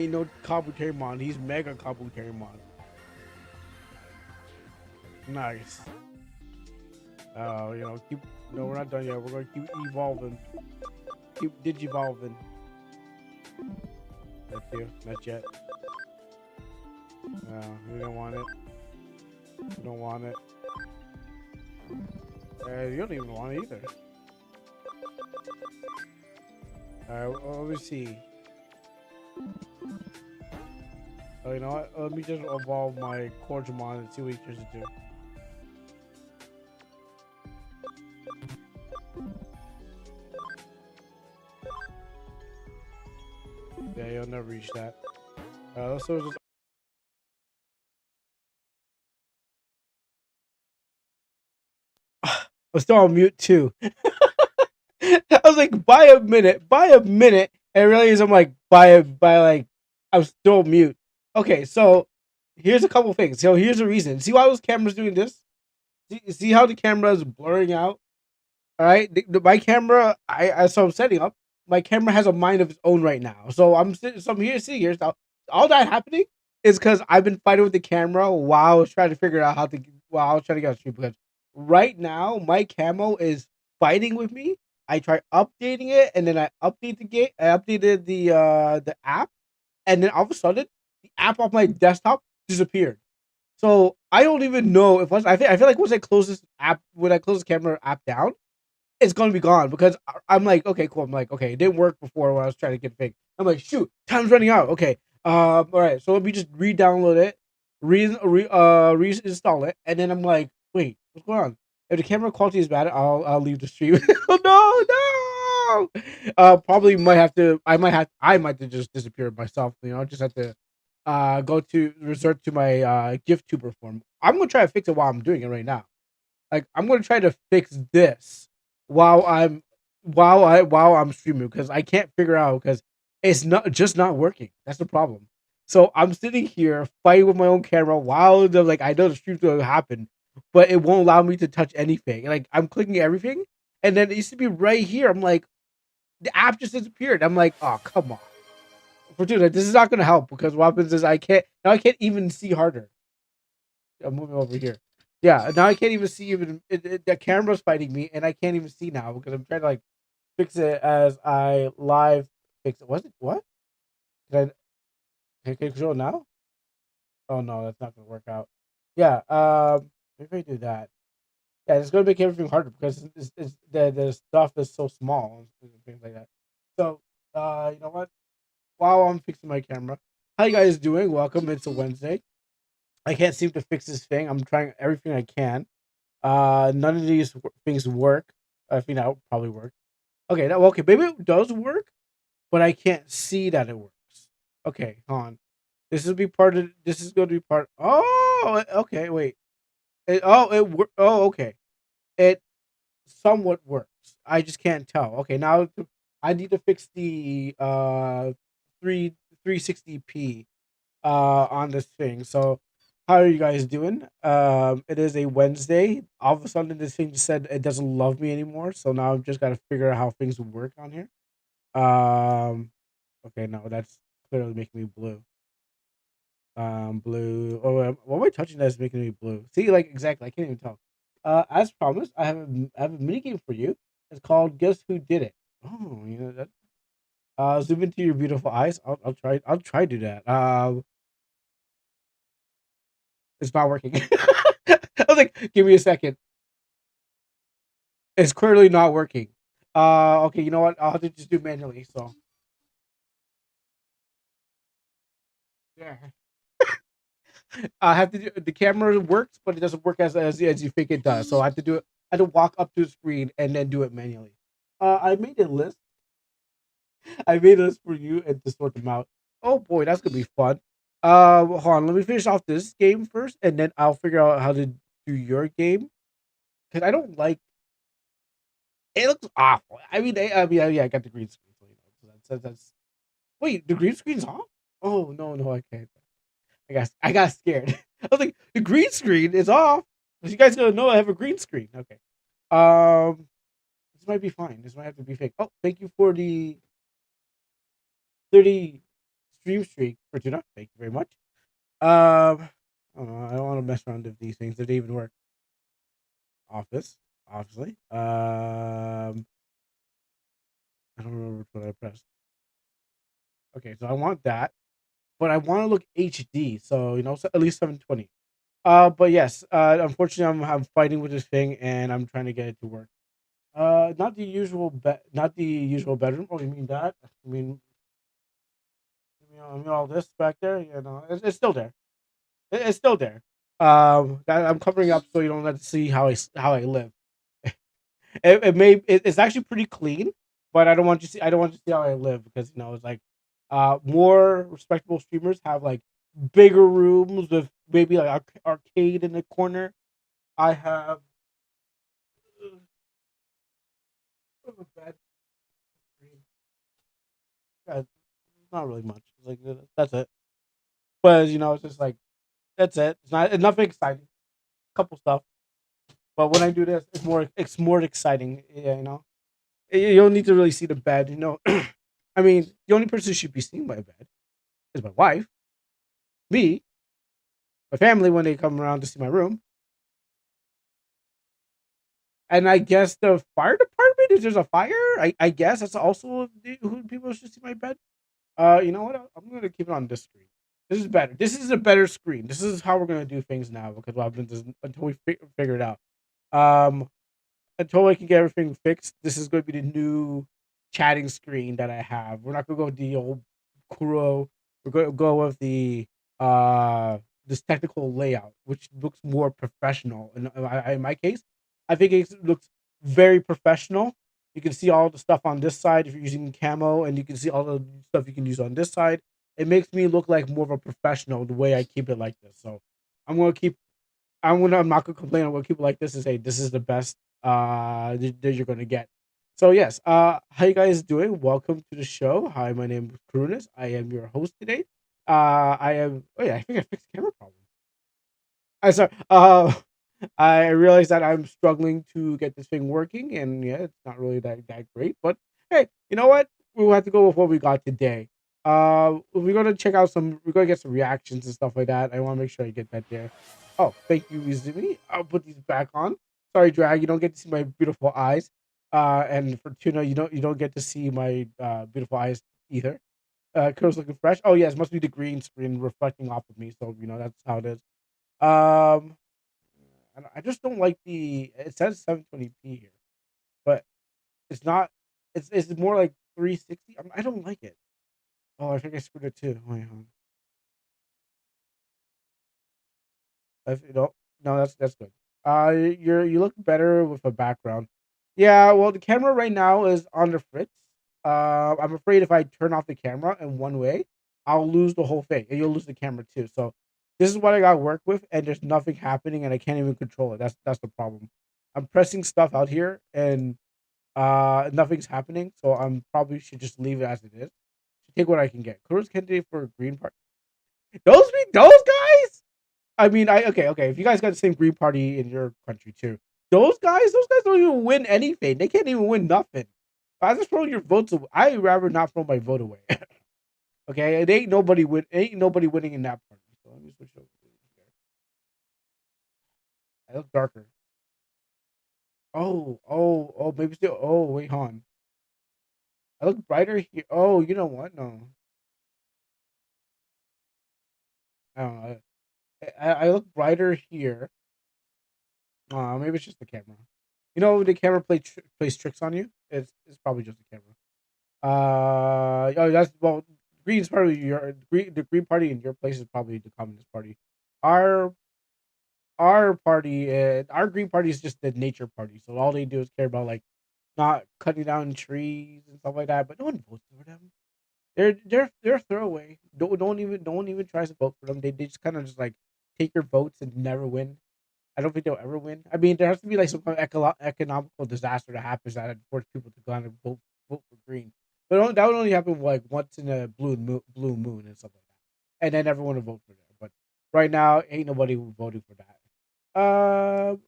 Ain't no Kabuterimon. He's Mega Kabuterimon. Nice. Keep. No, we're not done yet. We're gonna keep evolving. Keep digivolving. Not you. Not yet. We don't want it. We don't want it. You don't even want it either. Let me see. Oh, you know what? Let me just evolve my Corgimon and see what he cares to do. Yeah, you'll never reach that. So just I'm still on mute too. I was like, buy a minute, and I realized I'm like, by like, I'm still mute. Okay, so here's a couple things. So here's the reason. See why those cameras doing this? See how the camera is blurring out? All right, my camera, so I'm setting up. My camera has a mind of its own right now. So I'm here sitting here. So all that happening is because I've been fighting with the camera while I was trying to figure out while I was trying to get on stream. Because right now my camo is fighting with me. I try updating it, and then I update the game. I updated the app, and then all of a sudden the app off my desktop disappeared. So I don't even know if I feel like once I close this app, when I close the camera app down, it's gonna be gone because I'm like, okay, cool. I'm like, okay, it didn't work before when I was trying to get fake. I'm like, shoot, time's running out. Okay, all right. So let me just re-download it, reinstall it, and then I'm like, wait, what's going on? If the camera quality is bad, I'll leave the stream. Oh no, no. Probably might have to. I might have to just disappear myself. Just have to resort to my gift tuber form. I'm gonna try to fix it while I'm doing it right now. Like I'm gonna try to fix this while I'm streaming because I can't figure out because it's not working. That's the problem. So I'm sitting here fighting with my own camera while I know the stream's gonna happen, but it won't allow me to touch anything. Like I'm clicking everything, and then it used to be right here. I'm like, the app just disappeared. I'm like, oh come on, Fortuna, this is not gonna help because what happens is I can't even see harder. I'm moving over here. Yeah, now I can't even see the camera's fighting me, and I can't even see now because I'm trying to like fix it as I live fix it. Was it what? Can I control now? Oh no, that's not gonna work out. Yeah, maybe I do that. Yeah, it's gonna make everything harder because the stuff is so small and things like that. So, you know what? While I'm fixing my camera, how you guys doing? Welcome. It's a Wednesday. I can't seem to fix this thing. I'm trying everything I can. None of these things work. I think that would probably work. Okay, okay, maybe it does work, but I can't see that it works. Okay, hold on. This will be part of. This is going to be part. Oh, okay. Wait. Oh, okay. It somewhat works. I just can't tell. Okay, now I need to fix the three 360p on this thing. So how are you guys doing? It is a Wednesday. All of a sudden this thing just said it doesn't love me anymore. So now I've just gotta figure out how things work on here. Um okay, no, that's clearly making me blue. Blue. Oh, what am I touching that's making me blue? See, like exactly, I can't even tell. As promised, I have a mini game for you. It's called Guess Who Did It. Oh, that. Zoom into your beautiful eyes. I'll try to do that. It's not working. I was like, give me a second. It's clearly not working. Okay, you know what? I'll have to just do manually. So yeah, I have to do. The camera works, but it doesn't work as you think it does. So I have to do it. I have to walk up to the screen and then do it manually. I made a list. I made a list for you and to sort them out. Oh boy, that's gonna be fun. Hold on. Let me finish off this game first, and then I'll figure out how to do your game because I don't like. It looks awful. Yeah, I got the green screen. So that's. Wait, the green screen's off? Oh no, I can't. I got scared. I was like, the green screen is off. You guys gonna know I have a green screen. Okay. Um, this might be fine. This might have to be fake. Oh, thank you for the 30 stream streak, Fortuna. Thank you very much. Um, I don't want to mess around with these things. Did they even work? Office, obviously. I don't remember which one I pressed. Okay, so I want that, but I want to look HD. So at least 720. But yes, unfortunately, I'm fighting with this thing, and I'm trying to get it to work. Not the usual not the usual bedroom. Oh, you mean that? I mean all this back there. It's still there. It's still there. That I'm covering up so you don't let to see how I live. It's actually pretty clean, but I don't want you to see how I live because it's like, more respectable streamers have like bigger rooms with maybe like arcade in the corner. I have a bed. Yeah, not really much. It's like, that's it. But it's just like that's it. It's nothing exciting. Couple stuff. But when I do this, it's more exciting. Yeah, you don't need to really see the bed. I mean, the only person who should be seeing my bed is my wife, me, my family when they come around to see my room, and I guess the fire department. If there's a fire, I guess that's also who people should see my bed. You know what? I'm gonna keep it on this screen. This is better. This is a better screen. This is how we're gonna do things now because what happens is until we figure it out. Um, until I can get everything fixed, this is going to be the new chatting screen that I have. We're not going to go with the old Kuro. We're going to go with the uh this technical layout, which looks more professional. And in my case, I think it looks very professional. You can see all the stuff on this side if you're using camo, and you can see all the stuff you can use on this side. It makes me look like more of a professional the way I keep it like this. So I'm gonna keep I'm not gonna complain. I'm gonna keep it like this and say this is the best that you're gonna get. So yes, how you guys doing? Welcome to the show. Hi, my name is Krunis. I am your host today. I am. Oh yeah, I think I fixed the camera problem. I sorry. I realize that I'm struggling to get this thing working, and yeah, it's not really that great. But hey, you know what? We'll have to go with what we got today. We're gonna check out some. We're gonna get some reactions and stuff like that. I want to make sure I get that there. Oh, thank you, Izumi. I'll put these back on. Sorry, Drag. You don't get to see my beautiful eyes. And Fortuna, you don't get to see my beautiful eyes either. Kur's looking fresh. Oh yes, must be the green screen reflecting off of me. So that's how it is. Um, I just don't like it says 720p here, but it's not. It's more like 360. I don't like it. Oh, I think I screwed it too. Wait, hold on. No, no, that's good. You look better with a background. Yeah, well, the camera right now is on the fritz. I'm afraid if I turn off the camera in one way, I'll lose the whole thing, and you'll lose the camera too. So this is what I got to work with, and there's nothing happening, and I can't even control it. That's the problem. I'm pressing stuff out here, and nothing's happening. So I'm probably should just leave it as it is. Take what I can get. Cruz candidate for Green Party. Those guys. I mean, okay. If you guys got the same Green Party in your country too, those guys don't even win anything. They can't even win nothing. I just throw your votes away. I rather not throw my vote away. Okay, it ain't nobody winning in that party. So let me switch over. I look darker. Oh, maybe still. Oh, wait, hon. I look brighter here. Oh, you know what? No, I don't know. I look brighter here. Maybe it's just the camera. The camera plays tricks on you. It's probably just the camera. Oh, that's well. Green's probably the Green Party in your place is probably the Communist Party. Our our party, our Green Party is just the nature party. So all they do is care about like not cutting down trees and stuff like that. But no one votes for them. They're throwaway. Don't even try to vote for them. They just kind of just like take your votes and never win. I don't think they'll ever win. I mean, there has to be like some kind of economical disaster that happens that force people to kind of vote for green. But that would only happen like once in a blue moon and stuff like that, and then everyone will vote for them. But right now, ain't nobody voting for that.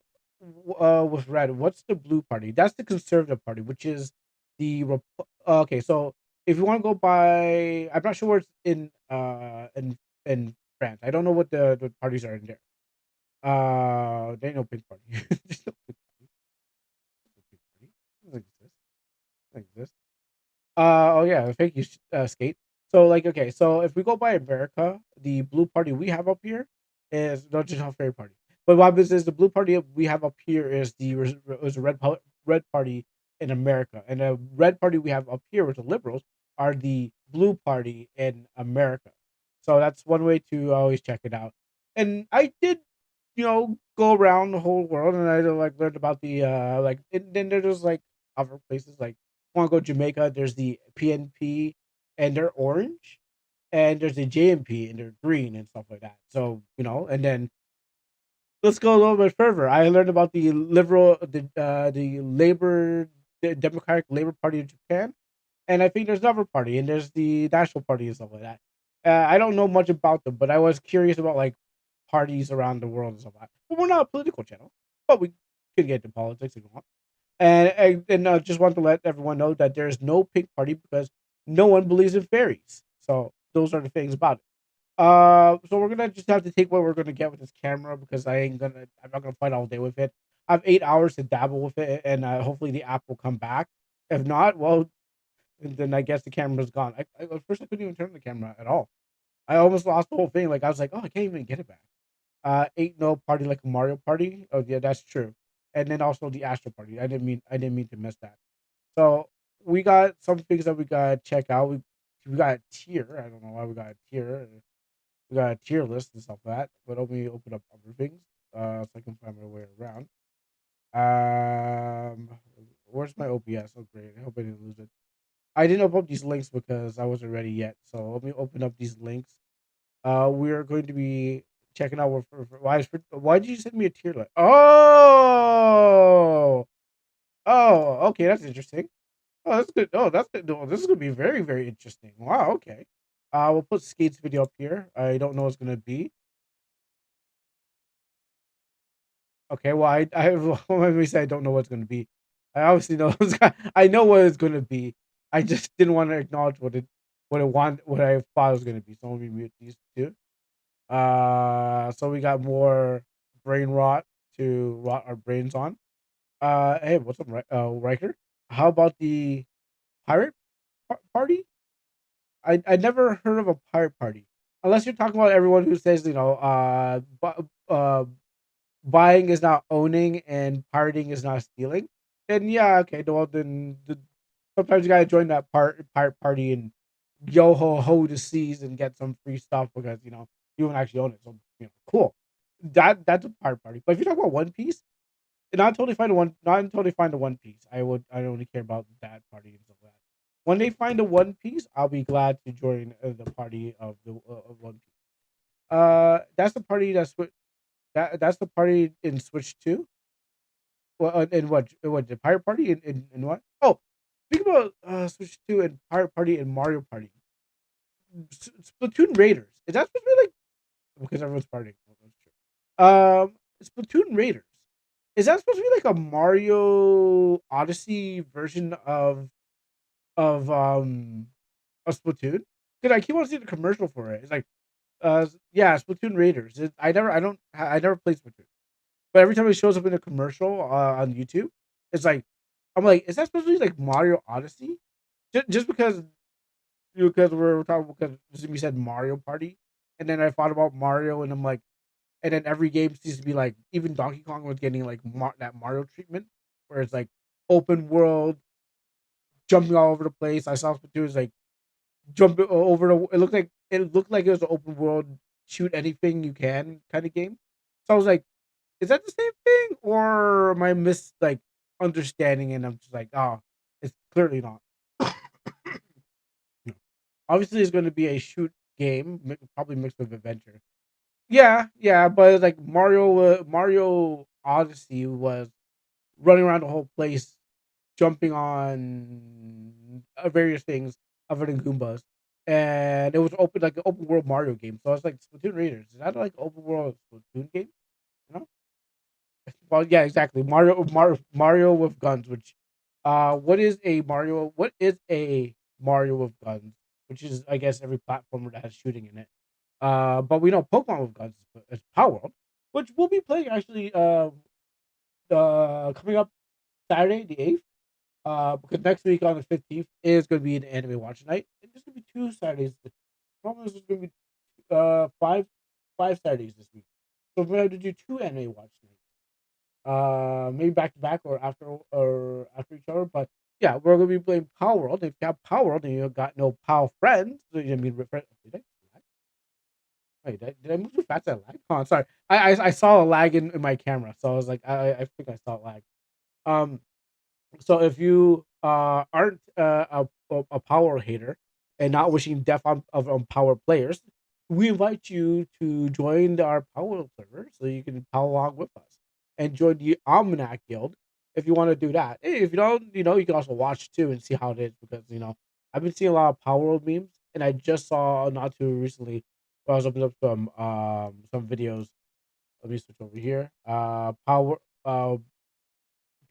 With red, what's the blue party? That's the conservative party, which is the okay. So If you want to go by, I'm not sure where it's in France. I don't know what the parties are in there. There ain't no pink party. There's no pink party. Doesn't exist. Doesn't exist. Oh yeah, thank you, Skate. So like, okay, so if we go by America, the blue party we have up here is not just a fairy party. But what happens is the blue party we have up here is a red party in America, and the red party we have up here with the liberals are the blue party in America. So that's one way to always check it out. And I did, go around the whole world, and I like learned about the like. And then there's like other places like want to go Jamaica, there's the PNP and they're orange, and there's the JMP and they're green and stuff like that. So and then let's go a little bit further. I learned about the Labor, the Democratic Labor Party of Japan, and I think there's another party, and there's the National Party and stuff like that. I don't know much about them, but I was curious about like parties around the world and stuff like that. But we're not a political channel, but we can get into politics if you want. And just want to let everyone know that there is no pink party because no one believes in fairies. So those are the things about it. So we're gonna just have to take what we're gonna get with this camera because I'm not gonna fight all day with it. I have 8 hours to dabble with it, and hopefully the app will come back. If not, well, then I guess the camera's gone. At first I couldn't even turn the camera at all. I almost lost the whole thing. Like I was like, oh, I can't even get it back. Ain't no party like a Mario Party. Oh yeah, that's true. And then also the Astro Party. I didn't mean to miss that. So we got some things that we gotta check out. We got a tier. I don't know why we got a tier. We got a tier list and stuff like that. But let me open up other things. So I can find my way around. Um, where's my OBS? Oh great. I hope I didn't lose it. I didn't open up these links because I wasn't ready yet. So let me open up these links. We are going to be checking out why did you send me a tier list? Oh, okay, that's interesting. Oh, that's good. Oh, that's good. Oh, this is gonna be very, very interesting. Wow, okay. We'll put Skate's video up here. I don't know what's gonna be. Okay, well, when we say I don't know what's gonna be, I obviously know I know what it's gonna be. I just didn't want to acknowledge what I thought it was gonna be. So let me mute these two. So we got more brain rot to rot our brains on. Hey, what's up, Riker? How about the pirate party? I never heard of a pirate party, unless you're talking about everyone who says buying is not owning and pirating is not stealing. Then yeah, okay, well sometimes you gotta join that pirate party and yo ho the seas and get some free stuff because you don't actually own it. So cool. That's a pirate party. But if you talk about One Piece, not until they find a One Piece. I only care about that party and stuff like that. When they find a One Piece, I'll be glad to join the party of One Piece. That's the party that's the party in Switch 2. Well, in what the pirate party in what? Oh, think about Switch 2 and pirate party and Mario Party. Splatoon Raiders. Is that supposed to be like because everyone's partying? Well, that's true. Splatoon Raiders. Is that supposed to be like a Mario Odyssey version of a Splatoon? Because I keep on seeing the commercial for it. It's like yeah, Splatoon Raiders. I never played Splatoon, but every time it shows up in a commercial on YouTube, it's like I'm like, is that supposed to be like Mario Odyssey? Just because we're talking because you said Mario Party, and then I thought about Mario, and I'm like, and then every game seems to be like even Donkey Kong was getting like that Mario treatment, where it's like open world, jumping all over the place. I saw Splatoon was like jumping over the. It looked like it was an open world, shoot anything you can kind of game. So I was like, is that the same thing, or am I understanding? And I'm just like, oh, it's clearly not. Obviously, it's going to be a shoot game, probably mixed with adventure. Yeah, yeah, but like Mario Odyssey was running around the whole place, jumping on various things other than Goombas, and it was open like an open world Mario game. So I was like, Splatoon Raiders is that like open world Splatoon game? You know? Well, yeah, exactly. Mario with guns. Which, what is a Mario with guns, which is I guess every platformer that has shooting in it. But we know Pokemon with guns is Power World, which we'll be playing actually. Coming up Saturday the 8th. Because next week on the 15th is going to be an anime watch night. And there's going to be 2 Saturdays. Probably there's going to be five Saturdays this week. So we're going to do 2 anime watch nights. Maybe back to back or after each other. But yeah, we're going to be playing Power World. If you have Power World and you got no Power friends, I mean, did I move too fast? I lag. Oh, sorry. I saw a lag in my camera, so I was like, I think I saw a lag. Um, so if you aren't a power hater and not wishing death on power players, we invite you to join our power server so you can power along with us and join the Almanac Guild if you want to do that. Hey, if you don't, you can also watch too and see how it is because I've been seeing a lot of power world memes and I just saw not too recently. I was opening up some videos. Let me switch over here. Power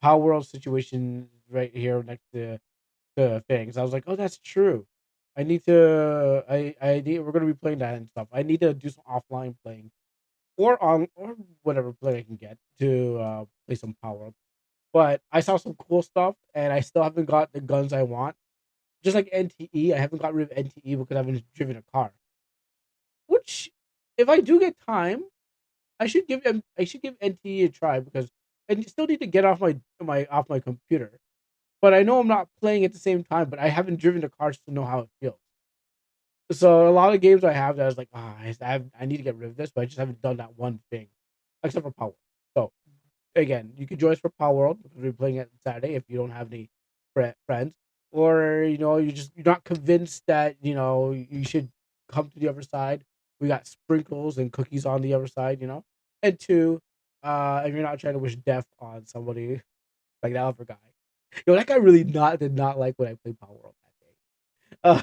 World situation right here next to things. I was like, oh, that's true. We're gonna be playing that and stuff. I need to do some offline playing or whatever play I can get to play some Power World. But I saw some cool stuff and I still haven't got the guns I want. Just like NTE, I haven't got rid of NTE because I haven't driven a car. Which, if I do get time, I should give NTE a try because I still need to get off my computer. But I know I'm not playing at the same time. But I haven't driven the cars to know how it feels. So a lot of games I have that I was like, I need to get rid of this, but I just haven't done that one thing, except for Power. So again, you can join us for Power World because we're playing it Saturday if you don't have any friends, or you're not convinced that you should come to the other side. We got sprinkles and cookies on the other side, and two, if you're not trying to wish death on somebody like that other guy, that guy really not did not like when I played Power World that day. Uh,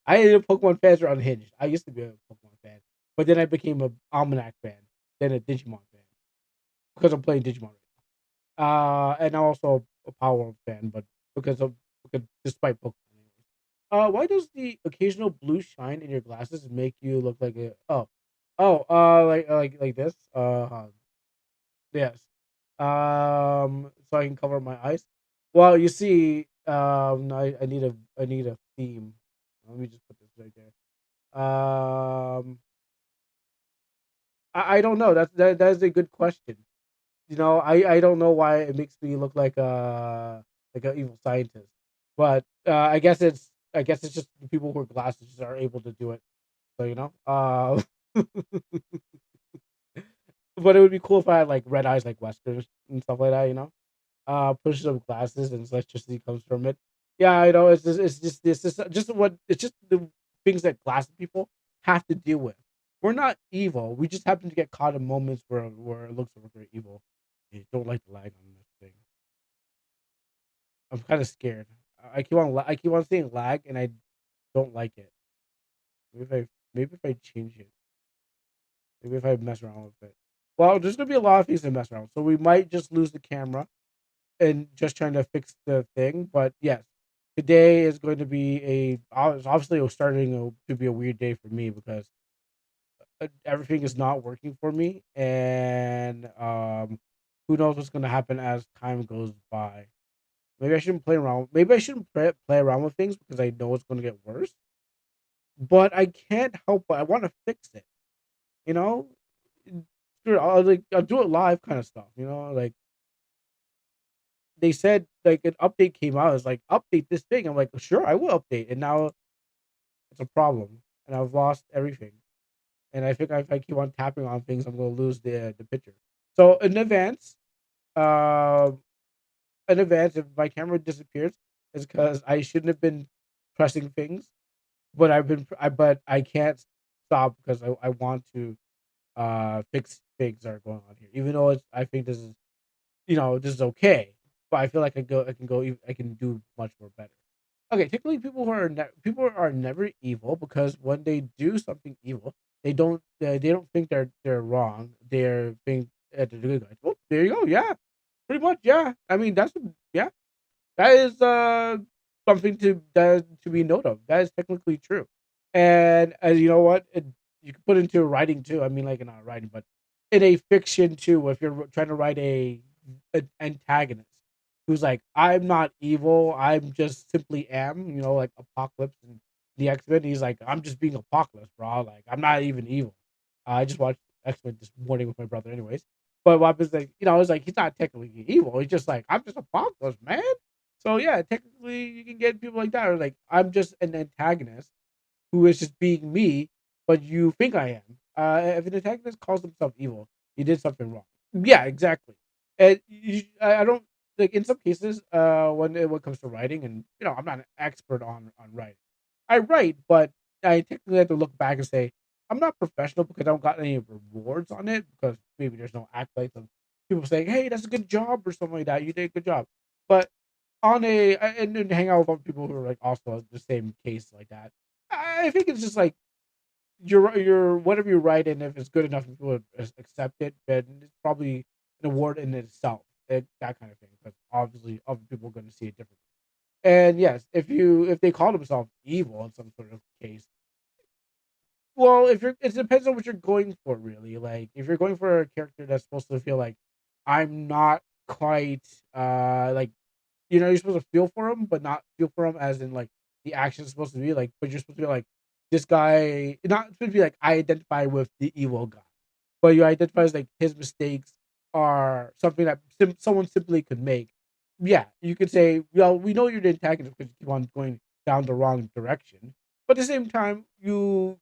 I ended Pokemon fans are unhinged. I used to be a Pokemon fan, but then I became a Almanac fan, then a Digimon fan because I'm playing Digimon. And I'm also a Power fan, but because despite Pokemon. Why does the occasional blue shine in your glasses make you look like a like this? Yes. So I can cover my eyes. Well, you see, I need a theme. Let me just put this right there. I don't know. That is a good question. I don't know why it makes me look like an evil scientist, but I guess it's just the people who wear glasses are able to do it. So but it would be cool if I had like red eyes like Westerns and stuff like that. Push some glasses and electricity comes from it. Yeah, I know. It's just the things that glasses people have to deal with. We're not evil. We just happen to get caught in moments where it looks like we're evil. I don't like the lag on this thing. I'm kind of scared. I keep on saying lag, and I don't like it. Maybe if I change it, maybe if I mess around with it. Well, there's gonna be a lot of things to mess around, so we might just lose the camera and just trying to fix the thing. But yes, today is going to be obviously it was starting to be a weird day for me because everything is not working for me, and who knows what's going to happen as time goes by. Maybe I shouldn't play around. Maybe I shouldn't play around with things because I know it's going to get worse. But I can't help but I want to fix it. You know, Screw it, I'll do it live, kind of stuff. Like they said, like an update came out. It's like update this thing. I'm like, sure, I will update, and now it's a problem, and I've lost everything. And I think if I keep on tapping on things, I'm going to lose the picture. So uh, in advance, if my camera disappears, it's because I shouldn't have been pressing things, but but I can't stop because I want to fix things that are going on here. Even though I think this is okay, but I feel like I can do much more better. Okay, typically people are never evil because when they do something evil, they don't think they're wrong. They're think that they're good guys. Well, there you go. Yeah, pretty much. Yeah, I mean yeah, that is something to be note of. That is technically true. And as you know what, you can put into writing too. I mean, like not writing, but in a fiction too. If you're trying to write an antagonist who's like, I'm not evil, I'm just simply am. You know, like Apocalypse and the X Men. He's like, I'm just being Apocalypse, bro. Like I'm not even evil. I just watched X Men this morning with my brother, anyways. But what happens, like, it's like he's not technically evil. He's just like, I'm just Apocalypse, man. So yeah, technically you can get people like that. Or like, I'm just an antagonist who is just being me, but you think I am. If an antagonist calls himself evil, he did something wrong. Yeah, exactly. And I don't like in some cases when it comes to writing, and I'm not an expert on writing. I write, but I technically have to look back and say I'm not professional because I don't got any rewards on it because maybe there's no accolades of people saying, "Hey, that's a good job" or something like that. You did a good job, but and hang out with other people who are like also the same case like that. I think it's just like your whatever you write, and if it's good enough, and people accept it, then it's probably an award in itself. That kind of thing, because obviously other people are going to see it differently. And yes, if they call themselves evil in some sort of case, well, if you're it depends on what you're going for, really. Like if you're going for a character that's supposed to feel like I'm not quite like you're supposed to feel for him, but not feel for him as in like the action is supposed to be like, but you're supposed to be like this guy, not supposed to be like I identify with the evil guy, but you identify as like his mistakes are something that someone simply could make. Yeah, you could say, well, we know you're the antagonist because you keep on going down the wrong direction, but at the same time, you're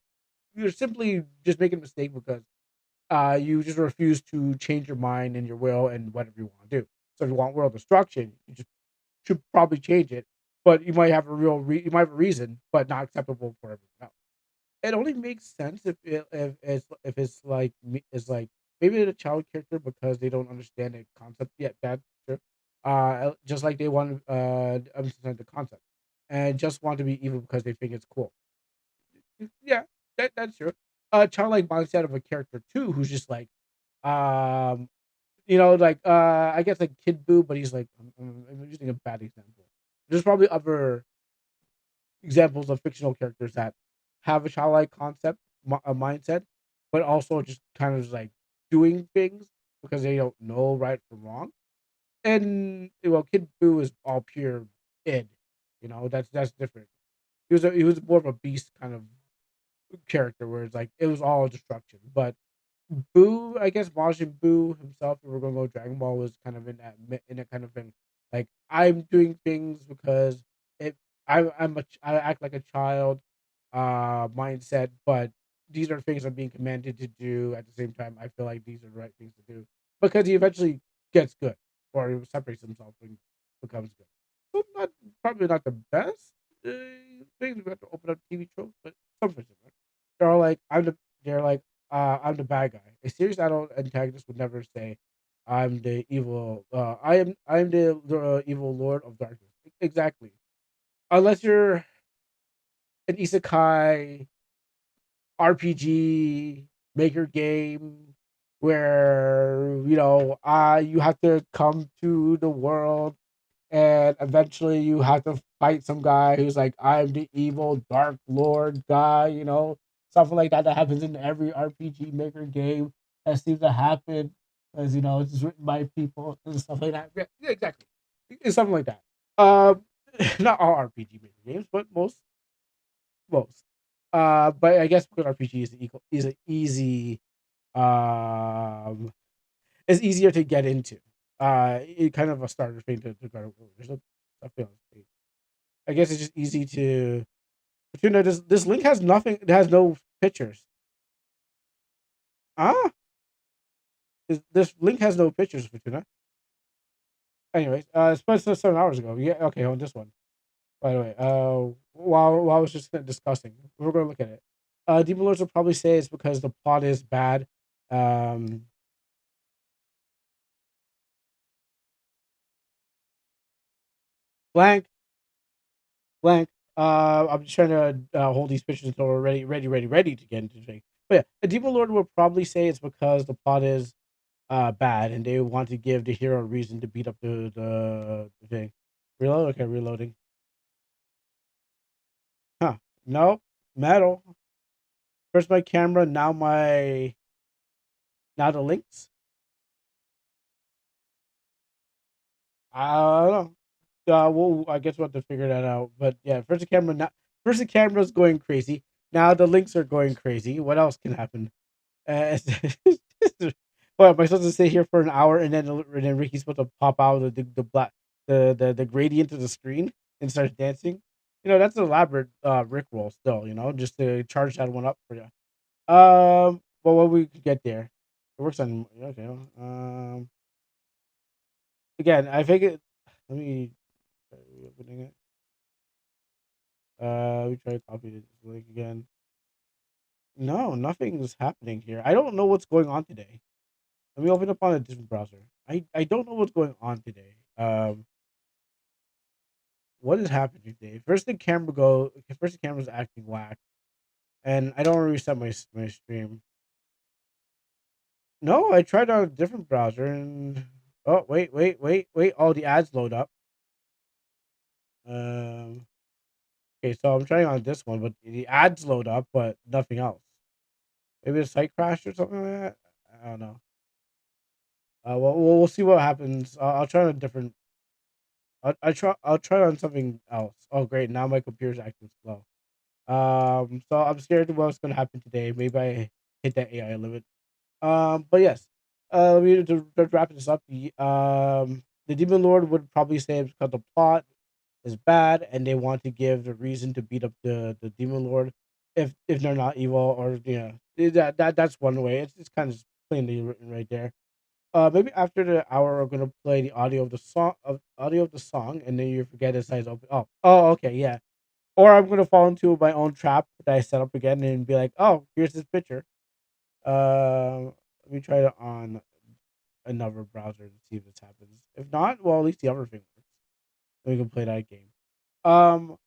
simply just making a mistake because you just refuse to change your mind and your will and whatever you want to do. So if you want world destruction, you just should probably change it, but you might have a you might have a reason, but not acceptable for everyone else. It only makes sense if it's like it's like maybe a child character because they don't understand the concept yet. That's true. Just like they want to understand the concept and just want to be evil because they think it's cool. Yeah, that's true. Childlike mindset of a character too, who's just like um like I guess like Kid Boo, but he's like I'm using a bad example. There's probably other examples of fictional characters that have a childlike concept, a mindset, but also just kind of just like doing things because they don't know right from wrong. And well, Kid Boo is all pure id. That's different. He was more of a beast kind of character where it's like it was all destruction. But Boo, I guess Majin Buu himself, if we're gonna go Dragon Ball, was kind of in that kind of thing. Like I'm doing things because it I act like a child mindset, but these are things I'm being commanded to do. At the same time, I feel like these are the right things to do because he eventually gets good, or he separates himself and becomes good. So not probably not the best uh, things. We have to open up TV tropes, but something similar. They're all like they're like I'm the bad guy. A serious adult antagonist would never say, "I'm the evil. I am the evil lord of darkness." Exactly. Unless you're an isekai RPG maker game where you have to come to the world and eventually you have to fight some guy who's like, I'm the evil dark lord guy, something like that happens in every RPG maker game that seems to happen as it's just written by people and stuff like that. Yeah, yeah, exactly. It's something like that. Um, not all RPG maker games, but most. But I guess because RPG is an easy um it's easier to get into. It kind of a starter thing to go. There's no, I feel I guess it's just easy to. Fortuna, this link has nothing. It has no pictures. Ah, this link has no pictures. Fortuna. Anyways, it's supposed 7 hours ago. Yeah, okay, on this one. By the way, while I was just discussing, we're gonna look at it. Demon Lords will probably say it's because the plot is bad. Um, blank, blank. I'm just trying to hold these pictures until we're ready to get into the thing. But yeah, a Demon Lord will probably say it's because the plot is bad and they want to give the hero a reason to beat up the thing. Reload? Okay, reloading. Nope. Metal. First my camera, now the links. I don't know. Well, I guess we'll have to figure that out. But yeah, first the camera's going crazy. Now the links are going crazy. What else can happen? Uh, well, am I supposed to stay here for an hour and then Ricky's supposed to pop out of the black the gradient of the screen and start dancing? That's an elaborate Rick roll still. Just to charge that one up for you. But what we could get there. It works on okay. Again, I think it. Let me try reopening it. We try to copy this link again. No, nothing's happening here. I don't know what's going on today. Let me open up on a different browser. I don't know what's going on today. What is happening today? First the camera's acting whack, and I don't want to reset my stream. No, I tried on a different browser and oh wait. All the ads load up. Um, okay, so I'm trying on this one, but the ads load up, but nothing else. Maybe a site crash or something like that. I don't know. We'll see what happens. I'll try on a different. I'll try on something else. Oh, great! Now my computer's acting slow. So I'm scared of what's gonna happen today. Maybe I hit that AI limit. But yes. To wrap this up. The Demon Lord would probably say it's because the plot is bad, and they want to give the reason to beat up the Demon Lord, if they're not evil, or that's one way. It's kind of just plainly written right there. Maybe after the hour, we're gonna play the audio of the song, and then you forget the size open. Oh, okay, yeah. Or I'm gonna fall into my own trap that I set up again and be like, oh, here's this picture. Let me try it on another browser to see if this happens. If not, well, at least the other thing works. We can play that game. Um,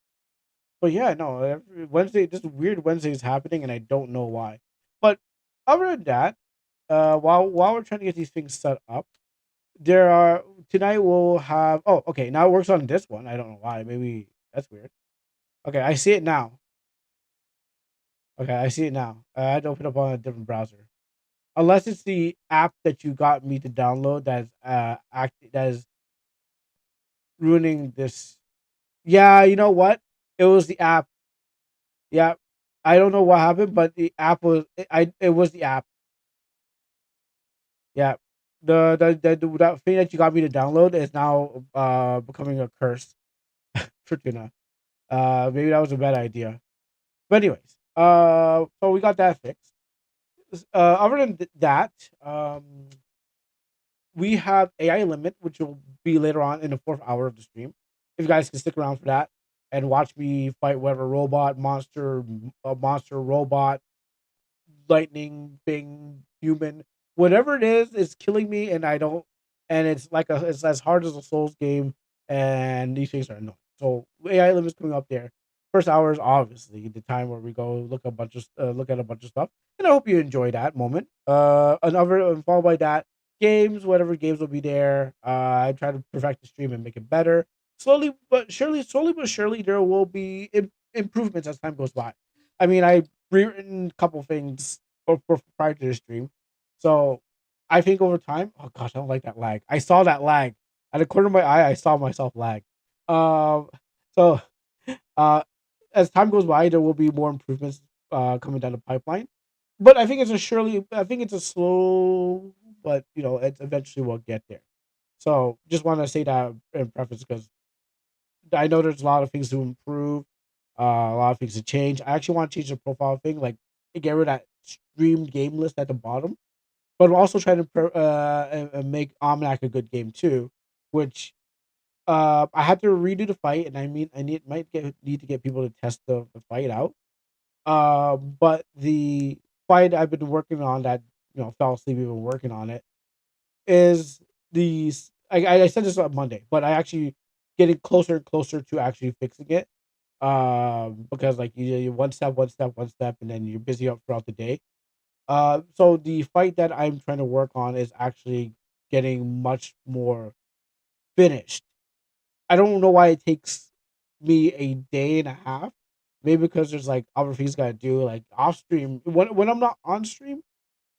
but yeah, no, Wednesday, just weird Wednesdays happening, and I don't know why. But other than that, while we're trying to get these things set up, there are tonight we'll have. Oh, okay, now it works on this one. I don't know why. Maybe that's weird. Okay, I see it now. Okay, I see it now. I had to open up on a different browser. Unless it's the app that you got me to download that is ruining this. Yeah, you know what? It was the app. Yeah, I don't know what happened, but the app was it was the app. Yeah, that thing that you got me to download is now becoming a curse. Fortuna. Maybe that was a bad idea. But anyways, so we got that fixed. Other than that, we have AI limit, which will be later on in the fourth hour of the stream. If you guys can stick around for that and watch me fight whatever robot, monster, robot, lightning thing, human, whatever it is killing me, and I don't, and it's as hard as a Souls game, and these things are annoying. So AI limits coming up there. First hour is obviously the time where we go look at a bunch of stuff, and I hope you enjoy that moment. Another followed by that whatever games will be there. I try to perfect the stream and make it better. Slowly but surely, there will be improvements as time goes by. I mean, I rewritten a couple things prior to the stream. So I think over time, oh gosh, I don't like that lag. I saw that lag at the corner of my eye. I saw myself lag. Um, so uh, as time goes by, there will be more improvements coming down the pipeline. But I think it's a slow, but it's eventually we'll get there. So just want to say that in preface because I know there's a lot of things to improve, a lot of things to change. I actually want to change the profile thing, like get rid of that stream game list at the bottom, but I'm also trying to and make Almanac a good game too, which I had to redo the fight, and I mean I need to get people to test the fight out. But the fight I've been working on that fell asleep even working on it is these. I said this on Monday, but I actually getting closer and closer to actually fixing it. Because like you one step, and then you're busy up throughout the day. So the fight that I'm trying to work on is actually getting much more finished. I don't know why it takes me a day and a half. Maybe because there's like other things gotta do, like off stream. When I'm not on stream,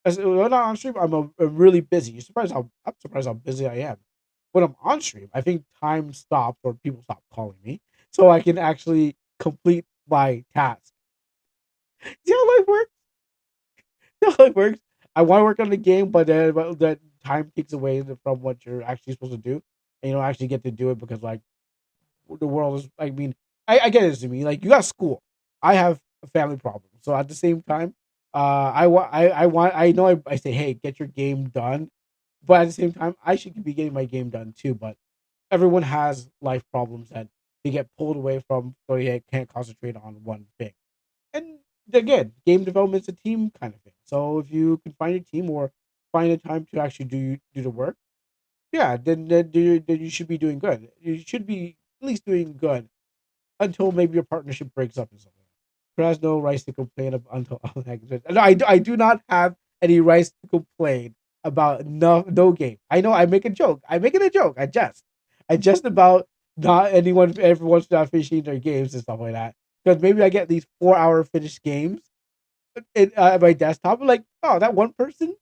when I'm not on stream, I'm really busy. I'm surprised how busy I am. When I'm on stream, I think time stops or people stop calling me, so I can actually complete my task. See how life works? See how life works? I want to work on the game, but that time takes away from what you're actually supposed to do, and you don't actually get to do it because like the world is. I mean, I get it to me. Like you got school, I have a family problem. So at the same time, I know I say hey, get your game done, but at the same time, I should be getting my game done too. But everyone has life problems that they get pulled away from, so they can't concentrate on one thing. And again, game development's a team kind of thing. So if you can find a team or find a time to actually do the work, yeah, then you should be doing good. You should be at least doing good until maybe your partnership breaks up or something. Who has no rights to complain until no, I do not have any rights to complain about no game. I know I make a joke. I'm making a joke. I just about not everyone's not finishing their games and stuff like that. Because maybe I get these 4 hour finished games at my desktop. I'm like, oh, that one person.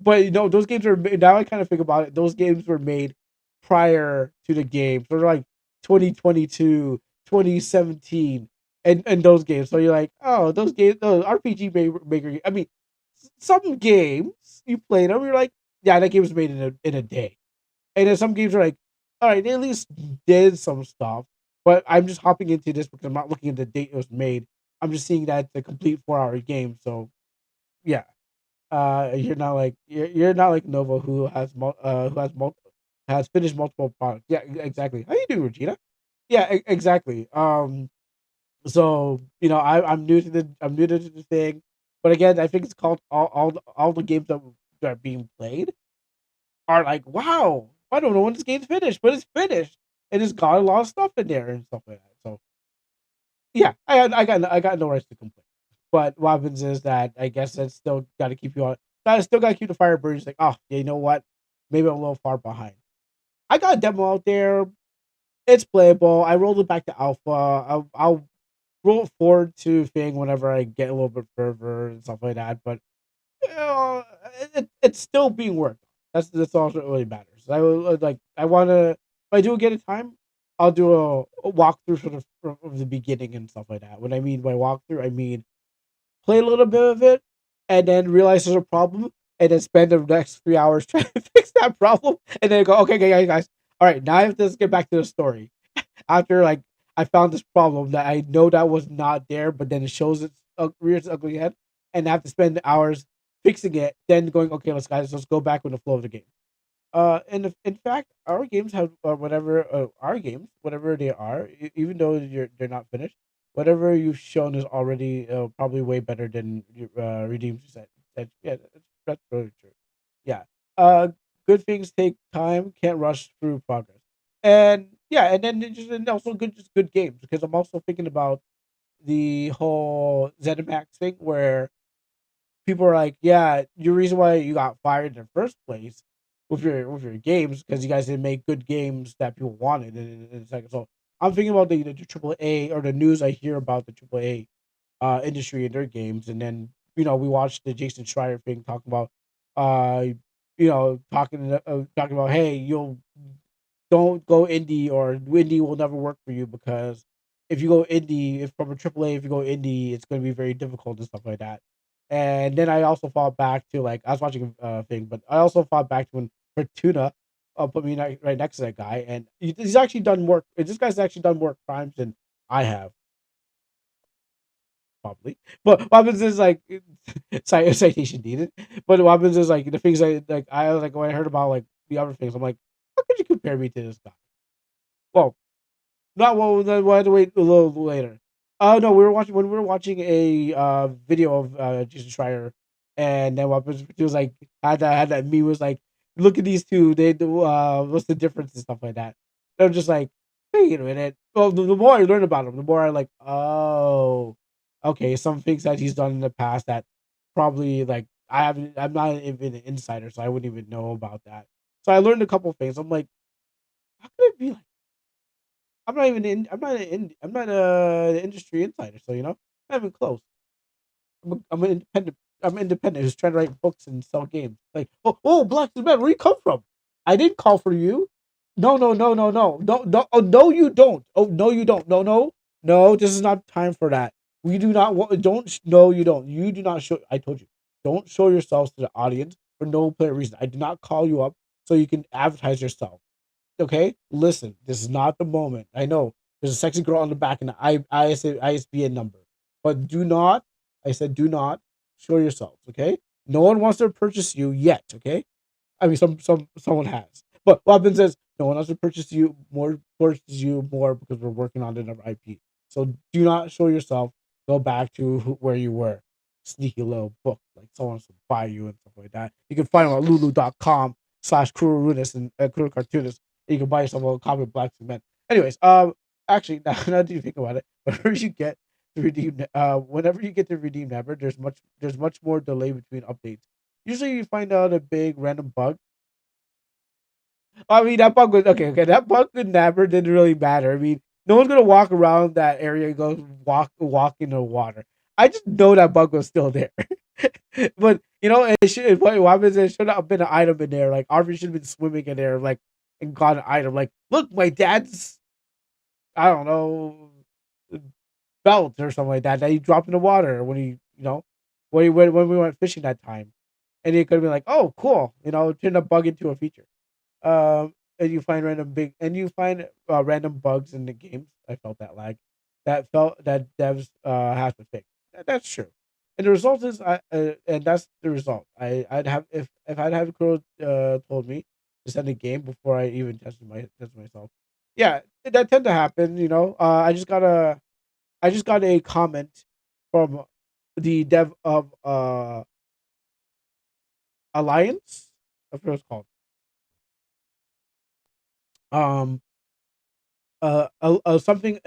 But those games are now I kind of think about it. Those games were made prior to the games. They're like 2022, 2017, and those games. So you're like, oh, those games, those maker. I mean, some games you play them, you're like, yeah, that game was made in a day. And then some games are like, all right, they at least did some stuff. But I'm just hopping into this because I'm not looking at the date it was made. I'm just seeing that it's a complete 4 hour game. So yeah, you're not like Nova who has finished multiple products. Yeah, exactly. How you doing, Regina? Yeah, exactly. So I'm new to the thing, but again, I think it's called all the games that are being played are like, wow, I don't know when this game's finished, but it's finished, and it's got a lot of stuff in there and stuff like that. So yeah, I got no rights to complain. But what happens is that I guess that's still got to keep you on. I still got to keep the fire burning. It's like, oh, yeah, you know what? Maybe I'm a little far behind. I got a demo out there. It's playable. I rolled it back to alpha. I'll roll it forward to thing whenever I get a little bit further and stuff like that. But you know, it's still being worked on. That's all that really matters. I would like. I want to. If I do get a time, I'll do a walkthrough sort of from the beginning and stuff like that. What I mean by walkthrough, I mean play a little bit of it, and then realize there's a problem, and then spend the next 3 hours trying to fix that problem, and then go, okay, okay, guys, all right, now let's get back to the story. After like I found this problem that I know that was not there, but then it shows its rears its ugly head, and I have to spend hours fixing it. Then going, okay, let's go back with the flow of the game. And in fact, our games have our games, whatever they are, even though they're not finished, whatever you've shown is already probably way better than your Redeemed said. Yeah, that's really true. Yeah. Uh, Good things take time. Can't rush through progress. And yeah, and then and also just good games because I'm also thinking about the whole ZeniMax thing where people are like, "Yeah, your reason why you got fired in the first place with your games because you guys didn't make good games that people wanted." And it's like, so I'm thinking about the triple A or the news I hear about the triple A industry and their games, and then we watched the Jason Schreier thing talking about, uh, talking about, hey, you'll don't go indie or indie will never work for you because if you go indie, if from a triple A, if you go indie, it's going to be very difficult and stuff like that. And then I also thought back to like I was watching a thing, but I also thought back to when Fortuna put me right next to that guy, and he's actually done more. This guy's actually done more crimes than I have, probably. But what happens is like citation needed. But what happens is like the things I was like when I heard about like the other things, I'm like, how could you compare me to this guy? Well, not well. Then we'll have to wait a little later. Oh no, we were watching a video of Jason Schreier, and then what was it was like had that meme was like, look at these two. They do what's the difference and stuff like that. I'm just like, wait a minute. Well, the more I learn about him, the more I like, oh, okay, some things that he's done in the past that probably like I'm not even an insider, so I wouldn't even know about that. So I learned a couple things. I'm like, how could it be like? I'm not even in. I'm not an industry insider, so not even close. I'm an independent. I'm independent who's trying to write books and sell games. Like, oh, Black Man, where you come from? I didn't call for you. No, no, no, no, no, no, no. Oh, no, you don't. Oh, no, you don't. No, no, no. This is not time for that. We do not want. Don't. No, you don't. You do not show. I told you. Don't show yourselves to the audience for no clear reason. I did not call you up so you can advertise yourself. Okay, listen, this is not the moment. I know there's a sexy girl on the back and ISBN number, but do not. I said do not show yourselves. Okay, no one wants to purchase you yet. Okay, I mean someone has, but Robin says no one wants to purchase you more because we're working on another IP. So do not show yourself. Go back to where you were. Sneaky little book, like someone wants to buy you and stuff like that. You can find them at lulu.com/cruelruinous and cruel cartoonist. You can buy yourself a copy of Black Cement. Anyways, actually, now that you think about it, whenever you get to redeem Never, there's much more delay between updates. Usually, you find out a big random bug. I mean, that bug was okay. Okay, that bug with Never didn't really matter. I mean, no one's gonna walk around that area and go walk in the water. I just know that bug was still there. But what happens is it should have been an item in there. Like Arby should have been swimming in there, like and got an item. Like, look, my dad's I don't know belt or something like that he dropped in the water when when we went fishing that time, and he could have been like, oh, cool, turn a bug into a feature. And you find random bugs in the games. I felt that lag. That felt that devs have to fix. That's true. And the result is, and that's the result. I'd have if I'd have Crow told me to send a game before I even tested myself. Yeah, that tend to happen. I just got a comment from the dev of Alliance. I forget what it's called. Um, something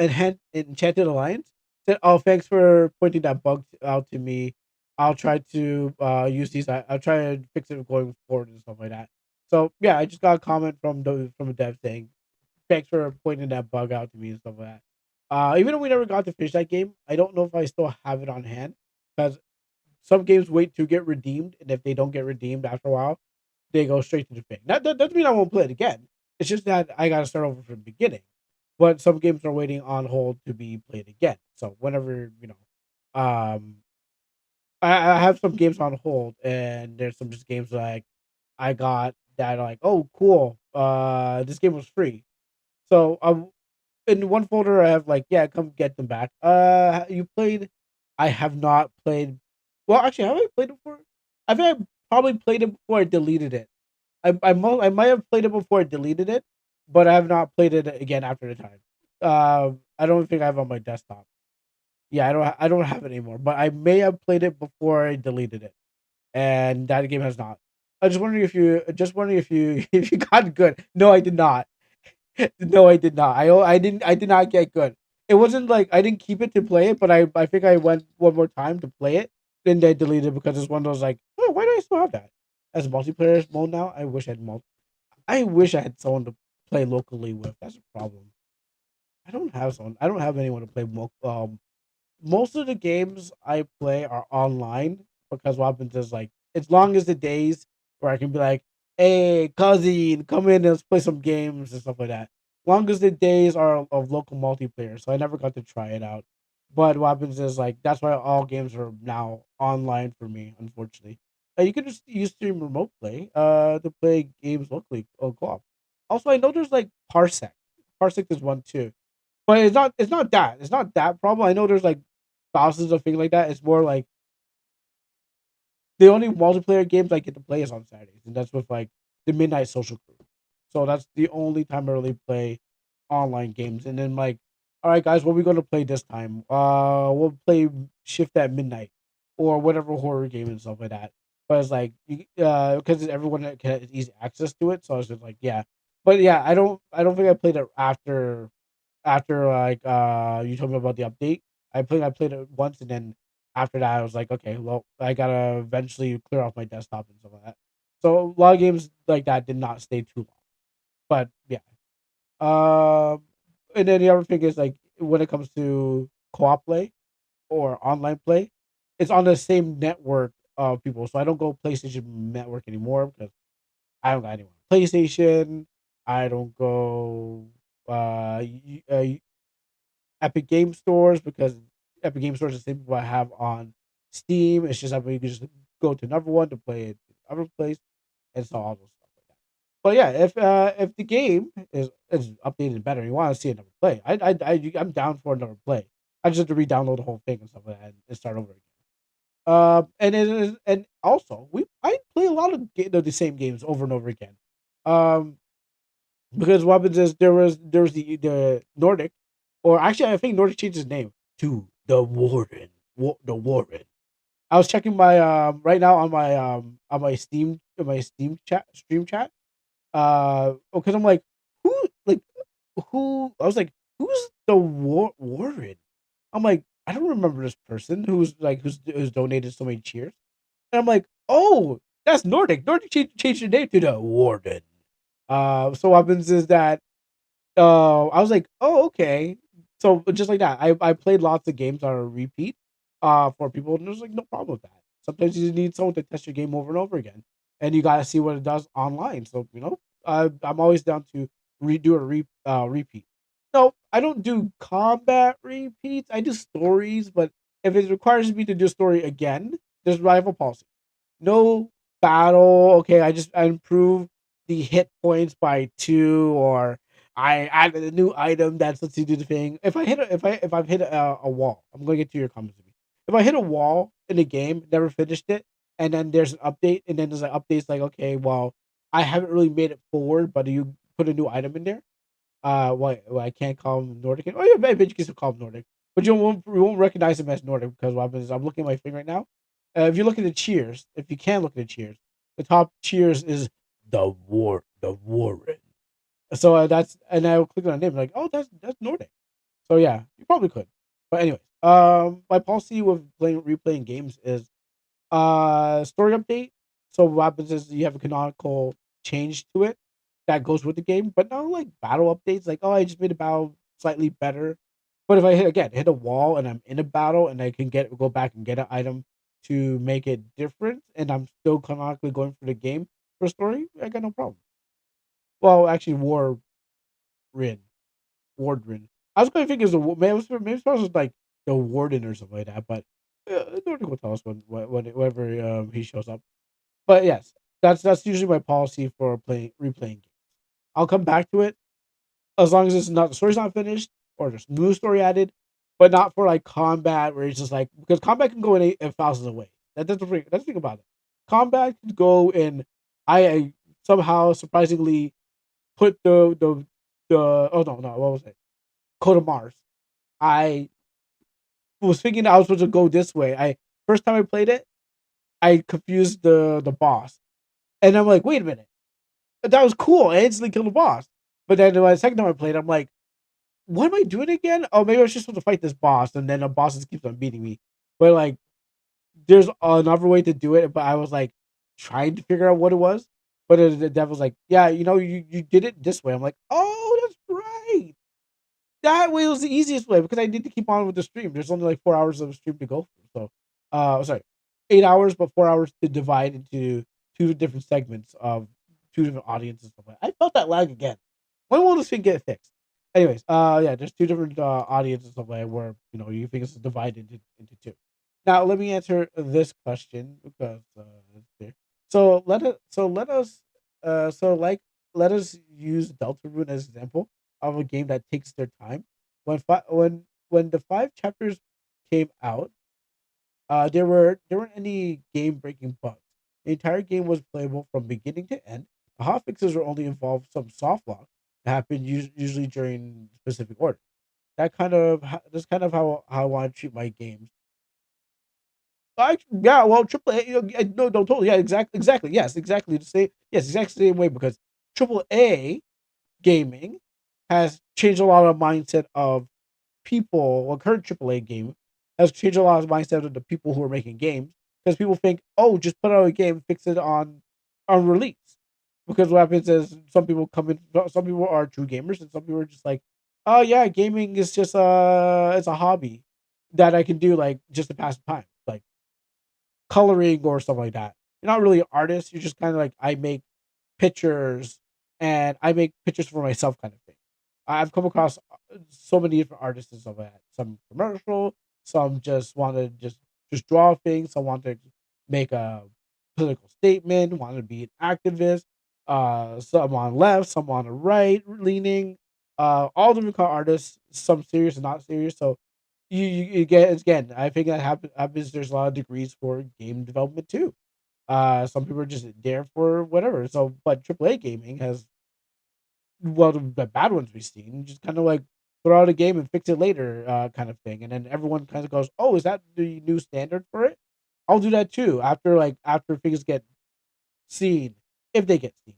enchanted alliance said, oh, thanks for pointing that bug out to me. I'll try to use these. I'll try and fix it going forward and stuff like that. So yeah, I just got a comment from a dev saying thanks for pointing that bug out to me and stuff like that. Even though we never got to finish that game, I don't know if I still have it on hand because some games wait to get redeemed, and if they don't get redeemed after a while, they go straight to the thing. That doesn't mean I won't play it again. It's just that I got to start over from the beginning. But some games are waiting on hold to be played again. So whenever um, I have some games on hold, and there's some just games like I got that are like, oh, cool. This game was free. So in one folder I have like, yeah, come get them back. You played? I have not played. Well, actually, have I played it before? I think I probably played it before I deleted it. I might have played it before I deleted it, but I have not played it again after the time. I don't think I have it on my desktop. Yeah, I don't have it anymore. But I may have played it before I deleted it, and that game has not. I was just wondering if you if you got good. No, I did not. No, I did not. I did not get good. It wasn't like I didn't keep it to play it, but I think I went one more time to play it. Then they deleted it because it's one of those like, oh, why do I still have that as multiplayer mode now? I wish I had I wish I had someone to play locally with. That's a problem. I don't have someone. I don't have anyone to play. Most of the games I play are online because what happens is like as long as the days where I can be like, "Hey, cousin, come in and let's play some games and stuff like that." Long as the days are of local multiplayer, so I never got to try it out. But what happens is like that's why all games are now online for me, unfortunately. You can just use stream remote play to play games locally or co-op. Also, I know there's like Parsec. Parsec is one too. But it's not that problem. I know there's like thousands of things like that. It's more like the only multiplayer games I get to play is on Saturdays, and that's with like the Midnight Social Crew. So that's the only time I really play online games. And then like, all right, guys, what are we gonna play this time? We'll play Shift at Midnight or whatever horror game and stuff like that. But it's like, because everyone has easy access to it, so I was just like, yeah. But yeah, I don't think I played it after like you told me about the update. I played it once, and then after that I was like, okay, well, I gotta eventually clear off my desktop and stuff like that. So a lot of games like that did not stay too long. But yeah. Um And then the other thing is like when it comes to co-op play or online play, it's on the same network of people. So I don't go PlayStation Network anymore because I don't got anyone on PlayStation. I don't go Epic Game Stores because Epic Game Stores is the same people I have on Steam. It's just that we can just go to another one to play it in other place and so all those stuff like that. But yeah, if the game is updated and better, you want to see another play. I'm down for another play. I just have to re-download the whole thing and stuff like that and start over again. And it is, and also I play a lot of the same games over and over again. Um, because what happens is there was the Nordic, or actually I think Nordic changed his name to the Warden. The Warden. I was checking my right now on my Steam chat stream chat. Because I'm like who I was like, who's the Warden? I'm like, I don't remember this person who's donated so many cheers. And I'm like, oh, that's Nordic. Nordic changed their name to the Warden. So what happens is that I was like, "Oh, okay." So just like that, I played lots of games on a repeat, for people, and there's like no problem with that. Sometimes you just need someone to test your game over and over again, and you gotta see what it does online. So I'm always down to redo repeat. No, I don't do combat repeats. I do stories, but if it requires me to do a story again, there's rival policy. No battle. Okay, I improve the hit points by 2, or I added a new item that's lets you do the thing. If I've hit a wall, I'm going to get to your comments. If I hit a wall in a game, never finished it, and then there's an update, and then there's an update's like, okay, well, I haven't really made it forward, but you put a new item in there. Well, I can't call him Nordic. Oh yeah, maybe you can still call him Nordic, but you won't recognize him as Nordic because what happens is I'm looking at my thing right now. If you look at the cheers, if you can look at the cheers, the top cheers is the Warren. So that's and I click on a name like, oh, that's Nordic. So yeah, you probably could. But anyways, my policy with playing replaying games is story update. So what happens is you have a canonical change to it that goes with the game, but not like battle updates. Like, oh, I just made a battle slightly better. But if I hit a wall and I'm in a battle and I can go back and get an item to make it different, and I'm still canonically going for the game for story, I got no problem. Well, actually, Rin, Wardrin. I was going to think it's maybe it's supposed to like the Warden or something like that, but Nordic will tell us whenever he shows up. But yes, that's usually my policy for playing replaying games. I'll come back to it as long as the story's not finished or there's new story added, but not for like combat where it's just like because combat can go in thousands of ways. That's the thing about it. Combat can go in. I somehow surprisingly put the oh no, what was it? Code of Mars. I was thinking I was supposed to go this way. I first time I played it, I confused the boss, and I'm like, wait a minute, that was cool. I instantly killed the boss. But then the second time I played, I'm like, what am I doing again? Oh, maybe I was just supposed to fight this boss, and then the boss just keeps on beating me. But like, there's another way to do it. But I was like trying to figure out what it was. But the devil's like, yeah, you did it this way. I'm like, oh, that's right. That way was the easiest way because I need to keep on with the stream. There's only like 4 hours of the stream to go through. So, sorry, 8 hours, but 4 hours to divide into two different segments of two different audiences and stuff like that. I felt that lag again. When will this thing get fixed? Anyways, yeah, there's two different audiences and stuff like that where you think it's divided into two. Now, let me answer this question because it's there. So let us use Deltarune as an example of a game that takes their time. When the 5 chapters came out, there weren't any game breaking bugs. The entire game was playable from beginning to end. The hot fixes were only involved some soft locks that happen usually during specific order. That's kind of how I want to treat my games. Yeah, well, triple A, no, totally, yeah, exactly, yes, exactly the same, yes, exactly the same way because triple A gaming has changed a lot of mindset of people. Well, current AAA game has changed a lot of mindset of the people who are making games because people think, oh, just put out a game, fix it on release. Because what happens is some people are true gamers and some people are just like, Oh yeah, gaming is just it's a hobby that I can do like just to pass the time, like coloring or stuff like that. You're not really an artist. You're just kind of like I make pictures and I make pictures for myself kind of thing. I've come across so many different artists and stuff like that. Some commercial, some just want to just draw things. Some want to make a political statement. Want to be an activist. Some on left, some on the right leaning. All different kind of artists. Some serious and not serious. So you get again. I think that happens. There's a lot of degrees for game development too. Some people are just there for whatever. So, but AAA gaming has well the bad ones we've seen, just kind of like throw out a game and fix it later, kind of thing. And then everyone kind of goes, "Oh, is that the new standard for it?" I'll do that too. After things get seen, if they get seen,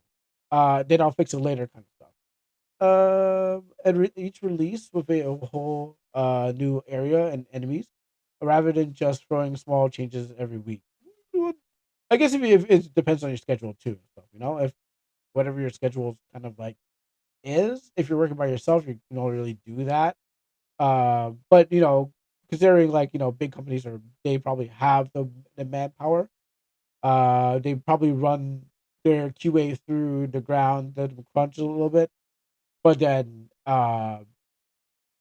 then I'll fix it later, kind of stuff. And each release with a whole new area and enemies, rather than just throwing small changes every week. Well, I guess if it depends on your schedule too. So, if whatever your schedule kind of like is, if you're working by yourself, you can only really do that. But considering like big companies are they probably have the manpower. They probably run their QA through the ground, the crunch a little bit, but then and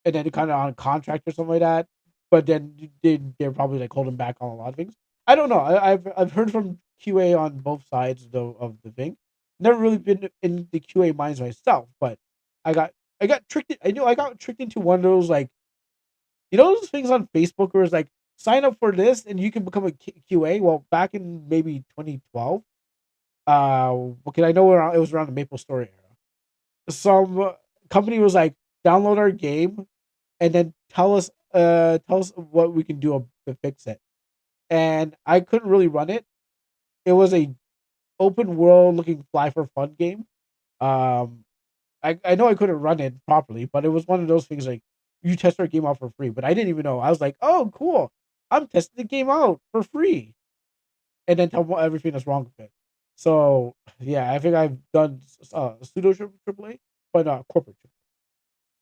then kind of on contract or something like that. But then they're probably like holding back on a lot of things. I don't know. I've heard from QA on both sides of the thing. Never really been in the QA minds myself, but I got I got tricked. I know I got tricked into one of those like those things on Facebook where it's like sign up for this and you can become a QA. Well, back in maybe 2012, because I know it was around the Maple Story era. Some company was like download our game and then tell us what we can do to fix it. And I couldn't really run it. It was a open world looking fly for fun game. Um, I know I couldn't run it properly, but it was one of those things like you test our game out for free. But I didn't even know. I was like, oh, cool. I'm testing the game out for free, and then tell everything that's wrong with it. So yeah, I think I've done pseudo triple A, but corporate.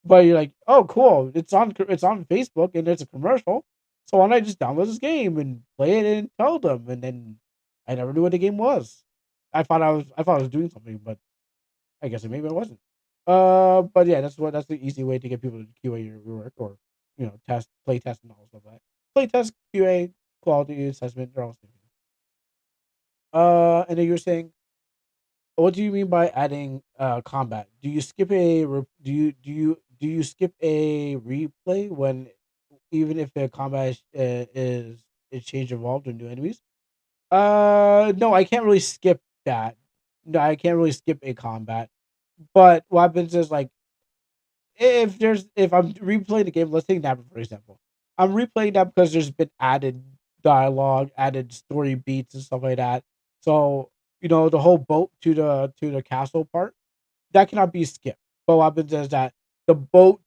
But you're like, "Oh, cool. It's on Facebook and it's a commercial. So why don't I just download this game and play it and tell them?" And then I never knew what the game was. I thought I was doing something, but I guess maybe I wasn't. But yeah, that's the easy way to get people to QA your work or play test and all stuff like that. Play test, QA, quality assessment, they're all same. And then you're saying, what do you mean by adding combat? Do you skip a replay when even if the combat is change involved or new enemies? No, I can't really skip that. No, I can't really skip a combat. But what happens is like if I'm replaying the game, let's take that for example. I'm replaying that because there's been added dialogue, added story beats and stuff like that. So the whole boat to the castle part that cannot be skipped. But what happens is that the boat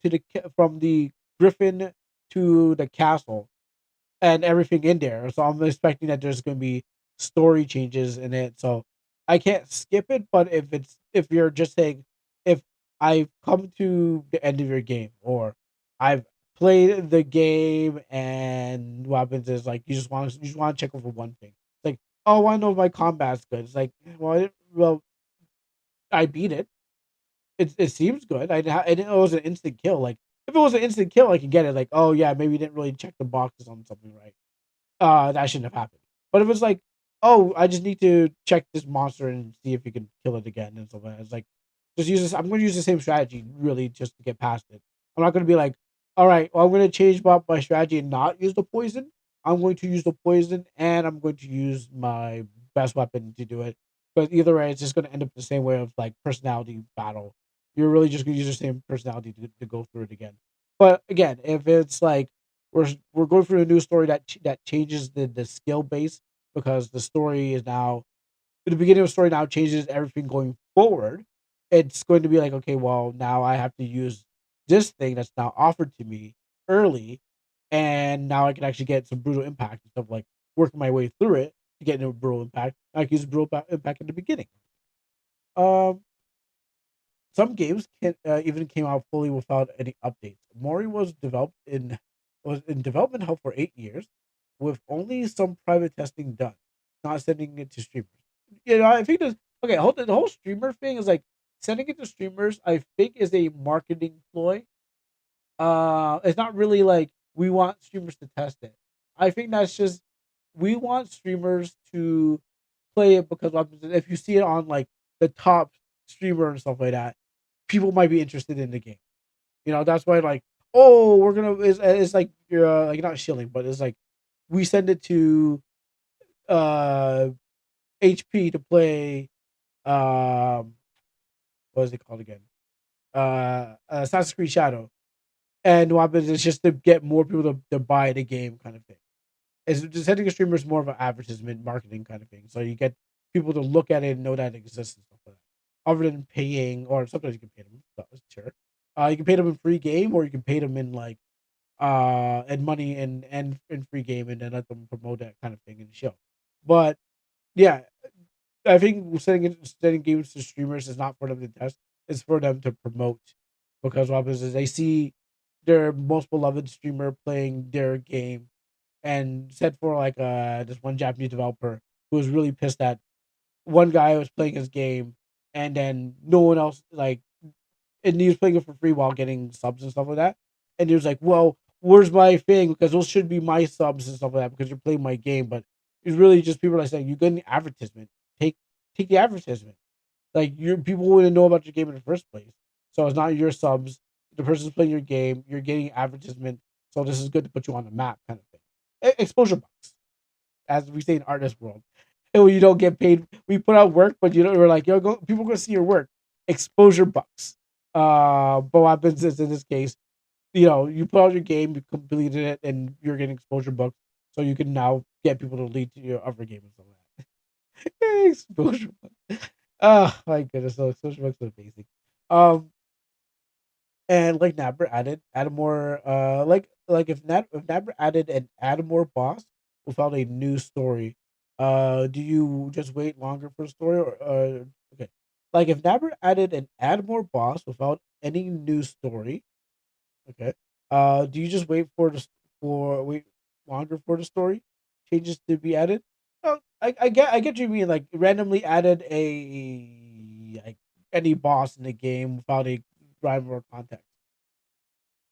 from the griffin to the castle and everything in there. So I'm expecting that there's going to be story changes in it. So I can't skip it. But if you're just saying if I've come to the end of your game or I've played the game and what happens is like you just want to check over one thing. It's like, oh, I want to know if my combat's good. It's like, well, I beat it. It seems good. I didn't know it was an instant kill. Like if it was an instant kill, I could get it. Like, oh yeah, maybe you didn't really check the boxes on something right. That shouldn't have happened. But if it's like, oh, I just need to check this monster and see if you can kill it again and stuff like that. It's like, just use this. I'm going to use the same strategy really just to get past it. I'm not going to be like, all right, well, I'm going to change my strategy and not use the poison. I'm going to use the poison and I'm going to use my best weapon to do it. But either way, it's just going to end up the same way of like personality battle. You're really just going to use the same personality to go through it again. But again, if it's like we're going through a new story that changes the skill base because the story is now the beginning of the story now changes everything going forward. It's going to be like, okay, well, now I have to use this thing that's now offered to me early, and now I can actually get some brutal impact instead of like working my way through it to get into a brutal impact. I can use brutal impact in the beginning. Um, Some games can even came out fully without any updates. Mori was in development hell for 8 years, with only some private testing done, not sending it to streamers. I think there's okay. The whole streamer thing is like sending it to streamers. I think is a marketing ploy. It's not really like we want streamers to test it. I think that's just we want streamers to play it because if you see it on like the top streamer and stuff like that, people might be interested in the game. That's why like, oh, we're gonna it's like you're like not shilling, but it's like we send it to uh HP to play what is it called again? Assassin's Creed Shadow. And what happens is just to get more people to buy the game kind of thing. It's just sending a streamer is more of an advertisement marketing kind of thing. So you get people to look at it and know that it exists and stuff like that. Other than paying, or sometimes you can pay them, sure. You can pay them in free game, or you can pay them in like and money and in free game, and then let them promote that kind of thing in the show. But yeah, I think sending games to streamers is not for them to test. It's for them to promote, because what happens is they see their most beloved streamer playing their game, and said for like this one Japanese developer who was really pissed that one guy was playing his game, and then no one else like, and he was playing it for free while getting subs and stuff like that. And he was like, "Well, where's my thing? Because those should be my subs and stuff like that because you're playing my game." But it's really just people are saying you get an advertisement. Take take the advertisement. Like your people wouldn't know about your game in the first place. So it's not your subs. The person's playing your game. You're getting advertisement. So this is good to put you on the map, kind of thing. Exposure bucks, as we say in artist world. And when you don't get paid, we put out work, but you know we're like, yo, go. People gonna see your work. Exposure bucks. But what happens is in this case, you put out your game, you completed it, and you're getting exposure bucks, so you can now get people to lead to your other game and stuff like that. Exposure bucks. Oh my goodness, so exposure bucks are basic. Um, and like Nabber added more. Like if Nabber added an add more boss without a new story, do you just wait longer for the story or okay? Like if Nabber added an add more boss without any new story. Okay. Do you just wait for wait longer for the story changes to be added? Oh, I get what you mean. Like randomly added a like any boss in the game without a rhyme or context.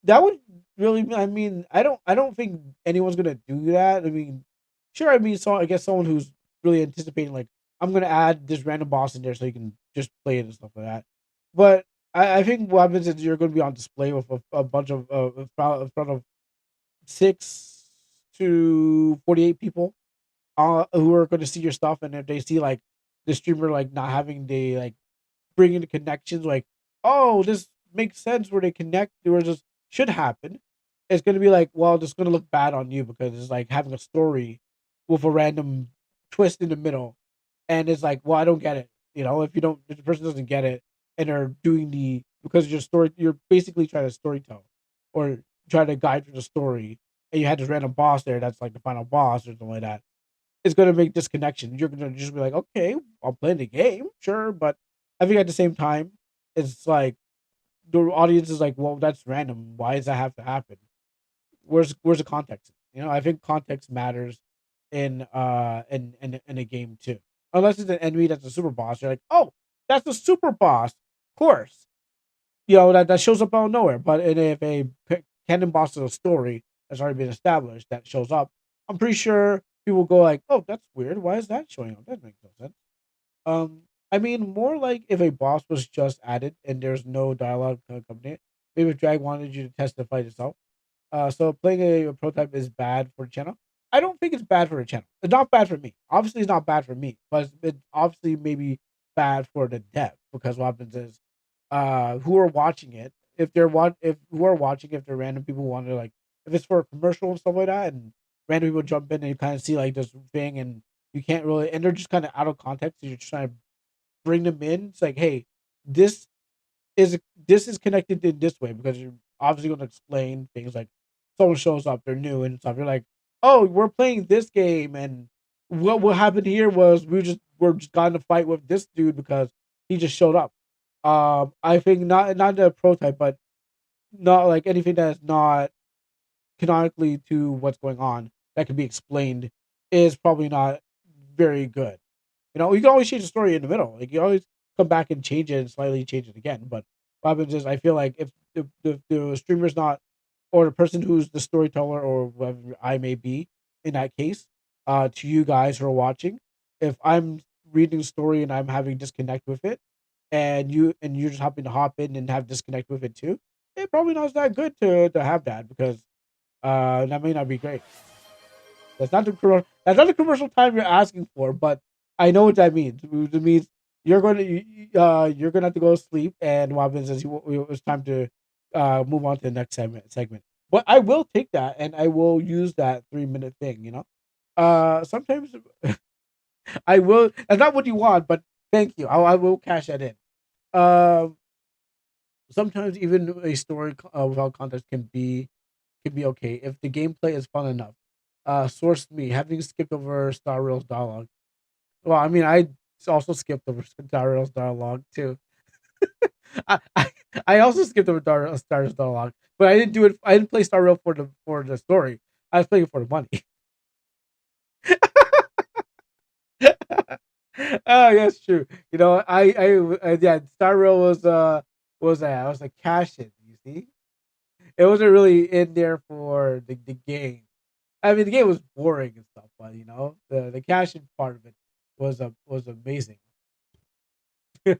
That would really. I mean, I don't think anyone's gonna do that. I mean, sure. I mean, so I guess someone who's really anticipating like I'm gonna add this random boss in there so you can just play it and stuff like that. But I think what happens is you're going to be on display with a bunch of in front of 6 to 48 people who are going to see your stuff, and if they see like the streamer like not having the like bringing the connections, like oh this makes sense where they connect, where this should happen, it's going to be like well, it's going to look bad on you because it's like having a story with a random twist in the middle, and it's like well I don't get it. If you don't, if the person doesn't get it and are doing the because your story, you're basically trying to story tell or try to guide through the story, and you had this random boss there that's like the final boss or something like that. It's gonna make disconnection. You're gonna just be like, okay, I'll play the game, sure, but I think at the same time, it's like the audience is like, well, that's random. Why does that have to happen? Where's the context? I think context matters in a game too. Unless it's an enemy that's a super boss, you're like, oh, that's the super boss, of course. That shows up out of nowhere. But if a canon boss is a story that's already been established that shows up, I'm pretty sure people go like, oh, that's weird. Why is that showing up? That makes no sense. Um, I mean, more like if a boss was just added and there's no dialogue to accompany it. Maybe if Drag wanted you to test the fight itself. So playing a prototype is bad for the channel. I don't think it's bad for the channel. It's not bad for me. Obviously, it's not bad for me, but it's obviously maybe bad for the dev because what happens is, who are watching it, if who are watching, if they're random people who want to like, if it's for a commercial and stuff like that, and random people jump in and you kind of see like this thing, and you can't really, and they're just kind of out of context. So you're just trying to bring them in. It's like, hey, this is this is connected in this way because you're obviously going to explain things like someone shows up, they're new and stuff. You're like, oh, we're playing this game, and what happened here was we're just got in a fight with this dude because he just showed up. I think not the prototype, but not like anything that is not canonically to what's going on that can be explained is probably not very good. You know, you can always change the story in the middle. Like you always come back and change it and slightly change it again. But what happens is I feel like if the streamer's not or the person who's the storyteller or whatever I may be in that case, to you guys who are watching, if I'm reading the story and I'm having disconnect with it, and you're just happen to hop in and have disconnect with it too, it probably not that good to have that because that may not be great. That's not the commercial time you're asking for, but I know what that means. It means you're gonna have to go to sleep, and what happens is it's time to move on to the next segment. But I will take that, and I will use that 3 minute thing. You know, sometimes I will. That's not what you want, but thank you. I will cash that in. Um, Sometimes even a story without context can be okay if the gameplay is fun enough. Source me having skipped over Star Rail's dialogue. Well, I mean, I also skipped over Star Rail's dialogue too. I, I I also skipped over Star Rail's dialogue, but I didn't do it. I didn't play Star Rail for the story. I was playing it for the money. Oh, yes, true. You know, yeah, Star Rail was a cash in. You see, it wasn't really in there for the game. I mean, the game was boring and stuff, but you know, the cash in part of it was amazing. All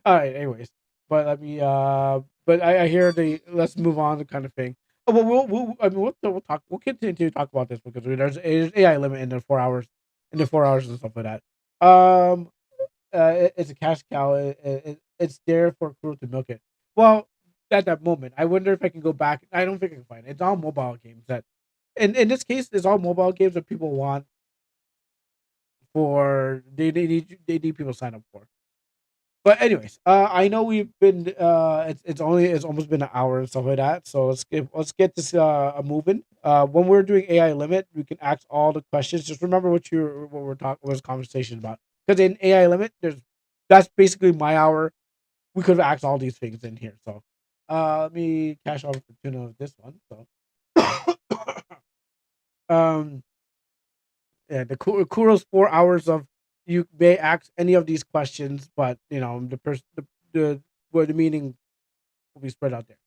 right, anyways, but let me but I hear the let's move on kind of thing. Oh, well, I mean, we'll talk. We'll continue to talk about this because there's AI limit in the 4 hours, and stuff like that. Um, it's a cash cow. It's there for crew to milk it. Well, at that moment, I wonder if I can go back. I don't think I can find it. It's all mobile games that, in this case, it's all mobile games that people want for they need people to sign up for. But anyways, I know we've been it's almost been an hour and stuff like that. So let's get this moving. When we're doing AI limit, we can ask all the questions. Just remember what we're talking was conversation about. Because in AI limit, that's basically my hour. We could have asked all these things in here. So let me cash out Fortuna of this one. So um yeah, the Kuro's 4 hours of you may ask any of these questions, but you know the where the meaning will be spread out there.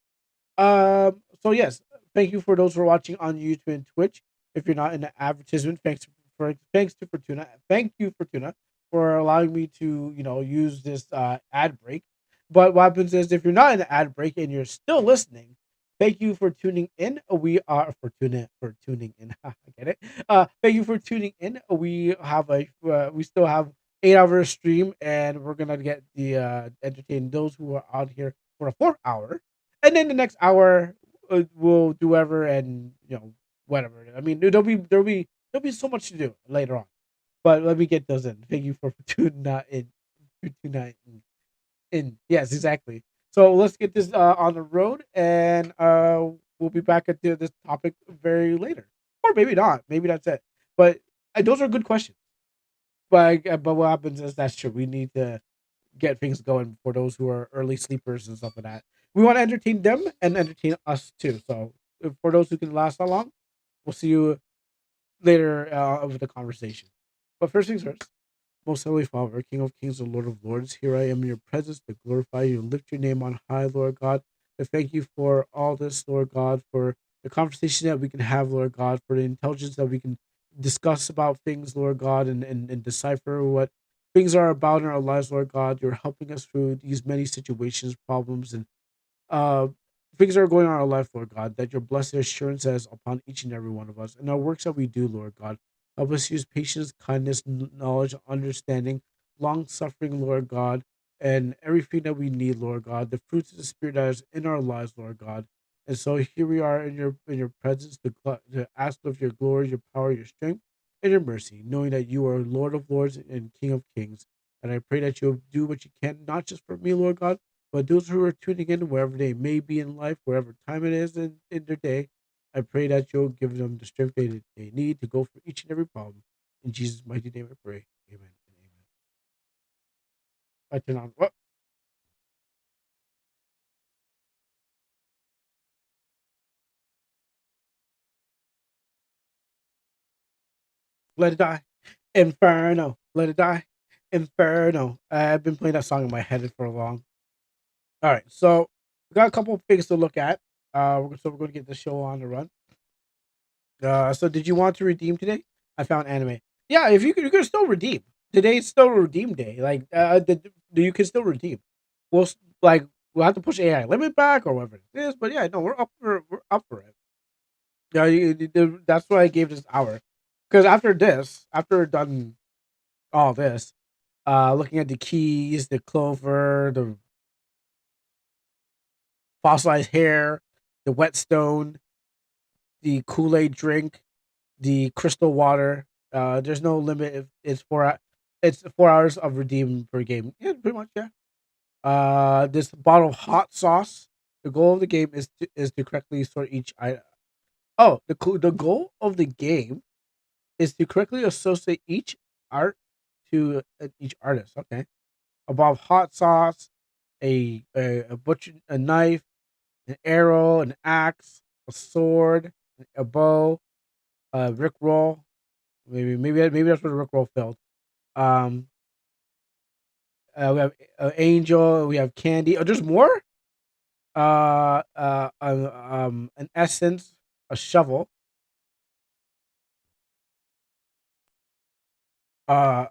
So yes, thank you for those who are watching on YouTube and Twitch. If you're not in the advertisement, thanks to Fortuna. Thank you, Fortuna, for allowing me to use this ad break. But what happens is if you're not in the ad break and you're still listening, thank you for tuning in. We are for tuning in. I get it. Thank you for tuning in. We still have 8 hour stream, and we're gonna get the entertain those who are out here for a 4 hour, and then the next hour we'll do whatever and whatever. I mean, there'll be so much to do later on. But let me get those in. Thank you for tuning in. Yes, exactly. So let's get this on the road, and we'll be back at this topic very later, or maybe not. Maybe that's it. But those are good questions. But what happens is that's true. We need to get things going for those who are early sleepers and stuff like that. We want to entertain them and entertain us too. So for those who can last that long, we'll see you later of the conversation. But first things first, most holy Father, King of Kings and Lord of Lords, here I am in your presence to glorify you and lift your name on high, Lord God. To thank you for all this, Lord God, for the conversation that we can have, Lord God, for the intelligence that we can discuss about things, Lord God, and decipher what things are about in our lives, Lord God. You're helping us through these many situations, problems, and uh, things that are going on in our life, Lord God, that your blessed assurance is upon each and every one of us. And our works that we do, Lord God, help us use patience, kindness, knowledge, understanding, long suffering, Lord God, and everything that we need, Lord God, the fruits of the Spirit that is in our lives, Lord God. And so here we are in your presence to ask of your glory, your power, your strength, and your mercy, knowing that you are Lord of Lords and King of Kings. And I pray that you'll do what you can, not just for me, Lord God, but those who are tuning in, wherever they may be in life, wherever time it is in their day, I pray that you'll give them the strength they need to go for each and every problem. In Jesus' mighty name I pray. Amen and amen. I turn on. What? let it die. Inferno, let it die. Inferno. I've been playing that song in my head for a long. All right, so we got a couple of things to look at. So we're going to get the show on the run. So did you want to redeem today? I found anime. Yeah, if you can still redeem. Today's still redeem day. Like, you can still redeem. Like we'll have to push AI limit back or whatever it is. But yeah, no, we're up for it. Yeah, that's why I gave this hour. Because after this, after we're done all this, looking at the keys, the clover, the fossilized hair, the whetstone, the Kool Aid drink, the crystal water. There's no limit. If it's 4 hours of redeem per game. Yeah, pretty much. Yeah. This bottle of hot sauce. The goal of the game is to correctly sort each item. Oh, the goal of the game is to correctly associate each art to each artist. Okay. A bottle of hot sauce, a butcher, a knife, an arrow, an axe, a sword, a bow, a rick roll. Maybe that's where the rick roll failed. Um, we have angel. We have candy. Oh, there's more. An essence, a shovel, a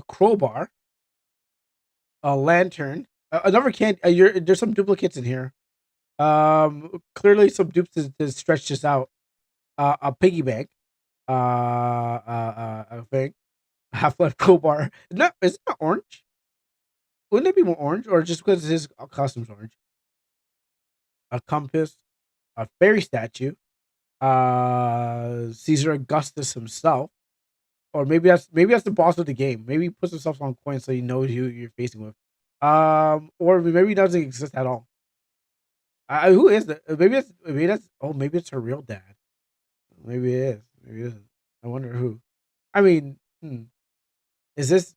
crowbar, a lantern, another candy. There's some duplicates in here. Clearly some dupes to stretch this out. A piggy bank. I think Half Life crowbar. No, is it not orange? Wouldn't it be more orange, or just because his costume's orange? A compass, a fairy statue, Caesar Augustus himself, or maybe that's the boss of the game. Maybe he puts himself on coin so you know who you're facing with. Or maybe he doesn't exist at all. Who is that? Maybe it's her real dad. Maybe it is. Maybe it isn't. I wonder who. I mean, is this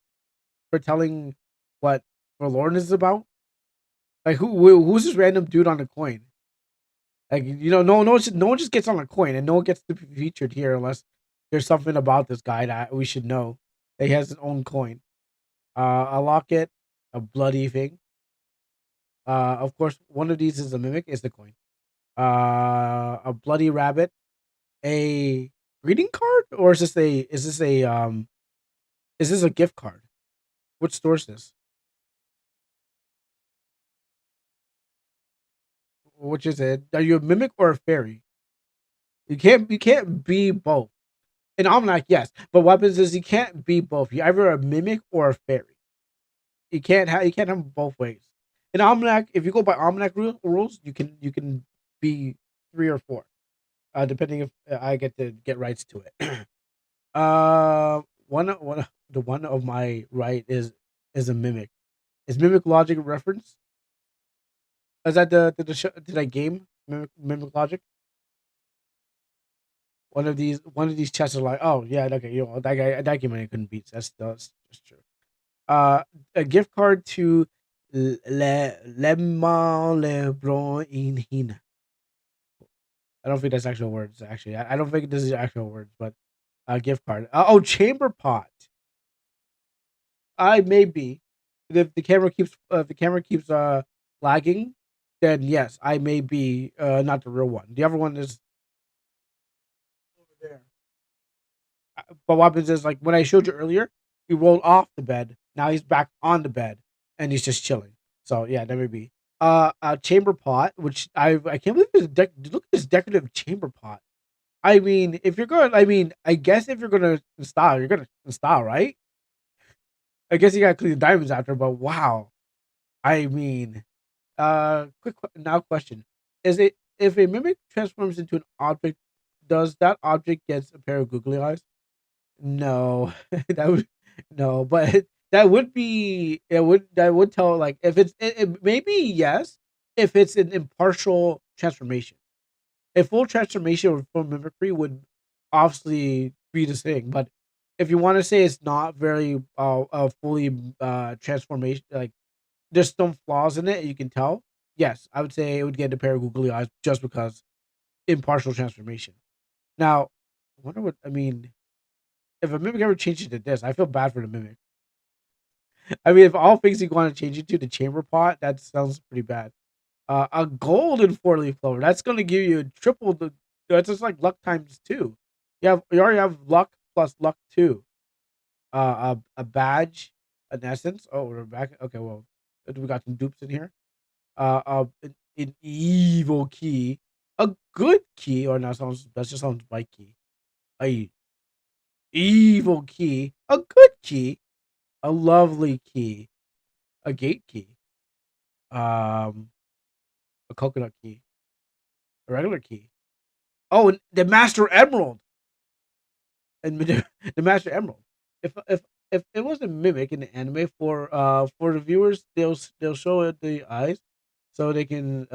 foretelling what Forlorn is about? Like who's this random dude on a coin? Like no one just gets on a coin, and no one gets to be featured here unless there's something about this guy that we should know. That he has his own coin, a locket, a bloody thing. Of course, one of these is a mimic. Is the coin? A bloody rabbit, a greeting card, or is this a gift card? Which store is this? Which is it? Are you a mimic or a fairy? You can't be both. In Almanac, yes, but what happens is you can't be both. You're either a mimic or a fairy. You can't have them both ways. In Almanac, if you go by Almanac rules, you can be three or four, depending if I get to get rights to it. The one of my right is a mimic. Is mimic logic a reference? Is that the that game mimic logic? One of these chests are like, oh yeah, okay, that game I couldn't beat. That's true. A gift card to Le Mans Lebron in Hina. I don't think that's actual words. Actually, I don't think this is actual words, but a gift card. Chamber pot. I may be. If the camera keeps lagging, then yes, I may be not the real one. The other one is over there. But what happens is like when I showed you earlier, he rolled off the bed. Now he's back on the bed and he's just chilling. So yeah, that may be. A chamber pot, which I can't believe look at this decorative chamber pot. I mean, if you're going, I mean, I guess if you're gonna install, you're gonna install, right? I guess you gotta clean the diamonds after, but wow. I mean, now question: Is it if a mimic transforms into an object, does that object get a pair of googly eyes? No, that would no, but that would tell like if maybe yes if it's an impartial transformation. A full transformation or full mimicry would obviously be the thing, but if you want to say it's not very fully transformation, like there's some flaws in it, you can tell. Yes, I would say it would get a pair of googly eyes just because impartial transformation. Now, I wonder what I mean. if a mimic ever changes to this, I feel bad for the mimic. I mean, if all things you want to change it to the chamber pot, that sounds pretty bad. A golden four leaf clover. That's gonna give you triple the. That's just like luck times two. You already have luck plus luck two. A badge, an essence. Oh, we're back. Okay, well, we got some dupes in here. An evil key, a good key, or no, sounds that just sounds like key. A evil key, a good key, a lovely key, a gate key, um, a coconut key, a regular key. Oh, and the Master Emerald and the Master Emerald. If it was a mimic in the anime for the viewers, they'll show it the eyes, so they can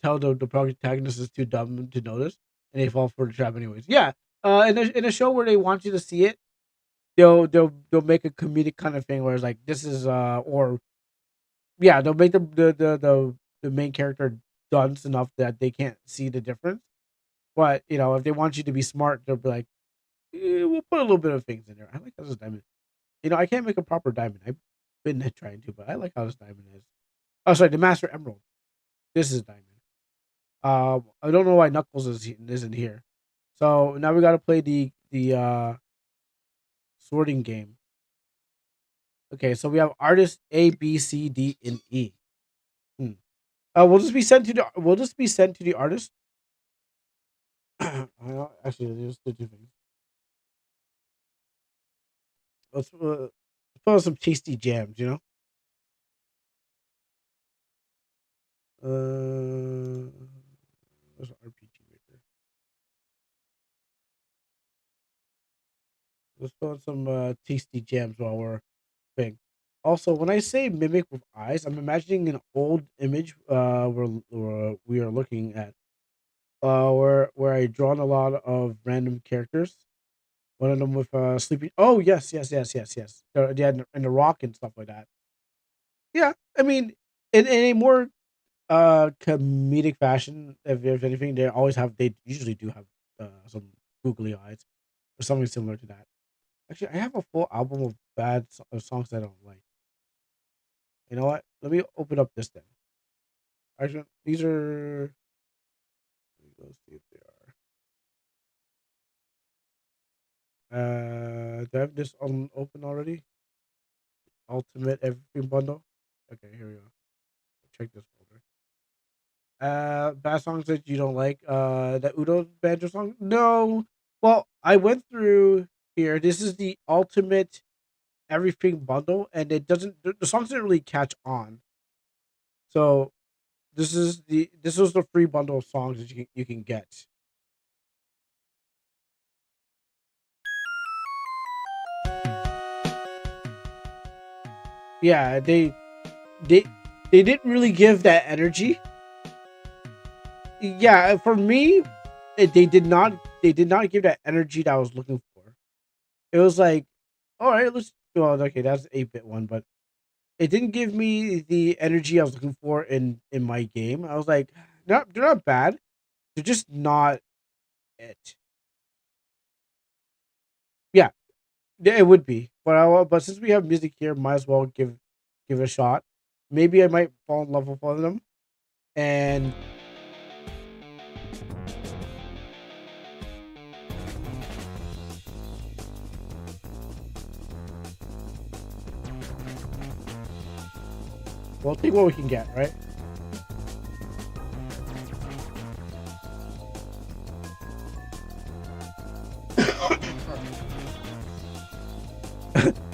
tell the protagonist is too dumb to notice, and they fall for the trap anyways. Yeah. In a show where they want you to see it, they'll make a comedic kind of thing where it's like this is or yeah, they'll make the main character dunce enough that they can't see the difference. But if they want you to be smart, they'll be like, we'll put a little bit of things in there. I like how this diamond. I can't make a proper diamond. I've been trying to, but I like how this diamond is. Oh, sorry, the Master Emerald. This is diamond. I don't know why Knuckles isn't here. So now we got to play the sorting game. Okay, so we have artists A, B, C, D, and E. Hmm. We'll just be sent to the artist. Actually, there's two things. Let's put on some tasty jams. There's an RPG maker. Let's put on some tasty jams while we're thing. Also, when I say mimic with eyes, I'm imagining an old image we are looking at where I drawn a lot of random characters. One of them with sleeping. Oh yes, yes, yes, yes, yes. Yeah, and the rock and stuff like that. Yeah, I mean, in a more comedic fashion, if anything, they usually do have some googly eyes or something similar to that. Actually, I have a full album of of songs I don't like. You know what? Let me open up this then. Actually, these are. Let's see if they are. Do I have this on open already? Ultimate Everything Bundle. Okay, here we go. Check this folder. Bad songs that you don't like. The Udo banjo song. No. Well, I went through here. This is the Ultimate Everything Bundle, and it doesn't. The songs didn't really catch on. So this was the free bundle of songs that you can get. Yeah, they they didn't really give that energy. Yeah, for me, they did not give that energy that I was looking for. It was like, all right, let's well, okay, that's 8-bit one, but it didn't give me the energy I was looking for in my game. I was like, they're not bad. They're just not it. Yeah, yeah, it would be. But since we have music here, might as well give it a shot. Maybe I might fall in love with one of them. And we'll take what we can get, right?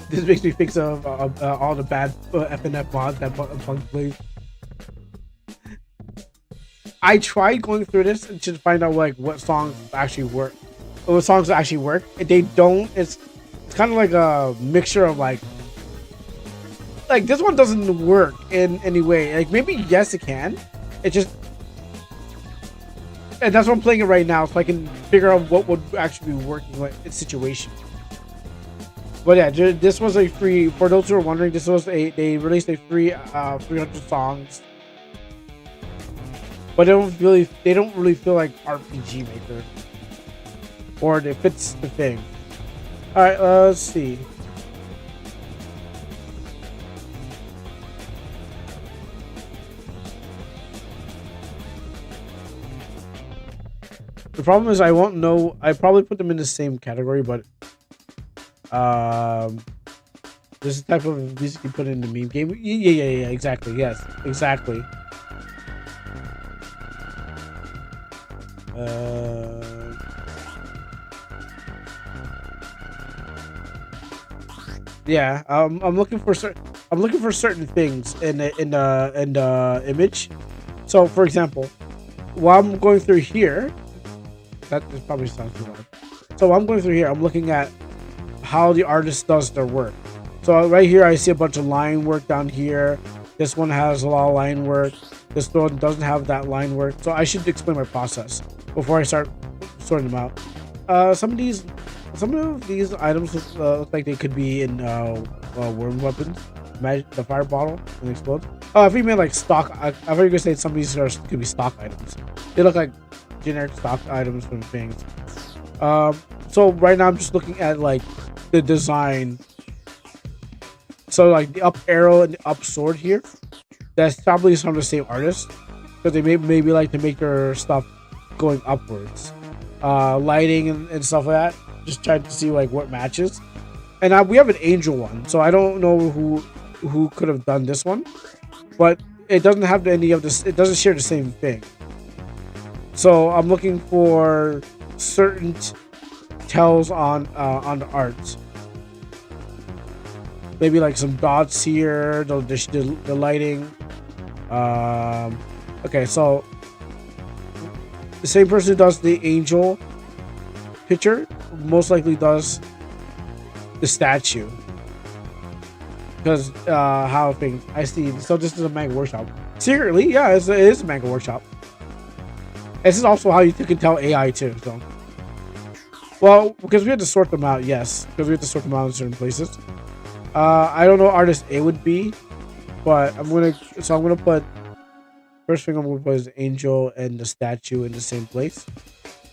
This makes me think of all the bad FNF mods that Punk plays. I tried going through this to find out like what songs actually work. What songs actually work. They don't. It's kind of like a mixture of like this one doesn't work in any way. Like maybe yes it can. It just and that's why I'm playing it right now so I can figure out what would actually be working like in situation. But yeah, this was a free. For those who are wondering, they released a free 300 songs, but they don't really feel like RPG Maker, or it fits the thing. All right, let's see. The problem is I won't know. I probably put them in the same category, but um, this is the type of music you put in the meme game. Yeah. Exactly. Yes. Exactly. Uh, yeah. I'm looking for certain. I'm looking for certain things in the image. So, for example, while I'm going through here, that just probably sounds too loud. So while I'm going through here, I'm looking at how the artist does their work. So right here, I see a bunch of line work down here. This one has a lot of line work. This one doesn't have that line work. So I should explain my process before I start sorting them out. Some of these items look like they could be in worm weapons. Imagine the fire bottle and explode. Oh, if we made like stock, I thought you were gonna say some of these could be stock items. They look like generic stock items from things. So right now I'm just looking at like the design. So like the up arrow and the up sword here, that's probably some of the same artists because they maybe like to make their stuff going upwards. Lighting and stuff like that. Just trying to see like what matches. And we have an angel one, so I don't know who could have done this one, but it doesn't have any of this. It doesn't share the same thing. So I'm looking for certain tells on the art. Maybe like some dots here, the lighting. Okay, so the same person who does the angel picture most likely does the statue. Because how things I see. So this is a manga workshop. Secretly, yeah, it is a manga workshop. This is also how you can tell AI too. So, well, because we had to sort them out. Yes, because we had to sort them out in certain places. I don't know what artist A would be, but I'm gonna put first thing I'm gonna put is angel and the statue in the same place,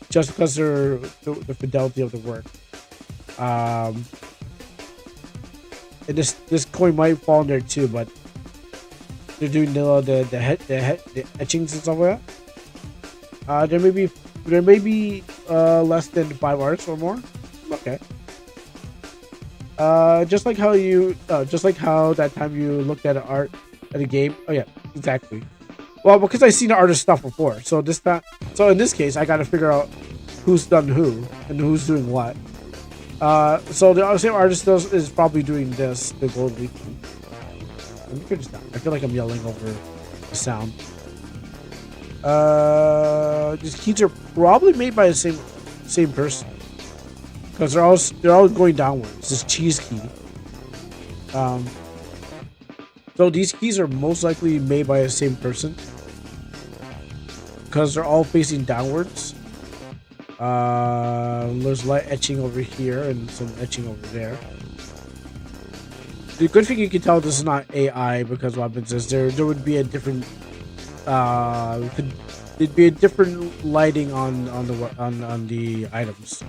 just because they're the fidelity of the work. And this coin might fall in there too, but they're doing the etchings and stuff like that. There may be less than 5 artists or more. Okay. Just like how that time you looked at an art at a game. Oh yeah, exactly. Well, because I've seen the artist stuff before, so in this case, I got to figure out who's done who and who's doing what. So the same artist is probably doing this, the gold leaf. Let me turn this down. I feel like I'm yelling over the sound. These keys are probably made by the same person because they're all going downwards. This cheese key. So these keys are most likely made by the same person because they're all facing downwards. There's light etching over here and some etching over there. The good thing you can tell this is not AI because what happens is there would be a different there'd be a different lighting on the items.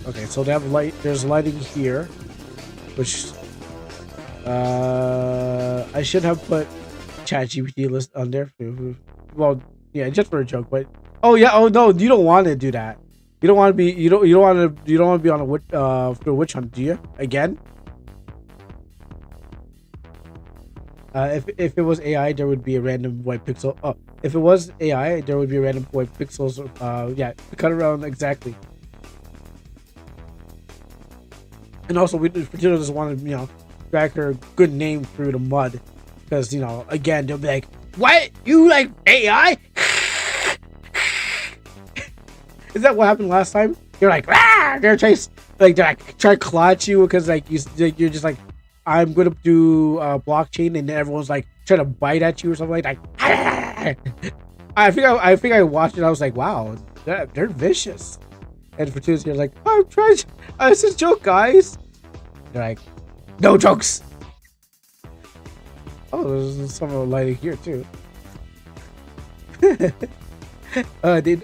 Okay, so they have light. There's lighting here, which I should have put ChatGPT list on there. Well, yeah, just for a joke. But oh yeah, oh no, you don't want to do that. You don't want to be. You don't want to be on a witch hunt, do you? Again? If it was AI, there would be a random white pixel. Oh, if it was AI, there would be a random white pixels. Yeah, cut around exactly. And also, Fortuna doesn't want to, drag her good name through the mud, because again they'll be like, "What? You like AI?" Is that what happened last time? You're like, "Ah!" They're trying to claw at you because you're just like, "I'm gonna do blockchain," and then everyone's like trying to bite at you or something like that. I think I watched it. I was like, "Wow, they're vicious." And Fortuna's here like, "I'm trying. It's a joke, guys." They're like, "No jokes." Oh, there's some of the lighting here too. They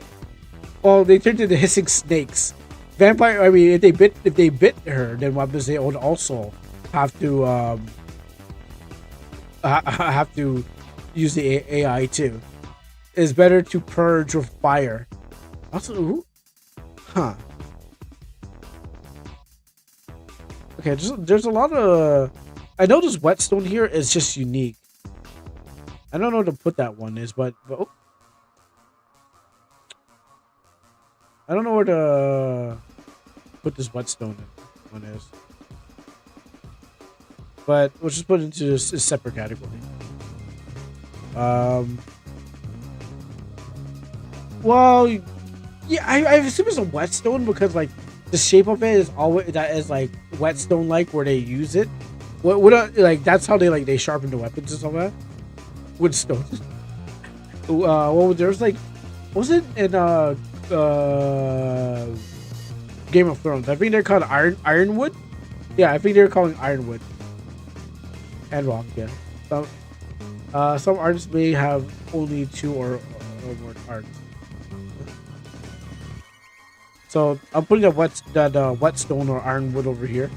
well, they turned into hissing snakes. Vampire. I mean, if they bit her, then what happens? They would also have to have to use the AI too. It's better to purge with fire. Also, huh? Okay, there's a lot of. I know this whetstone here is just unique. I don't know where to put that one is, but oh, I don't know where to put this whetstone one is. But we'll just put it into a separate category. Um. Well, yeah, I assume it's a whetstone because like the shape of it is always that is like whetstone like where they use it. What like that's how they sharpen the weapons and stuff like that. With stone. Well, there's like, was it in Game of Thrones? I think they're called Ironwood. Yeah, I think they're calling Ironwood and rock. Yeah. Some artists may have only two or more arts. So I'm putting that whetstone or ironwood over here.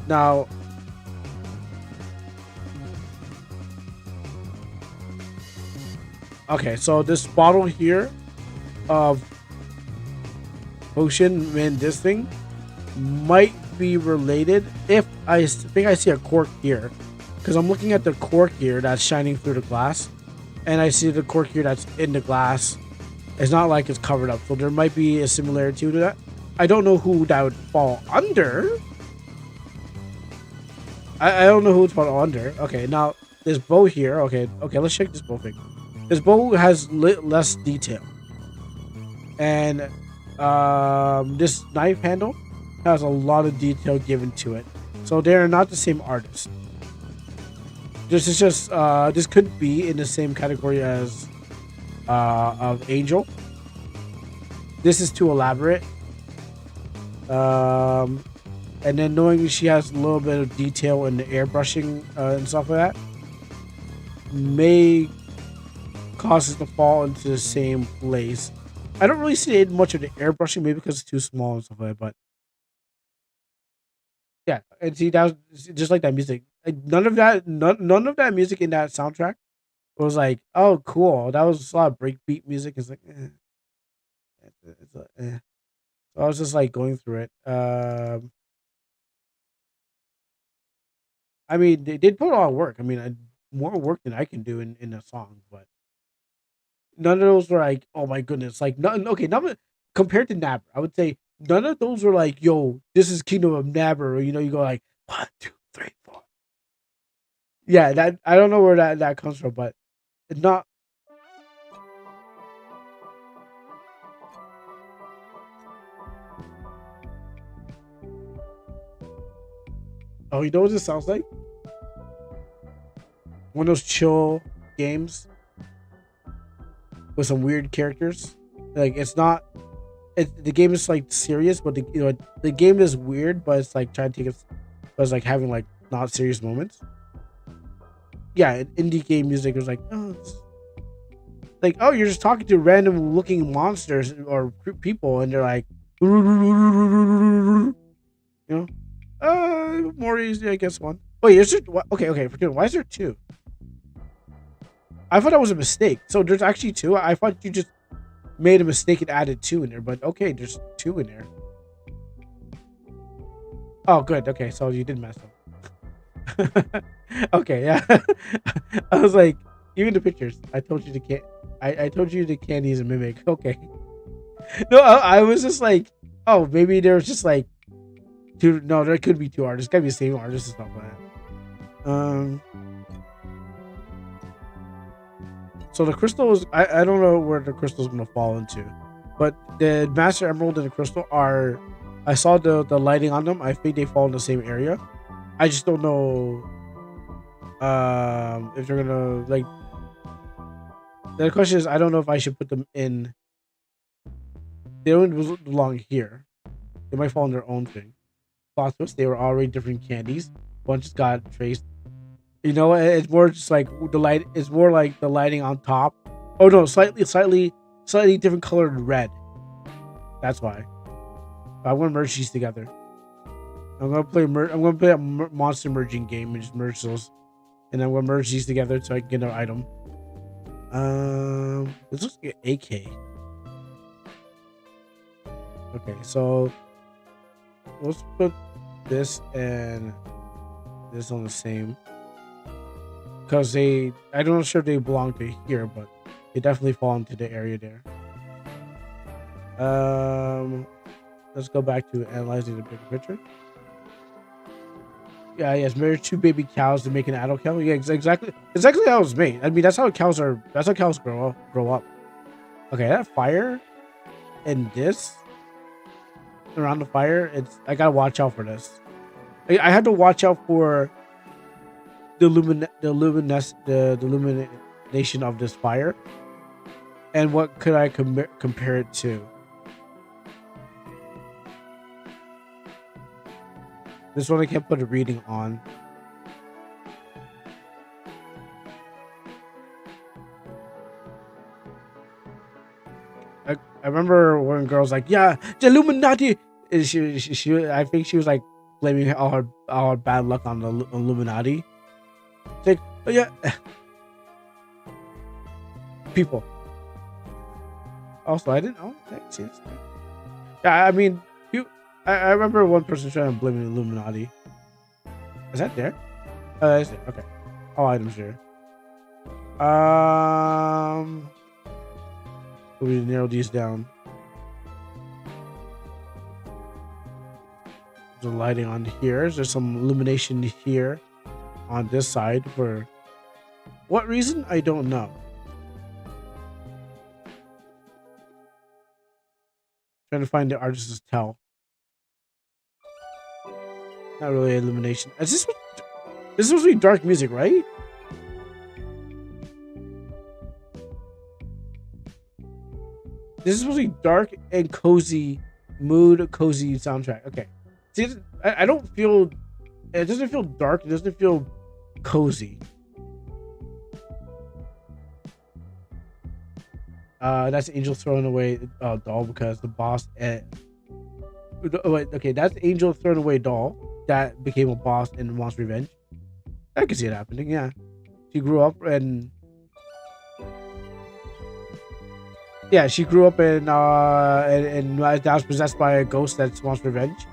Now, okay, so this bottle here of potion and this thing might be related. If I think I see a cork here, because I'm looking at the cork here that's shining through the glass, and I see the cork here that's in the glass. It's not like it's covered up, so there might be a similarity to that. I don't know who that would fall under. I don't know who it's fall under. Okay, now this bow here. Okay, let's check this bow thing. This bow has less detail, and this knife handle has a lot of detail given to it. So they are not the same artist. This is just this could be in the same category as of Angel. This is too elaborate. And then knowing she has a little bit of detail in the airbrushing and stuff like that may cause it to fall into the same place. I don't really see much of the airbrushing, maybe because it's too small and stuff like that. But yeah, and see that was just like that music. None of that music in that soundtrack was like, oh, cool. That was a lot of breakbeat music. It's like, So I was just like going through it. I mean, they did put a lot of work. I mean, more work than I can do in a song, but none of those were like, oh my goodness, like none. Okay, none compared to Nabber, I would say none of those were like, yo, this is Kingdom of Nabber. Or, you go like 1, 2, 3, 4. Yeah, that I don't know where that comes from, but it's not. Oh, you know what this sounds like? One of those chill games with some weird characters. Like it's not. The game is like serious, but the game is weird, but it's like trying to take it, but it's like having like not serious moments. Yeah, indie game music is like, oh, like, oh, you're just talking to random looking monsters or people, and they're like, you know, more easy, I guess. One. Wait, is there? Okay, Fortuna. Why is there two? I thought that was a mistake. So there's actually two. I thought you just made a mistake and added two in there, but okay, there's two in there. Oh, good. Okay, so you did mess up. Okay, yeah. I was like, even the pictures. I told you I told you the candy is a mimic. Okay. No, I was just like, oh, maybe there's just like two. No, there could be two artists. Gotta be the same artist and stuff like that. So the crystal is. I don't know where the crystal is gonna fall into, but the Master Emerald and the crystal are. I saw the lighting on them. I think they fall in the same area. I just don't know if they're gonna like. The question is, I don't know if I should put them in. They don't belong here. They might fall in their own thing. Plot twist, they were already different candies. bunch got traced. You know, it's more just like the light. It's more like the lighting on top. Oh no, slightly different colored red. That's why. I'm gonna merge these together. I'm gonna play. I'm gonna play a monster merging game and just merge those, and I'm gonna merge these together so I can get an item. This looks like an AK. Okay, so let's put this and this on the same, because I don't know sure if they belong to here, but they definitely fall into the area there. Let's go back to analyzing the bigger picture. Yeah, yes, marry two baby cows to make an adult cow. Yeah, exactly how it was made. I mean, that's how cows are. That's how cows grow up. Okay, that fire and this around the fire. I gotta watch out for this. I have to watch out for the illumination of this fire, and what could I compare it to? This one I can't put a reading on. I remember when girls like, yeah, the Illuminati. She I think she was like blaming all her bad luck on the Illuminati. It's like, oh yeah, people. Also, I didn't. Oh, thanks. Yes. Yeah, I mean, I remember one person trying to blame the Illuminati. Is that there? Is there? Okay. All items here. We narrow these down. There's lighting on here. There's some illumination here on this side. For what reason? I don't know. Trying to find the artist's tell. Not really illumination. Is this supposed to be dark music, right? This is supposed to be dark and cozy, cozy soundtrack. Okay. See, I don't feel. It doesn't feel dark. It doesn't feel cozy. That's Angel throwing away doll because the boss. Oh, wait, okay, that's Angel throwing away doll that became a boss in Monster Revenge. I can see it happening. Yeah, she grew up and. Yeah, she grew up and now was possessed by a ghost that's wants revenge.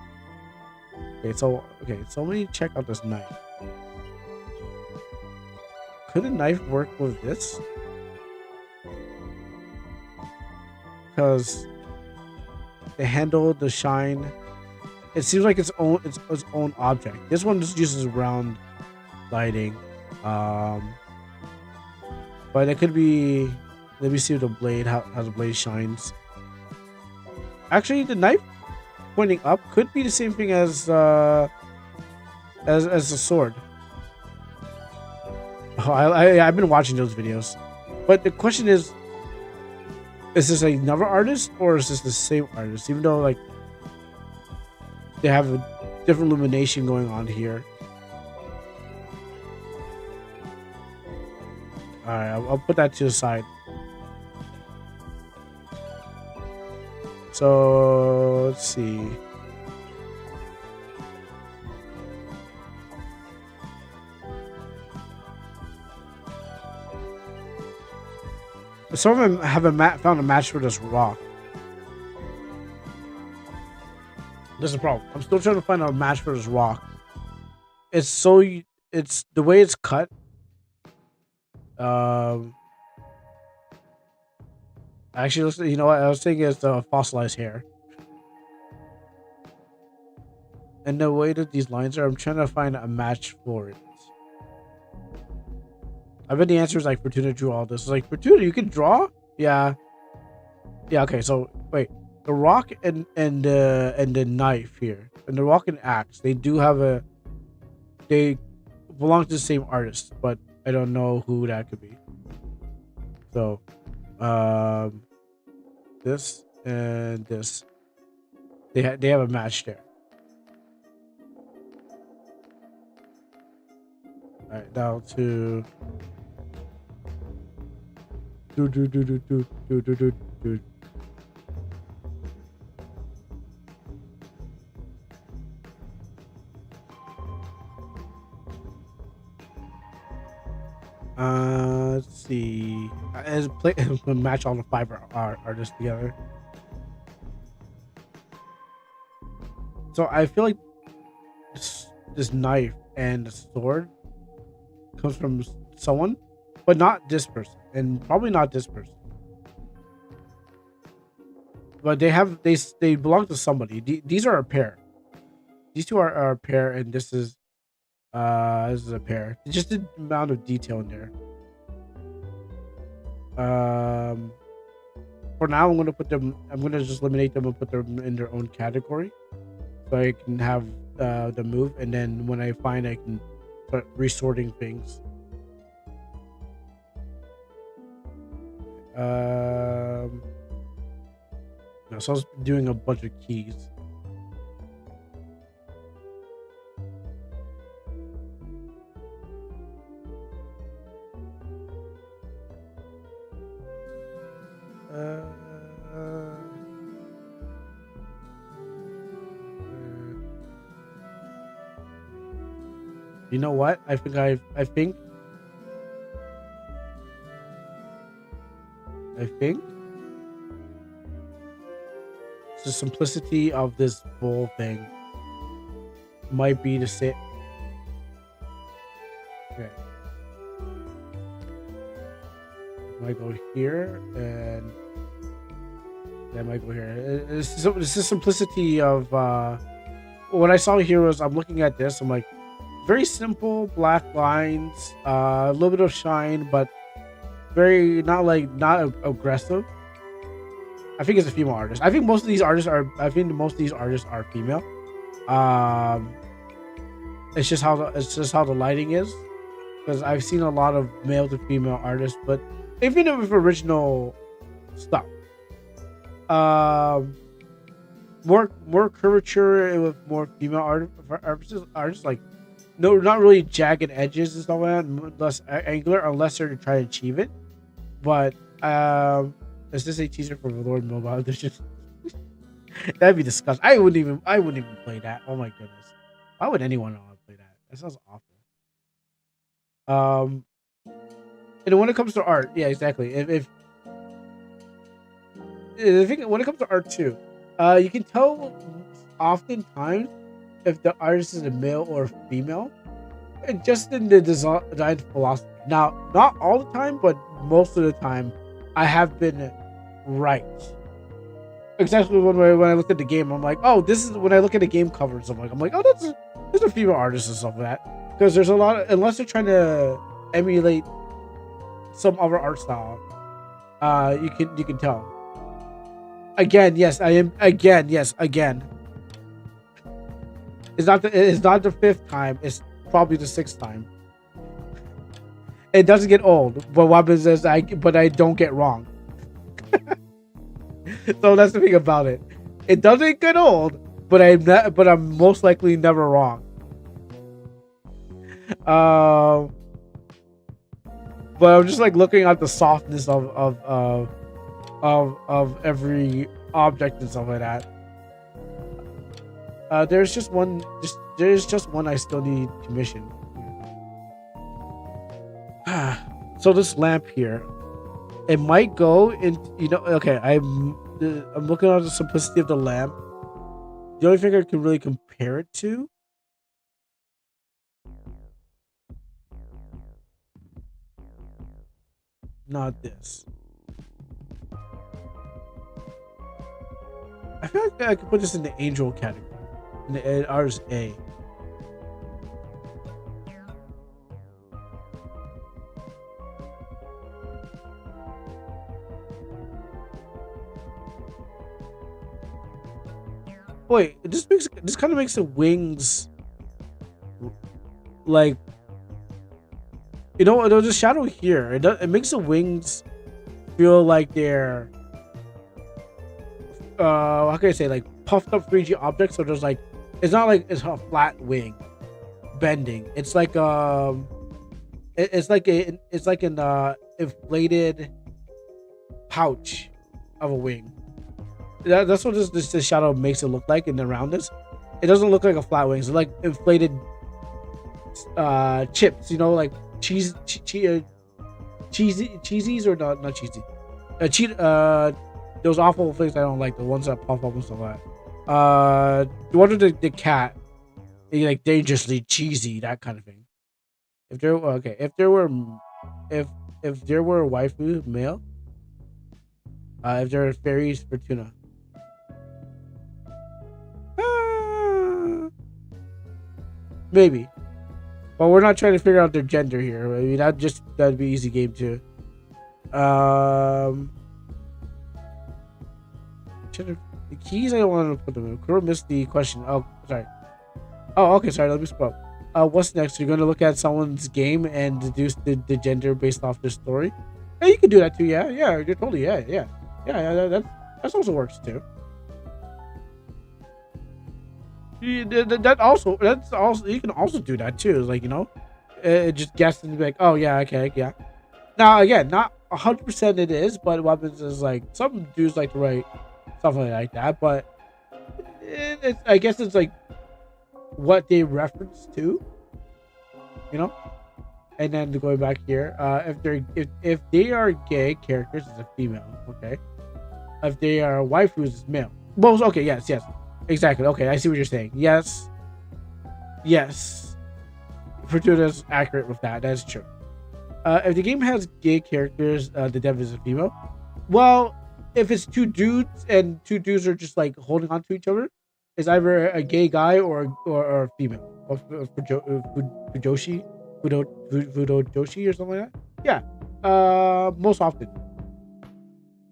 So let me check out this knife. Could a knife work with this? Because the handle, the shine, it seems like its own object. This one just uses round lighting, but it could be. Let me see if the blade how the blade shines. Actually, the knife pointing up could be the same thing as the sword. Oh, I've been watching those videos, but the question is this another artist or is this the same artist? Even though like they have a different illumination going on here. All right, I'll put that to the side. So let's see. Some of them have found a match for this rock. There's a problem. I'm still trying to find a match for this rock. It's the way it's cut. Actually, you know what? I was thinking it's fossilized hair. And the way that these lines are, I'm trying to find a match for it. I bet the answer is like Fortuna drew all this. It's like, Fortuna, you can draw? Yeah. Yeah, okay, so wait. The rock and the knife here. And the rock and axe, they belong to the same artist, but I don't know who that could be. So this and this. They have a match there. All right, now to do. Let's see. As play match all the five artists together. So I feel like this knife and the sword comes from someone, but not this person, and probably not this person. But they belong to somebody. These are a pair. These two are a pair, and this is a pair. Just the amount of detail in there. Um, for now, I'm gonna put them. I'm gonna just eliminate them and put them in their own category, so I can have the move. And then when I find, I can start resorting things. No, so I was doing a bunch of keys. You know what? I think the simplicity of this bowl thing might be to say, okay, I might go here and then I might go here. It's the simplicity of what I saw here was I'm looking at this. I'm like, very simple black lines, a little bit of shine, but very not aggressive. I think it's a female artist. I think most of these artists are. I think most of these artists are female. It's just how the lighting is, because I've seen a lot of male to female artists, but even with original stuff, more curvature with more female artists like no, not really jagged edges and stuff like that, less angular, unless they're trying to achieve it. But is this a teaser for Lord Mobile Edition? That'd be disgusting. I wouldn't even play that. Oh my goodness. Why would anyone want to play that? That sounds awful. And when it comes to art, yeah, exactly. If I think when it comes to art too, you can tell oftentimes if the artist is a male or female, and just in the design philosophy. Now, not all the time, but most of the time, I have been right. Exactly when I looked at the game, I'm like, oh, this is when I look at the game covers. I'm like, oh, there's a female artist and stuff like that, because there's a lot of, unless they're trying to emulate some other art style, you can tell. Again, yes, I am. Again, yes, again. It's not the fifth time. It's probably the sixth time. It doesn't get old, but what happens is I don't get wrong. So that's the thing about it. It doesn't get old, but I'm most likely never wrong. But I'm just like looking at the softness of every object and stuff like that. There's just one I still need commissioned. So this lamp here, it might go in. Okay, I'm looking at the simplicity of the lamp. The only thing I can really compare it to, not this. I feel like I could put this in the angel category. In the artist A. Wait, this kind of makes the wings like, there's a shadow here. It makes the wings feel like they're how can I say, like puffed up 3D objects. So there's like, it's not like it's a flat wing bending. It's like it's like an inflated pouch of a wing. That's what this shadow makes it look like in the roundness. It doesn't look like a flat wing. It's like inflated chips. You know, like cheesies or not cheesy. Those awful things I don't like. The ones that pop up and stuff like that. The one with the cat, like dangerously cheesy, that kind of thing. If there okay, if if there were a waifu male, if there are fairies Fortuna. Uh, maybe. But we're not trying to figure out their gender here. I mean that'd be easy game too. Um the keys I don't want to put them in. Kuro missed the question. Oh sorry. Oh okay, sorry, let me spell. What's next? You're gonna look at someone's game and deduce the gender based off their story? Yeah, you can do that too, yeah. Yeah, you're totally that also works too. That's also you can also do that too. Like just guess and be like, oh yeah, okay, yeah. Now again, not 100% it is, but what happens is like some dudes like to write something like that, but I guess it's like what they reference to, you know. And then going back here, if they are gay characters, it's a female, okay. If they are waifus, it's male. Well, okay, yes, exactly. Okay, I see what you're saying. Yes, Fortuna's accurate with that. That's true. If the game has gay characters, the dev is a female. Well, if it's two dudes are just like holding on to each other, it's either a gay guy or a female. Or Fujoshi, Fudo Joshi or something like that. Yeah, most often.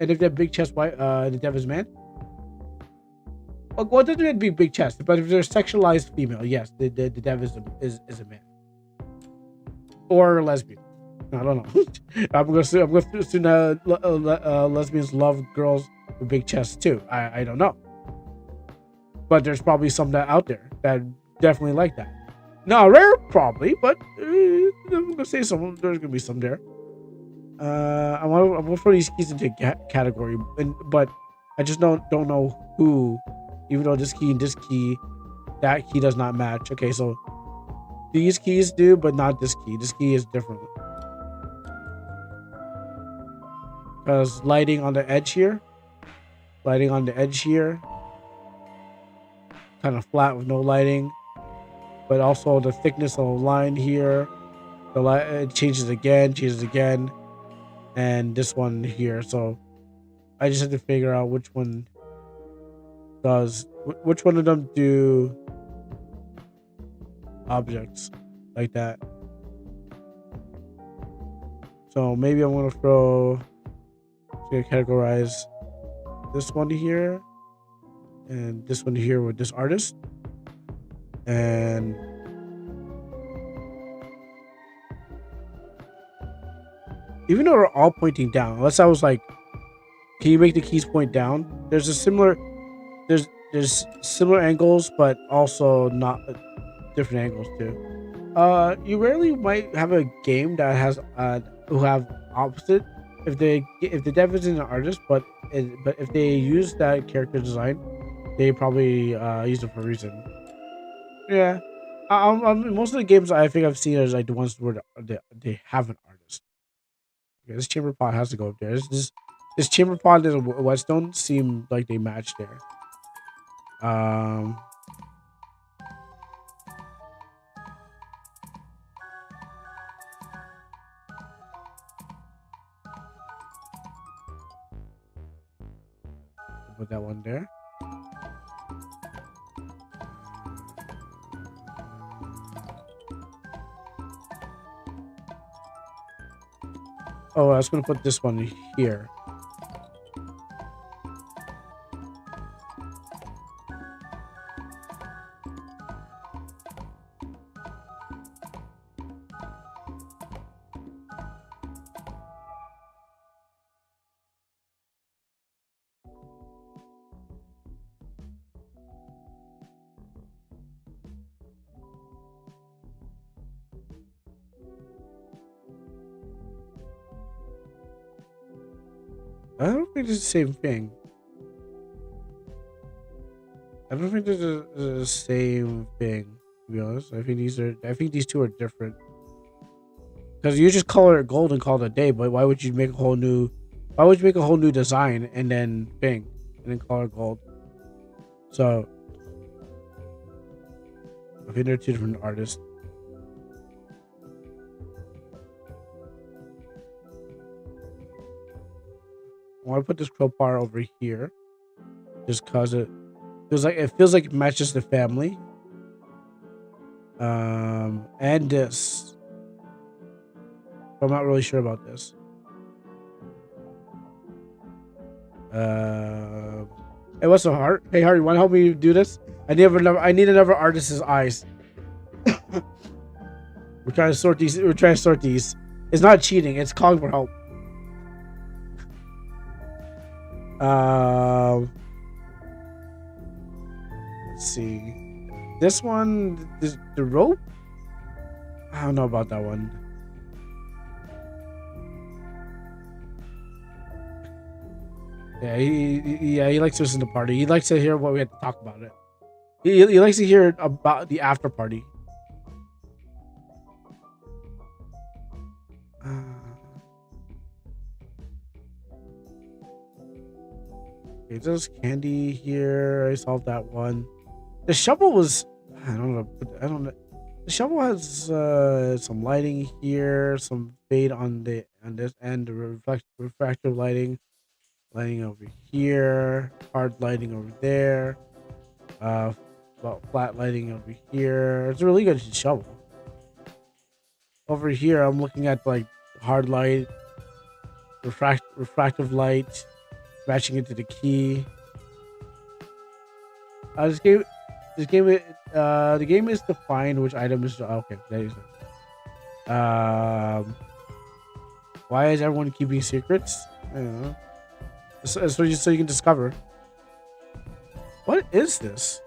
And if they're big chest, white, the dev is man. Well, it doesn't have to be big chest, but if they're sexualized female, yes, the dev is a man or a lesbian. I don't know. I'm going to assume lesbians love girls with big chests too. I don't know, but there's probably some that out there that definitely like that. No, rare probably, but I'm gonna say some. There's gonna be some there. I'm gonna throw these keys into a category, but I just don't know who. Even though this key and this key, that key does not match. Okay, so these keys do, but not this key. This key is different. Because lighting on the edge here, kind of flat with no lighting, but also the thickness of the line here, the light it changes again, and this one here. So I just have to figure out which one which one of them do objects like that. So maybe I'm gonna categorize this one here and this one here with this artist, and even though they're all pointing down, unless I was like, can you make the keys point down? There's similar angles, but also not different angles too. You rarely might have a game that has who have opposite. If the dev isn't an artist, but if they use that character design, they probably use it for a reason. Yeah. Most of the games I think I've seen are like the ones where they have an artist. Okay, this chamber pot has to go up there. This chamber pot and whetstone seem like they match there. Um, put that one there. Oh, I was gonna put this one here. I don't think it's the same thing. I don't think this is the same thing. To be honest, I think these are. I think these two are different. Because you just color it gold and call it a day. But why would you make a whole new? Why would you make a whole new design and then thing and then color it gold? So I think they're two different artists. I want to put this crowbar over here, just cause it feels like it matches the family. And this. I'm not really sure about this. Hey, what's the heart? Hey, Heart, you want to help me do this? I need another artist's eyes. We're trying to sort these. We're trying to sort these. It's not cheating. It's calling for help. Let's see. This one, the rope. I don't know about that one. Yeah, he likes to listen to party. He likes to hear what we have to talk about it. He likes to hear about the after party. Okay, there's candy here. I solved that one. The shovel was. I don't know. I don't know. The shovel has some lighting here, some fade on this end, refractive lighting over here, hard lighting over there, well, flat lighting over here. It's a really good shovel. Over here, I'm looking at like hard light, refractive light, matching it to the key. This game, the game is to find which item is. Okay, there you go. Why is everyone keeping secrets? I don't know. So you can discover. What is this?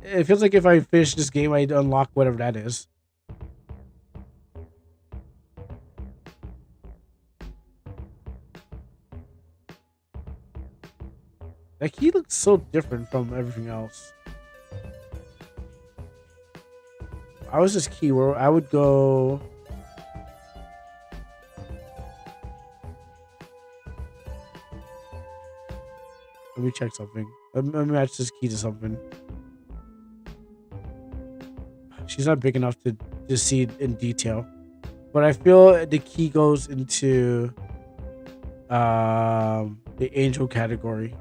It feels like if I finish this game, I'd unlock whatever that is. Like, he looks so different from everything else. I was this key where I would go. Let me check something. Let me match this key to something. She's not big enough to see it in detail, but I feel the key goes into the angel category.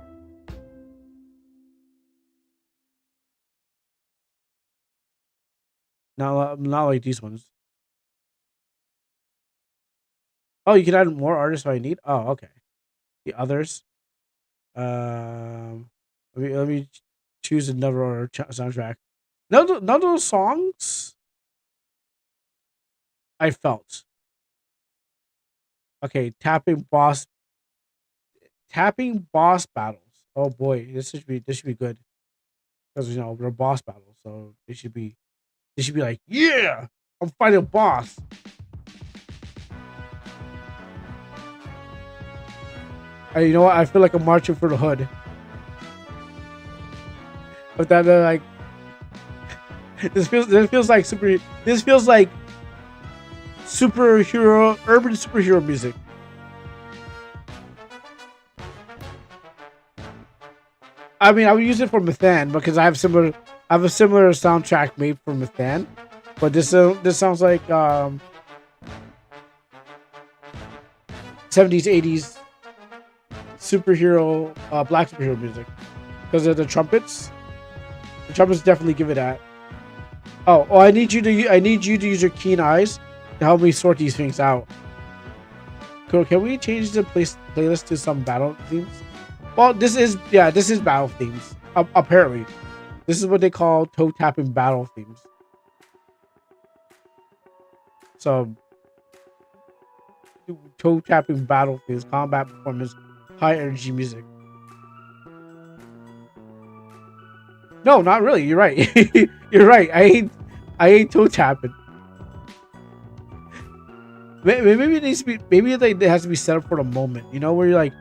Not like these ones. Oh, you can add more artists if I need. Oh, okay. The others. Let me choose another soundtrack. None of those songs I felt. Okay, tapping boss battles. Oh boy, this should be good because we're boss battles, so they should be like, yeah, I'm fighting a boss. You know what? I feel like I'm marching for the hood. But that like this feels like urban superhero music. I mean, I would use it for Mathan because I have a similar soundtrack made for Mathan, but this sounds like 70s 80s superhero black superhero music because of the trumpets. The trumpets definitely give it that. Oh, I need you to use your keen eyes to help me sort these things out. Cool. Can we change the playlist to some battle themes? Well, this is battle themes. Apparently, this is what they call toe tapping battle themes. So, toe tapping battle themes, combat performance, high energy music. No, not really. You're right. You're right. I hate toe tapping. Maybe it needs to be. Maybe like it has to be set up for the moment. You know, where you're like,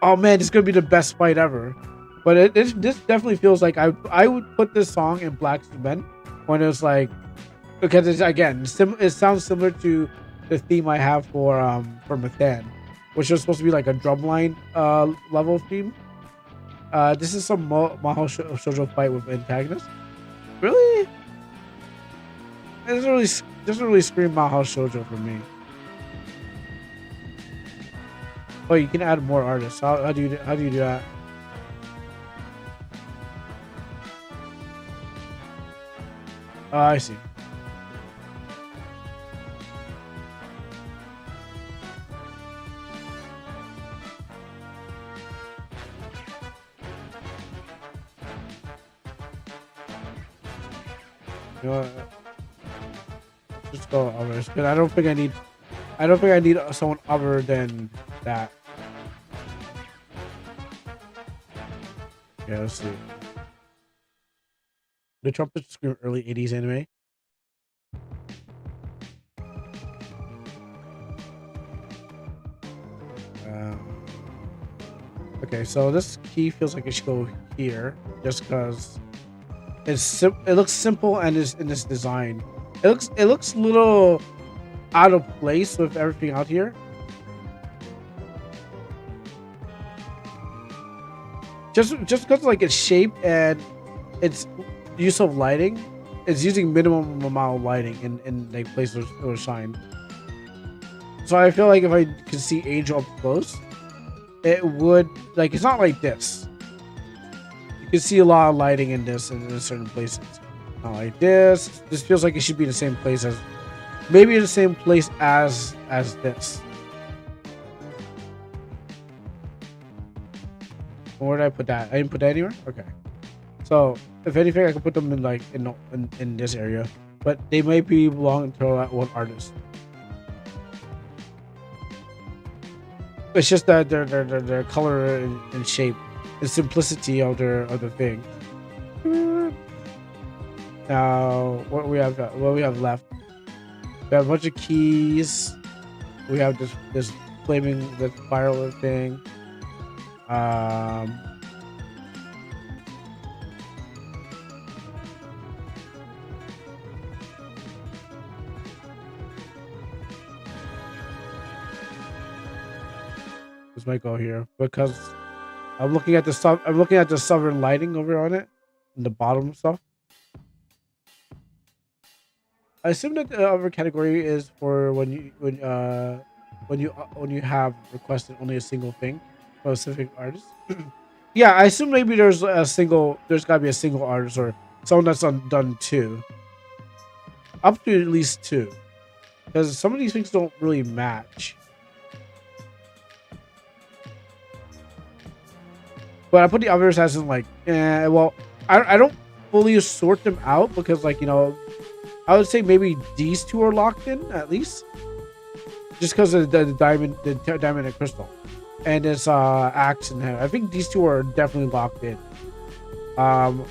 oh man, this is gonna be the best fight ever. But this definitely feels like I would put this song in Black Cement when it's like, because it's again it sounds similar to the theme I have for Mathan, which was supposed to be like a drumline level theme. This is some Mahou Shoujo fight with antagonist. Really? It doesn't really scream Mahou Shoujo for me. Oh, you can add more artists. How do you do that? Oh, I see. You know what? Just go others, because I don't think I need. I don't think I need someone other than that. Yeah, let's see. The trumpets scream early '80s anime. Okay, so this key feels like it should go here, just because it looks simple and is in this design. It looks a little out of place with everything out here. Just because like its shape and its use of lighting, it's using minimum amount of lighting in like places that will shine. So I feel like if I could see Angel up close, it would like it's not like this. You can see a lot of lighting in this in certain places. Not like this. This feels like it should be the same place as maybe the same place as this. Where did I put that? I didn't put that anywhere? Okay. So if anything I could put them in like in this area. But they might be belong to that one artist. It's just that their color and shape, the simplicity of the thing. Now, what we have left? We have a bunch of keys. We have this flaming the firework thing. This might go here because I'm looking at the southern lighting over on it, in the bottom stuff. I assume that the other category is for when you have requested only a single thing from a specific artist. Yeah, I assume maybe there's gotta be a single artist or someone that's done two, up to at least two, because some of these things don't really match. But I put the others as in like, well, I don't fully sort them out because like, you know, I would say maybe these two are locked in at least, just because of the diamond and crystal, and this axe and I think these two are definitely locked in. I'm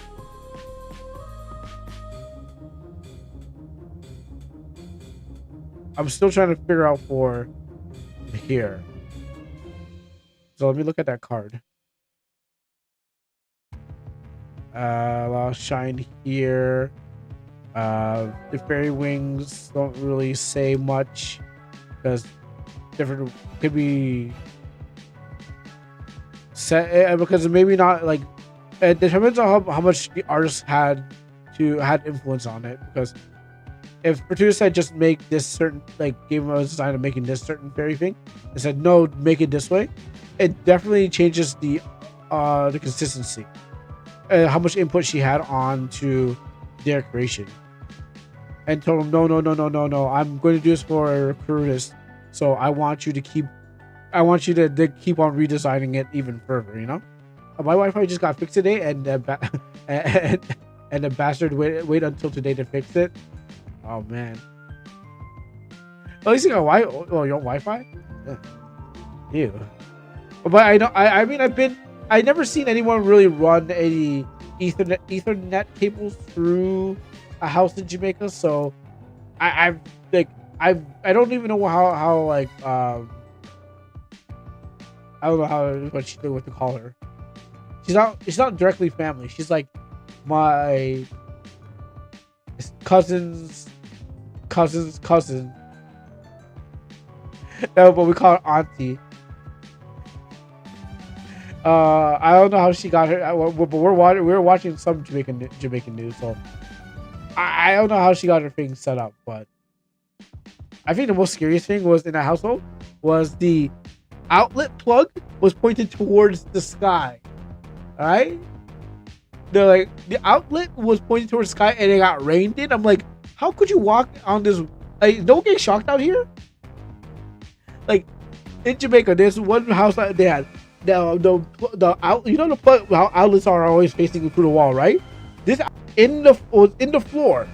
still trying to figure out for here. So let me look at that card. I'll shine here. The fairy wings don't really say much because different could be set because maybe not like it depends on how much the artist had influence on it. Because if Fortuna said just make this certain, like gave him a design of making this certain fairy thing and said no, make it this way, it definitely changes the consistency. How much input she had onto their creation, and told him no, I'm going to do this for Curtis, so I want you to keep on redesigning it even further. You know, my Wi-Fi just got fixed today, and and the bastard wait until today to fix it. Oh man, at least you got your Wi-Fi. Ew. But I mean I never seen anyone really run any Ethernet cables through a house in Jamaica, so I've like I don't even know how like I don't know how what to call her. She's not directly family. She's like my cousin. No, but we call her auntie. I don't know how she got her, but we're watching some Jamaican news, so I don't know how she got her thing set up. But I think the most scariest thing was in the household was the outlet plug was pointed towards the sky. All right, they're like the outlet was pointed towards the sky and it got rained in. I'm like, how could you walk on this? Like, don't get shocked out here. Like in Jamaica, there's one house that they had. The out, you know the plug, how outlets are always facing through the wall, right? This was in the floor,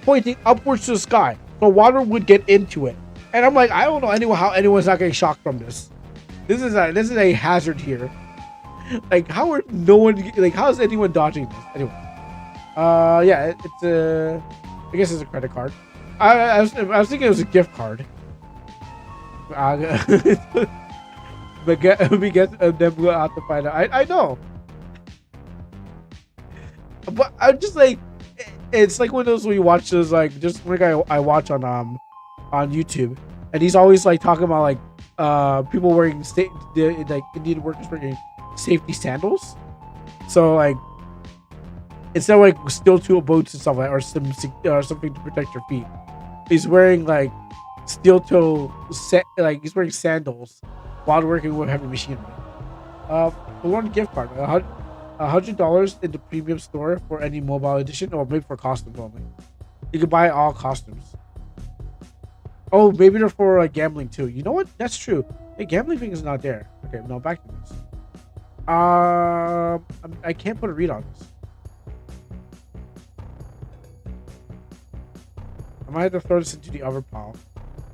pointing upwards to the sky, so water would get into it. And I'm like, I don't know how anyone's not getting shocked from this. This is a hazard here. Like, how is anyone dodging this? Anyway, yeah, I guess it's a credit card. I was thinking it was a gift card. But we get them go out to find out. I know, but I'm just like, it's like one of those when you watch those, like, just one guy I watch on YouTube, and he's always like talking about like people wearing like Indian workers wearing safety sandals. So like instead of like steel tool boots and stuff like, or something to protect your feet, he's wearing like steel toe like he's wearing sandals while working with heavy machinery. One gift card, $100 in the premium store for any mobile edition, or maybe for costumes only. You can buy all costumes. Oh, maybe they're for gambling too. You know what? That's true. Hey, gambling thing is not there. Okay, no, back to this. I can't put a read on this. I might have to throw this into the other pile,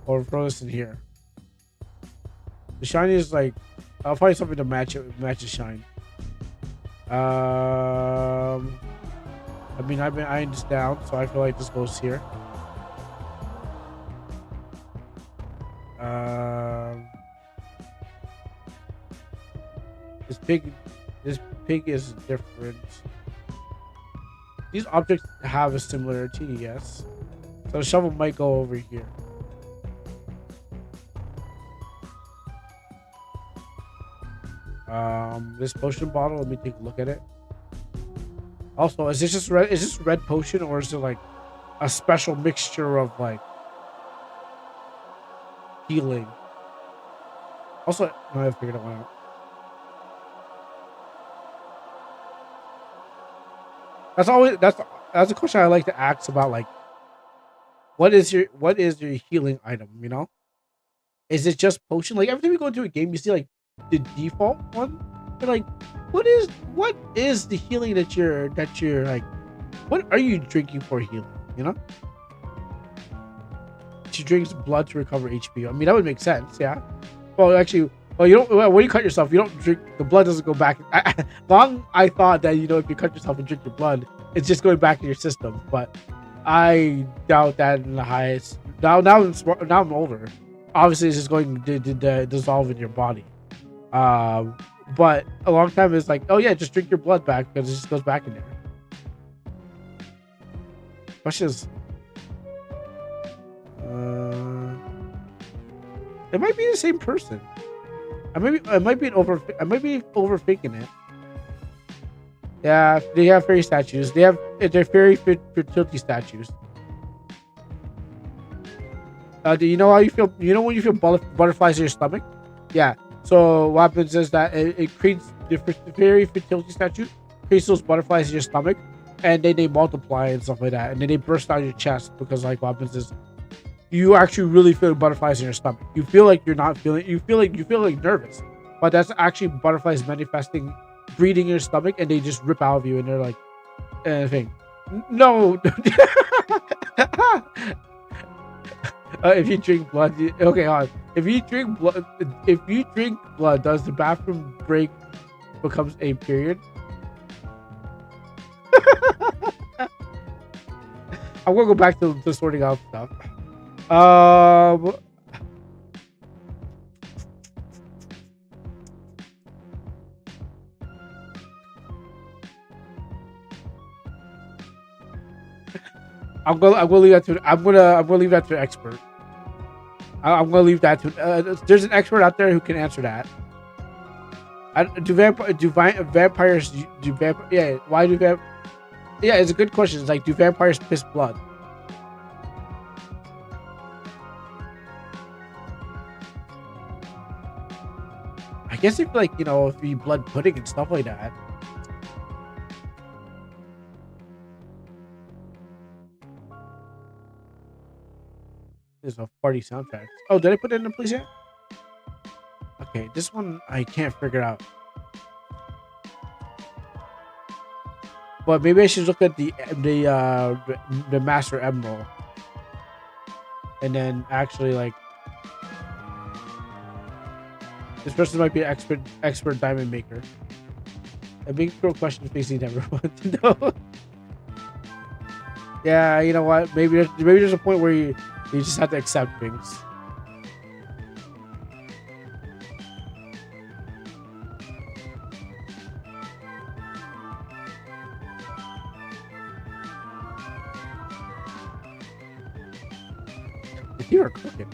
or throw this in here. The shiny is like, I'll find something to match the shine. I mean, I've been eyeing this down, so I feel like this goes here. This pig is different. These objects have a similarity, yes. So the shovel might go over here. This potion bottle, let me take a look at it. Also, is this red potion, or is it like a special mixture of like healing? Also, no, I figured it out. That's a question I like to ask about, like, what is your healing item, you know? Is it just potion? Like every time you go into a game, you see like the default one. You're like, what is the healing that you're like, what are you drinking for healing? You know? She drinks blood to recover HP. I mean, that would make sense, yeah. Well, actually, you don't. When you cut yourself, you don't drink. The blood doesn't go back. I thought that, you know, if you cut yourself and drink your blood, it's just going back in your system. But I doubt that in the highest. Now I'm older. Obviously, it's just going to dissolve in your body. But a long time is like, oh yeah, just drink your blood back, because it just goes back in there. Question is, it might be the same person. I might be overthinking it. Yeah, they have fairy statues. They're fairy fertility statues. Do you know how you feel? You know when you feel butterflies in your stomach? Yeah. So what happens is that it creates the fairy fertility statue, creates those butterflies in your stomach, and then they multiply and stuff like that, and then they burst out your chest, because like what happens is you actually really feel butterflies in your stomach. You feel like you're not feeling. You feel like nervous, but that's actually butterflies manifesting, breeding in your stomach, and they just rip out of you, and they're like, thing. No. If you drink blood, okay, hold on. If you drink blood, does the bathroom break becomes a period? I'm gonna go back to sorting out stuff. Um, I'm gonna leave that to. I'm gonna leave that to expert. I'm gonna leave that to. There's an expert out there who can answer that. Vampires do vampire? Yeah. Why do vamp? Yeah, it's a good question. It's like, do vampires piss blood? I guess if like if you blood pudding and stuff like that. There's a party soundtrack. Oh, did I put it in place yet? Okay, this one I can't figure out. But maybe I should look at the Master Emerald, and then actually like this person might be an expert diamond maker. A big pro question facing everyone to know. Yeah, you know what? Maybe there's a point where you just have to accept things. You are cooking.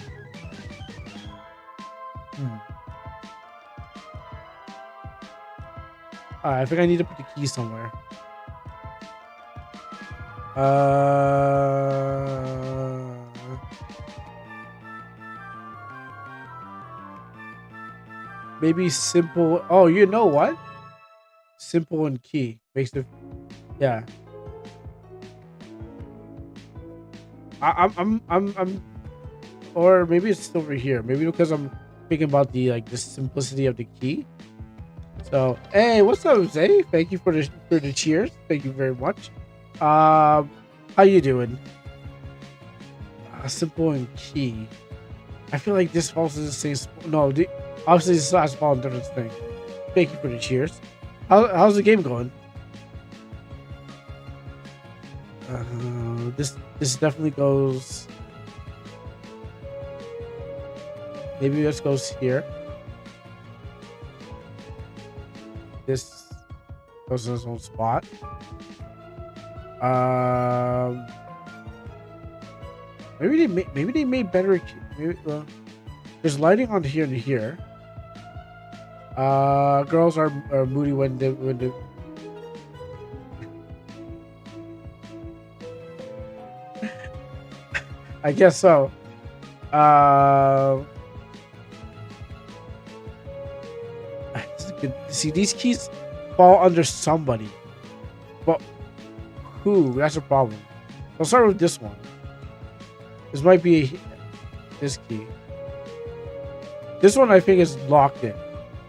I think I need to put the key somewhere. Maybe simple. Oh, you know what? Simple and key makes it. Yeah. I'm. Or maybe it's over here. Maybe because I'm thinking about the simplicity of the key. So hey, what's up, Zay? Thank you for the cheers. Thank you very much. How you doing? Simple and key. I feel like this falls in the same. No, obviously this last fall in different thing. Thank you for the cheers. How's the game going? This definitely goes. Maybe this goes here. This goes in its own spot. Maybe they made better. Maybe, there's lighting on here and here. Girls are moody when the. I guess so. See, these keys fall under somebody, but who? That's a problem. I'll start with this one. This might be this key. This one I think is locked in,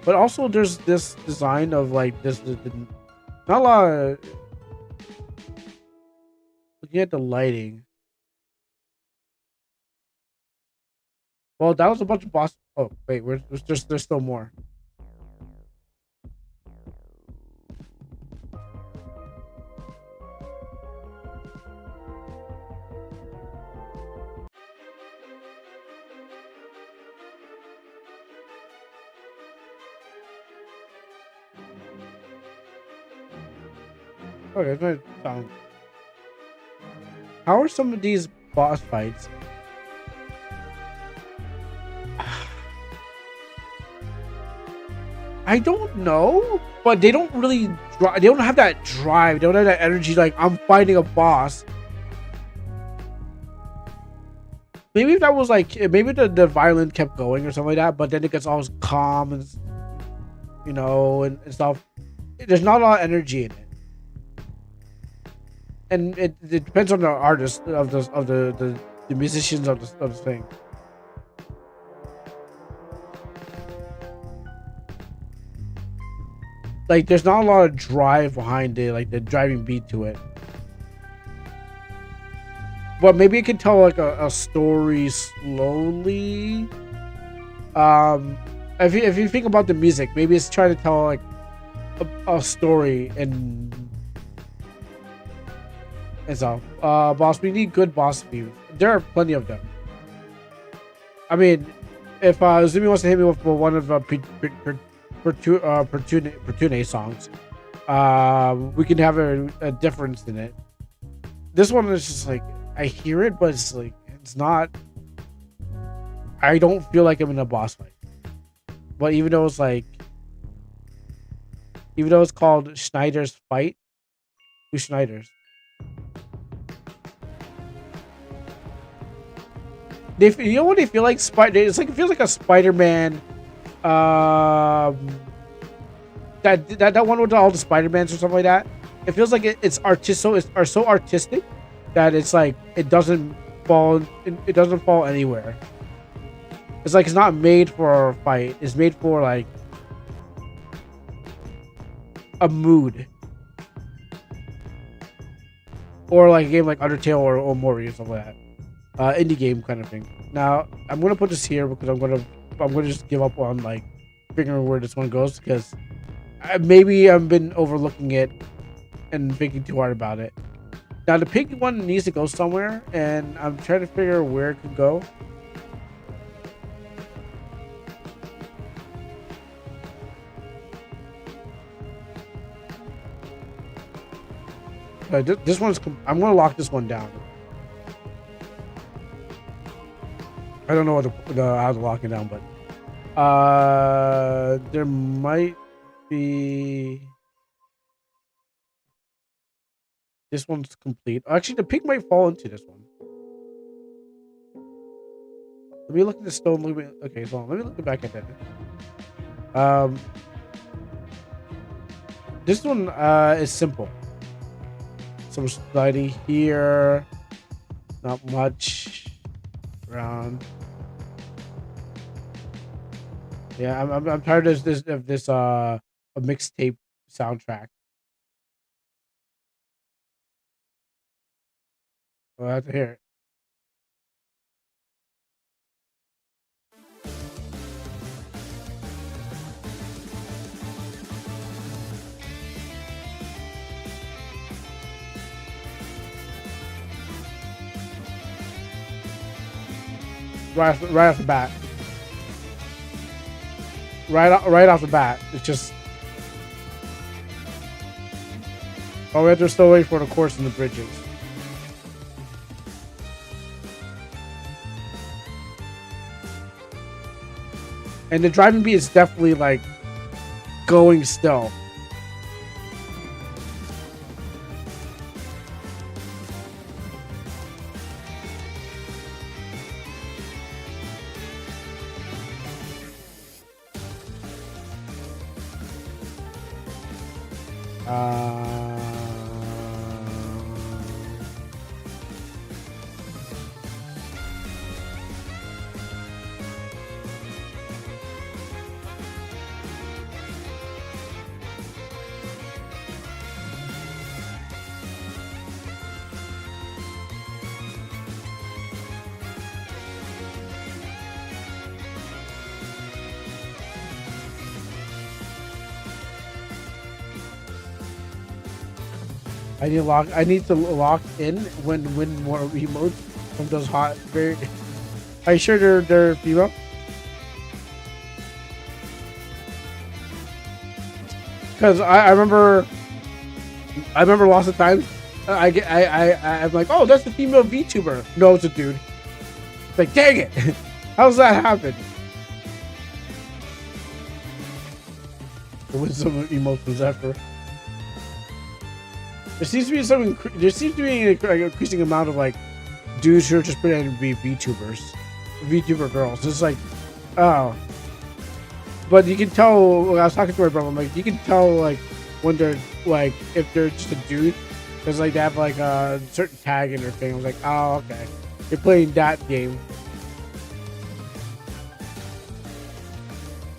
but also there's this design of like this. Not a lot. Looking at the lighting. Well, that was a bunch of boss. Oh wait, there's still more. Okay, good. How are some of these boss fights? I don't know, but they don't really. They don't have that drive. They don't have that energy. Like, I'm fighting a boss. Maybe if that was like, maybe the violin kept going or something like that, but then it gets all calm and and stuff. There's not a lot of energy in it. And it depends on the artist of the musicians of the thing. Like, there's not a lot of drive behind it, like the driving beat to it. But maybe it can tell like a story slowly. If you think about the music, maybe it's trying to tell like a story and so. Boss, we need good boss views. There are plenty of them. I mean, if Zumi wants to hit me with one of Fortuna songs, we can have a difference in it. This one is just like I hear it, but it's like it's not. I don't feel like I'm in a boss fight. But even though it's called Schneider's Fight, who's Schneider's? You know what they feel like? It's like it feels like a Spider-Man. That one with all the Spider-Mans or something like that. It feels like it's so artistic that it's like it doesn't fall. It doesn't fall anywhere. It's like it's not made for a fight. It's made for like a mood, or like a game like Undertale or Mori or something like that. Indie game kind of thing. Now I'm gonna put this here because I'm gonna just give up on like figuring where this one goes because maybe I've been overlooking it and thinking too hard about it. Now the pink one needs to go somewhere, and I'm trying to figure where it could go. This one's. I'm gonna lock this one down. I don't know how to lock it down, but there might be. This one's complete. Actually, the pink might fall into this one. Let me look at the stone. Okay, so let me look back at that. This one is simple. Some sliding here, not much around. Yeah, I'm tired of this a mixtape soundtrack. Well, I have to hear it. Right off the bat. Right off the bat. It's just. Oh, we have to still wait for the course and the bridges. And the driving beat is definitely like going still. I need to lock in when more emotes from those hot. Very. Are you sure they're female? Because I remember lots of times I'm like, oh, that's the female VTuber. No, it's a dude. It's like, dang it, how does that happen? What was some emotes from Zephyr? There seems to be an increasing amount of like dudes who are just pretending to be VTuber girls. It's like, oh, but you can tell. When I was talking to my brother, I'm like, you can tell like when they're like if they're just a dude, because like they have like a certain tag in their thing. I was like, oh, okay, you're playing that game.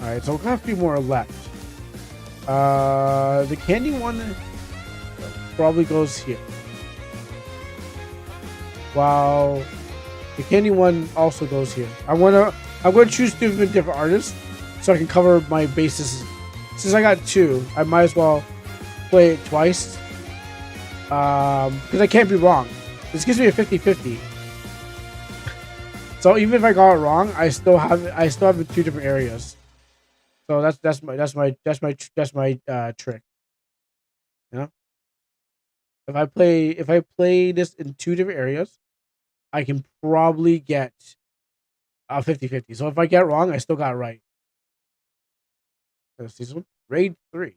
All right, so we've got a few more left. The candy one probably goes here. While the candy one also goes here. I'm gonna choose different artists so I can cover my bases. Since I got two, I might as well play it twice. Because I can't be wrong. This gives me a 50-50. So even if I got it wrong, I still have it two different areas. So that's my trick. You know, if I play this in two different areas, I can probably get 50-50. So if I get it wrong, I still got it right. This one, raid 3.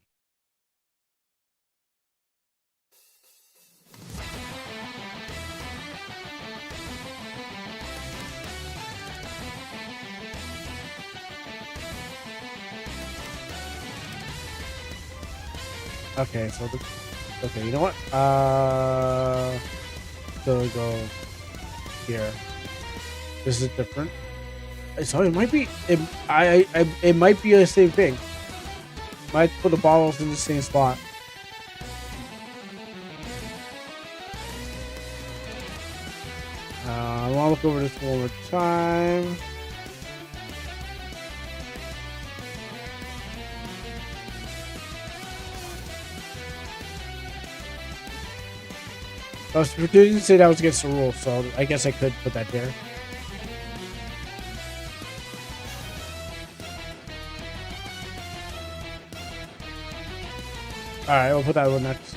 Okay, so okay, you know what? So go here. This is different. So it might be it might be the same thing. Might put the bottles in the same spot. I want to look over this one more time. I didn't say that was against the rules, so I guess I could put that there. All right, we'll put that one next.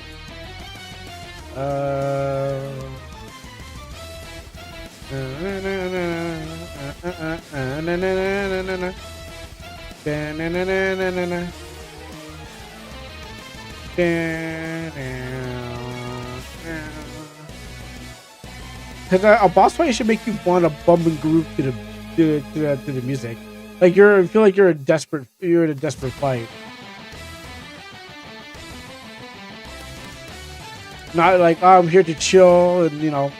Because a boss fight should make you want to bump and groove to the music. Like I feel like you're in a desperate fight. Not like, oh, I'm here to chill and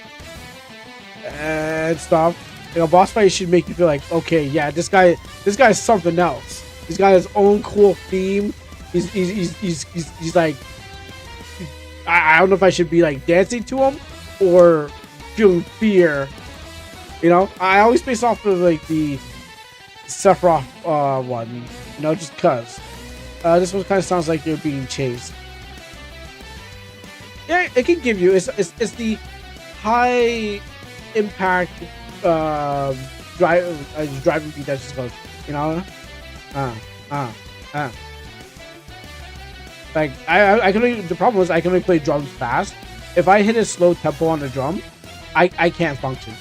and stuff. A boss fight should make you feel like, okay, yeah, this guy is something else. He's got his own cool theme. He's like, I don't know if I should be like dancing to him or feeling fear. I always base off of like the Sephiroth one. Just cause this one kind of sounds like you're being chased. Yeah, it can give you. It's the high impact driving beat that just goes. Like I can only, the problem is I can only play drums fast. If I hit a slow tempo on the drum, I can't function.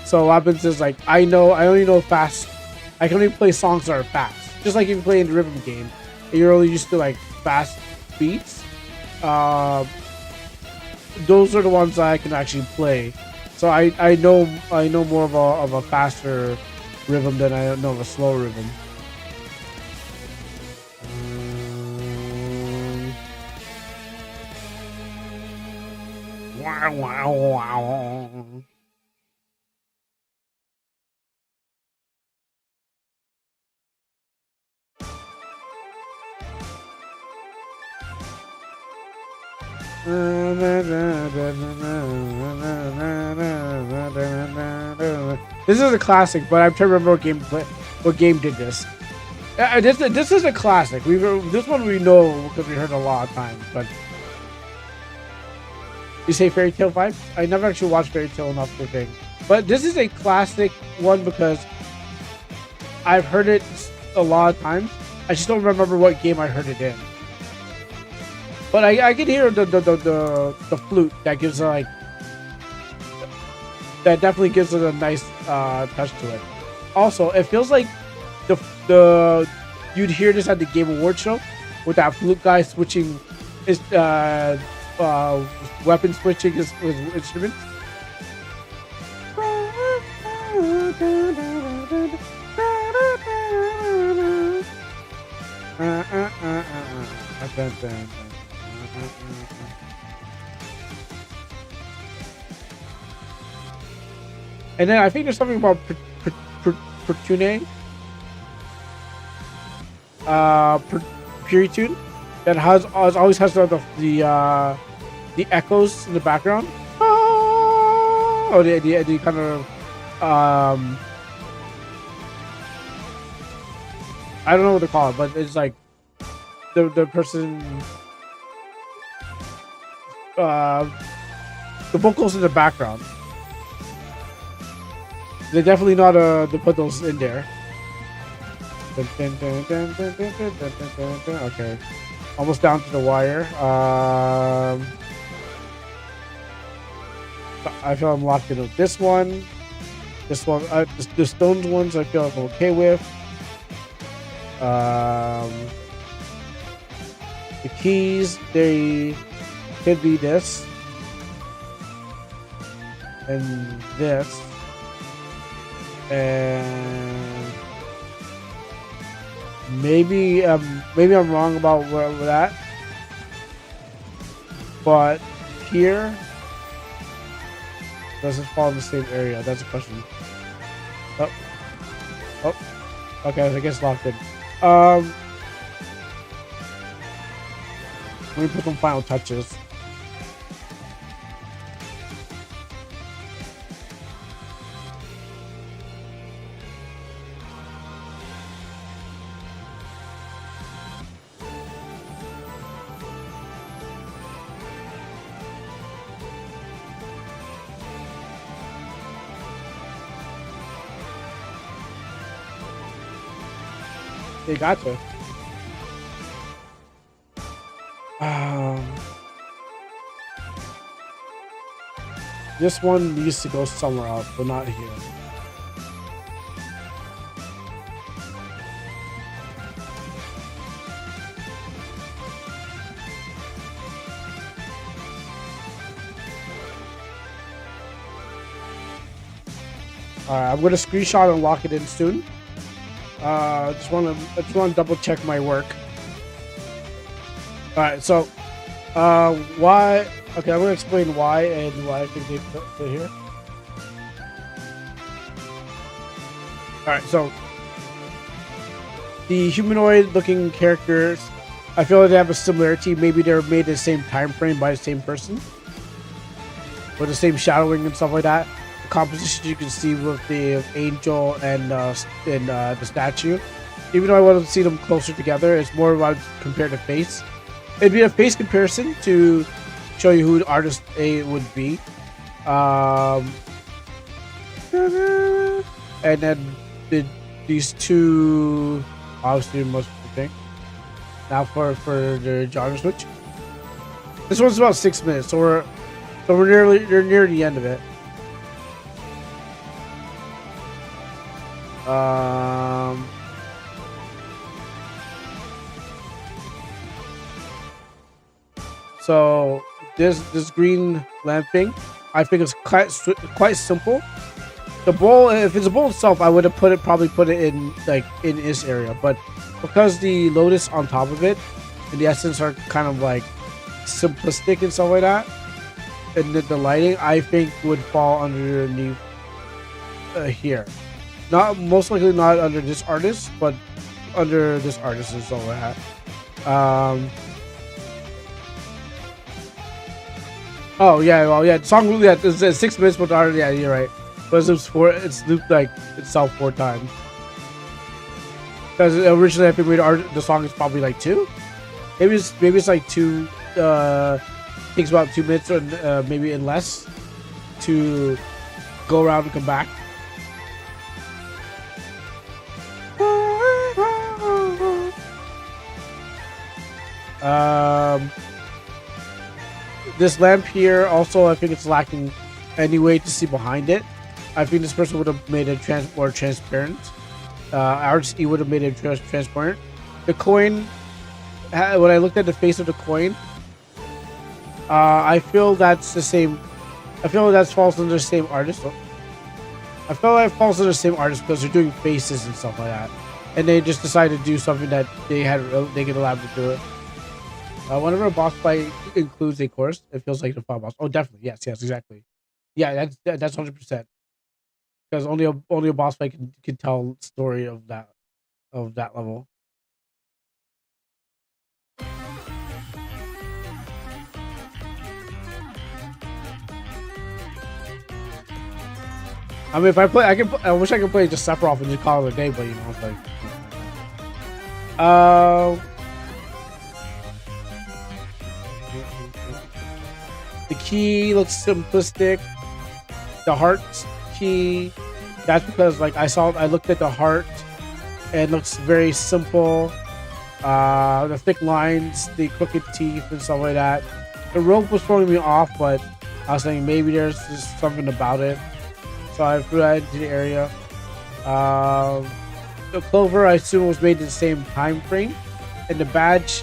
So what happens is like I only know fast. I can only play songs that are fast. Just like if you play in the rhythm game, and you're only used to like fast beats. Those are the ones that I can actually play. So I know more of a faster rhythm than I know of a slow rhythm. Wow, wow, wow. This is a classic, but I'm trying to remember what game did this. This is a classic. This one we know because we heard a lot of times. But you say Fairy Tail 5? I never actually watched Fairy Tail enough to think. But this is a classic one because I've heard it a lot of times. I just don't remember what game I heard it in. But I can hear the flute that gives it like that definitely gives it a nice touch to it. Also, it feels like the you'd hear this at the Game Awards show with that flute guy switching his weapon switching his instruments. And then I think there's something about Fortuna, Puritune, that always has the echoes in the background. Oh, the kind of I don't know what to call it, but it's like the person the vocals in the background. They definitely not to put those in there. Okay, almost down to the wire. I feel I'm locked in with this one. This one, the stones ones, I feel I'm okay with. The keys, they could be this and this, and maybe I'm wrong about where that, but here does it fall in the same area? That's a question. Oh, okay, I guess locked in. Let me put some final touches. They gotcha. This one needs to go somewhere else, but not here. Alright, I'm gonna screenshot and lock it in soon. I just wanna double check my work. Alright, so why? Okay, I'm gonna explain why and why I think they put it here. Alright, so the humanoid-looking characters, I feel like they have a similarity. Maybe they're made the same time frame by the same person, with the same shadowing and stuff like that. The composition you can see with the angel and the statue. Even though I want to see them closer together, it's more about compared to face. It'd be a face comparison to show you who the artist A would be. And then these two obviously most thing. Now for the genre switch. This one's about 6 minutes, so we're near the end of it. So this green lamp thing, I think it's quite simple. The bowl, if it's a bowl itself, I would have probably put it in in this area, but because the lotus on top of it and the essence are kind of like simplistic and stuff like that, and the lighting I think would fall underneath here. Not most likely not under this artist, but under this artist and stuff like that. Oh yeah, well yeah, the song really is 6 minutes, but yeah, you're right. But it's looped like itself 4 times. Because originally I think the song is probably like 2. Maybe it's like 2. Takes about 2 minutes or maybe in less to go around and come back. This lamp here also, I think it's lacking any way to see behind it. I think this person would have made it more transparent. Artist E would have made it transparent. The coin, when I looked at the face of the coin, I feel that's the same. I feel that falls under the same artist. I feel like it falls under the same artist because they're doing faces and stuff like that, and they just decided to do something that they could elaborate to it. Whenever a boss fight includes a chorus, it feels like the final boss. Oh, definitely, yes, exactly. Yeah, that's 100%. Because only a boss fight can tell the story of that level. I mean, if I play, I wish I could play just Sephiroth and just call it a day, but you know, it's like. The key looks simplistic. The heart key That's because like I looked at the heart. It looks very simple. The thick lines, the crooked teeth, and stuff like that. The rope was throwing me off, but I was saying maybe there's just something about it. So I threw that into the area. Um, the clover, I assume, was made in the same time frame, and the badge,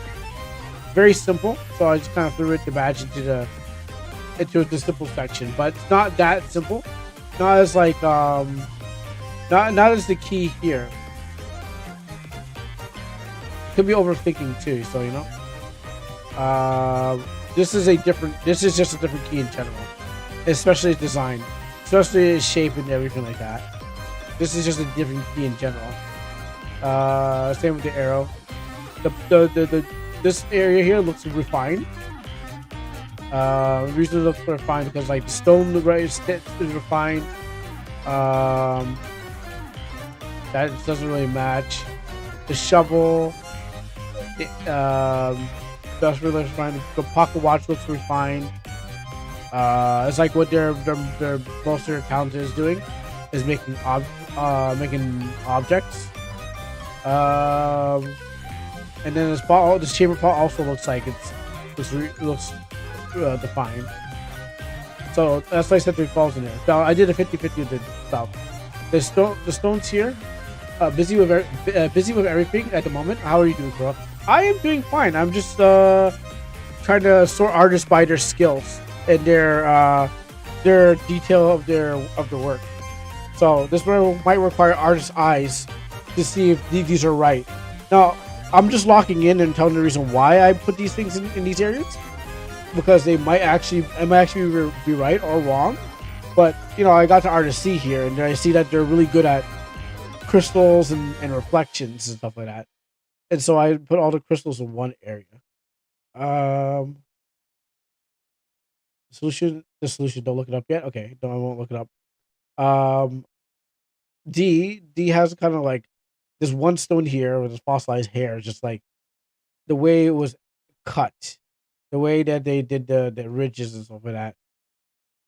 very simple. So I just kind of threw the badge into the simple section, but it's not that simple. Not as like not as the key here. Could be overthinking too. So you know. This is a different. This is just a different key in general, especially its design, especially its shape and everything like that. This is just a different key in general. Same with the arrow. The this area here looks refined. The reason it looks refined because like the stone right is refined. Um, that doesn't really match. The shovel. That's really refined. The pocket watch looks refined. It's like what their most of their account is doing is making making objects. And then this chamber pot also looks like it looks defined. So that's why I said 3 falls in there. So I did a 50-50 with the stuff. The stones here. Busy with everything at the moment. How are you doing, bro? I am doing fine. I'm just trying to sort artists by their skills and their detail of the work. So this might require artist eyes to see if these are right. Now I'm just locking in and telling the reason why I put these things in these areas because it might actually be right or wrong. But you know, I got to artist see here, and I see that they're really good at crystals and reflections and stuff like that. And so I put all the crystals in one area. Um, the solution. Don't look it up yet. Okay, no, I won't look it up. Um, D has kind of like this one stone here with this fossilized hair, just like the way it was cut, the way that they did the ridges and stuff like that.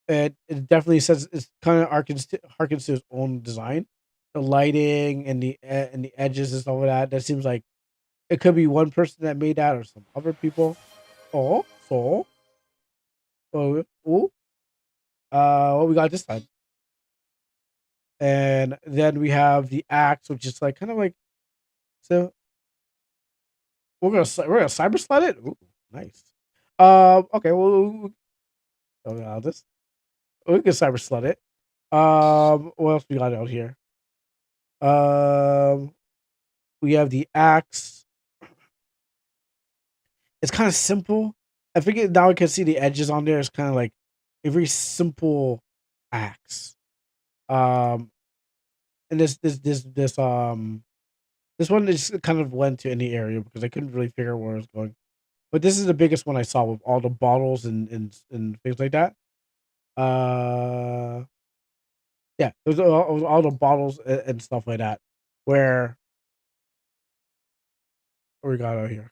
It definitely says it's kind of harkens to his own design, the lighting and the edges and stuff like that. That seems like it could be one person that made that or some other people. Oh, so oh, what we got this time? And then we have the axe, which is like kind of like so. We're gonna cyber slide it. Ooh, nice. Okay. Well, this we can cyber slide it. What else we got out here? Um, we have the axe. It's kind of simple. I think now I can see the edges on there. It's kind of like a very simple axe. Um, and this one just kind of went to any area because I couldn't really figure out where it was going. But this is the biggest one I saw with all the bottles and things like that. Uh, yeah, there's all the bottles and stuff like that. Where what we got out here?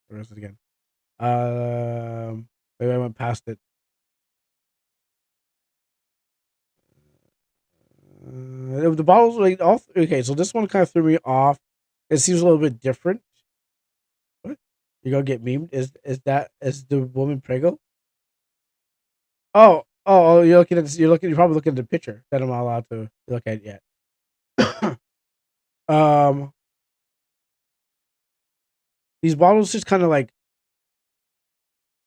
Where is it again? Maybe I went past it. The bottles like all okay. So this one kind of threw me off. It seems a little bit different. What? You gonna get memed? Is the woman prego? You're looking at this. You're probably looking at the picture that I'm not allowed to look at yet. um, these bottles just kind of like,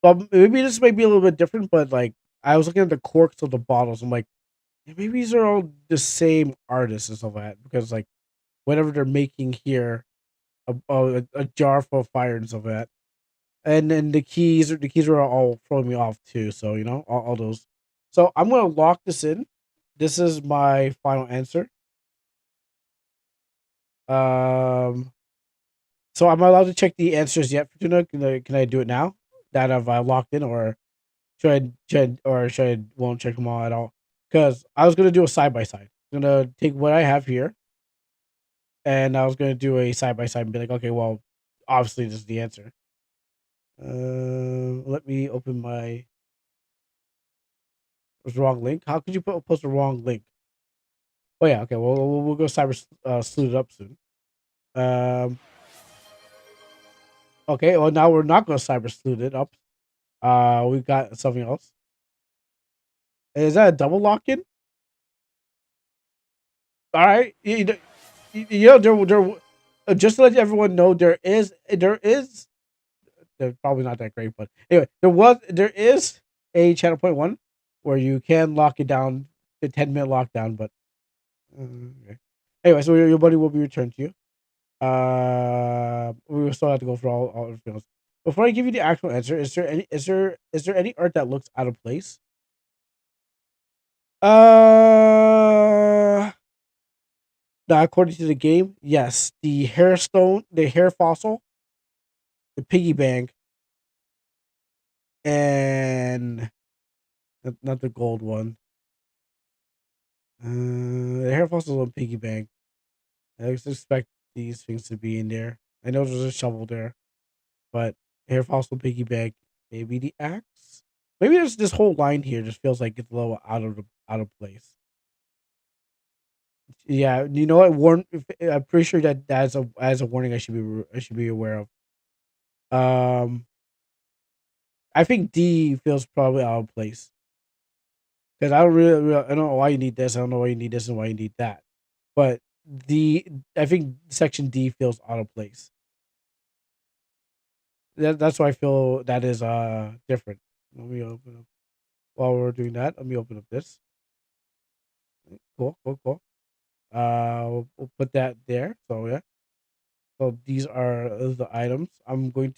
well, maybe this might be a little bit different, but like I was looking at the corks of the bottles. I'm like, "Yeah, maybe these are all the same artists and stuff like that because like whatever they're making here, a jar full of fire and stuff like that. And then the keys were all throwing me off too. So you know all those. So I'm gonna lock this in. This is my final answer. Um, so am I allowed to check the answers yet, Fortuna? Can I do it now that I've locked in, or should I won't check them all at all? Because I was gonna do a side by side. Gonna take what I have here, and I was gonna do a side by side and be like, okay, well, obviously this is the answer. Let me open my was the wrong link. How could you post the wrong link? Oh yeah, okay. Well, we'll go cyber sleuth it up soon. Um. Okay. Well, now we're not going to cyber sleuth it up. We got something else. Is that a double lock in? All right. You know just to let everyone know there is they're probably not that great, but anyway, there is a channel point one where you can lock it down, the 10-minute lockdown, but okay. Anyway, so your buddy will be returned to you. We will still have to go through all the fields. Before I give you the actual answer, is there any art that looks out of place? Uh, now according to the game, yes, the hair fossil, the piggy bank, and not the gold one. The hair fossil and piggy bank. I expect these things to be in there. I know there's a shovel there, but hair fossil, piggy bank, maybe the axe. Maybe there's this whole line here just feels like it's a little out of place. Yeah, you know what? I'm pretty sure that as a warning, I should be aware of. I think D feels probably out of place because I don't know why you need this. I don't know why you need this and why you need that. But I think section D feels out of place. That's why I feel that is different. Let me open up while we're doing that. Let me open up this. Cool, cool, cool. We'll put that there. So yeah. So these are the items. I'm gonna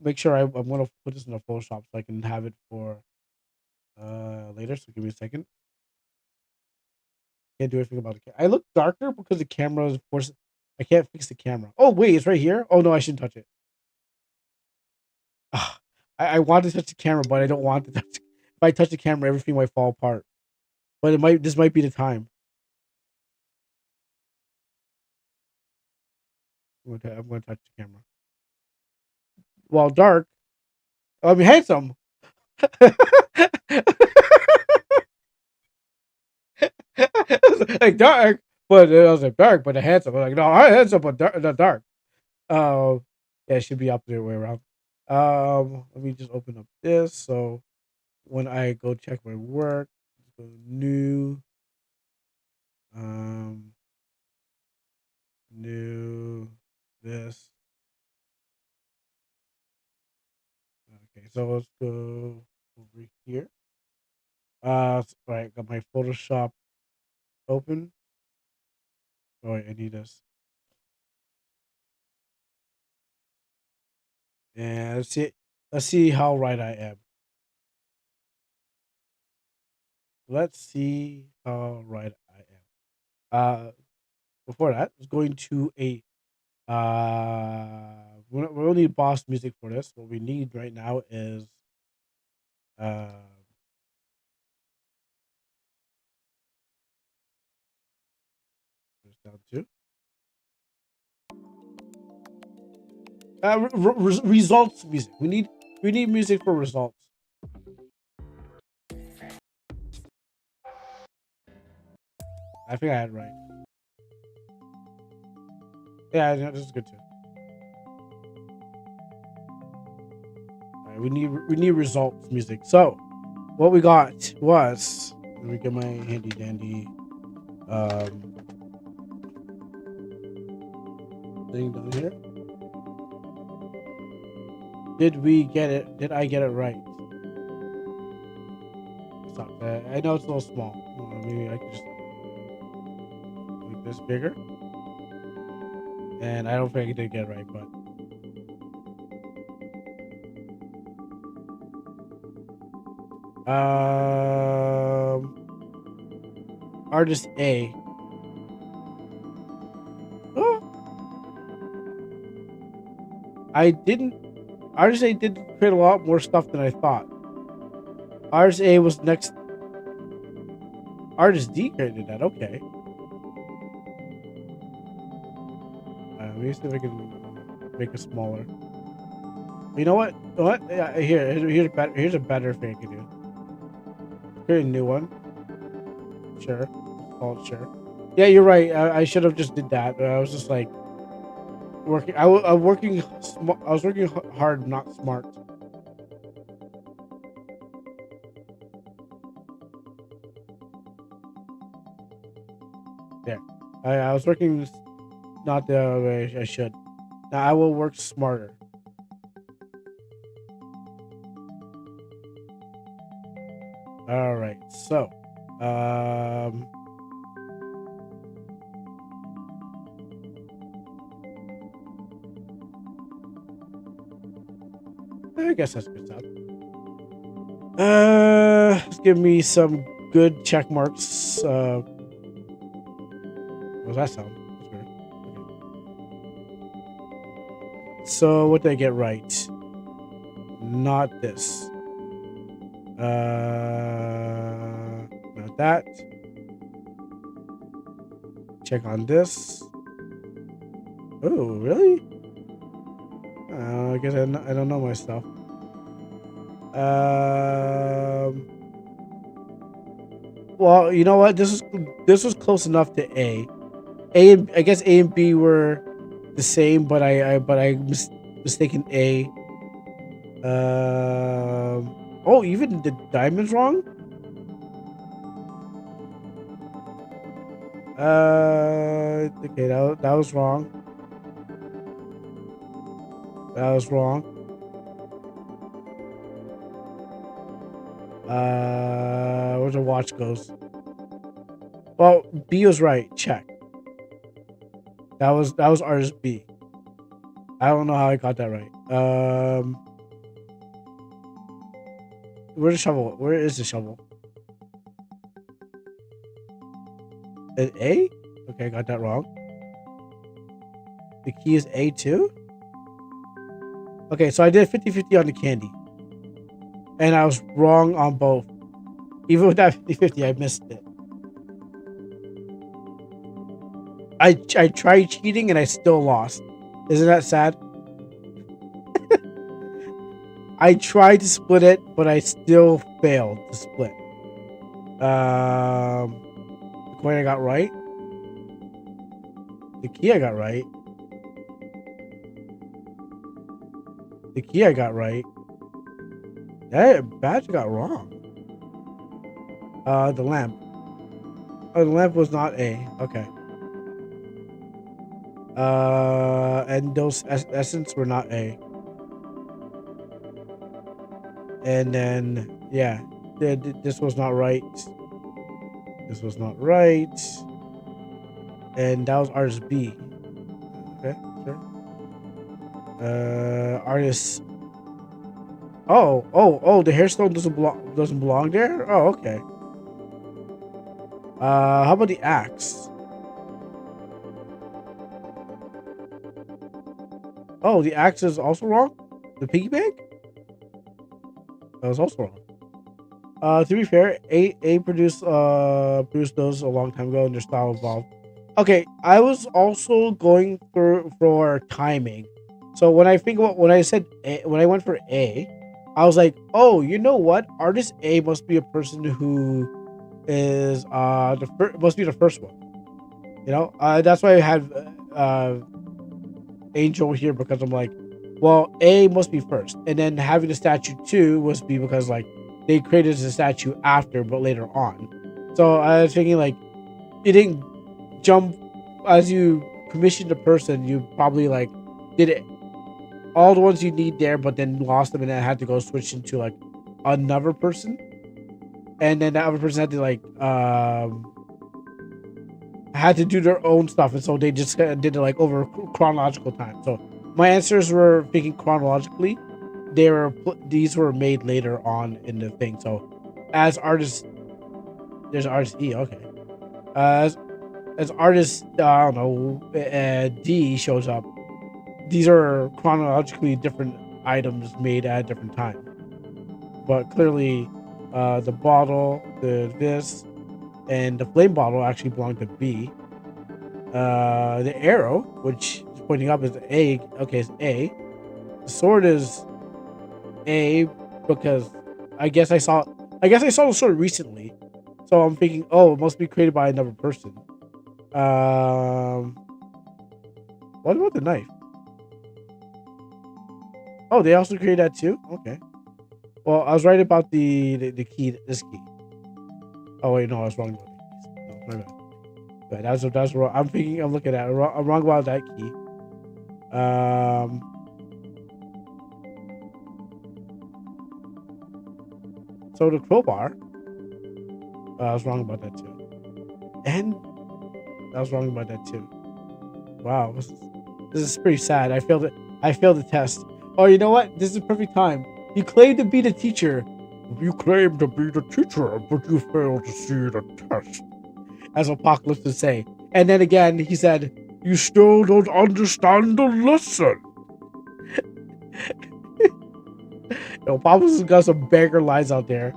make sure I'm gonna put this in a Photoshop so I can have it for later. So give me a second. Can't do anything about it. I look darker because the camera is forced. I can't fix the camera. Oh wait, it's right here. Oh no, I shouldn't touch it. Ah, I want to touch the camera, but I don't want to touch. If I touch the camera, everything might fall apart. But it might. This might be the time. I'm gonna touch the camera. While dark, I mean handsome. Like dark, but I was like dark, but the handsome. I'm like no, I handsome, but not dark. Yeah, it should be up the other way around. Let me just open up this. So when I go check my work, go new, um, new, this. Okay, so let's go over here. Right, got my Photoshop open. Oh, wait, I need this. And let's see how right I am. Let's see how right I am. Before that, let's go into a we don't need boss music for this. What we need right now is uh down to results music. We need music for results. I think I had it right. Yeah, this is good too. All right, we need results music. So what we got was, let me get my handy dandy um thing down here. Did we get it? Did I get it right? Stop. I know it's a little small. Maybe I can just make this bigger. And I don't think I did get it right, but artist A. Oh, I didn't. Artist A did create a lot more stuff than I thought. Artist A was next. Artist D created that. Okay. Let me see if I can make it smaller. You know what? What? Yeah, here's a better thing I can do. create a new one. Sure. Oh, sure. Yeah, you're right. I should have just did that. I was just like working. I'm working. I was working hard, not smart. There. I was working not the way I should. Now I will work smarter. All right. So, um, I guess that's good stuff. Let's give me some good check marks. What does that sound? That's weird. Okay. So what did I get right? Not this. Not that. Check on this. Oh, really? I guess I don't know my stuff. Well, you know what? This was close enough to A. I guess A and B were the same, but I mistaken A. Oh, even the diamond's wrong. Okay, that was wrong. That was wrong. Where the watch goes. Well, B was right. Check. That was artist B. I don't know how I got that right. Where's the shovel? Where is the shovel? An A? Okay, I got that wrong. The key is A too? Okay, so I did 50-50 on the candy. And I was wrong on both. Even with that 50-50, I missed it. I tried cheating and I still lost. Isn't that sad? I tried to split it, but I still failed to split. The coin I got right. The key I got right. The key I got right. That badge I got wrong. The lamp. Oh, the lamp was not A. Okay. And those essence were not A. And then, yeah, this was not right. This was not right. And that was artist B. Okay, sure. Artist. Oh, the hairstone doesn't belong there? Oh, okay. How about the axe? Oh, the axe is also wrong? The piggy bank? That was also wrong. To be fair, A produced those a long time ago and their style evolved. Okay, I was also going for timing. So when I think about when I said A, when I went for A, I was like, oh, you know what? Artist A must be a person who is must be the first one. You know, that's why I had Angel here because I'm like, well, A must be first, and then having the statue 2 must be because like they created the statue after, but later on. So I was thinking like, you didn't jump as you commissioned a person. You probably like did it all the ones you need there, but then lost them and then had to go switch into like another person, and then that other person had to like had to do their own stuff, and so they just did it like over chronological time. So my answers were thinking chronologically. These were made later on in the thing. So as artists, there's artist E. Okay, as artist, I don't know. D shows up. These are chronologically different items made at a different time, but clearly, the bottle, this, and the flame bottle actually belong to B. The arrow, which is pointing up, is A. Okay, it's A. The sword is A because I guess I saw I guess I saw the sword recently, so I'm thinking, oh, it must be created by another person. Um, what about the knife? Oh, they also created that too. Okay. Well, I was right about the key. This key. Oh wait, no, I was wrong about the keys. No, my bad. But that's wrong. I'm thinking. I'm looking at it. I'm wrong about that key. Um. So the crowbar. I was wrong about that too. And I was wrong about that too. Wow, this is pretty sad. I failed it. I failed the test. Oh, you know what? This is a perfect time. You claim to be the teacher. You claim to be the teacher, but you failed to see the test. As Apocalypse would say. And then again, he said, "You still don't understand the lesson." Yo, Papa's has got some beggar lines out there.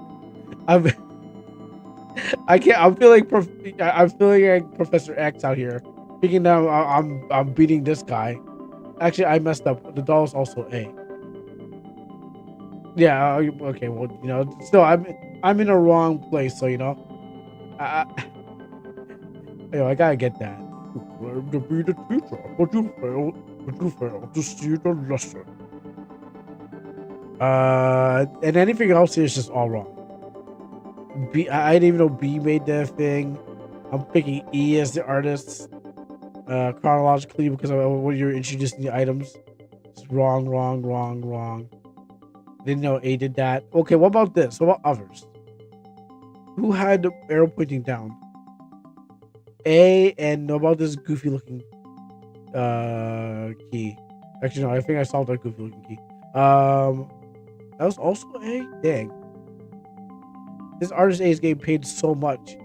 I'm, I can't. I'm feeling like Professor X out here. Thinking now, I'm beating this guy. Actually, I messed up. The doll is also A. Yeah. Okay. Well, still, I'm in a wrong place. So I gotta get that. You claim to be the teacher, but you failed to see the lesson. And anything else here is just all wrong. I didn't even know B made the thing. I'm picking E as the artist, chronologically because of when you're introducing the items. It's wrong, wrong, wrong, wrong. Didn't know A did that. Okay, what about this? What about others? Who had the arrow pointing down? A, and what about this goofy looking key? Actually, no, I think I solved that goofy looking key. That was also A? Dang. This artist A is getting paid so much.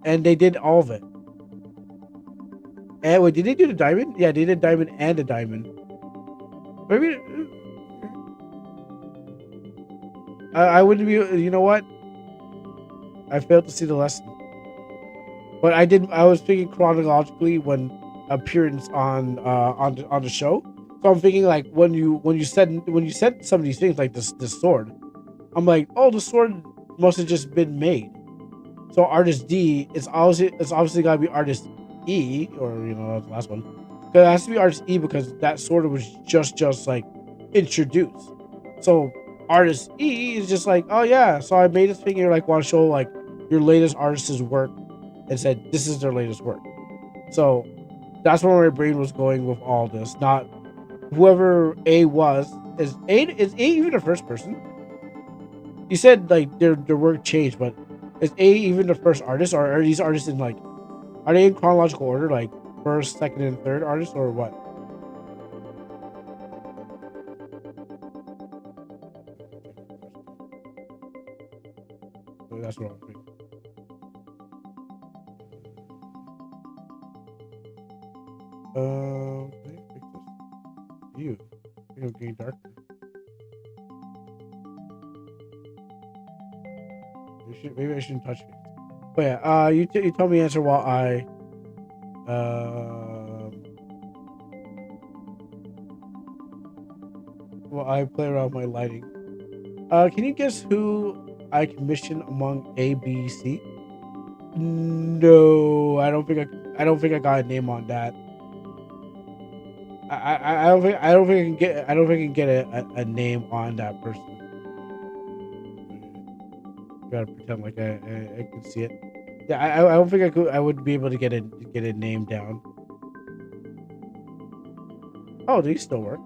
And they did all of it. And wait, did they do the diamond? Yeah, they did diamond and a diamond. Maybe I wouldn't be. You know what? I failed to see the lesson, but I did. I was thinking chronologically when appearance on the show. So I'm thinking like when you said some of these things like this sword. I'm like, oh, the sword must have just been made. So artist D, it's obviously gotta be artist E, or the last one. Because it has to be artist E because that sword was just like introduced. So artist E is just like, oh yeah, so I made this thing here, like want to show like your latest artist's work and said this is their latest work. So that's where my brain was going with all this. Not whoever A was. Is A even a first person? You said like their work changed, but is A even the first artist, or are these artists in like are they in chronological order, like first, second, and third artist, or what? So that's what I'm thinking. Can I fix this? Ew, I think I'm getting darker. Maybe I shouldn't touch it. But yeah, you tell me the answer while um I play around with my lighting. Can you guess who I commissioned among A, B, C? No, I don't think I got a name on that. I don't think I can get a name on that person. Gotta pretend like I can see it. Yeah, I don't think I would be able to get a name down. Oh, these still work.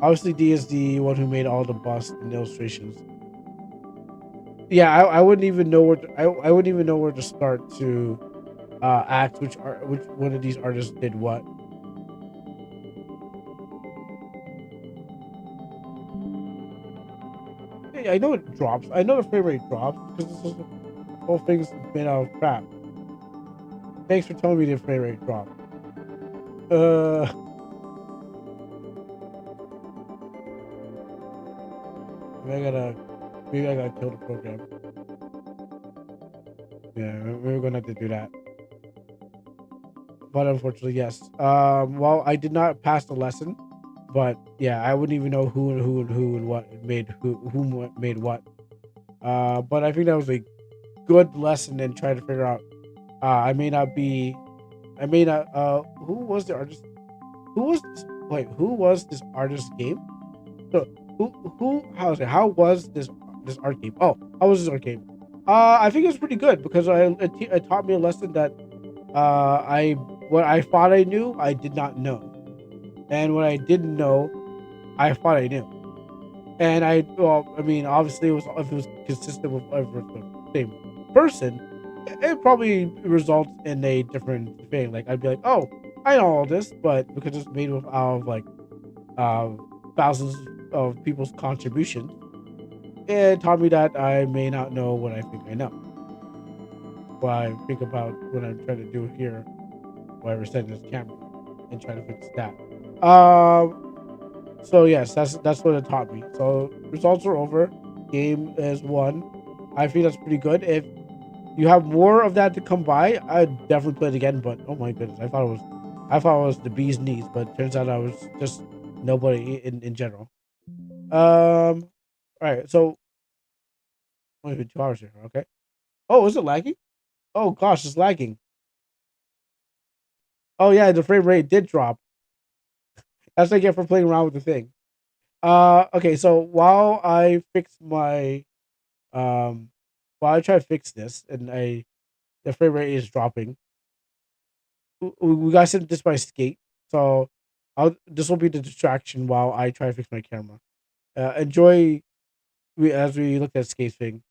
Obviously, D is the one who made all the busts and illustrations. Yeah, I wouldn't even know I wouldn't even know where to start to act which one of these artists did what. Yeah, I know it drops. I know the frame rate drops because this whole thing's made out of crap. Thanks for telling me the frame rate dropped. Uh, maybe I gotta kill the program. Yeah, we're gonna have to do that. But unfortunately, yes. Well, I did not pass the lesson, But yeah, I wouldn't even know who and what made made what. But I think that was a good lesson in trying to figure out. I may not be. I may not. Who was the artist? Who was this? Wait, who was this artist's game? So who? How is it? How was this art game? Oh, how was this art game? I think it was pretty good because it taught me a lesson that I what I thought I knew, I did not know, and what I didn't know, I thought I knew. And I mean, obviously, it was if it was consistent with the same person, it probably results in a different thing. Like I'd be like, oh, I know all this, but because it's made with out of like uh, thousands of people's contributions, it taught me that I may not know what I think I know. What I think about what I'm trying to do here, what I was setting this camera and trying to fix that. So yes, that's what it taught me. So results are over. Game is won. I think that's pretty good. If you have more of that to come by, I'd definitely play it again. But oh my goodness, I thought it was the bee's knees, but it turns out I was just nobody in general. All right, so only been 2 hours here. Okay. Oh, is it lagging? Oh gosh, it's lagging. Oh yeah, the frame rate did drop. That's what I get for playing around with the thing. Okay, so um while I try to fix this and I the frame rate is dropping, we got sent this by skate. So this will be the distraction while I try to fix my camera. Enjoy as we look at skate thing.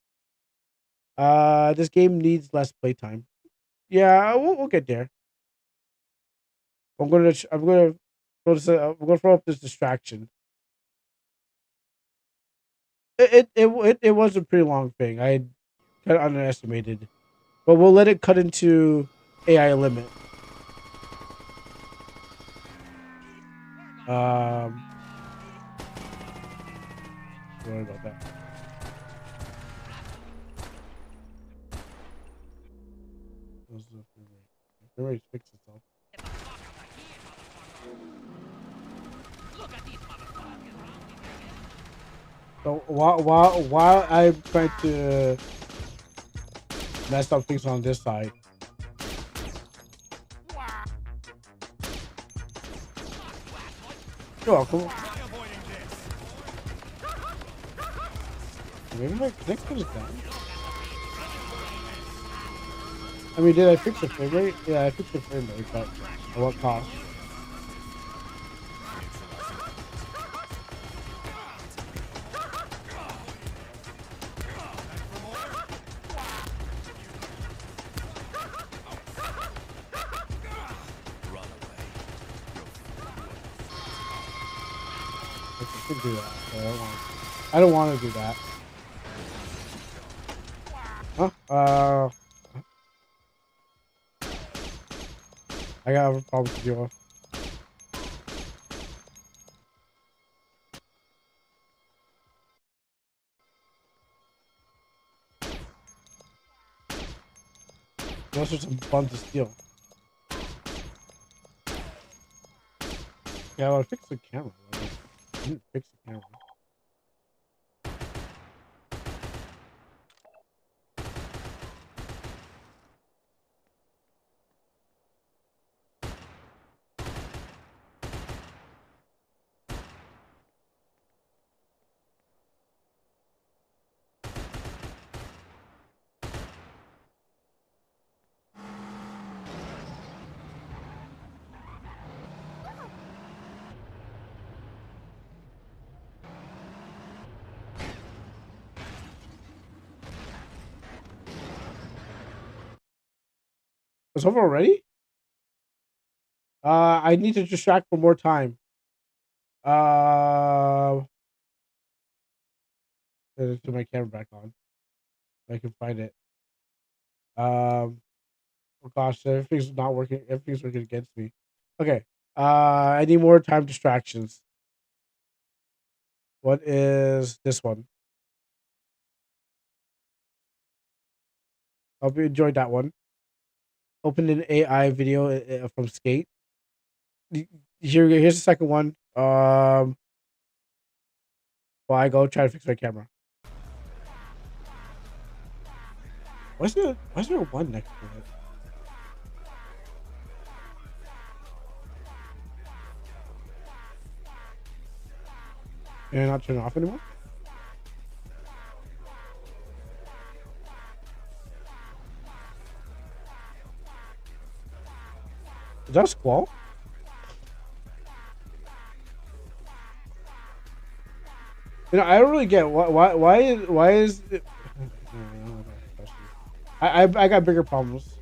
This game needs less playtime. Yeah, we'll get there. I'm gonna I'm gonna throw up this distraction. It was a pretty long thing. I kind of underestimated, but we'll let it cut into AI limit. Um, don't worry about that. Those are the frame rate. The frame rate fixed itself. So while I'm trying to mess up things on this side, you're welcome. Maybe my connection is down. I mean, did I fix the frame rate? Yeah, I fixed the frame rate, but at what cost? I should do that, but I don't want to do that. Huh? I got other problems to deal with. Those are some fun to steal. Yeah, well, I fixed the camera. I didn't fix the camera. It's over already? I need to distract for more time. Uh, let's put my camera back on. I can find it. Um, oh gosh, everything's not working. Everything's working against me. Okay. I need more time distractions. What is this one? Hope you enjoyed that one. Open an AI video from Skate. Here's the second one. Um, well, I go try to fix my camera. Why is there one next to it? Can I not turn it off anymore? Is that a squall? I don't really get why is it. I got bigger problems.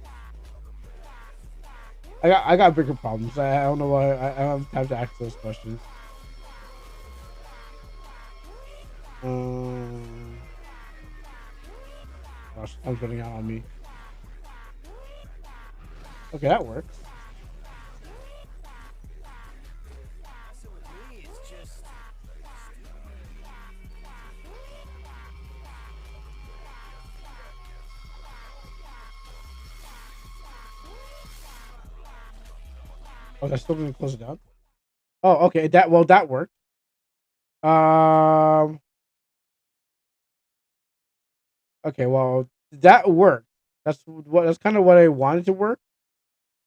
I got bigger problems. I don't know why I don't have to ask those questions. Um, Gosh, time's running out on me. Okay, that works. Oh, that still didn't close it down. Oh, okay. That worked. Um. Okay. Well, that worked. That's kind of what I wanted to work,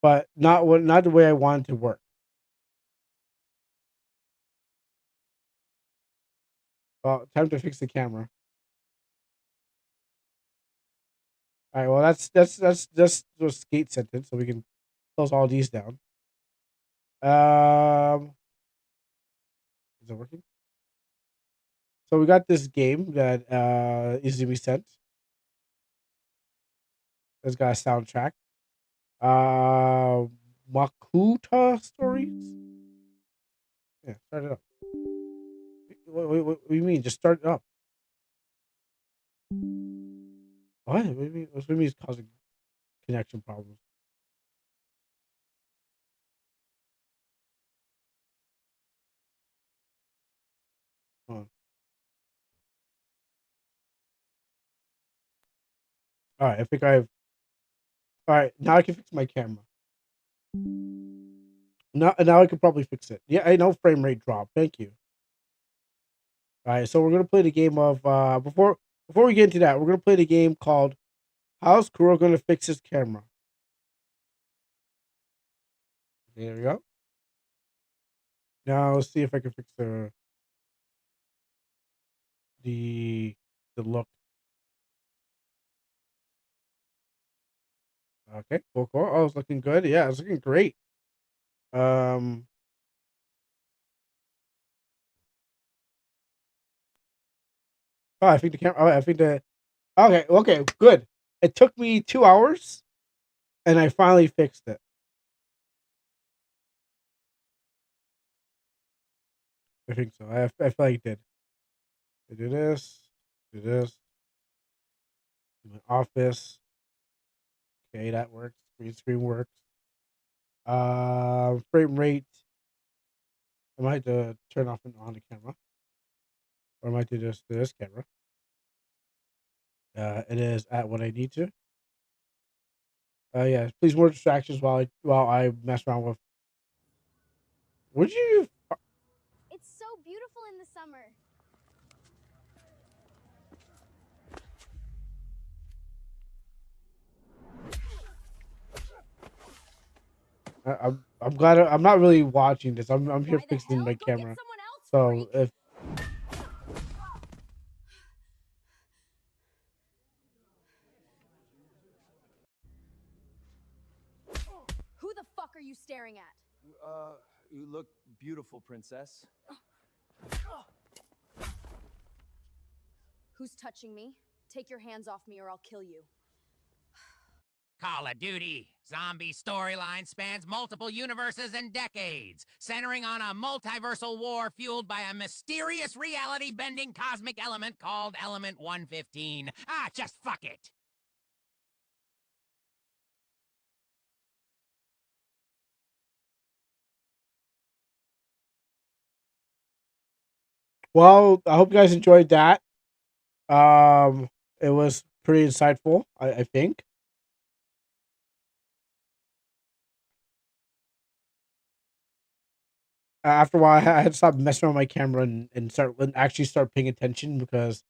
but not the way I wanted to work. Well, time to fix the camera. All right. Well, that's the skate sentence, so we can close all these down. Is it working? So we got this game that is to be sent. It's got a soundtrack. Uh, Makuta stories. Yeah, start it up. What do you mean? Just start it up. What? What do you mean? What do you mean it's causing connection problems? Hold on. All right, I think I've. All right, now I can fix my camera. Now I can probably fix it. Yeah, I know frame rate drop. Thank you. All right, so we're gonna play the game of before we get into that, we're gonna play the game called How's Kuro Gonna Fix His Camera? There we go. Now let's see if I can fix the the look. Okay, cool. Oh, it's looking good. Yeah, it's looking great. Um, oh, I think the camera. Oh, I think the. Okay, good. It took me 2 hours, and I finally fixed it. I think so. I feel like I did. I do this. Do this. Do my office. Okay, that works. Green screen works. Frame rate. I might have to turn off and on the camera, or I might do this camera. It is at what I need to. Yeah. Please more distractions while I mess around with. Would you? It's so beautiful in the summer. I'm glad I'm not really watching this. I'm here Why the fixing hell? my Go get camera. someone else, So freak! if Who the fuck are you staring at? You look beautiful, princess. Who's touching me? Take your hands off me or I'll kill you. Call of Duty. Zombie storyline spans multiple universes and decades, centering on a multiversal war fueled by a mysterious reality-bending cosmic element called Element 115. Ah, just fuck it. well, I hope you guys enjoyed that. Um, it was pretty insightful. I think. After a while, I had to stop messing around with my camera and actually start paying attention because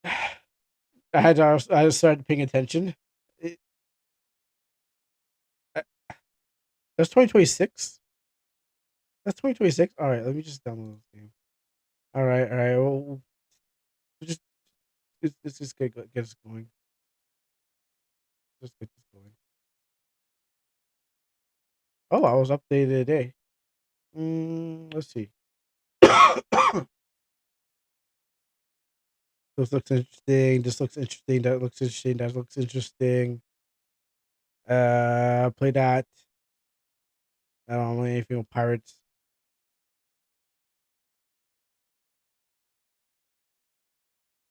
I had started paying attention. It, uh, that's 2026. That's 2026. All right, let me just download this game. All right. Well, just let's just get us going. Just get this going. Oh, I was updated today. Let's see. This looks interesting. This looks interesting. That looks interesting. That looks interesting. Play that. I don't know anything with pirates.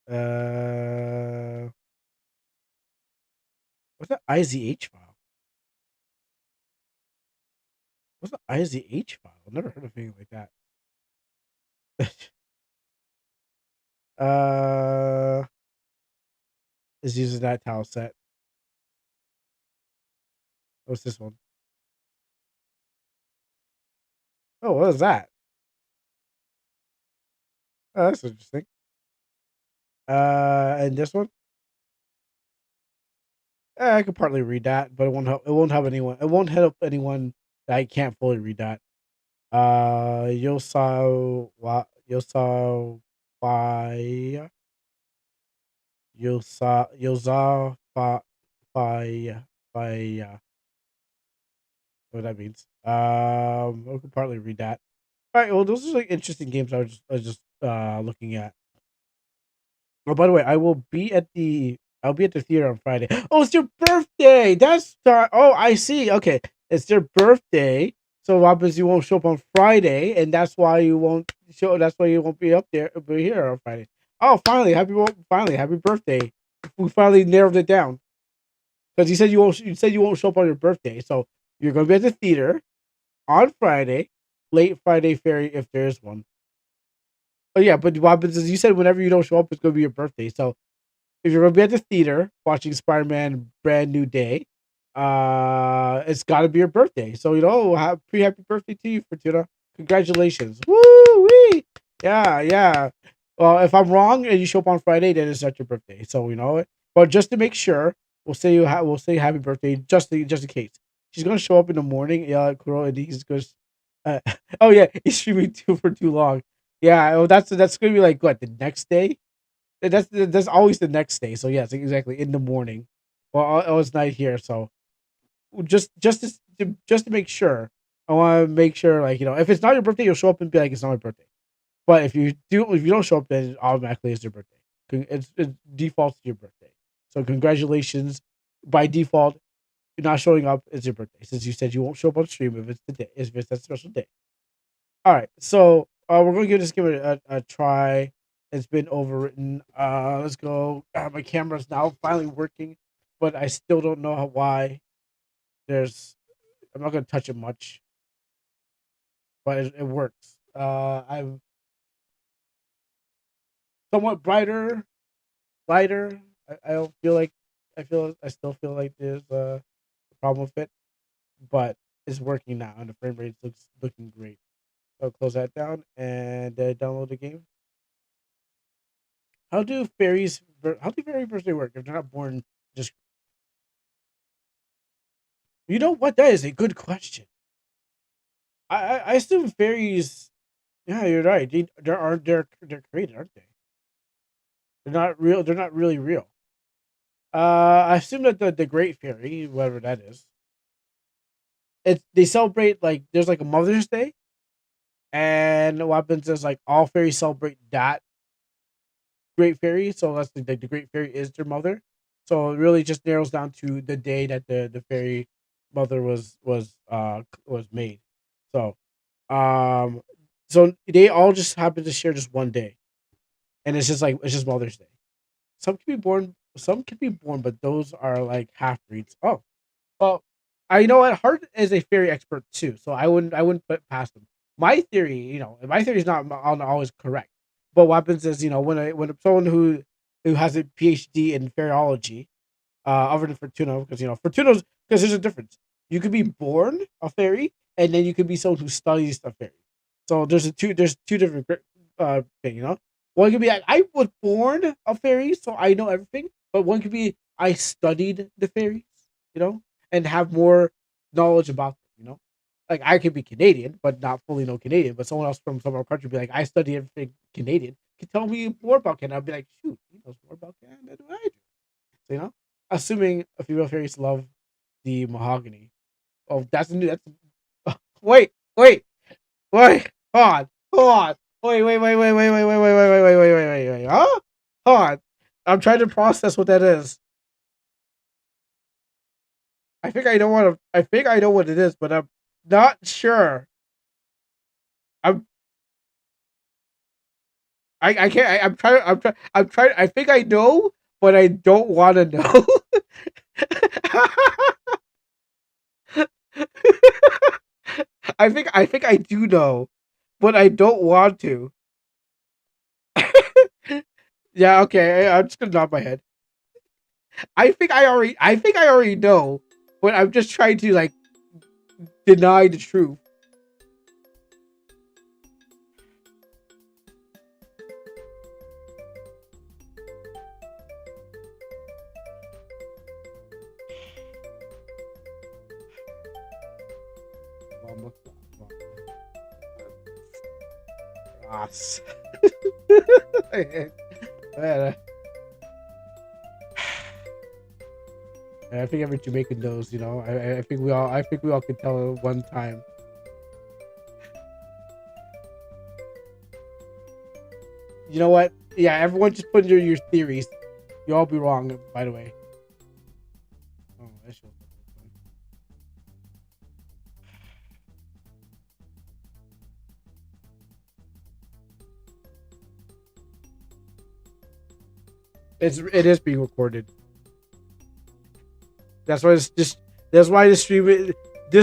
Uh, what's the IZH file? What's the IZH file? I've never heard of anything like that. uh, is using that tile set. What's this one? Oh, what is that? Oh, that's interesting. And this one? I could partly read that, but it won't help. It won't help anyone. It won't help anyone that I can't fully read that. Yosa Fire Yosa Fire what that means. I could partly read that. All right, well, those are like interesting games I was just looking at. Oh, by the way, I'll be at the theater on Friday. Oh, it's your birthday. Oh, I see. Okay, it's your birthday. So what happens? You won't show up on Friday, and that's why you won't show. That's why you won't be up there, be here on Friday. Oh, finally, happy birthday. We finally narrowed it down because you said you won't. You said you won't show up on your birthday, so you're going to be at the theater on Friday, late Friday ferry if there is one. Oh yeah, but what happens is you said whenever you don't show up, it's going to be your birthday. So if you're gonna be at the theater watching Spider-Man Brand New Day, it's got to be your birthday. So happy birthday to you, Fortuna. Congratulations. Woo wee. Yeah. Well, if I'm wrong and you show up on Friday, then it's not your birthday. So you know it. But just to make sure, we'll say happy birthday just in case. She's gonna show up in the morning. Yeah, Kuro, and he's gonna. Uh, oh yeah, he's streaming for too long. Yeah, well, that's gonna be like what the next day. That's always the next day. So yes, exactly in the morning. Well, it's night here, so just to make sure, I want to make sure like if it's not your birthday, you'll show up and be like it's not my birthday. But if you don't show up, then it automatically it's your birthday. It defaults to your birthday. So congratulations. By default, you're not showing up. It's your birthday since you said you won't show up on stream if it's the day if it's that special day. All right, so we're gonna give it a try. It's been overwritten. Let's go. My camera's now finally working, but I still don't know why. I'm not gonna touch it much, but it works. I'm somewhat lighter. I don't feel like I still feel like there's a problem with it, but it's working now, and the frame rate looking great. So I'll close that down and download the game. How do fairy birthday work if they're not born just you know what? That is a good question. I assume fairies yeah, you're right. They're created, aren't they? They're not real they're not really real. I assume that the Great Fairy, whatever that is, they celebrate like there's like a Mother's Day, and what happens is like all fairies celebrate that Great Fairy, so that's the Great Fairy is their mother. So it really just narrows down to the day that the fairy mother was made. So um so they all just happen to share just one day. And it's just Mother's Day. Some can be born, but those are like half breeds. Oh, well, I you know what? Hart is a fairy expert too, so I wouldn't put past him. My theory is not always correct. But what happens is, when someone who has a PhD in fairyology, other than Fortuna, because Fortuna's because there's a difference. You could be born a fairy, and then you could be someone who studies the fairies. So there's two different things, you know. One could be like, I was born a fairy, so I know everything. But one could be I studied the fairies, you know, and have more knowledge about them, you know. Like I could be Canadian, but not fully know Canadian. But someone else from some other country would be like, I study everything Canadian. Can tell me more about Canada. I'd be like, shoot, he knows more about Canada than I do. So, you know, assuming a female fairies love the mahogany. Oh, that's new. That's wait, wait, wait. Hold on, hold on. Wait. Huh? Hold on. I'm trying to process what that is. I think I know what. I think I know what it is, but I'm not sure. I'm. I can't. I'm trying. I'm trying. I'm trying. I think I know, but I don't want to know. I think I do know, but I don't want to. Yeah, okay. I'm just gonna nod my head. I think I already know, but I'm just trying to like deny the truth. Ross. Man, I think every Jamaican knows, you know. I think we all can tell at one time. You know what? Yeah, everyone just put in your theories. You all be wrong, by the way. Oh, that shit was fun. It is being recorded. That's why it's just that's why this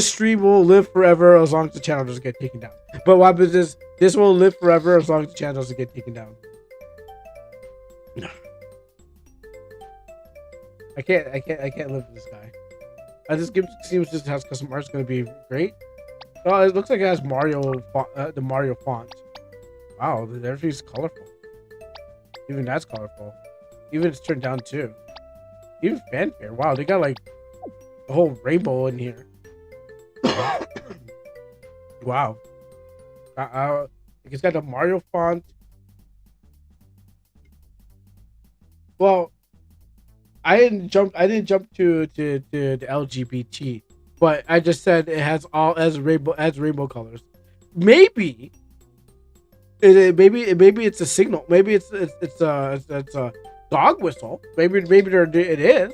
stream will live forever as long as the channel doesn't get taken down. But what happens is this will live forever as long as the channel doesn't get taken down. I can't live with this guy. This game seems just has custom art. It's gonna be great. Oh, it looks like it has the Mario font. Wow, everything's colorful. Even that's colorful. Even it's turned down too. Even fanfare. Wow, they got like a whole rainbow in here. Wow. It's got the Mario font. Well, I didn't jump to the LGBT, but I just said it has all as rainbow colors. Maybe maybe it's a signal. Maybe it's a dog whistle. Maybe it is,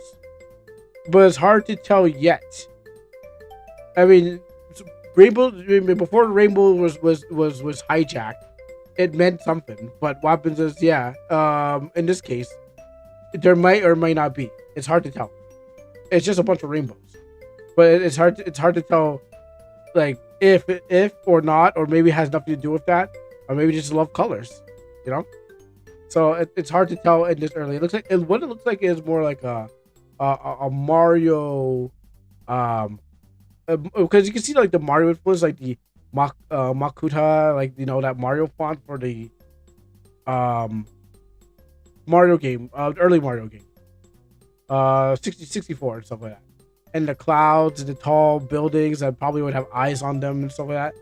but it's hard to tell yet. I mean, rainbow before rainbow was hijacked, it meant something. But what happens is, yeah, in this case, there might or might not be. It's hard to tell. It's just a bunch of rainbows, but it's hard to tell, like if or not, or maybe it has nothing to do with that, or maybe just love colors, you know. So it's hard to tell in this early. It looks like what it looks like is more like a Mario, because you can see like the Mario influence, like the Makuta, like you know that Mario font for the Mario game, early Mario game, 64 and stuff like that, and the clouds and the tall buildings that probably would have eyes on them and stuff like that.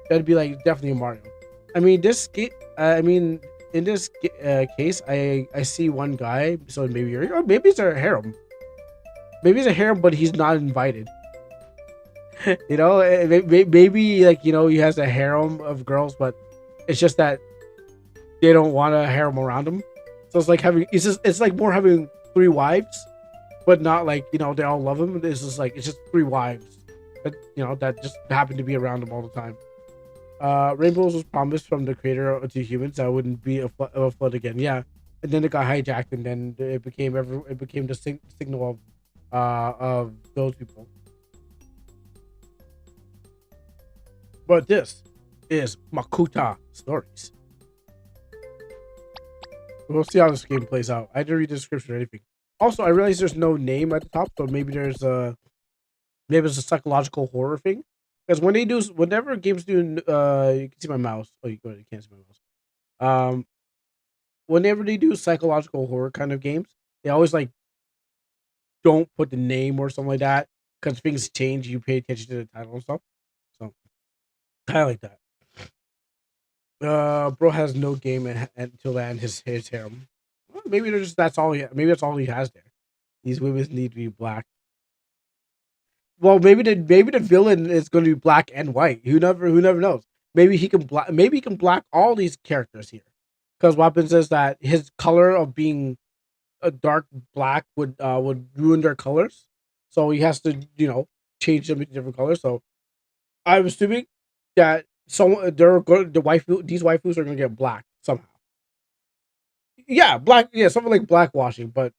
That'd be like definitely a Mario. I mean, in this case, I see one guy, so maybe or maybe it's a harem. Maybe it's a harem, but he's not invited. You know, maybe like you know he has a harem of girls, but it's just that they don't want a harem around him. So it's like it's like more having 3 wives, but not like you know they all love him. It's just 3 wives, that you know that just happen to be around him all the time. Rainbows was promised from the creator to humans that wouldn't be a flood again. Yeah, and then it got hijacked, and then it became the signal of those people. But this is Makuta Stories. We'll see how this game plays out. I didn't read the description or anything. Also, I realize there's no name at the top, so maybe there's a psychological horror thing. Because when they do, whenever games do, you can see my mouse. Oh, you can't see my mouse. Whenever they do psychological horror kind of games, they always like don't put the name or something like that because things change. You pay attention to the title and stuff. So kind of like that. Bro has no game until the end his harem. Well, maybe there's that's all. Maybe that's all he has there. These women need to be black. Well, maybe the villain is going to be black and white. Who never knows. Maybe he can black all these characters here, because what happens is that his color of being a dark black would ruin their colors, so he has to change them into different colors. So I'm assuming that these waifus are going to get black somehow. Yeah, black. Yeah, something like blackwashing, but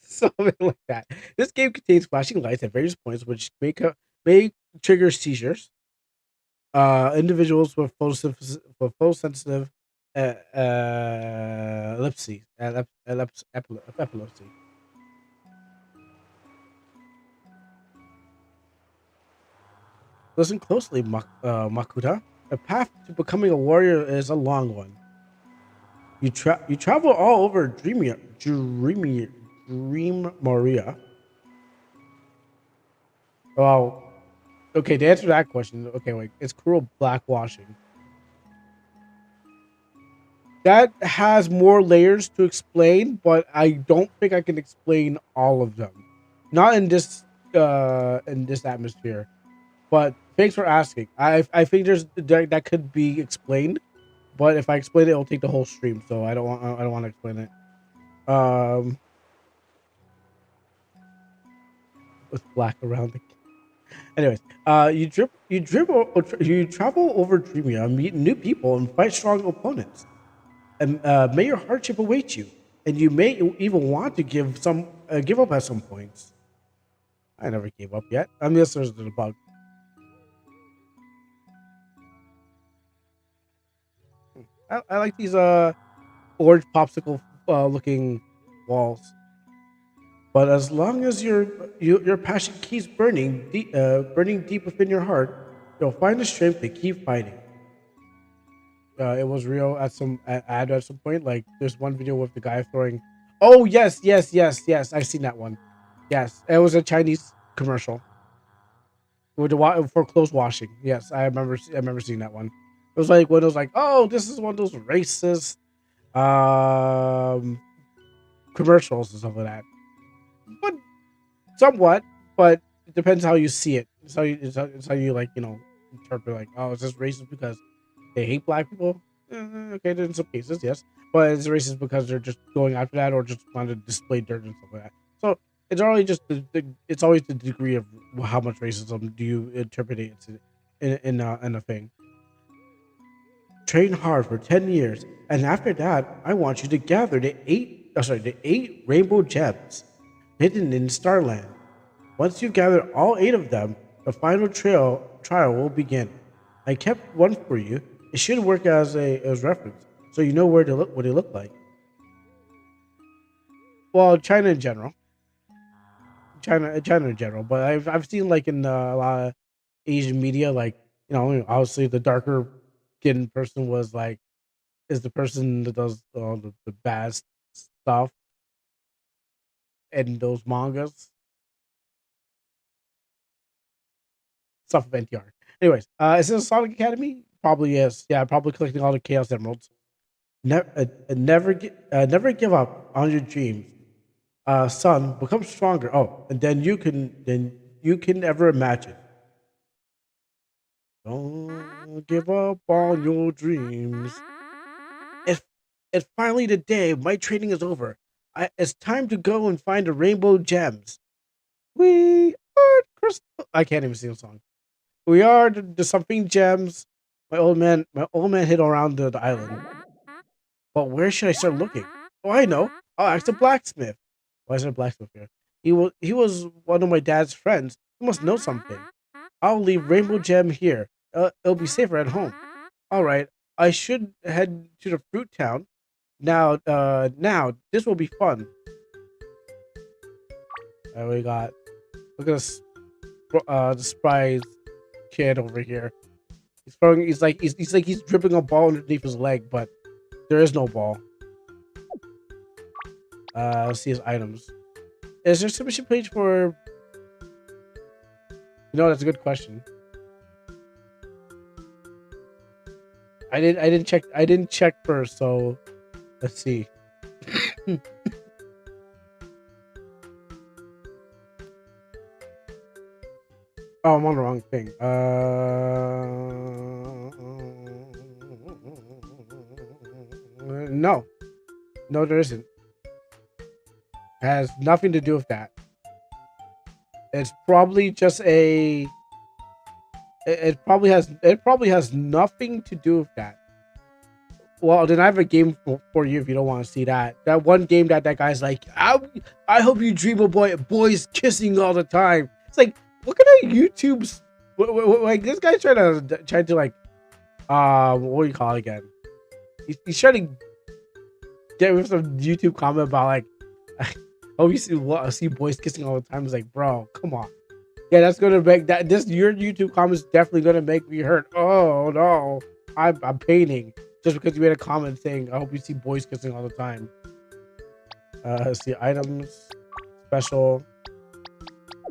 something like that. This game contains flashing lights at various points, which may trigger seizures. Individuals with photosensitive epilepsy. Listen closely, Makuta. The path to becoming a warrior is a long one. You travel all over Dream Moria. Well, okay. To answer that question, okay, wait, it's cruel blackwashing. That has more layers to explain, but I don't think I can explain all of them. Not in this atmosphere. But thanks for asking. I think that could be explained, but if I explain it, it'll take the whole stream. So I don't want to explain it. With black around the. Anyways, you travel over Dreamia, meet new people, and fight strong opponents. And may your hardship await you, and you may even want to give up at some points. I never gave up yet. Unless there's a bug. I like these orange popsicle looking walls. But as long as your passion keeps burning deep within your heart, you'll find the strength to keep fighting. It was real at some point. Like there's one video with the guy throwing. Oh yes. I've seen that one. Yes, it was a Chinese commercial with for clothes washing. Yes, I remember seeing that one. It was like when it was like, oh, this is one of those racist um commercials and stuff like that. But somewhat, but it depends how you see it. It's how you like interpret like, oh, is this racist because they hate black people? Okay, in some cases, yes, but it's racist because they're just going after that or just want to display dirt and stuff like that. So it's already just it's always the degree of how much racism do you interpret it in a thing. Train hard for 10 years, and after that, I want you to gather the eight rainbow gems hidden in Starland. Once you gather all eight of them, the final trial will begin. I kept one for you. It should work as reference, so you know what they look like. Well, China in general. But I've seen like in a lot of Asian media, like obviously the darker skinned person was like is the person that does the bad stuff in those mangas. Stuff of NTR. Anyways, is this a Sonic Academy? Probably is. Yeah, probably collecting all the Chaos Emeralds. Never give up on your dreams. Son, become stronger. Oh, and then you can never imagine. Don't give up on your dreams. It's it's finally the day. My training is over. It's time to go and find the rainbow gems. We are crystal. I can't even sing a song. We are the something gems. My old man hid around the island. But where should I start looking? Oh, I know. I'll ask the blacksmith. Why is there a blacksmith here? He was one of my dad's friends. He must know something. I'll leave Rainbow Gem here. It'll be safer at home. All right. I should head to the fruit town. Now this will be fun. We got Look at this, the spry kid over here. He's throwing. He's dripping a ball underneath his leg, but there is no ball. Let's see his items. Is there a submission page for? That's a good question. I didn't check. I didn't check first, so let's see. Oh, I'm on the wrong thing. No, there isn't. It has nothing to do with that. It's probably just a. It probably has nothing to do with that. Well, then I have a game for you if you don't want to see that. That one game that guy's like, I hope you dream of boys kissing all the time. It's like, what kind of YouTube's like this guy's trying to like, what do you call it again? He's trying to get with some YouTube comment about like, oh, you see boys kissing all the time. It's like, bro, come on. Yeah, that's gonna make that your YouTube comments definitely gonna make me hurt. Oh no, I'm painting just because you made a comment saying I hope you see boys kissing all the time. Let's see items, special,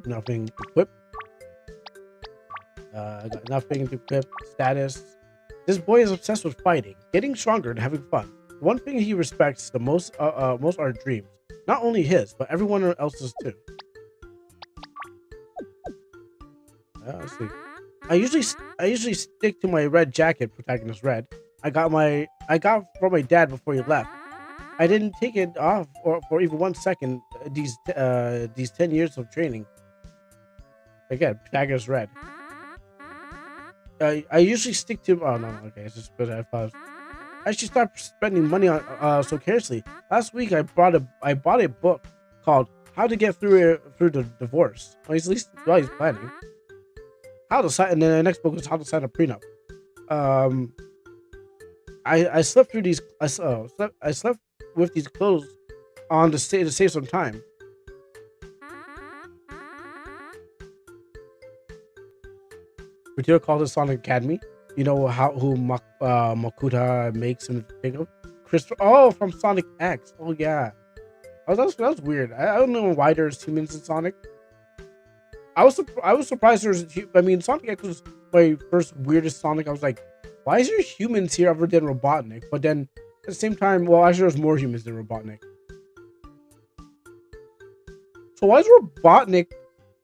nothing to equip. I got nothing to equip. Status. This boy is obsessed with fighting, getting stronger, and having fun. One thing he respects the most are dreams. Not only his, but everyone else's too. Let's see. I usually stick to my red jacket, protagonist red. I got from my dad before he left. I didn't take it off for even 1 second. These 10 years of training. Again, protagonist red. I usually stick to. Oh no, okay, it's just because I thought I should start spending money on so carelessly. Last week I bought a book called How to Get Through the Divorce. Well, he's planning. How to sign, and then the next book is How to Sign a Prenup. I slept through these. I slept with these clothes on to save some time. Fortuna calls it Sonic Academy. You know who Makuta makes him think of? From Sonic X. Oh yeah. Oh, that was weird. I don't know why there's humans in Sonic. I was surprised there's. I mean, Sonic X was my first weirdest Sonic. I was like, why is there humans here other than Robotnik? But then at the same time, well, actually, there's more humans than Robotnik. So why is Robotnik?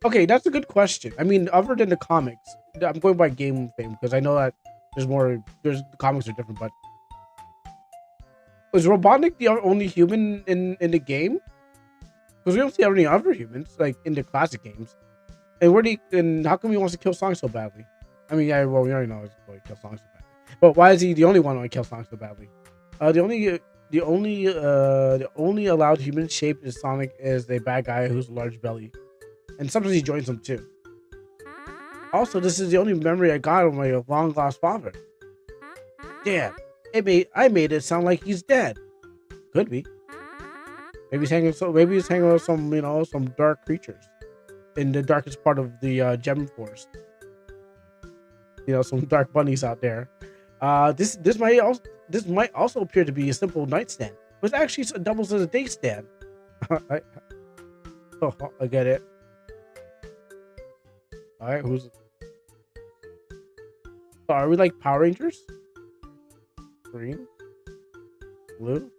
Okay, that's a good question. I mean, other than the comics, I'm going by game fame because I know that there's more. The comics are different, but is Robotnik the only human in the game? Because we don't see any other humans like in the classic games. And how come he wants to kill Sonic so badly? I mean, yeah, well, we already know he's going to kill Sonic so badly. But why is he the only one who kill Sonic so badly? The only allowed human shape in Sonic is the bad guy who's a large belly, and sometimes he joins them too. Also, this is the only memory I got of my long lost father. Damn, I made it sound like he's dead. Could be. Maybe he's hanging with some dark creatures in the darkest part of the gem forest. Some dark bunnies out there. This might also appear to be a simple nightstand, but actually doubles as a day stand. I get it. All right, so are we like Power Rangers? Green, blue.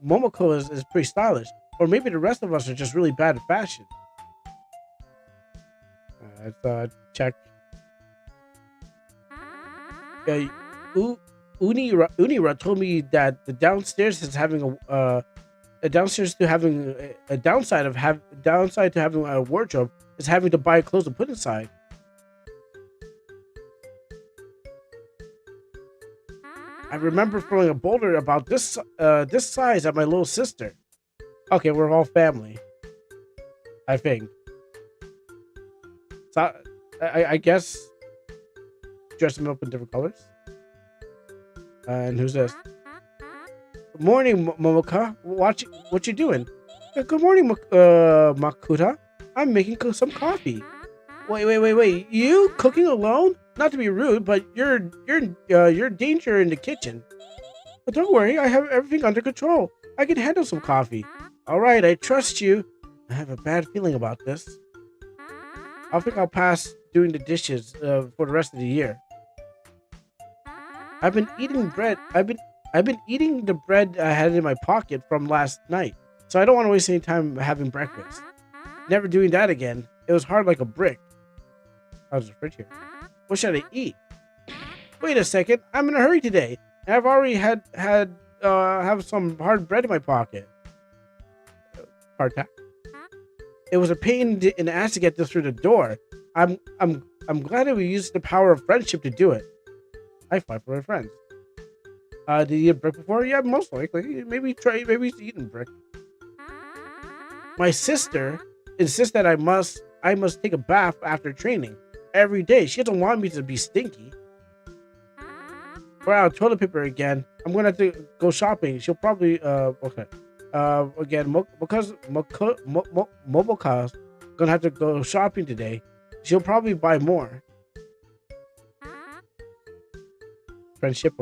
Momoko is pretty stylish, or maybe the rest of us are just really bad at fashion. Let's check. Unira told me that the downstairs is having a downside to having a wardrobe is having to buy clothes to put inside. I remember throwing a boulder about this size at my little sister. Okay, we're all family, I think. So I guess dress them up in different colors. And who's this? Good morning, Momoka. What you doing? Good morning, Makuta. I'm making some coffee. Wait. You cooking alone? Not to be rude, but you're danger in the kitchen. But don't worry, I have everything under control. I can handle some coffee. All right, I trust you. I have a bad feeling about this. I think I'll pass doing the dishes for the rest of the year. I've been eating bread. I've been eating the bread I had in my pocket from last night, so I don't want to waste any time having breakfast. Never doing that again. It was hard like a brick. How's the fridge here? What should I eat? Wait a second. I'm in a hurry today. And I've already have some hard bread in my pocket. Hard tack. It was a pain in the ass to get this through the door. I'm glad that we used the power of friendship to do it. I fight for my friends. Did you eat brick before? Yeah, most likely. Maybe he's eaten brick. My sister insists that I must take a bath after training every day. She doesn't want me to be stinky. We're out of toilet paper again. I'm gonna have to go shopping. She'll probably okay. Again, because Momoka's gonna have to go shopping today. She'll probably buy more. Friendship.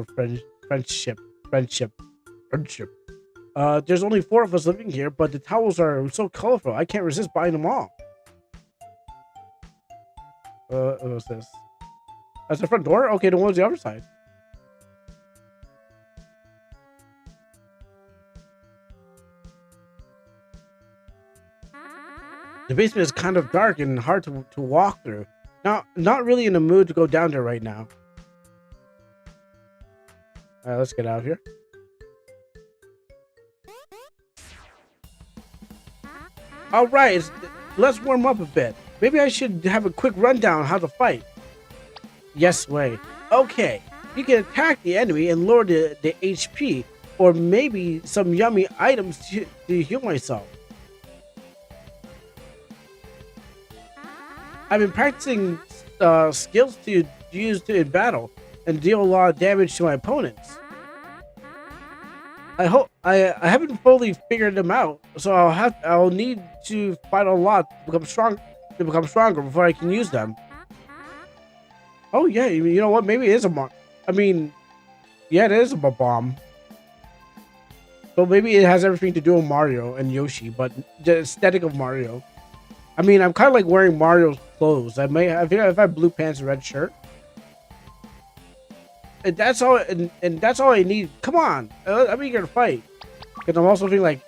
There's only 4 of us living here, but the towels are so colorful. I can't resist buying them all. What's this? That's the front door? Okay, the one's the other side. The basement is kind of dark and hard to walk through. Not really in the mood to go down there right now. Alright, let's get out of here. Alright, let's warm up a bit. Maybe I should have a quick rundown on how to fight. Yes way. Okay, you can attack the enemy and lower the HP, or maybe some yummy items to heal myself. I've been practicing skills to use in battle and deal a lot of damage to my opponents. I haven't fully figured them out, so I'll need to fight a lot to become stronger before I can use them. Oh yeah, you know what? Maybe it is a bomb. I mean, yeah, it is a bomb. So maybe it has everything to do with Mario and Yoshi, but the aesthetic of Mario. I mean, I'm kind of like wearing Mario's clothes. I think if I have blue pants and red shirt. And that's all. And that's all I need. Come on, I'm eager to fight. Because I'm also feeling like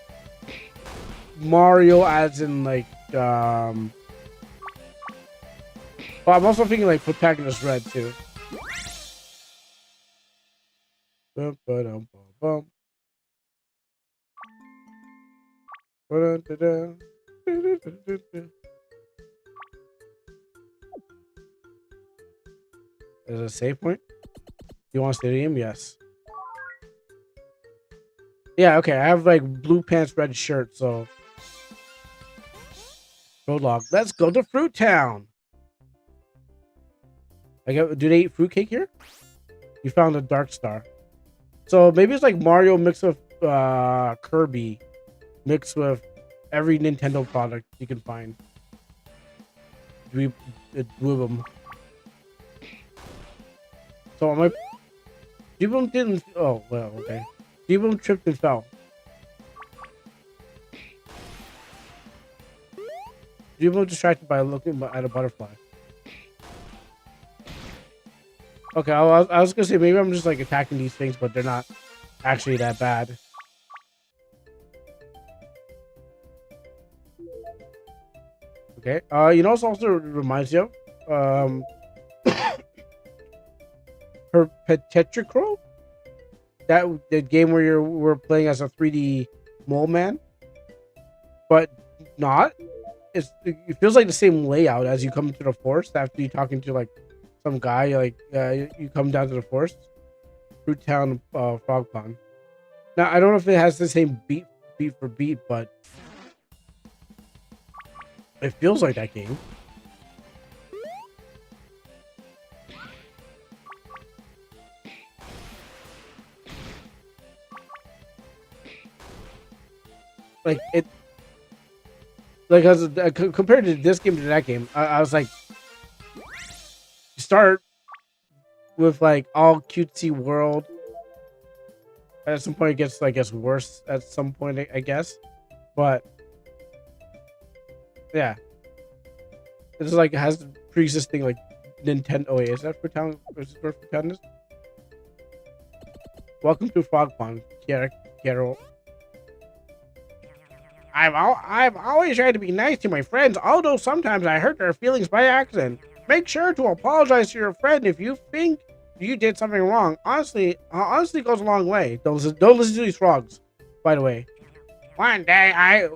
Mario, as in like. But I'm also thinking like protagonist red too. Bum, ba-dum, bum, bum. Ba-dum, da-dum. Is it a save point? You want stadium? Yes. Yeah, okay. I have like blue pants, red shirt, so road log. Let's go to Fruit Town. Do they eat fruitcake here? You found a dark star. So maybe it's like Mario mixed with Kirby, mixed with every Nintendo product you can find. With them. So my Deboom didn't. Oh well, okay. Deboom tripped and fell. Deboom distracted by looking at a butterfly. Okay, I was gonna say maybe I'm just like attacking these things, but they're not actually that bad. Okay. You know, it also reminds you of her Petetricro? That the game where we're playing as a 3D mole man, but not. It feels like the same layout as you come to the forest after you talking to like some guy. Like you come down to the forest, Fruit Town, Frog Pond. Now I don't know if it has the same beat for beat, but it feels like that game. Like Like, as compared to this game to that game, I was like, you start with like all cutesy world. At some point, it gets, I guess, worse. At some point, I guess, but yeah, it's like it has pre-existing like Nintendo. Oh, wait, is that for town? Is it for town? Welcome to Frog Pond, Carol. I've always tried to be nice to my friends, although sometimes I hurt their feelings by accident. Make sure to apologize to your friend if you think you did something wrong. Honestly goes a long way. Don't listen to these frogs. By the way, one day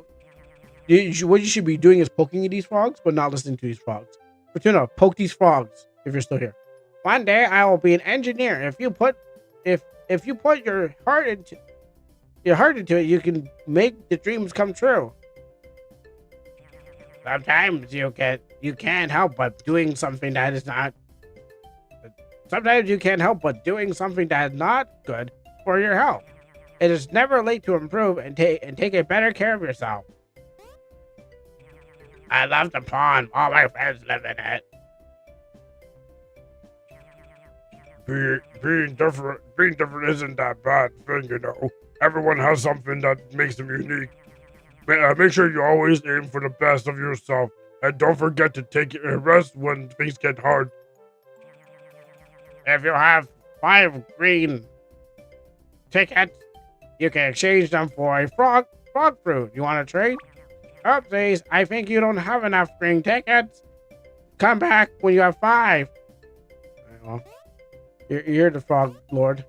what you should be doing is poking these frogs, but not listening to these frogs. Fortuna, poke these frogs if you're still here. One day I will be an engineer. If you put your heart into it, you can make the dreams come true. Sometimes you can't help but doing something that is not. Sometimes you can't help but doing something that is not good for your health. It is never late to improve and take a better care of yourself. I love the pond. All my friends live in it. Being different isn't that bad thing, you know. Everyone has something that makes them unique. Make sure you always aim for the best of yourself, and don't forget to take a rest when things get hard. If you have 5 green tickets, you can exchange them for a frog fruit. You want to trade? Oopsies, I think you don't have enough green tickets. Come back when you have 5. Well, you're the frog lord.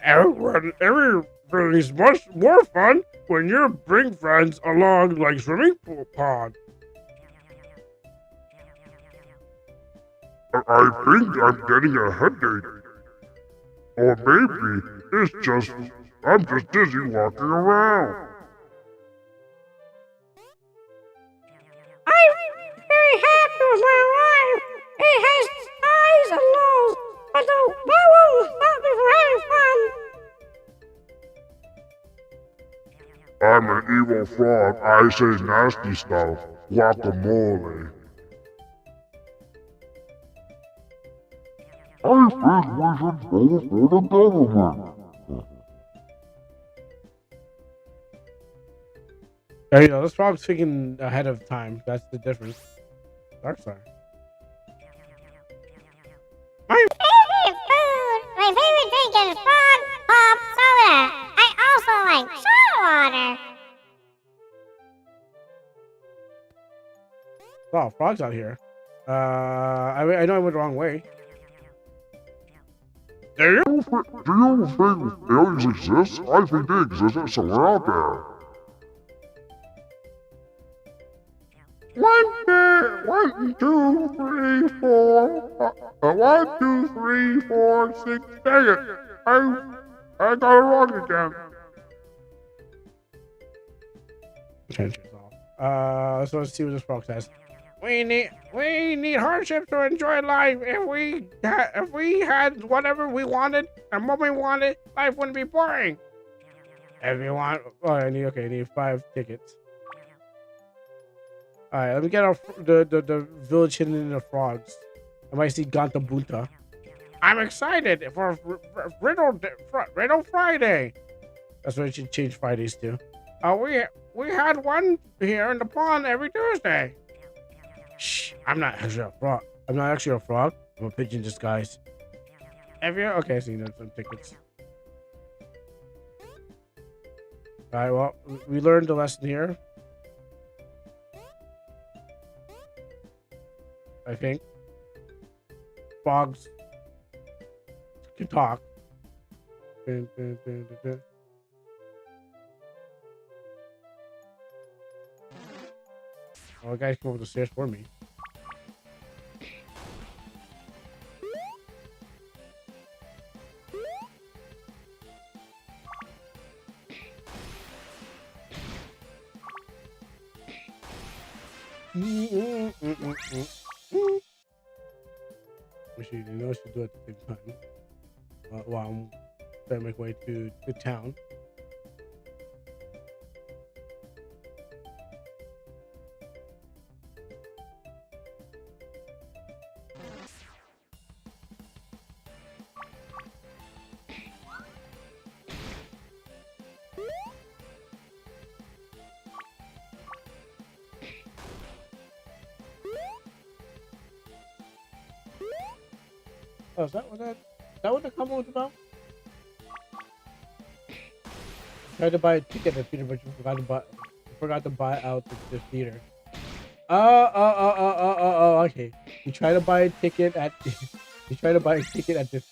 Everything's much more fun when you bring friends along like swimming pool pond. I think I'm getting a headache. Or maybe I'm just dizzy walking around. I'm very happy with my life. It has highs and lows, but that won't stop me from having fun. I'm an evil frog. I say nasty stuff. Guacamole. I think we should go for the government. There you go. This frog's thinking ahead of time. That's the difference. Dark Star. My favorite drink is frog pop soda. I also like soda water. Oh, frogs out here. I know I went the wrong way. Do you think aliens exist? I think they exist somewhere out there. 1, 2, 3, 4. 1, 2, 3, 4, 6. Dang it! I got it wrong again. So let's see what this frog says. We need hardships to enjoy life. If we had whatever we wanted and what we wanted, life wouldn't be boring. If you want, I need 5 tickets. All right, let me get the village hidden in the frogs. I might see Ganta Bunta. I'm excited for Riddle Friday. That's what I should change Fridays to. We had one here in the pond every Tuesday. Shh, I'm not actually a frog. I'm a pigeon disguise. Okay, so you know some tickets. All right, well, we learned the lesson here. I think frogs can talk. Oh, the guys come over the stairs for me. You know, she do it at the same time. While I'm trying to make my way to town. Oh, is that what the combo was about? Tried to buy a ticket at the theater, but you forgot to buy out the theater. Okay. You try to buy a ticket at you try to buy a ticket at the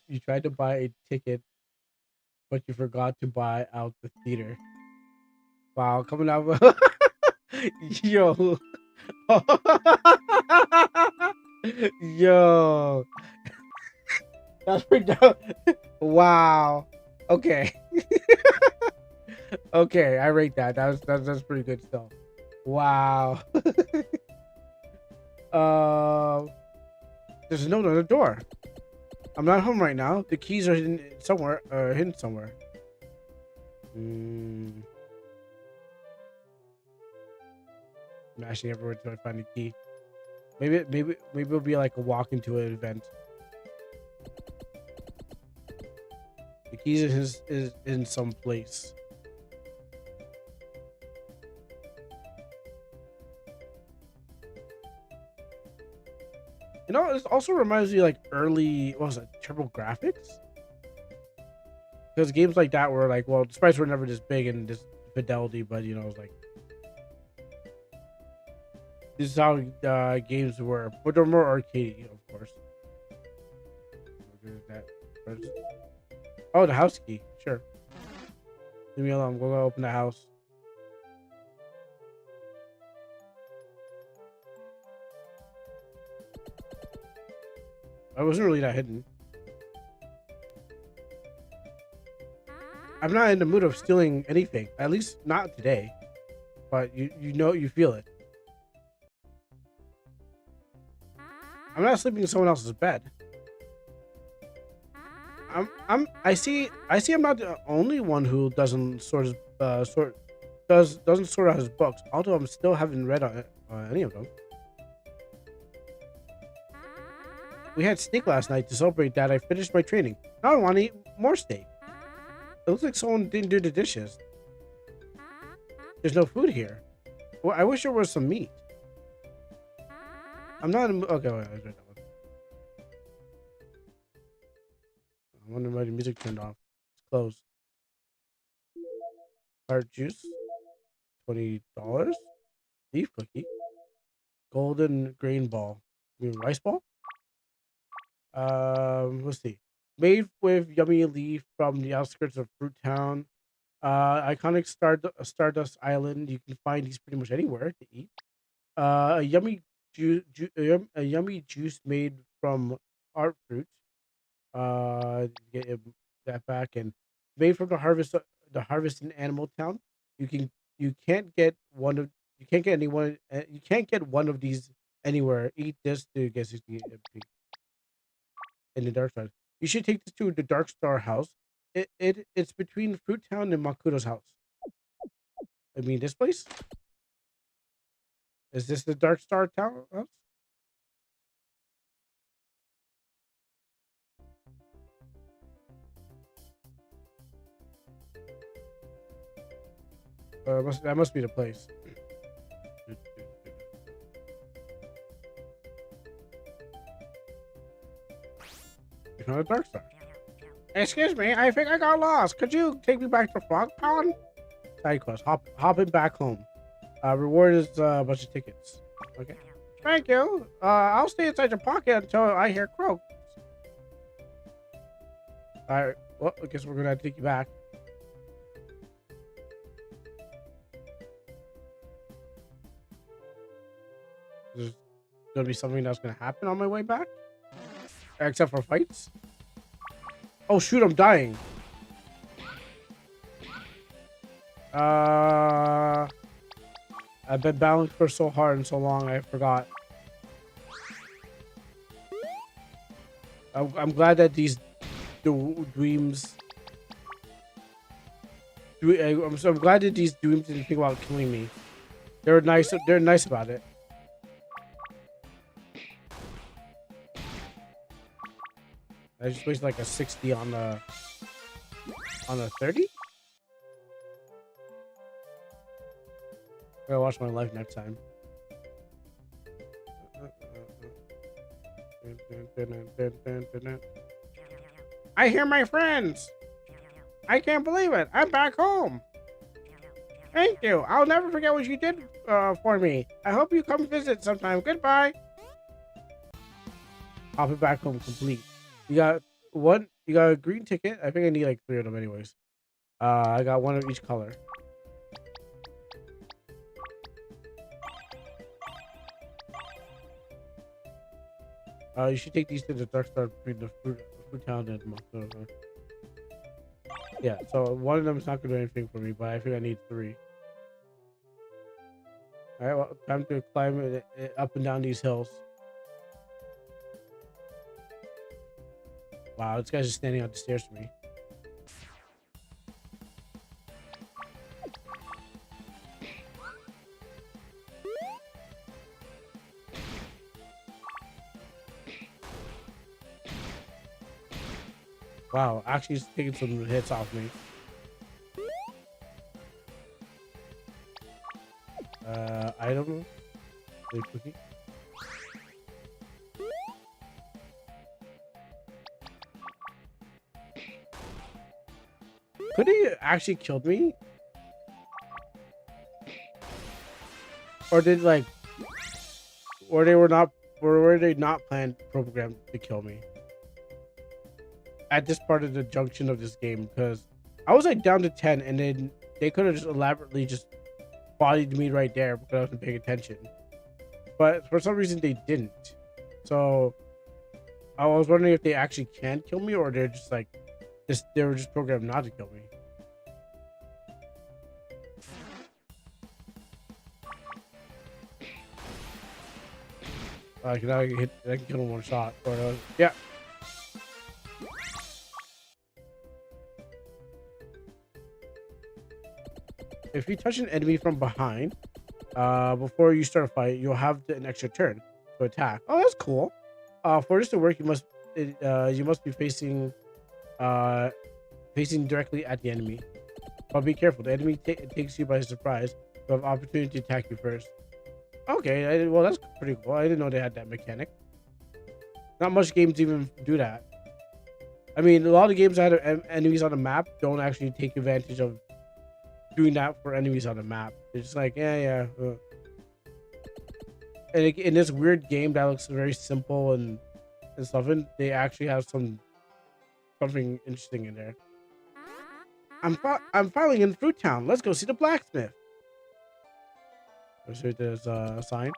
you tried to buy a ticket, but you forgot to buy out the theater. Wow, coming out yo. Yo. That's pretty dope. Wow. Okay. Okay, I rate that. That's pretty good stuff. Wow. Uh, there's a note on the door. I'm not home right now. The keys are hidden somewhere. Hidden somewhere. Mashing everywhere until I find the key. Maybe it'll be like a walk into an event. The keys is in some place. You know, this also reminds me like early, what was it, Turbo Graphics? Because games like that were like, well, the sprites were never this big and this fidelity, but you know, it was like, this is how games were, but they're more arcadey, of course. Oh, the house key, sure. Leave me alone. We'll go open the house. I wasn't really that hidden. I'm not in the mood of stealing anything. At least not today. But you know you feel it. I'm not sleeping in someone else's bed. I see I'm not the only one who doesn't sort doesn't sort out his books, although I'm still haven't read on any of them. We had steak last night to celebrate that I finished my training. Now I want to eat more steak. It looks like someone didn't do the dishes. There's no food here. Well, I wish there was some meat. I'm not in, okay, wait, I read that one. I wonder why the music turned off. It's closed. Heart juice. $20. Beef cookie. Golden grain ball. You mean rice ball? Let's see. Made with yummy leaf from the outskirts of Fruit Town. Iconic Stardust Island. You can find these pretty much anywhere to eat. A yummy juice made from art fruit. Get that back and made from the harvest in Animal Town. You can't get one of you can't get anyone you can't get one of these anywhere. Eat this to get 60 MP in the dark side. You should take this to the Dark Star house. It's between Fruit Town and Makuto's house. I mean, this place? Is this the Dark Star town house? That must be the place. You found a Dark Star. Excuse me, I think I got lost. Could you take me back to Frog Pond? Side quest. Hopping back home. Reward is a bunch of tickets. Okay. Thank you. I'll stay inside your pocket until I hear croak. Alright. Well, I guess we're gonna take you back. There's gonna be something that's gonna happen on my way back? Except for fights? Oh shoot, I'm dying. I've been battling for so hard and so long, I forgot. I'm glad that these dreams. I'm glad that these dreams didn't think about killing me. They're nice. They're nice about it. I just wasted like a 60 on the 30. I gotta watch my life next time. I hear my friends. I can't believe it. I'm back home. Thank you. I'll never forget what you did for me. I hope you come visit sometime. Goodbye. I'll be back home complete. You got one. You got a green ticket. I think I need like 3 of them, anyways. I got one of each color. You should take these to the Dark Star between the fruit town and yeah. So one of them is not gonna do anything for me, but I think I need 3. All right, well, time to climb up and down these hills. Wow, this guy's just standing on the stairs for me. Wow, actually he's taking some hits off me. Item. Wait, cookie. Could he actually killed me? Or did like, or they were not, or were they not planned programmed to kill me at this part of the junction of this game? Because I was like down to 10, and then they could have just elaborately just bodied me right there because I wasn't paying attention. But for some reason they didn't. So I was wondering if they actually can kill me, or they're just like, they were just programmed not to kill me. I can kill him one shot. Or, yeah. If you touch an enemy from behind, before you start a fight, you'll have an extra turn to attack. Oh, that's cool. For this to work, you must be facing directly at the enemy. But be careful. The enemy takes you by surprise. You have opportunity to attack you first. Okay, well that's pretty cool. I didn't know they had that mechanic. Not much games even do that. I mean, a lot of games that have enemies on the map don't actually take advantage of doing that for enemies on the map. They're just like, yeah. And in this weird game that looks very simple and stuff, and they actually have something interesting in there. I'm filing in Fruit Town. Let's go see the blacksmith. So there's a sign.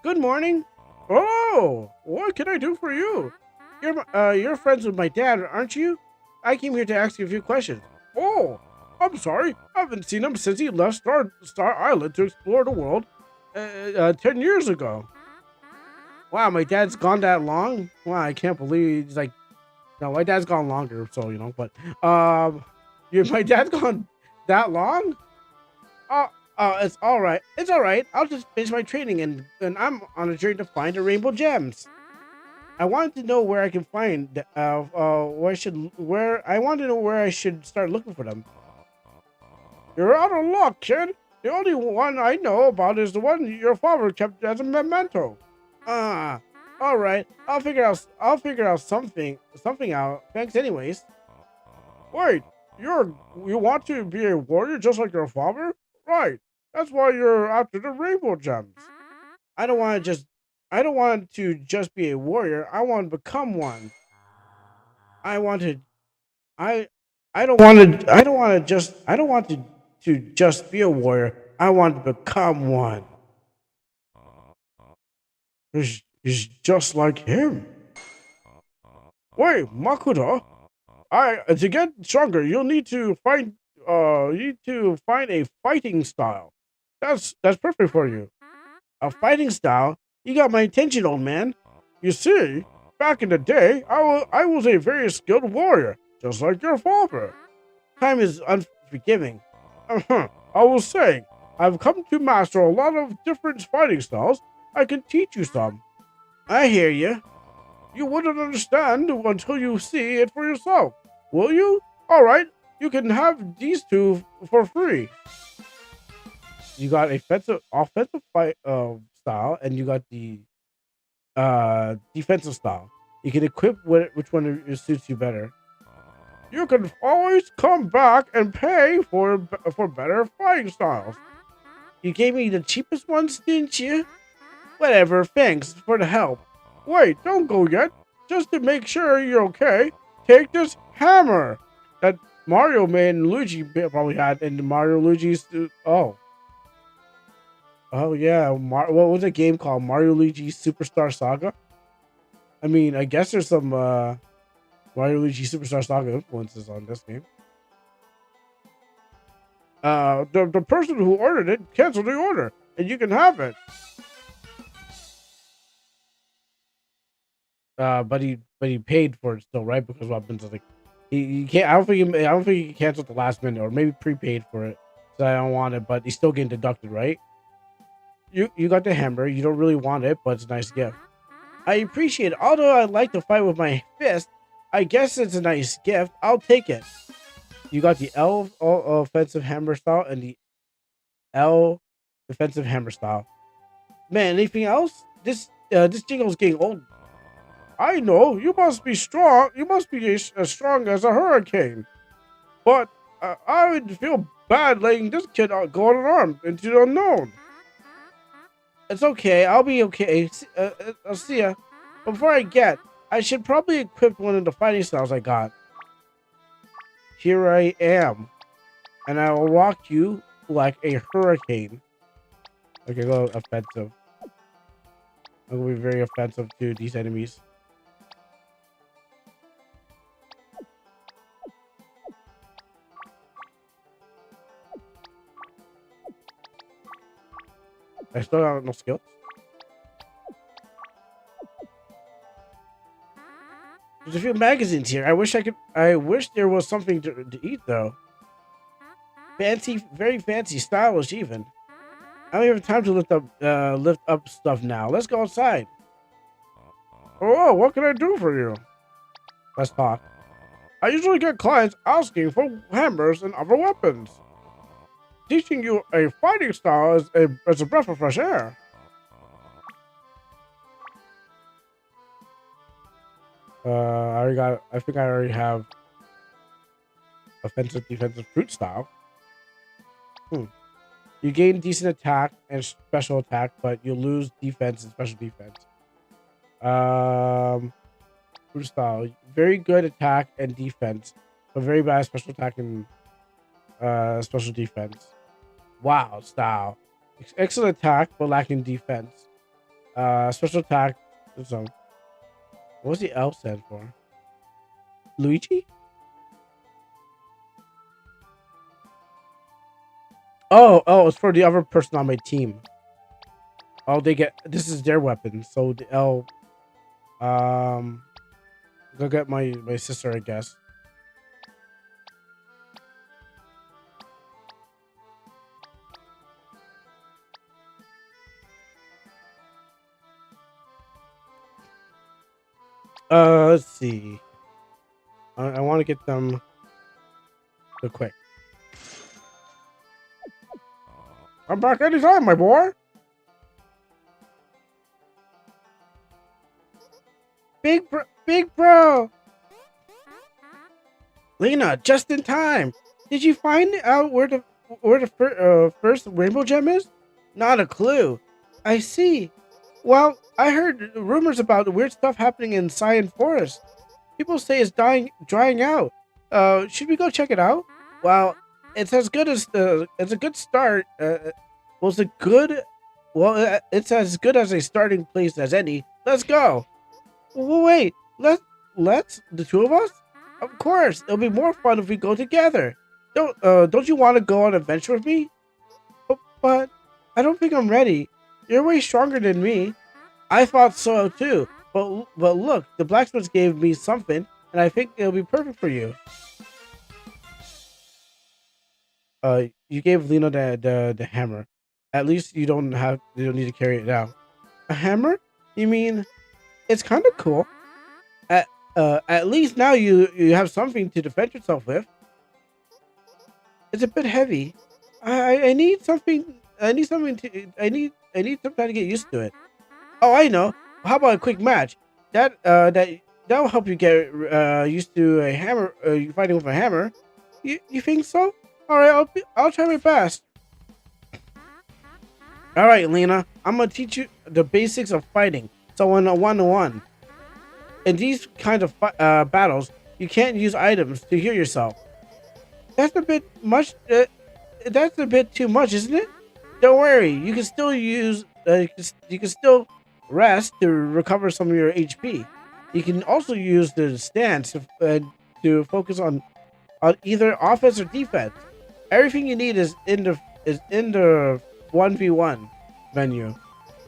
Good morning. Oh, what can I do for you? You're friends with my dad, aren't you? I came here to ask you a few questions. Oh, I'm sorry. I haven't seen him since he left Star Island to explore the world 10 years ago. Wow, my dad's gone that long? Wow, I can't believe he's like, no, my dad's gone longer, so, you know, but, my dad's gone that long? It's all right. It's all right. I'll just finish my training and I'm on a journey to find the rainbow gems. I wanted to know where I can find, where I should start looking for them. You're out of luck, kid. The only one I know about is the one your father kept as a memento. All right. I'll figure out something out. Thanks anyways. Wait, you want to be a warrior just like your father? Right. That's why you're after the rainbow gems. I don't want to just be a warrior. I want to become one. I don't want to just be a warrior. I want to become one. He's just like him. Wait, Makuta. To get stronger, you'll need to find a fighting style. That's perfect for you. A fighting style? You got my attention, old man. You see, back in the day, I was a very skilled warrior, just like your father. Time is unforgiving. I was saying, I've come to master a lot of different fighting styles. I can teach you some. I hear you. You wouldn't understand until you see it for yourself. Will you? All right, you can have these two for free. You got offensive fight style, and you got the defensive style. You can equip which one suits you better. You can always come back and pay for better fighting styles. You gave me the cheapest ones, didn't you? Whatever, thanks for the help. Wait, don't go yet. Just to make sure you're okay, take this hammer that Mario made and Luigi probably had in the Mario Luigi's. Oh yeah, what was the game called? Mario Luigi Superstar Saga. I mean, I guess there's some Mario Luigi Superstar Saga influences on this game. The person who ordered it canceled the order, and you can have it. But he paid for it still, right? Because weapons, like he can't. I don't think he canceled the last minute, or maybe prepaid for it. So I don't want it, but he's still getting deducted, right? You got the hammer. You don't really want it, but it's a nice gift. I appreciate it. Although I like to fight with my fist, I guess it's a nice gift. I'll take it. You got the L offensive hammer style and the L defensive hammer style. Man, anything else? This jingle's getting old. I know you must be strong. You must be as strong as a hurricane. But I would feel bad letting this kid go unarmed into the unknown. It's okay. I'll be okay. I'll see ya. Before I should probably equip one of the fighting styles I got. Here I am, and I will rock you like a hurricane. Okay, go offensive. I'm gonna be very offensive to these enemies. I still got no skills. There's a few magazines here. I wish there was something to eat though. Fancy, very fancy, stylish even. I don't even have time to lift up stuff now. Let's go outside. Oh, what can I do for you? Let's talk. I usually get clients asking for hammers and other weapons. Teaching you a fighting style is a breath of fresh air. I think I already have offensive, defensive, fruit style. You gain decent attack and special attack, but you lose defense and special defense. Fruit style, very good attack and defense, but very bad special attack and special defense. Wow, style, excellent attack but lacking defense. Special attack. So, what's the L stand for? Luigi? Oh, it's for the other person on my team. Oh, this is their weapon. So the L, go get my sister, I guess. Let's see. I want to get them real quick. I'm back anytime, my boy. Big bro. Lena, just in time. Did you find out where the first rainbow gem is? Not a clue. I see. Well, I heard rumors about weird stuff happening in Cyan Forest. People say it's drying out. Should we go check it out? Well, it's as good as it's a good start. It's as good as a starting place as any. Let's go. Well, wait, let's the two of us? Of course, it'll be more fun if we go together. Don't you want to go on an adventure with me? But I don't think I'm ready. You're way stronger than me. I thought so too. But look, the blacksmith gave me something, and I think it'll be perfect for you. You gave Lena the hammer. At least you don't need to carry it now. A hammer? You mean it's kind of cool. At least now you have something to defend yourself with. It's a bit heavy. I need something something to. I need some time to get used to it. Oh, I know. How about a quick match? That will help you get used to a hammer. You fighting with a hammer. You think so? All right, I'll try my best. All right, Lena. I'm gonna teach you the basics of fighting. So in a one-to-one, in these kinds of battles, you can't use items to heal yourself. That's a bit much. That's a bit too much, isn't it? Don't worry. You can still use. You can still rest to recover some of your HP. You can also use the stance to focus on either offense or defense. Everything you need is in the 1v1 menu.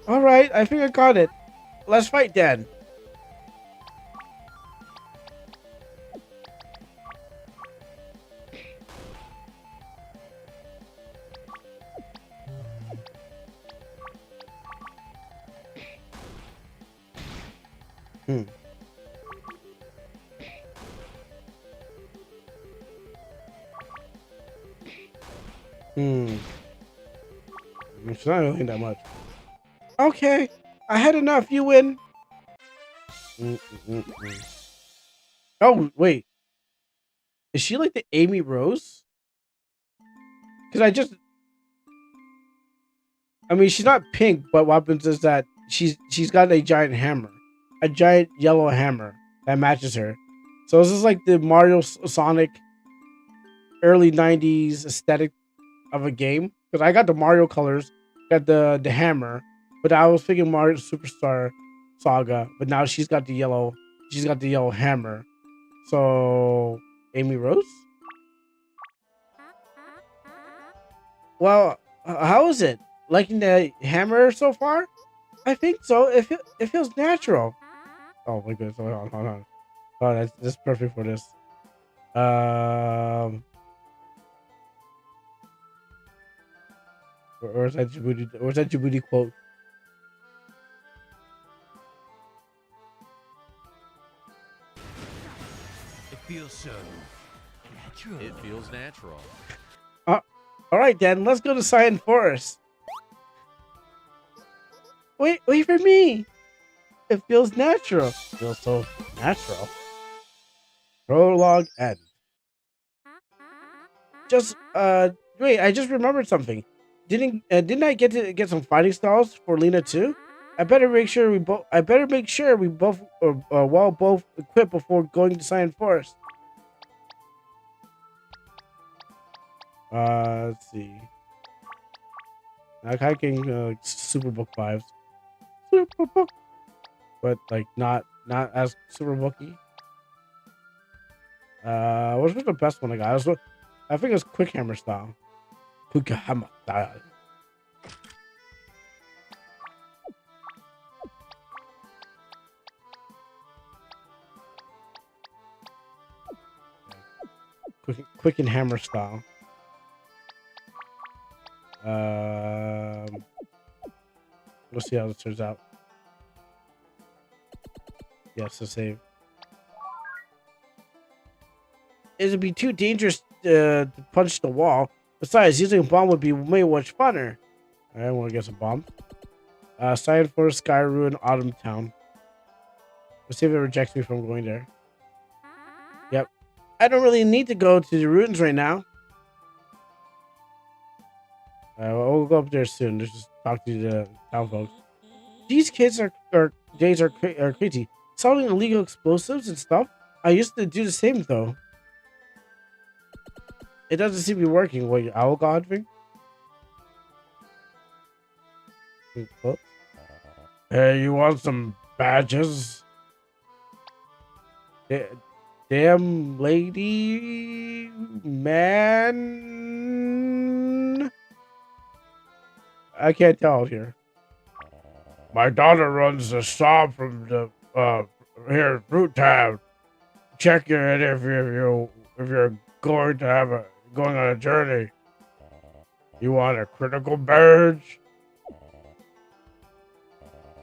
All right, I think I got it. Let's fight, Dan. Hmm. Hmm. It's not really that much. Okay, I had enough. You win. Mm. Oh wait, is she like the Amy Rose? Because I mean, she's not pink, but what happens is that she's got a giant hammer, a giant yellow hammer that matches her. So this is like the Mario Sonic early '90s aesthetic of a game. Because I got the Mario colors, got the hammer, but I was thinking Mario Superstar Saga. But now she's got the yellow. She's got the yellow hammer. So Amy Rose. Well, how is it? Liking the hammer so far? I think so. It feels natural. Oh my goodness! Hold on. Oh, that's perfect for this. Um, where's that Djibouti? Where's that Djibouti quote? It feels so natural. It feels natural. Uh, all right, Dan. Let's go to Cyan Forest. Wait for me. It feels natural. Feels so natural. Prologue end. Just wait, I just remembered something. Didn't I get to get some fighting styles for Lena too? I better make sure we both well both equipped before going to Cyan Forest. Let's see. I can super book vibes. Super book, but like not as super booky. What's the best one I got? I think it's quick hammer style. Quick hammer style. Quick and hammer style. We'll see how this turns out. Yes, to save. It'd be too dangerous to punch the wall. Besides, using a bomb would be way much funner. Alright, I want to get some bombs. Cyan Forest, Sky Ruin, Autumn Town. Let's see if it rejects me from going there. Yep. I don't really need to go to the ruins right now. We'll go up there soon. Just talk to the town folks. These kids are crazy. Selling illegal explosives and stuff. I used to do the same though. It doesn't seem to be working. What, your owl god thing? Hey, you want some badges? Damn lady man. I can't tell here. My daughter runs the shop from the here at Fruit Town. Check your in if you're going to going on a journey. You want a critical badge?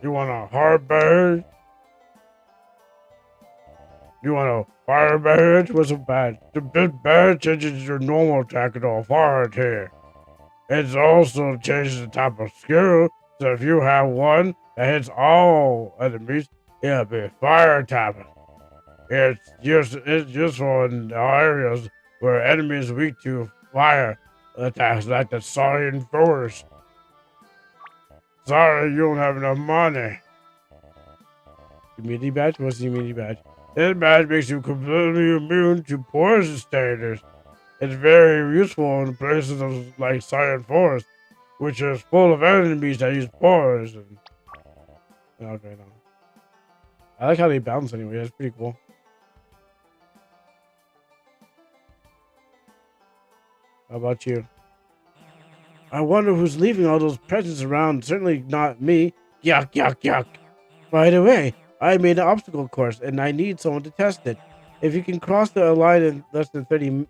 You want a hard badge? You want a fire badge? What's a badge? The big badge changes your normal attack into a fire here. It also changes the type of skill. So if you have one that hits all enemies, it'll be fire type. It's useful in areas where enemies are weak to fire attacks like the Saurian forest. Sorry, you don't have enough money. Immunity badge? What's the immunity badge? This badge makes you completely immune to poison status. It's very useful in places like Saurian forest, which is full of enemies that use poison. Okay, no. I like how they bounce anyway. That's pretty cool. How about you? I wonder who's leaving all those presents around. Certainly not me. Yuck, yuck, yuck. By the way, I made an obstacle course and I need someone to test it. If you can cross the line in less than 30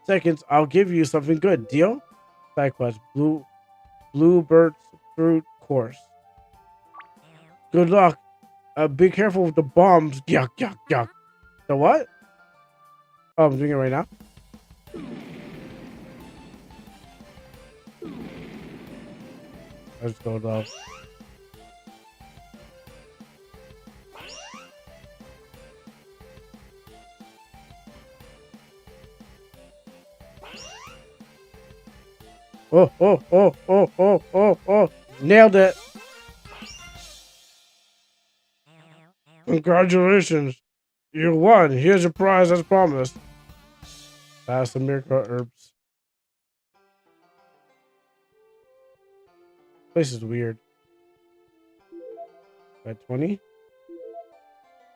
seconds, I'll give you something good. Deal? Side quest. Bluebird's fruit course. Good luck. Be careful with the bombs. Yuck, yuck, yuck. The what? Oh, I'm doing it right now. Let's go though. Oh. Nailed it. Congratulations. You won. Here's your prize as promised. That's some miracle herbs. This is weird. At 20?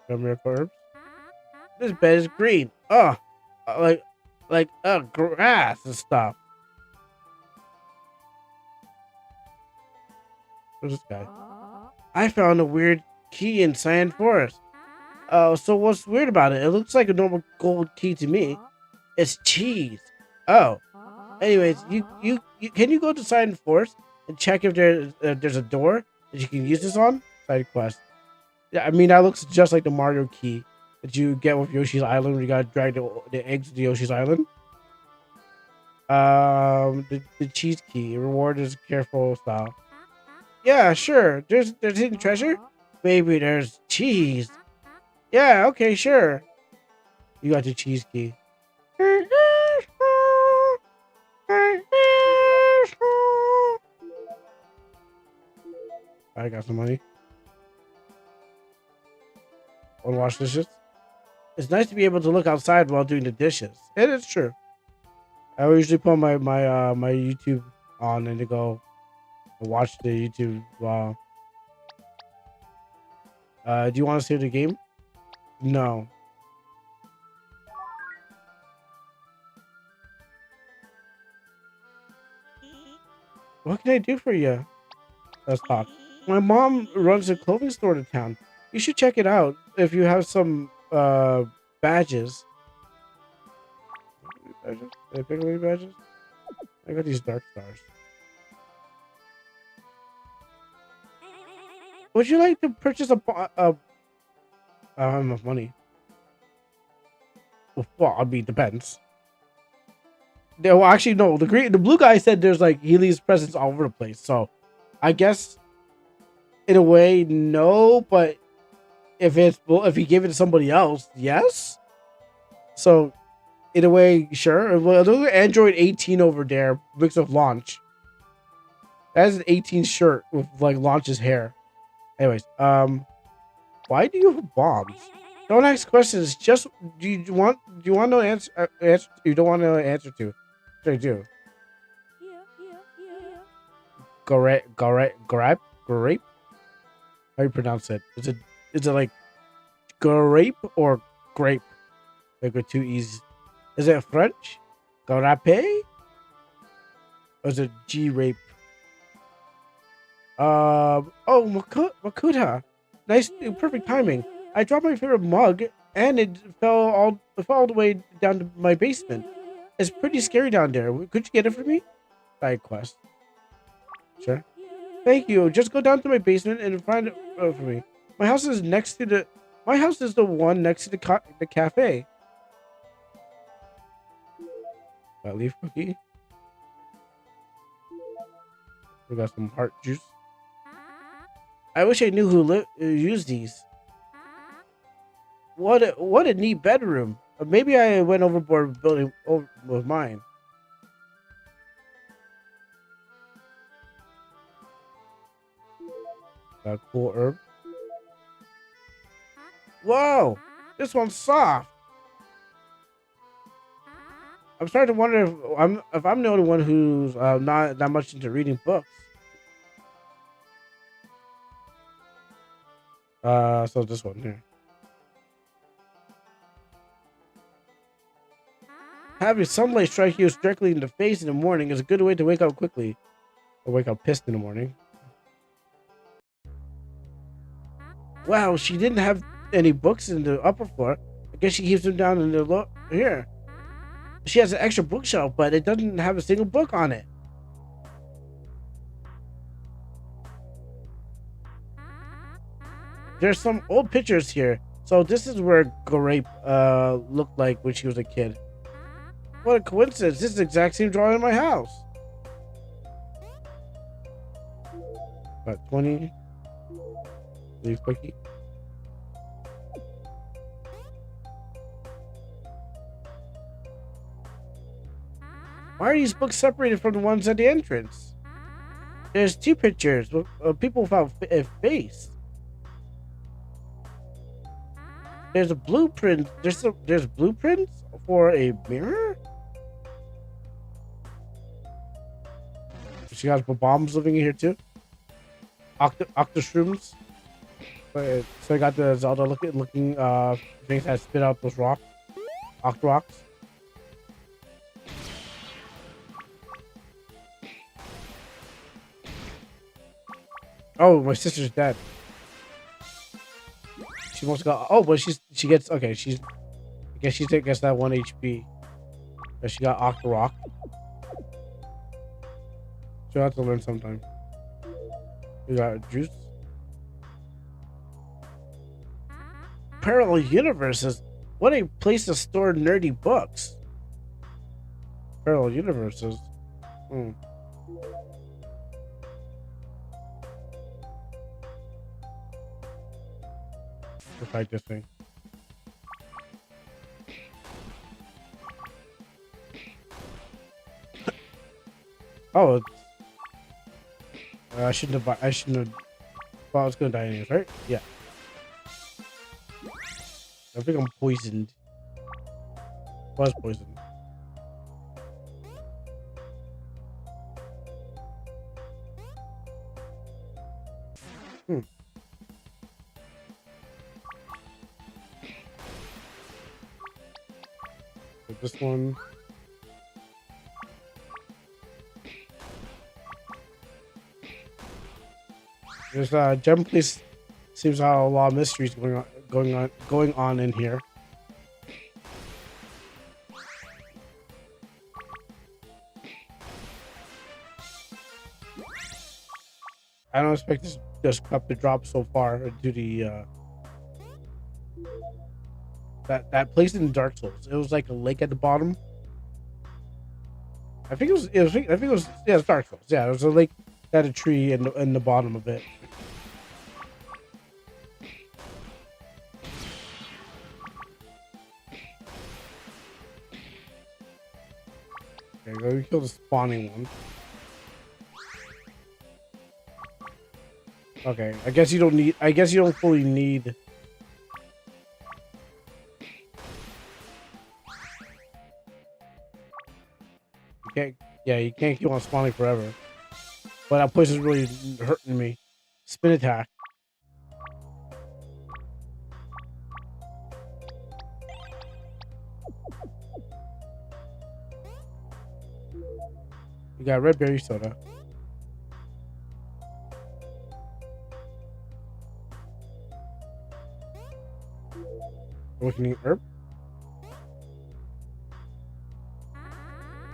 No miracle herbs. This bed is green. Oh, like grass and stuff. Who's this guy? I found a weird key in Cyan Forest. So what's weird about it? It looks like a normal gold key to me. It's cheese. Oh. Anyways, you can you go to Cyan Forest and check if there's a door that you can use this on? Side quest. Yeah, I mean that looks just like the Mario key that you get with Yoshi's Island when you gotta drag the eggs to Yoshi's Island. The cheese key. Reward is careful style. Yeah, sure. There's hidden treasure. Maybe there's cheese. Yeah, okay, sure. You got the cheese key. I got some money. Want to wash dishes? It's nice to be able to look outside while doing the dishes. It is true. I usually put my YouTube on and to go watch the YouTube while. Do you want to save the game? No. What can I do for you? Let's talk. My mom runs a clothing store in town. You should check it out if you have some badges. Did I pick up any badges? I got these dark stars. Would you like to purchase I don't have enough money. Well, I mean, depends. Well, actually, no. The blue guy said there's like he leaves presents all over the place. So, I guess in a way, no. But if he gave it to somebody else, yes. So, in a way, sure. Well, there's an Android 18 over there, mixed with Launch. That is an 18 shirt with like Launch's hair. Anyways, why do you have bombs? Don't ask questions. Just do you want to know answer? You don't want to know an answer to. I do. Grape. How do you pronounce it? Is it like grape or grape? Like with two E's. Is it French? Grape? Or is it G-rape? Makuta. Nice, perfect timing. I dropped my favorite mug, and it fell all the way down to my basement. It's pretty scary down there. Could you get it for me? Side quest. Sure. Thank you. Just go down to my basement and find it for me. My house is the one next to the cafe. Leaf cookie. We got some heart juice. I wish I knew who used these. What a neat bedroom. Maybe I went overboard building with mine. Got a cool herb. Whoa! This one's soft. I'm starting to wonder if I'm the only one who's not that much into reading books. So this one here. Having sunlight strike you directly in the face in the morning is a good way to wake up quickly. Or wake up pissed in the morning. Wow, she didn't have any books in the upper floor. I guess she keeps them down in the here. She has an extra bookshelf, but it doesn't have a single book on it. There's some old pictures here. So this is where Grape looked like when she was a kid. What a coincidence. This is the exact same drawing in my house. About 20. Leave quickie. Why are these books separated from the ones at the entrance? There's two pictures of people without a face. There's a blueprint. There's blueprints for a mirror. She got bombs living in here too. Octoshrooms. So I got the Zelda looking things that spit out those rocks. Octorocks. Oh, my sister's dead. She must go. Oh, but she gets okay. I guess she gets that 1 HP. But she got Octorock. She'll have to learn sometime. We got juice. Parallel universes. What a place to store nerdy books. Parallel universes. Hmm. Let's fight this thing. Oh, I shouldn't have. Well, I was gonna die anyways, right? Yeah. I think I'm poisoned. Was poisoned. This one. There's gem police. Seems to have a lot of mysteries going on in here. I don't expect this cup to drop so far into the that place in Dark Souls. It was like a lake at the bottom. I think it was yeah, it's Dark Souls. Yeah, it was a lake that had a tree in the bottom of it. Okay, go kill the spawning one. Okay, I guess you don't fully need. You can't keep on spawning forever. But that place is really hurting me. Spin attack. You got red berry soda. Awakening herb.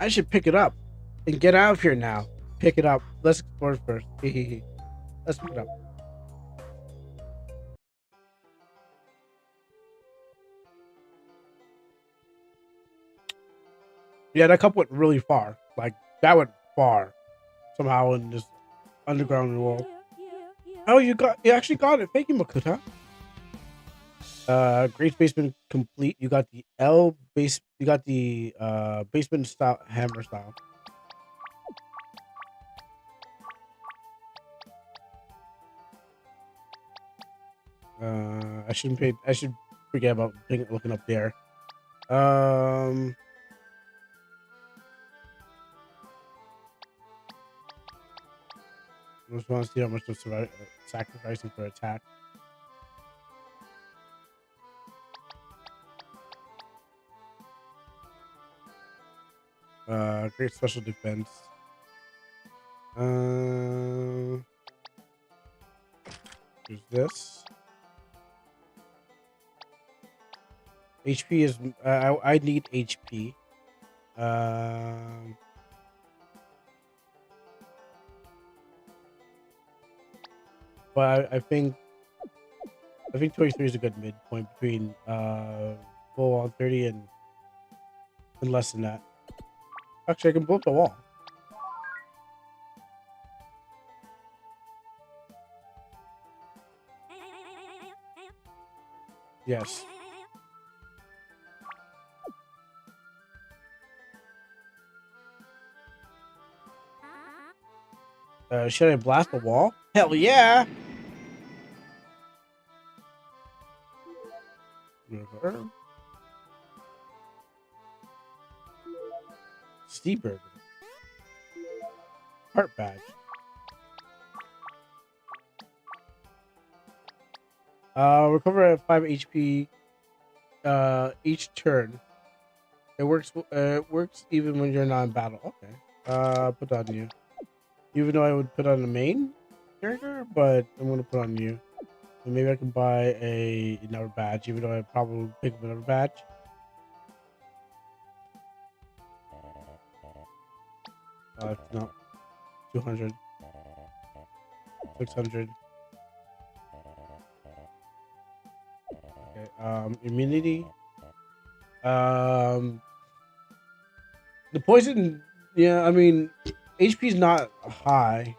I should pick it up and get out of here now. Pick it up. Let's explore first. Let's pick it up. Yeah, that cup went really far. Like that went far somehow in this underground world. Oh, you actually got it. Thank you, Makuta. Great basement complete. You got the L base. You got the basement style hammer style. I shouldn't pay. I should forget about looking up there. I just want to see how much they're sacrificing for attack. Great special defense. There's this. HP is I need HP. But I think 23 is a good midpoint between full on 30 and less than that. Actually, I can blow up the wall. Yes. Should I blast the wall? Hell yeah! Steeper. Heart badge. Recover at 5 HP each turn. It works even when you're not in battle. Okay. Put that on you. Even though I would put on the main character, but I'm gonna put on you. And maybe I can buy another badge, even though I probably would pick up another badge. No. 200. 600. Okay, immunity. The poison, yeah, I mean, HP is not high.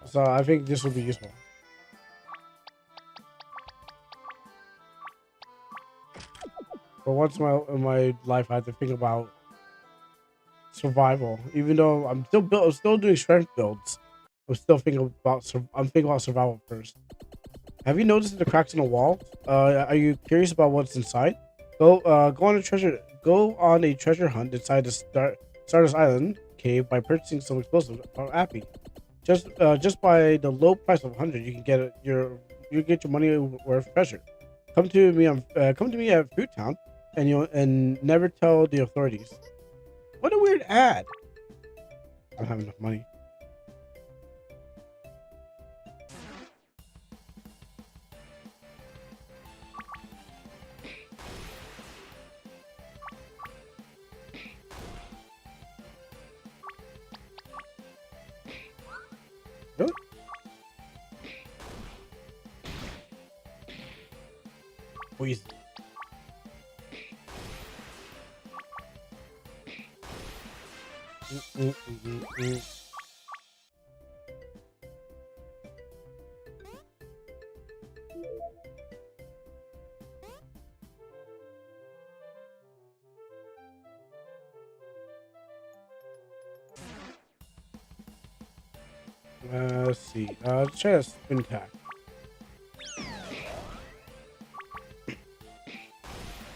So I think this will be useful. But once in my life, I have to think about survival. Even though I'm still doing strength builds. I'm thinking about survival first. Have you noticed the cracks in the wall? Are you curious about what's inside? Go on a treasure hunt inside the Stardust Island cave by purchasing some explosives from Appy. Just by the low price of 100, you can get your money worth treasure. Come to me at Fruit Town, and never tell the authorities. What a weird ad. I don't have enough money. Really? Please. Let's see. Let's try a spin attack.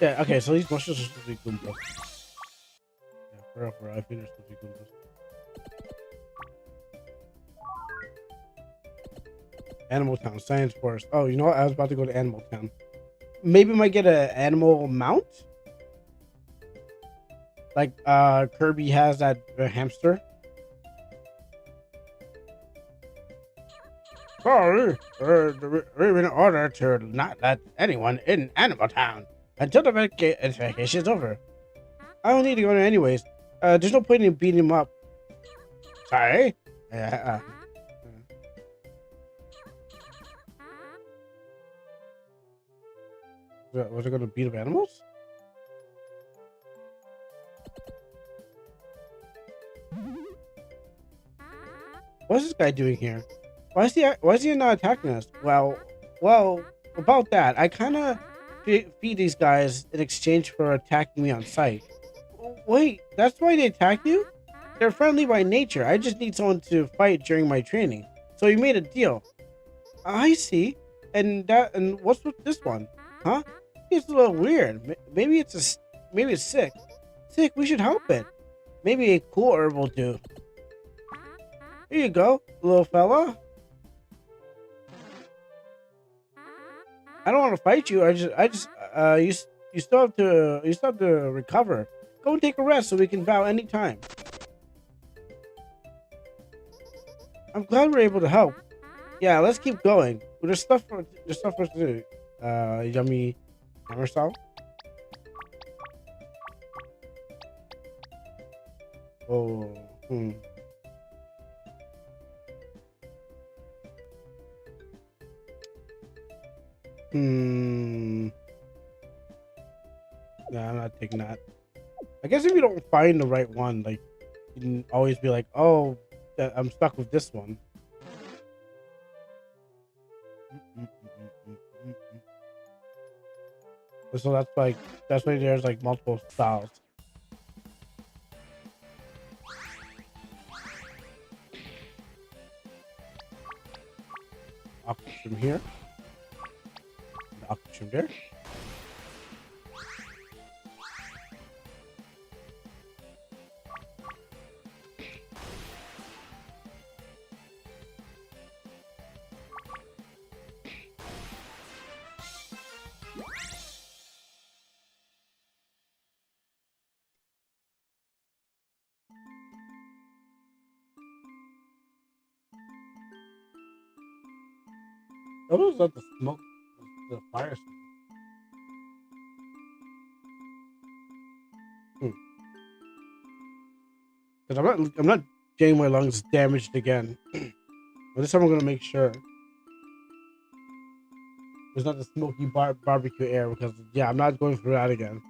Yeah, okay, so these mushrooms are supposed to be Goombas. Yeah, for real, I think they're supposed to be Goombas. Animal Town, Science Forest. Oh, you know what? I was about to go to Animal Town. Maybe I might get an animal mount? Like, Kirby has that hamster. Sorry, we're in order to not let anyone in Animal Town until the vacation is over. I don't need to go there anyways. There's no point in beating him up. Sorry. Was it going to beat up animals? What's this guy doing here? Why is he not attacking us? Well, about that, I kind of feed these guys in exchange for attacking me on sight. Wait, that's why they attack you? They're friendly by nature. I just need someone to fight during my training. So you made a deal. I see. And what's with this one? Huh? It's a little weird. Maybe it's sick. Sick, we should help it. Maybe a cool herb will do. Here you go, little fella. I don't want to fight you. You still have to recover. Go and take a rest so we can vow anytime. I'm glad we're able to help. Yeah, let's keep going. There's stuff for us to do. Yummy hammer style. Oh, Nah, I'm not taking that. I guess if you don't find the right one, like, you can always be like, oh, I'm stuck with this one. So that's why there's like multiple styles. Aqua from here. Aqua from there. That was not the smoke, the fire smoke. Because I'm not getting my lungs damaged again. But this time I'm gonna make sure it's not the smoky barbecue air, because yeah, I'm not going through that again.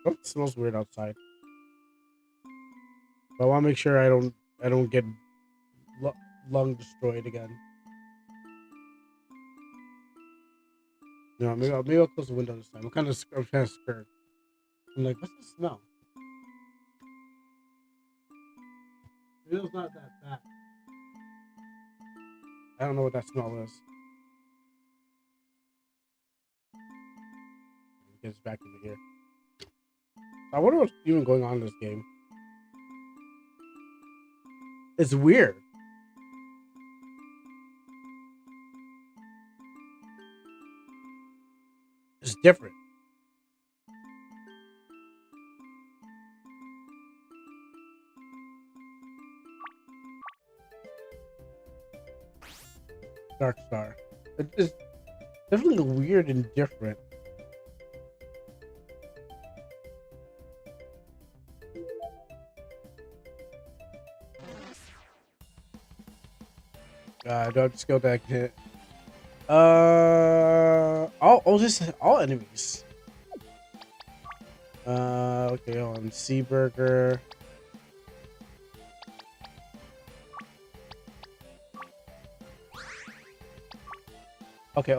Oh, it smells weird outside. But I want to make sure I don't get lung destroyed again. No, maybe I'll close the window this time. I'm kind of scared. I'm like, what's the smell? Maybe it's not that bad. I don't know what that smell is. Get us back into here. I wonder what's even going on in this game. It's weird. It's different. Dark Star. It's definitely weird and different. I don't have the skill that I can hit. All enemies. Okay, on Sea Burger. Okay,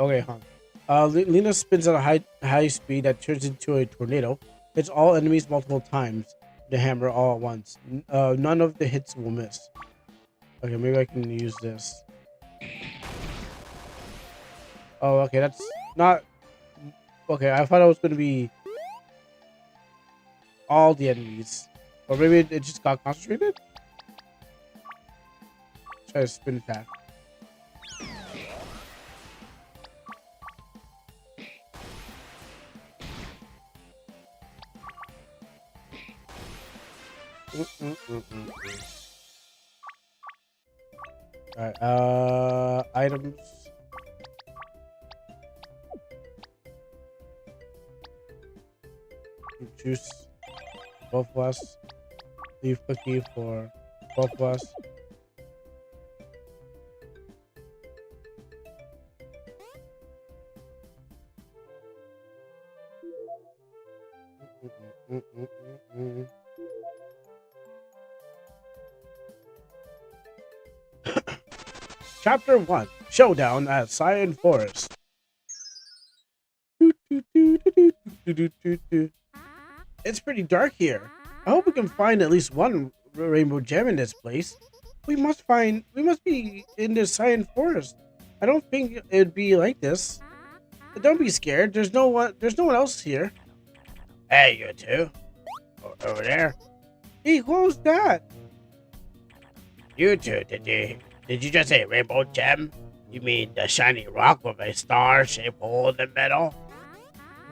Lena spins at a high speed that turns into a tornado. Hits all enemies multiple times. The hammer all at once. None of the hits will miss. Okay, maybe I can use this. Oh, okay, that's not... Okay, I thought it was going to be all the enemies. Or maybe it just got concentrated? Try to spin attack. Alright, items. Juice, both of us. Leaf cookie for both of us. Chapter 1 Showdown at Cyan Forest. It's pretty dark here. I hope we can find at least one rainbow gem in this place. We must be in the Cyan Forest. I don't think it'd be like this. But don't be scared. There's no one else here. Hey, you two. Over there. Hey, what was that? You two, did you just say rainbow gem? You mean the shiny rock with a star-shaped hole in the middle?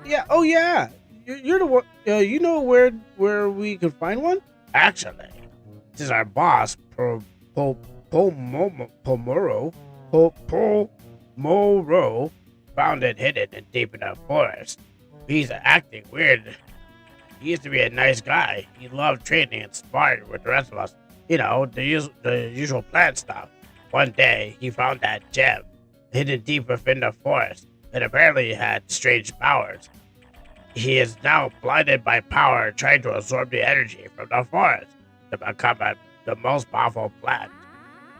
Yeah. Oh, yeah. You're the one. You know where we can find one? Actually, this is our boss, Pomoro, found it hidden and deep in the forest. He's acting weird. He used to be a nice guy. He loved training and sparring with the rest of us. You know, the usual plant stuff. One day, he found that gem, hidden deep within the forest, and apparently had strange powers. He is now blinded by power, trying to absorb the energy from the forest to become the most powerful plant.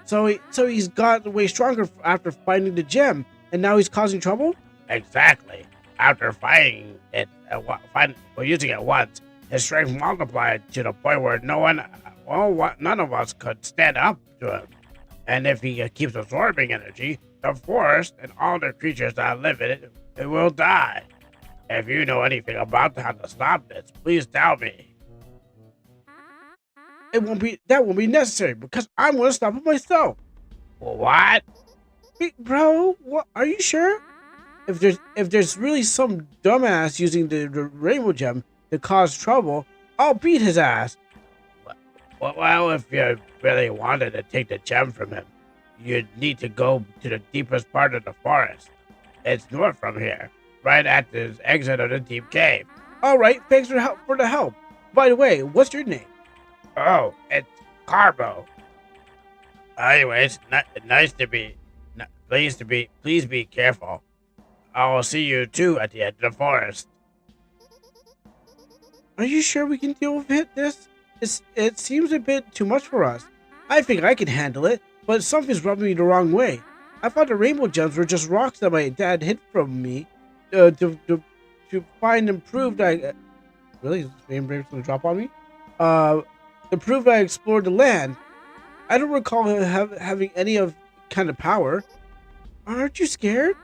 So he's got way stronger after finding the gem, and now he's causing trouble? Exactly. After finding it, using it once, his strength multiplied to the point where none of us could stand up to him. And if he keeps absorbing energy, the forest and all the creatures that live in it will die. If you know anything about how to stop this, please tell me. That won't be necessary because I'm going to stop it myself. What? Bro, what? Are you sure? If there's really some dumbass using the rainbow gem to cause trouble, I'll beat his ass. Well, if you really wanted to take the gem from him, you'd need to go to the deepest part of the forest. It's north from here, right at the exit of the deep cave. All right, thanks for the help. By the way, what's your name? Oh, it's Carbo. Anyways, nice to be. Please be careful. I will see you too at the end of the forest. Are you sure we can deal with this? It seems a bit too much for us. I think I can handle it, but something's rubbing me the wrong way. I thought the rainbow gems were just rocks that my dad hid from me to find and prove that really is this rainbow gonna drop on me? To prove I explored the land. I don't recall having any of kind of power. Aren't you scared?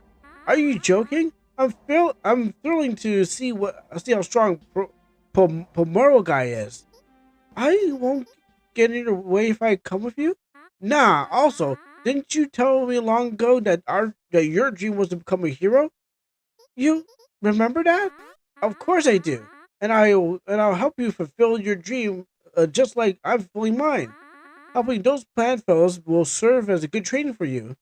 Are you joking? I'm thrilling to see how strong Pomoro guy is. I won't get in your way if I come with you. Nah. Also, didn't you tell me long ago that your dream was to become a hero? You remember that? Of course I do. And I'll help you fulfill your dream, just like I'm fulfilling mine. Helping those plant fellows will serve as a good training for you.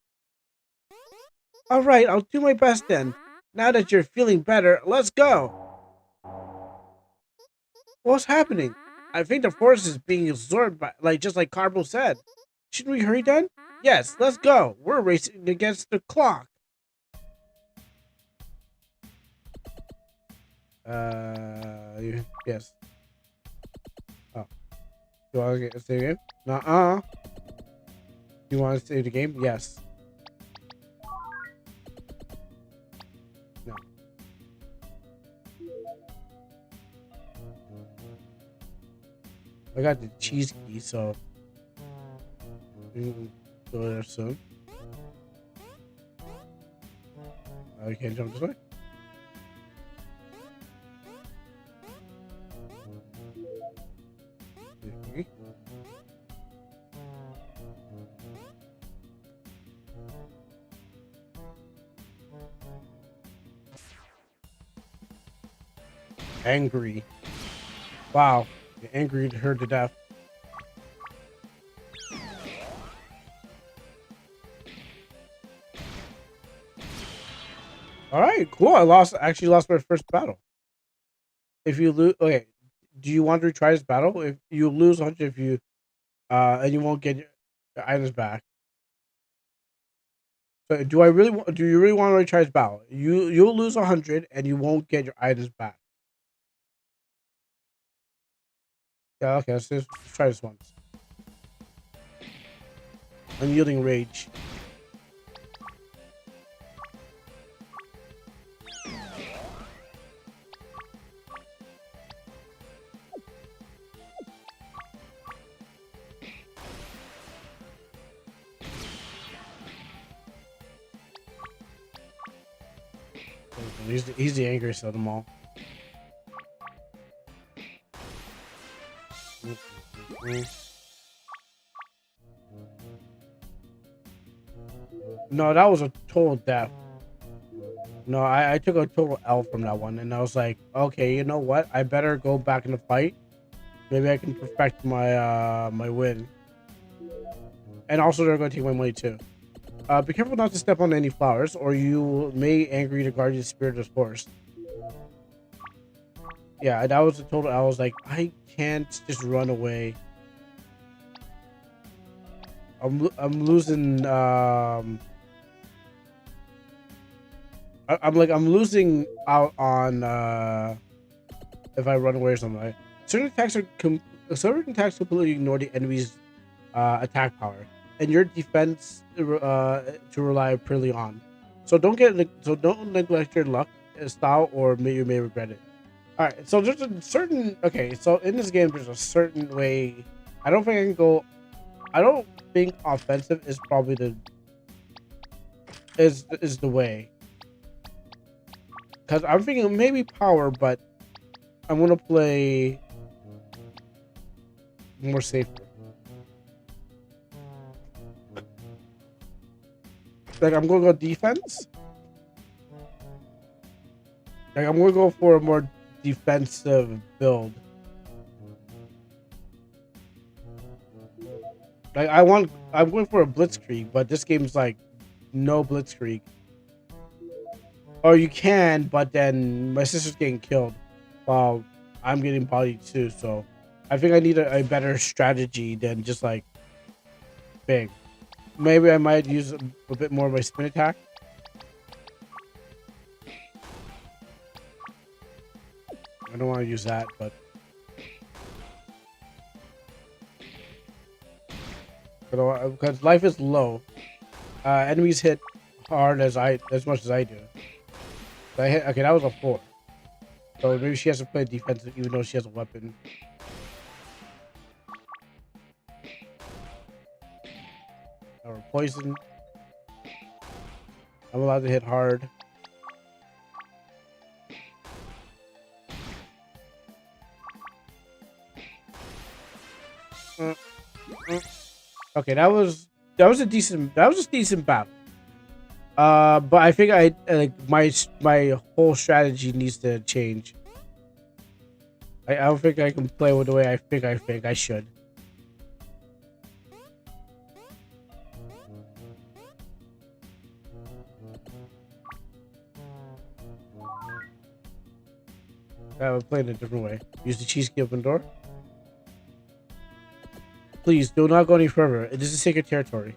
All right, I'll do my best then. Now that you're feeling better, let's go. What's happening? I think the force is being absorbed by, just like Carbo said. Shouldn't we hurry then? Yes, let's go. We're racing against the clock. Yes. Oh. Do I get to save the game? Nuh-uh. You want to save the game? Yes. No. I got the cheese key, so we can go there soon. We can't jump this way. Okay. Angry. Wow. You're angry her to death. All right, cool. Actually lost my first battle. If you lose, okay. Do you want to retry this battle? If you lose 100, if you and you won't get your items back. So do you really want to retry this battle? You'll lose 100 and you won't get your items back. Yeah, okay. Let's try this once. Unyielding rage. He's the angriest of them all. No, that was a total death. No, I took a total L from that one, and I was like, okay, you know what? I better go back in the fight. Maybe I can perfect my my win. And also, they're going to take my money too. Be careful not to step on any flowers, or you may angry the guardian spirit of the forest. Yeah, that was a total. I was like, I can't just run away. I'm losing. I'm losing out on if I run away or something. Like, certain attacks completely ignore the enemy's attack power, and your defense to rely purely on. So don't neglect your luck, style, or you may regret it. All right, so there's a certain so in this game there's a certain way. I don't think I can go. I don't think offensive is probably the way. Because I'm thinking maybe power, but I'm gonna play more safer. Like I'm gonna go defense. Like I'm gonna go for a more defensive build. Like I'm going for a blitzkrieg, but this game's like no blitzkrieg. Or you can, but then my sister's getting killed while I'm getting bodied too. So I think I need a better strategy than just like big. Maybe I might use a bit more of my spin attack. I don't want to use that, but because life is low, enemies hit hard as much as I do. So I hit, okay, that was a 4. So maybe she has to play defensive even though she has a weapon. Or poison. I'm allowed to hit hard. Okay, that was a decent battle. But I think I like my whole strategy needs to change. I don't think I can play with the way I think I should. I would play it a different way. Use the cheese key open door. Please do not go any further. This is sacred territory.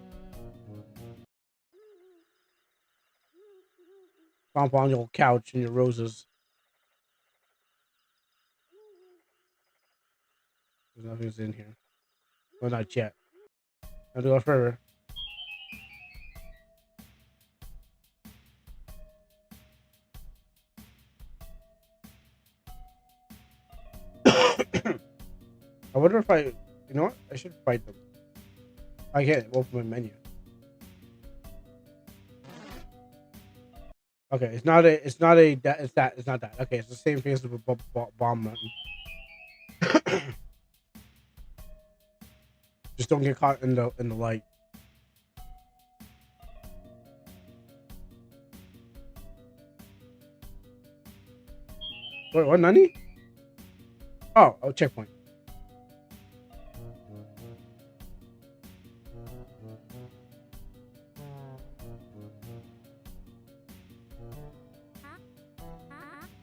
Stomp on your couch and your roses. There's nothing's in here. Well, not yet. I'll go further. I wonder if you know what? I should fight them. I can't open my menu. Okay, it's not that. Okay, it's the same thing as the bomb button. Just don't get caught in the light. Wait, what, Nani? Oh, checkpoint.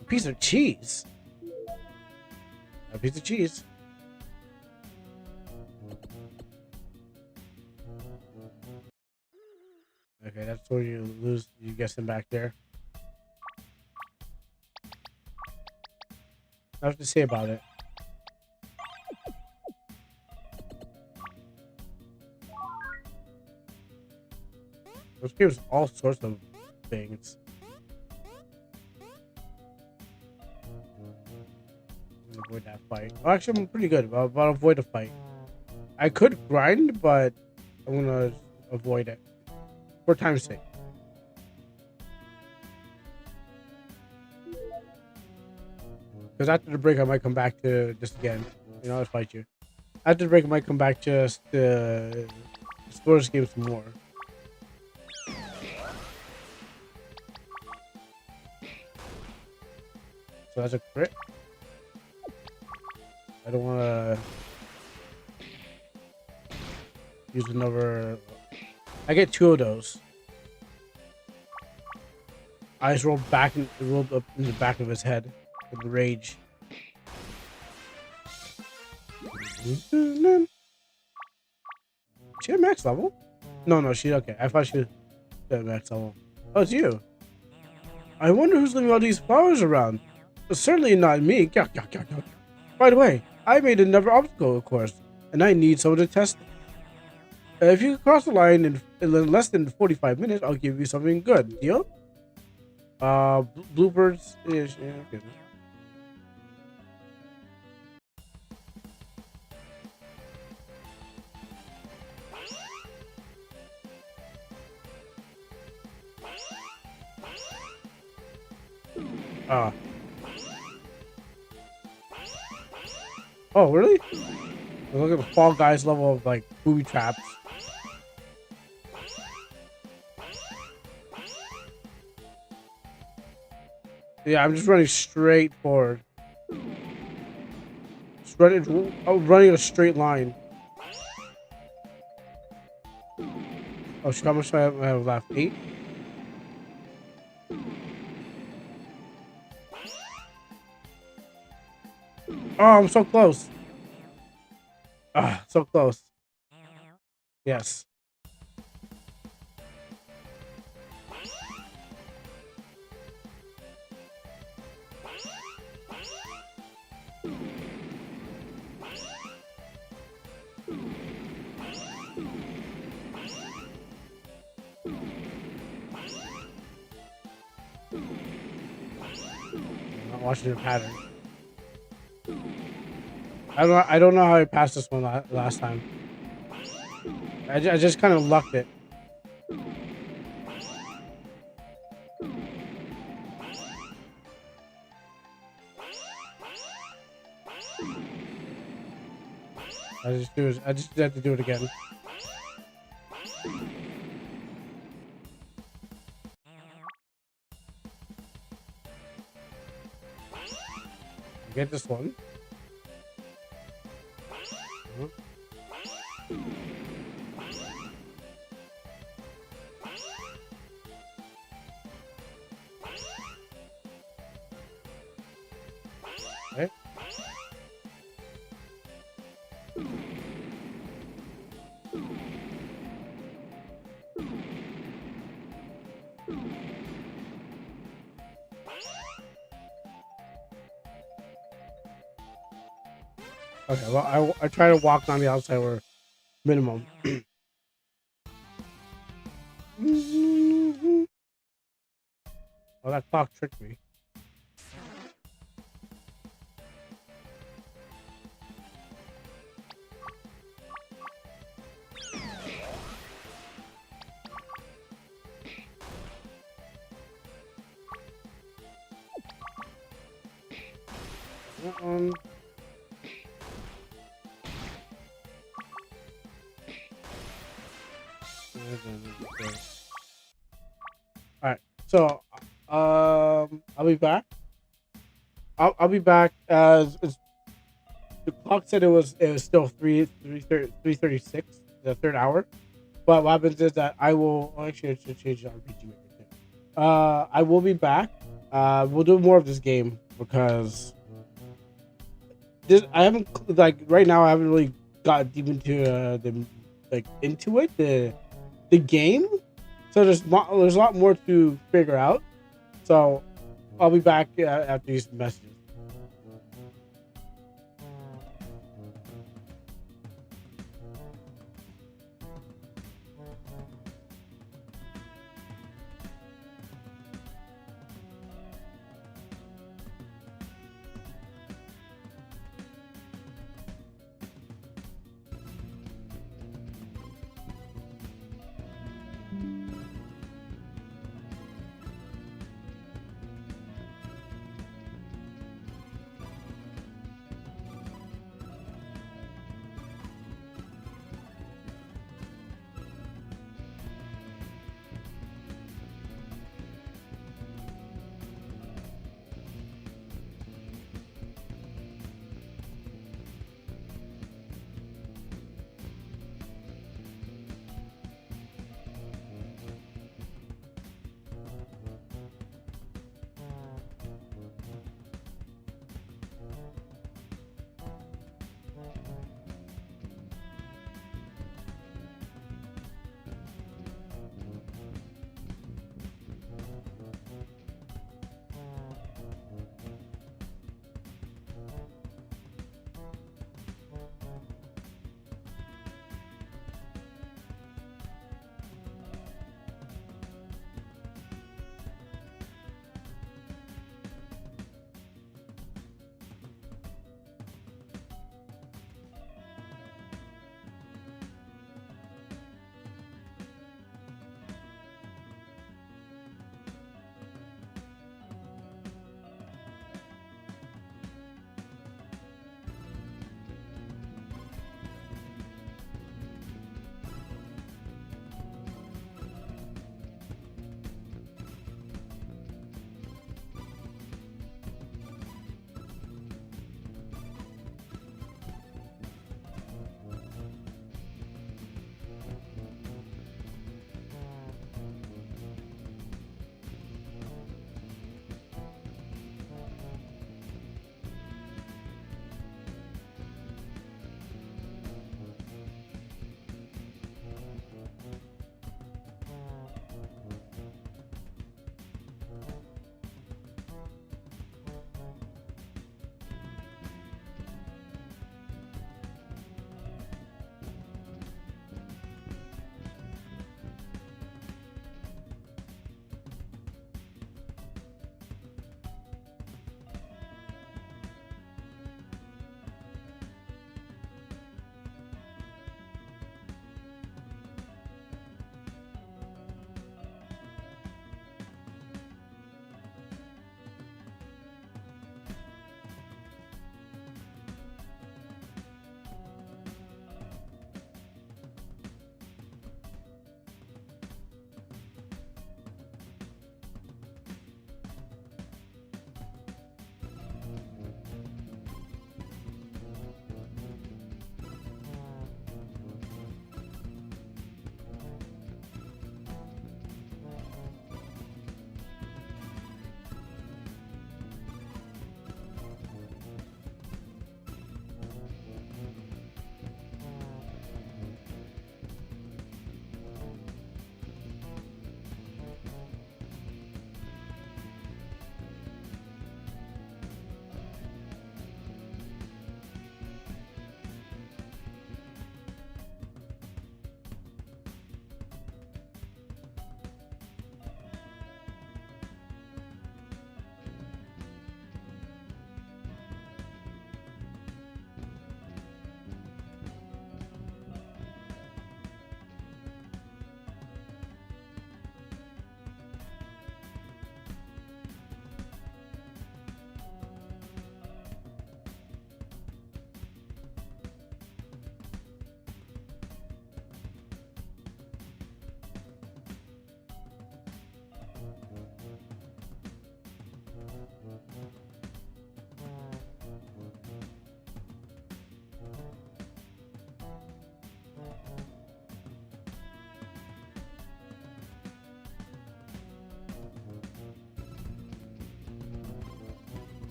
A piece of cheese. A piece of cheese. Okay, that's where you lose. You guess him back there. Nothing to say about it. Those gives all sorts of things. Avoid that fight. Oh, actually, I'm pretty good about avoid a fight. I could grind, but I'm gonna avoid it for time's sake. Because after the break, I might come back to just again. You know, I'll fight you. After the break, I might come back just to explore this game some more. So that's a crit. I don't want to use another. I get 2 of those. I just rolled back and rolled up in the back of his head with the rage. She at max level? No, she okay. I thought she was at max level. Oh, it's you. I wonder who's leaving all these flowers around. Well, certainly not me. By the way, I made another obstacle course, and I need someone to test it. If you can cross the line in less than 45 minutes, I'll give you something good. Deal? Bluebirds. Yeah, okay. Oh, really? Look at the Fall Guys level of like booby traps. Yeah, I'm just running straight forward. Just running a straight line. Oh, how much do I have left? 8? Oh, I'm so close. Ah, so close. Yes. I'm not watching the pattern. I don't know how I passed this one last time. I just kind of lucked it. I just have to do it again. Get this one. Okay. Okay, well, I try to walk on the outside where minimum. Oh, that clock tricked me. That one. All right, so I'll be back. I'll be back as the clock said it was still 3:36, the third hour. But what happens is that I will actually I should change the RPG maker too. I will be back. We'll do more of this game because this I haven't like right now I haven't really got deep into the game. So there's a lot more to figure out. So I'll be back after these messages.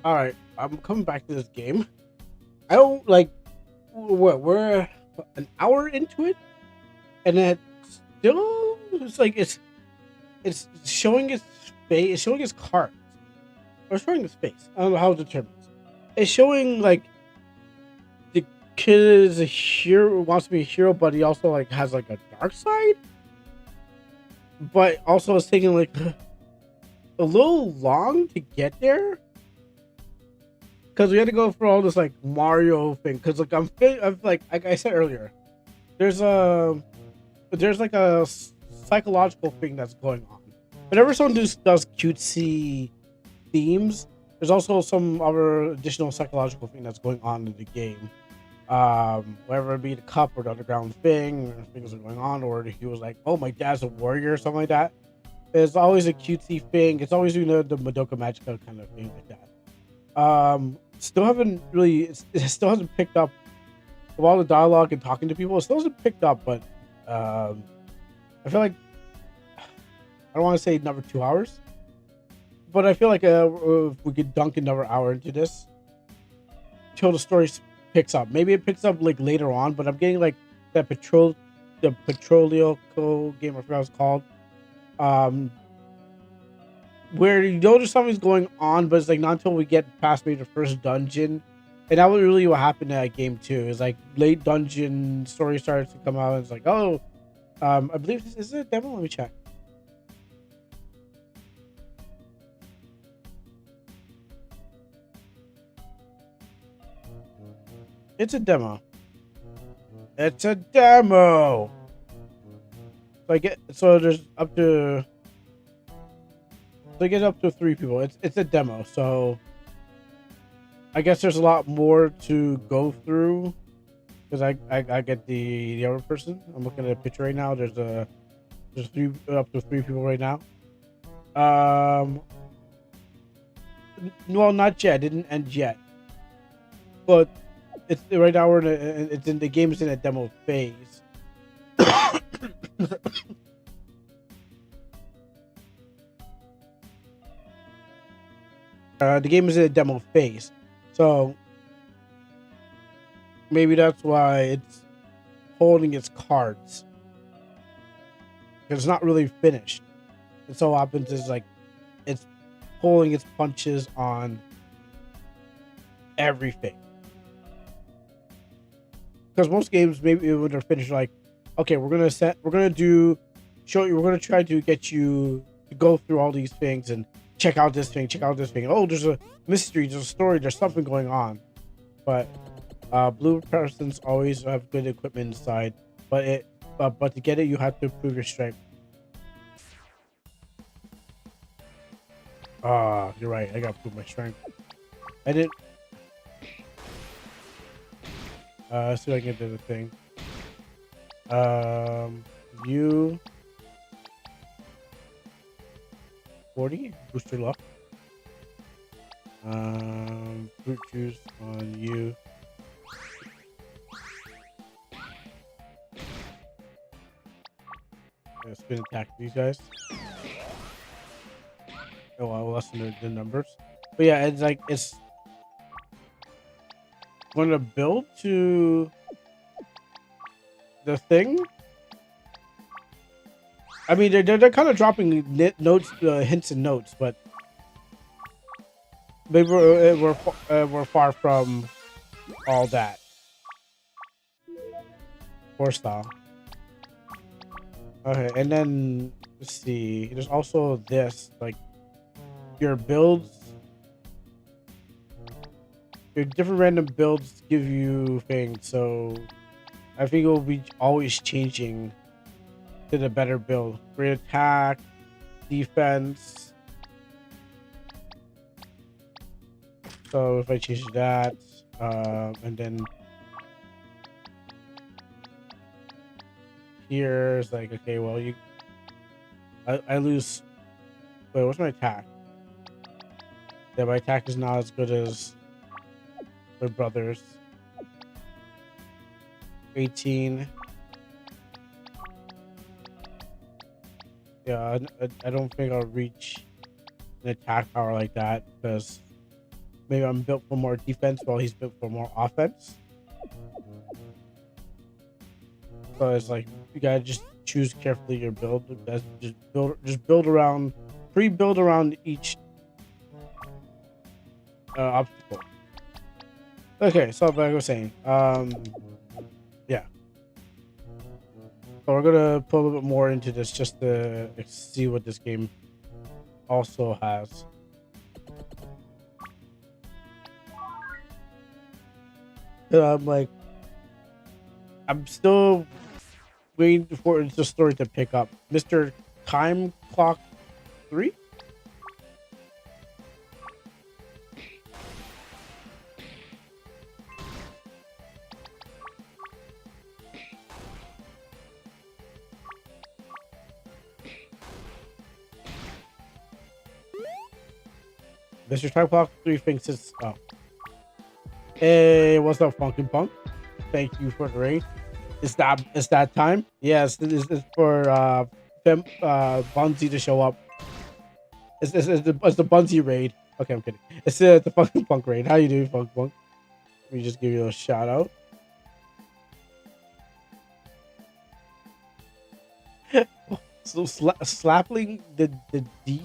All right, I'm coming back to this game. I don't like what we're an hour into it, and it still it's like it's showing its face, it's showing its cards, or showing its face. I don't know how to determine this. It's showing like the kid is a hero, wants to be a hero, but he also like has like a dark side. But also it's taking like a little long to get there. Because we had to go through all this like Mario thing. Because like I'm like I said earlier, there's like a psychological thing that's going on. Whenever someone does cutesy themes, there's also some other additional psychological thing that's going on in the game. Whether it be the cup or the underground thing, or things are going on, or he was like, "Oh, my dad's a warrior" or something like that. There's always a cutesy thing. It's always doing the Madoka Magica kind of thing like that. Still haven't really. It still hasn't picked up. With all the dialogue and talking to people, it still hasn't picked up. But I feel like I don't want to say another 2 hours, but I feel like if we could dunk another hour into this till the story picks up. Maybe it picks up like later on, but I'm getting like the Petrolio game. I forgot what it's called. Where you know there's something's going on, but it's like not until we get past maybe the first dungeon. And that was really what happened in that game too. It's like late dungeon story starts to come out, and it's like, oh, I believe this is a demo. Let me check. It's a demo. It's a demo. So there's up to. So it gets up to 3 people. It's a demo, so I guess there's a lot more to go through because I get the other person. I'm looking at a picture right now. There's three up to 3 people right now. Well, not yet. It didn't end yet, but it's right now. It's in the game is in a demo phase. The game is in a demo phase, so maybe that's why it's holding its cards because it's not really finished. And so what happens is like it's pulling its punches on everything. Because most games, maybe when they're finished, like, okay, we're gonna try to get you to go through all these things and check out this thing. Oh, there's a mystery, there's a story, there's something going on. But blue persons always have good equipment inside, but to get it, you have to prove your strength. You're right. I gotta prove my strength. I didn't. Let's see if I can get to the thing. You 40 boost your luck. Fruit juice on you. Spin attack these guys. Oh, I'll lessen the numbers. But yeah, it's like it's going to build to the thing. I mean, they're kind of dropping notes, hints and notes, but maybe we're far from all that. Four style. Okay, and then let's see. There's also this, like your builds. Your different random builds give you things, so I think it will be always changing to the better build. Great attack, defense. So if I change that, and then here's like, okay, well, I lose. Wait, what's my attack? Yeah, my attack is not as good as my brother's. 18. Yeah, I don't think I'll reach an attack power like that because Maybe I'm built for more defense while he's built for more offense. So it's like you gotta just choose carefully your build. That's just build around, pre-build around each obstacle. Okay, so like I was saying, yeah. So we're gonna put a little bit more into this just to see what this game also has. I'm like, I'm still waiting for the story to pick up. Mr. Time Clock 3? Mr. Time Clock 3 thinks it's Hey, what's up, Funky Punk? Thank you for the raid. It's that time? Yes, it's for Bunzy to show up. It's the Bunzy raid. Okay, I'm kidding. It's the Funky Punk raid. How you doing, Funky Punk? Let me just give you a shout out. So slapling the D.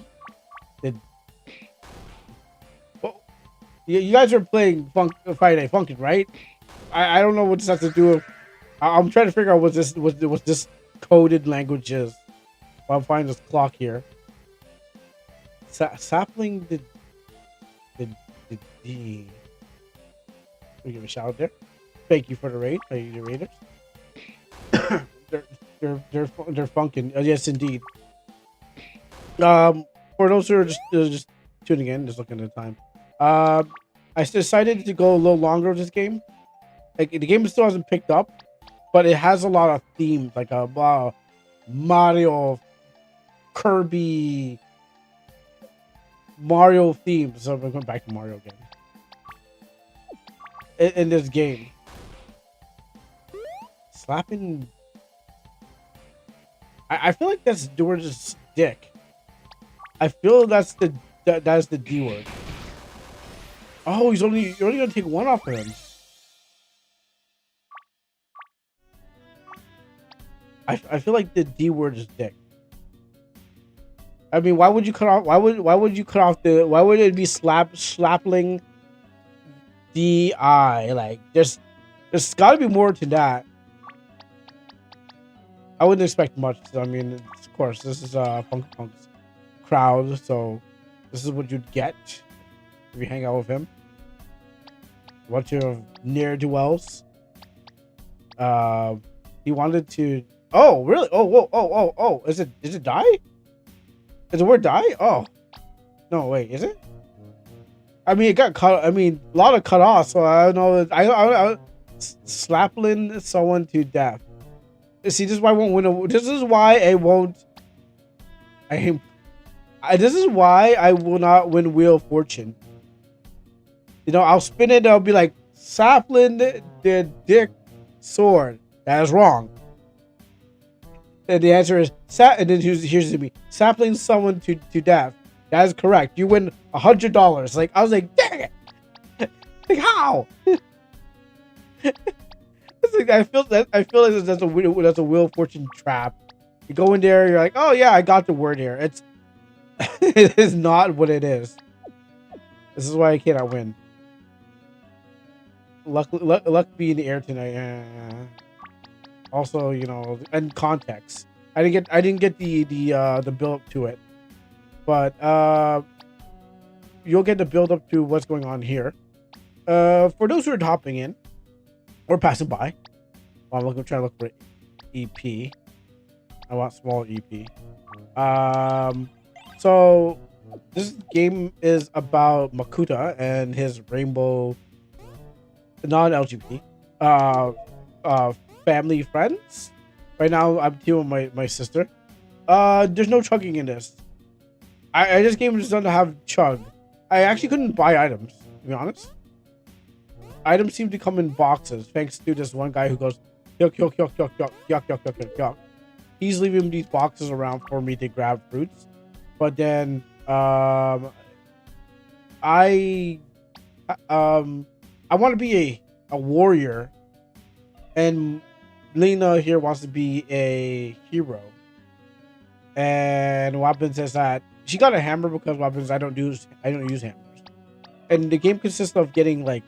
You guys are playing Friday Funkin', right? I don't know what this has to do with. I'm trying to figure out what this coded language is. While I'm finding this clock here. Sapling the D. We give a shout out there. Thank you for the raid. Thank you, raiders. they're funkin'. Yes, indeed. For those who are just tuning in, just looking at the time. I decided to go a little longer with this game. Like the game still hasn't picked up, but it has a lot of themes, like a Mario, Kirby, Mario themes. So I'm going back to Mario again. In this game, slapping. I feel like that's George's dick. I feel that's the D word. Oh, you're only gonna take one off of him. I feel like the D word is dick. I mean, why would you cut off? Why would you cut off the? Why would it be slapling? D-I, like there's got to be more to that. I wouldn't expect much. I mean, of course, this is Funky Punk's crowd, so this is what you'd get if you hang out with him. A bunch of ne'er-do-wells. He wanted to. Oh, really? Oh, whoa, oh. Is it die? Is the word die? Oh, no, wait, is it? I mean, it got cut. I mean, a lot of cut off. So I don't know. I slapling someone to death. See, this is why I won't win. This is why I won't. This is why I will not win Wheel of Fortune. You know, I'll spin it. And I'll be like, sapling the dick sword. That is wrong. And the answer is and then here's me. Sapling someone to death. That is correct. You win $100. Like I was like, dang it! Like how? It's like, I feel like that's a Wheel of Fortune trap. You go in there, you're like, oh yeah, I got the word here. It is not what it is. This is why I cannot win. Luck be in the air tonight. Also, you know, and context. I didn't get the build up to it. But you'll get the build up to what's going on here. For those who are hopping in or passing by, I'm trying to look for EP. I want small EP. So this game is about Makuta and his rainbow non-LGBT family friends. Right now, I'm teaming with my sister. There's no chugging in this. This game just doesn't have chug. I actually couldn't buy items, to be honest. Items seem to come in boxes, thanks to this one guy who goes, yuck, yuck, yuck, yuck, yuck, yuck, yuck, yuck, yuck, yuck. He's leaving these boxes around for me to grab fruits. But then, I I want to be a warrior, and Lena here wants to be a hero. And what happens is that she got a hammer because what happens I don't use hammers. And the game consists of getting like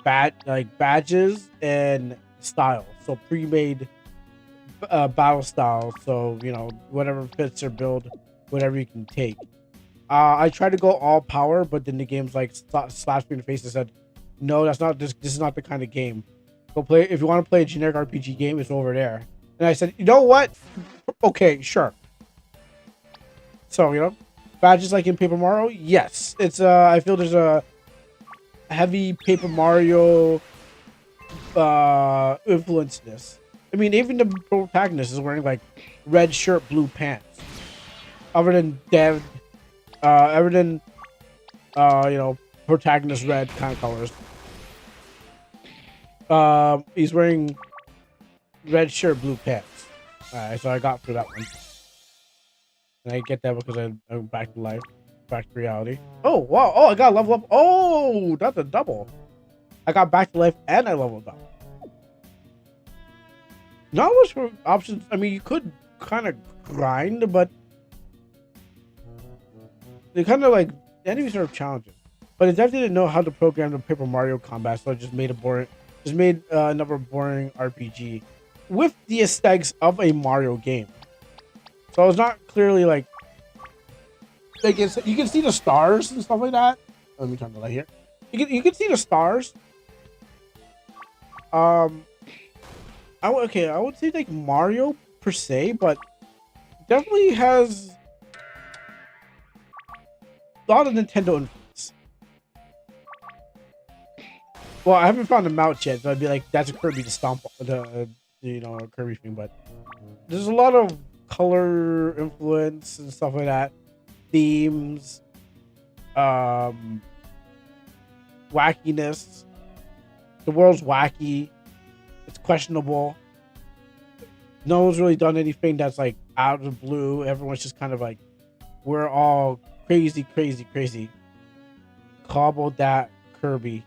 badges and styles, so pre-made battle styles. So you know whatever fits your build, whatever you can take. I tried to go all power, but then the game's like slapped me in the face and said, "No, that's not this. This is not the kind of game. Go play if you want to play a generic RPG game. It's over there." And I said, "You know what? Okay, sure." So you know, badges like in Paper Mario, yes. It's I feel there's a heavy Paper Mario influence in this. I mean, even the protagonist is wearing like red shirt, blue pants. Other than dead. Other than you know, protagonist red kind of colors. He's wearing red shirt, blue pants. Alright, so I got through that one. And I get that because I'm back to life, back to reality. Oh wow! Oh, I got level up. Oh, that's a double. I got back to life and I leveled up. Not much for options. I mean, you could kind of grind, but they kind of like the enemies are challenging. But it definitely didn't know how to program the Paper Mario combat, so it just made another boring RPG with the aesthetics of a Mario game. So it's not clearly like you can see the stars and stuff like that. Let me turn the light here. You can see the stars. I would say like Mario per se, but definitely has a lot of Nintendo influence. Well, I haven't found a mount yet, so I'd be like, that's a Kirby to stomp the you know, a Kirby thing, but there's a lot of color influence and stuff like that. Themes, wackiness. The world's wacky. It's questionable. No one's really done anything that's like out of the blue. Everyone's just kind of like, we're all crazy. Cobble that Kirby.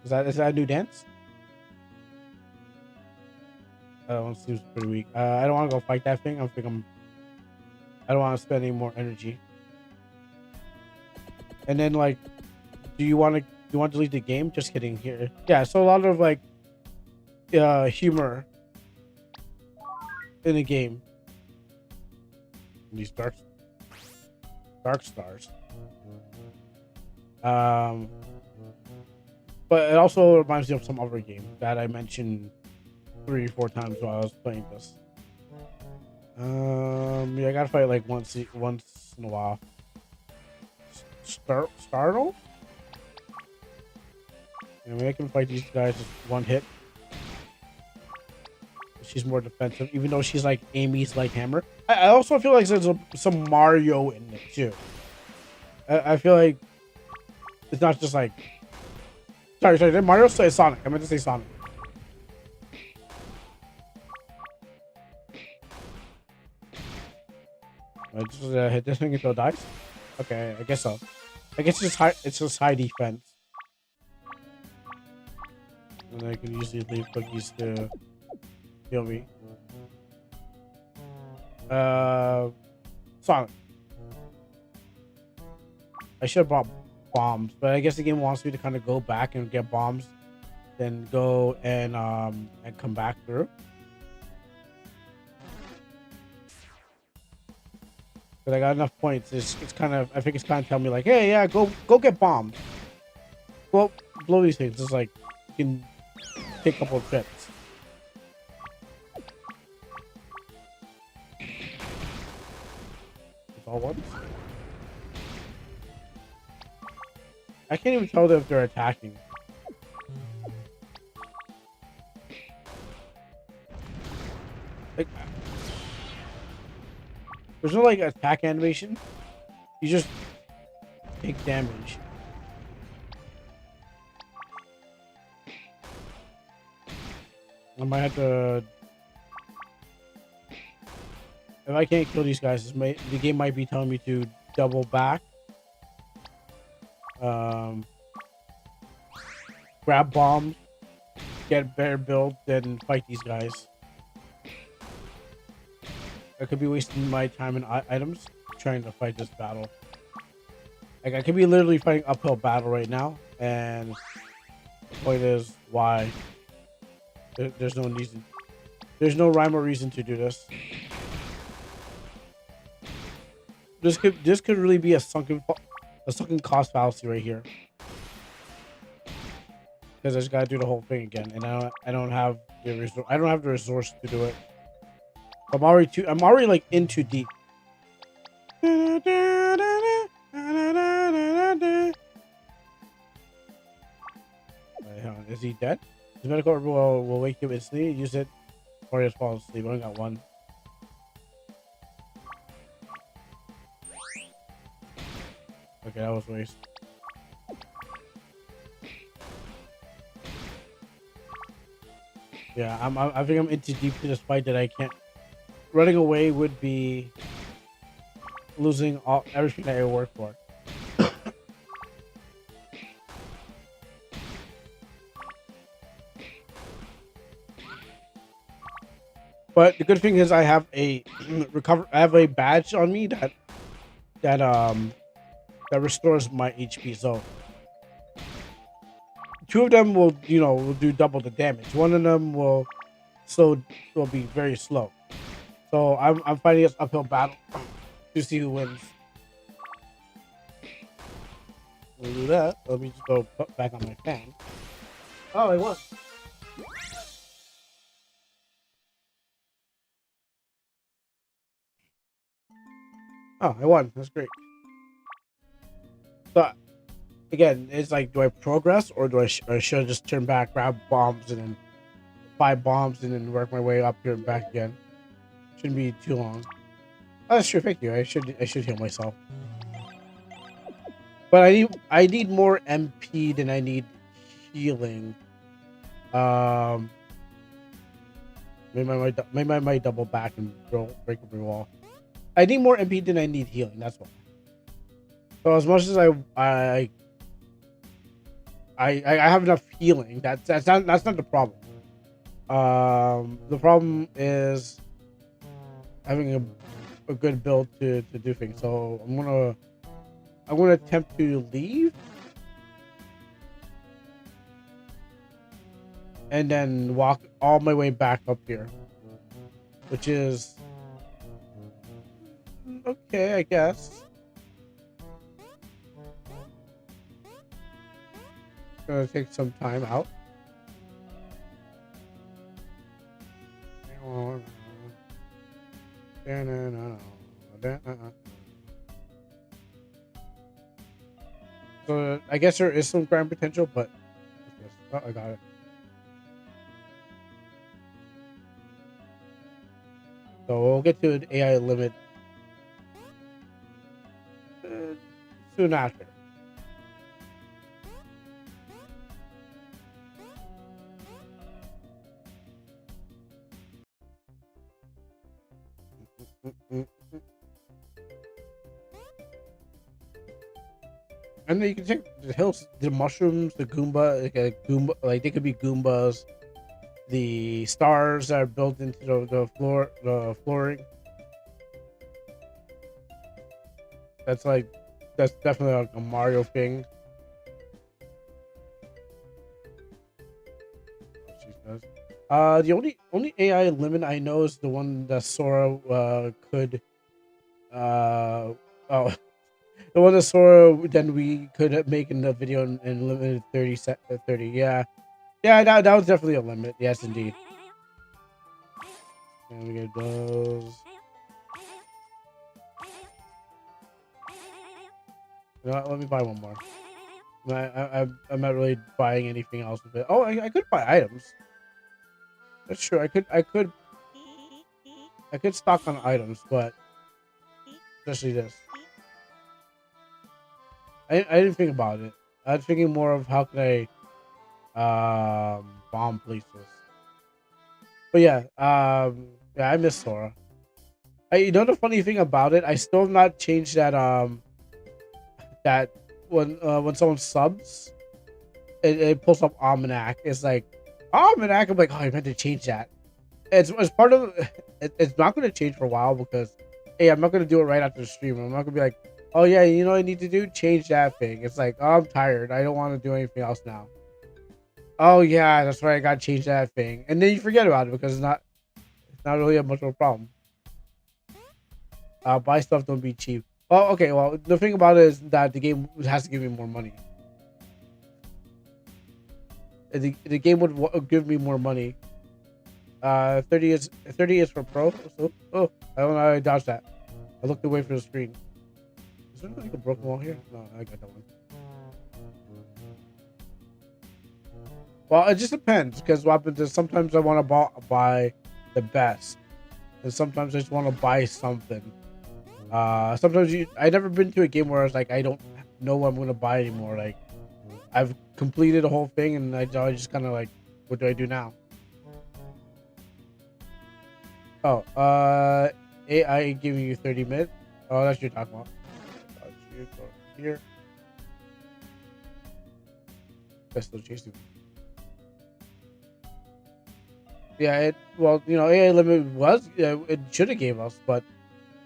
Is that a new dance? That one seems pretty weak. I don't want to go fight that thing. I don't want to spend any more energy. And then like, do you want to delete the game? Just kidding. Here, yeah. So a lot of like, humor in the game. These dark stars. But it also reminds me of some other game that I mentioned 3 or 4 times while I was playing this. Yeah, I gotta fight like once in a while. Startle? I mean, I can fight these guys with one hit. She's more defensive, even though she's like Amy's like hammer. I also feel like there's some Mario in it too. I feel like it's not just like. Sorry. Did Mario say Sonic? I meant to say Sonic. I just hit this thing until it dies. Okay, I guess so. I guess it's just high defense. And I can usually leave cookies to heal me. Sonic. I should have bought bombs, but I guess the game wants me to kind of go back and get bombs, then go and come back through. But I got enough points. It's kind of, I think it's kind of telling me like, hey, yeah, go get bombs. Well, blow these things. It's like you can take a couple of trips. It's all once. I can't even tell if they're attacking. Like, there's no like attack animation. You just take damage. I might have to. If I can't kill these guys, the game might be telling me to double back. grab bombs, get better build, then fight these guys. I could be wasting my time and items trying to fight this battle. Like I could be literally fighting uphill battle right now, and the point is why there's no reason. There's no rhyme or reason to do this. This could really be a sunken cost fallacy right here. Because I just gotta do the whole thing again, and I don't have the resource to do it. I'm already like in too deep. Wait, hold on. Is he dead? His medical herb will wake him instantly. Use it before he falls asleep. I only got one. Okay, that was a waste. Yeah, I think I'm in too deep to this fight that I can't. Running away would be losing everything that I worked for. But the good thing is I have a I have a badge on me that restores my HP. So two of them will do double the damage. One of them will be very slow. So I'm fighting this uphill battle to see who wins. We'll do that. Let me just go put back on my fan. Oh, I won. Oh, I won. That's great. So again, it's like, do I progress or or should I just turn back, grab bombs, and then 5 bombs, and then work my way up here and back again? Shouldn't be too long. Oh, that's true. Thank you. I should heal myself. But I need more MP than I need healing. Maybe I might double back and break every wall. I need more MP than I need healing. That's why. So as much as I have enough healing, that's not the problem. The problem is having a good build to do things. So I'm gonna attempt to leave and then walk all my way back up here, which is okay, I guess. Gonna take some time out. So I guess there is some grand potential, but oh, I got it. So we'll get to an AI limit soon after. And then you can check the hills, the mushrooms, the Goomba, like they could be Goombas. The stars that are built into the flooring. That's definitely like a Mario thing. The only AI limit I know is the one that Sora could the one that Sora then we could make in the video in limited 30. Yeah, that was definitely a limit. Yes, indeed. And we get those. You know what, let me buy one more. I'm not really buying anything else with it. Oh, I could buy items. That's true. I could stock on items, but especially this. I didn't think about it. I was thinking more of how can I bomb places. But yeah, I miss Sora. You know the funny thing about it, I still have not changed that that when someone subs, it pulls up Almanac. It's like Almanac. I'm like, oh, I meant to change that. It's part of it's not going to change for a while because hey, I'm not going to do it right after the stream. I'm not going to be like, oh yeah, you know what I need to do? Change that thing. It's like, oh, I'm tired. I don't want to do anything else now. Oh yeah, that's right. I got to change that thing, and then you forget about it because it's not really much of a problem. Buy stuff, don't be cheap. Well, okay. Well, the thing about it is that the game has to give me more money. The game would give me more money. 30 is for pro. So, oh, I don't know how I dodged that. I looked away from the screen. Is there like a broken wall here? No, I got that one. Well, it just depends because what happens is sometimes I want to buy the best, and sometimes I just want to buy something. Sometimes I never been to a game where I was like I don't know what I'm gonna buy anymore. Like I've completed the whole thing, and I just kind of like, what do I do now? Oh, AI giving you 30 minutes. Oh, that's what you're talking about. Go here. That's still chasing me. Yeah, well, you know, AI limit it should have gave us, but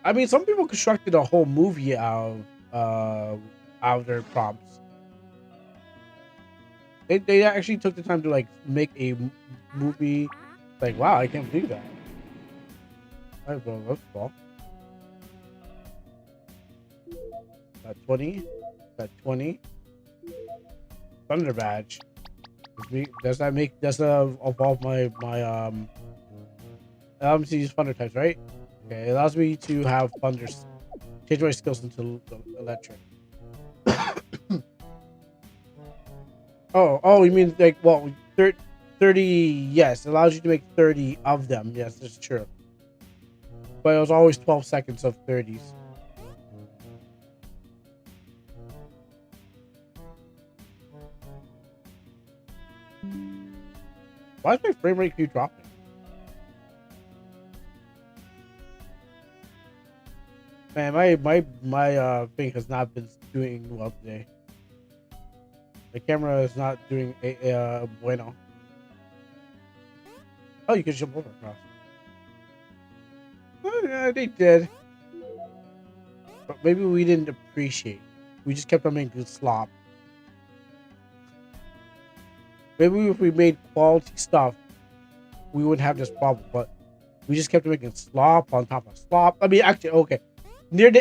I mean, some people constructed a whole movie out of their prompts. They actually took the time to like make a movie. Like, wow, I can't believe that. Alright, well, that's cool. Got 20. Got 20. Thunder badge. Does that evolve my allows me to use thunder types, right? Okay, it allows me to have thunder, change my skills into electric. oh, you mean like, well, 30, yes, it allows you to make 30 of them. Yes, that's true. But it was always 12 seconds of 30s. Why does my frame rate keep dropping? Man, my thing has not been doing well today. The camera is not doing a bueno. Oh, you can jump over across. Oh, yeah, they did. But maybe we didn't appreciate. We just kept on making slop. Maybe if we made quality stuff, we wouldn't have this problem. But we just kept making slop on top of slop. I mean, actually, okay. Near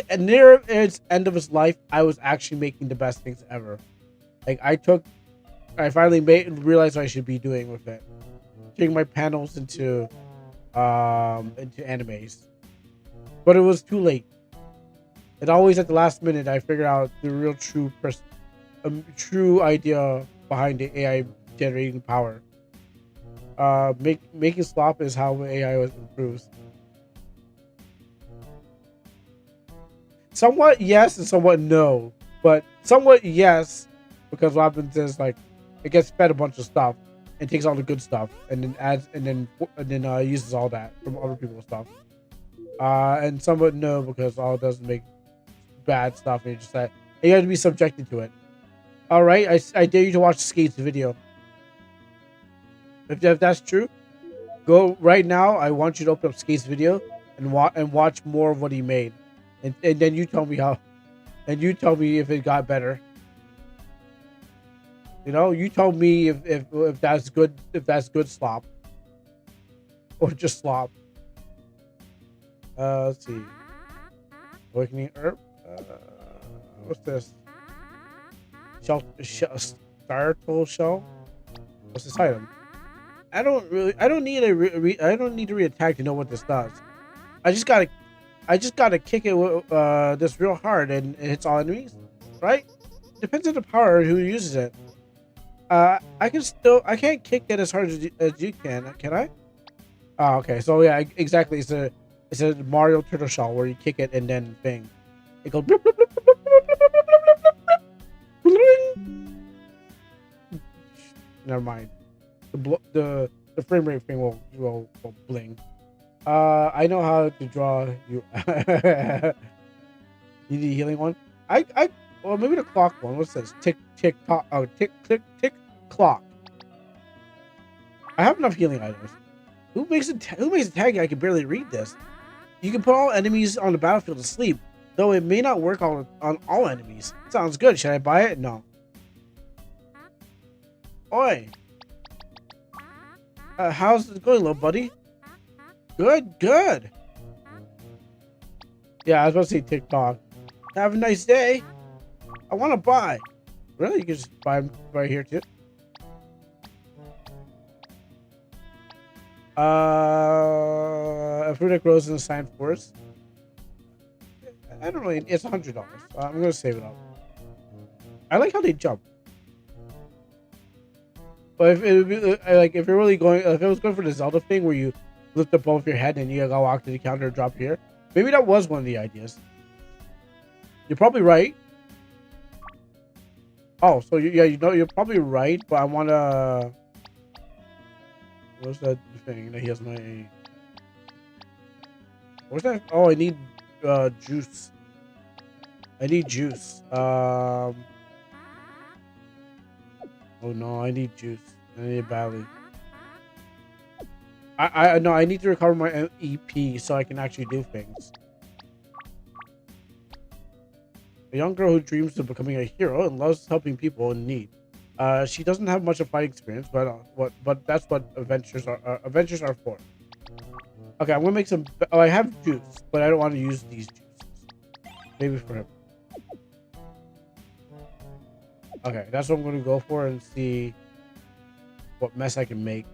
its end of its life, I was actually making the best things ever. Like I finally realized what I should be doing with it. Turning my panels into animes. But it was too late. And always at the last minute, I figured out the real true idea behind the AI generating power. Making slop is how AI improves. Somewhat yes and somewhat no, but somewhat yes because what happens is like it gets fed a bunch of stuff and takes all the good stuff and then adds and then uses all that from other people's stuff. And somewhat no because all it does is make bad stuff and you have to be subjected to it. All right, I dare you to watch Skate's video. If that's true, go right now. I want you to open up Skate's video and watch more of what he made, and then you tell me if it got better. You know, you told me if that's good slop or just slop. Let's see. Awakening herb. What's this? Startle shell. What's this item? I don't need to reattack to know what this does. I just gotta kick it with this real hard and it hits all enemies, right? Depends on the power who uses it. I can't kick it as hard as you can I? Oh, okay. So yeah, exactly. It's a Mario turtle shell where you kick it and then bang. It goes. Bloop, bloop, bloop, bloop, bloop, bloop, bloop, bloop, bloop. Never mind. The frame rate thing will bling. I know how to draw you. You need a healing one. Well maybe the clock one. What's this? Tick tick tock. Oh tick click tick clock. I have enough healing items. Who makes a tag? I can barely read this. You can put all enemies on the battlefield to sleep, though it may not work on all enemies. Sounds good. Should I buy it? No. Oi. How's it going, little buddy? Good, good. Yeah, I was about to say TikTok. Have a nice day. I want to buy. Really? You can just buy them right here, too? A fruit that grows in the sand forest. I don't really. It's $100. I'm gonna save it up. I like how they jump. But if it would be, like, if you're really going, if it was going for the Zelda thing where you lift up both your head and you go walk to the counter and drop here, maybe that was one of the ideas. You're probably right. Oh, so yeah, you know, you're probably right, but I wanna. What's that thing that he has my? What's that? Oh, I need juice. I need juice. Oh no, I need juice. I need it badly. I no, I need to recover my EP so I can actually do things. A young girl who dreams of becoming a hero and loves helping people in need. She doesn't have much of fighting experience, but that's what adventures are for. Okay, I'm gonna make some. Oh, I have juice, but I don't want to use these juices. Maybe for him. Okay, that's what I'm gonna go for and see what mess I can make.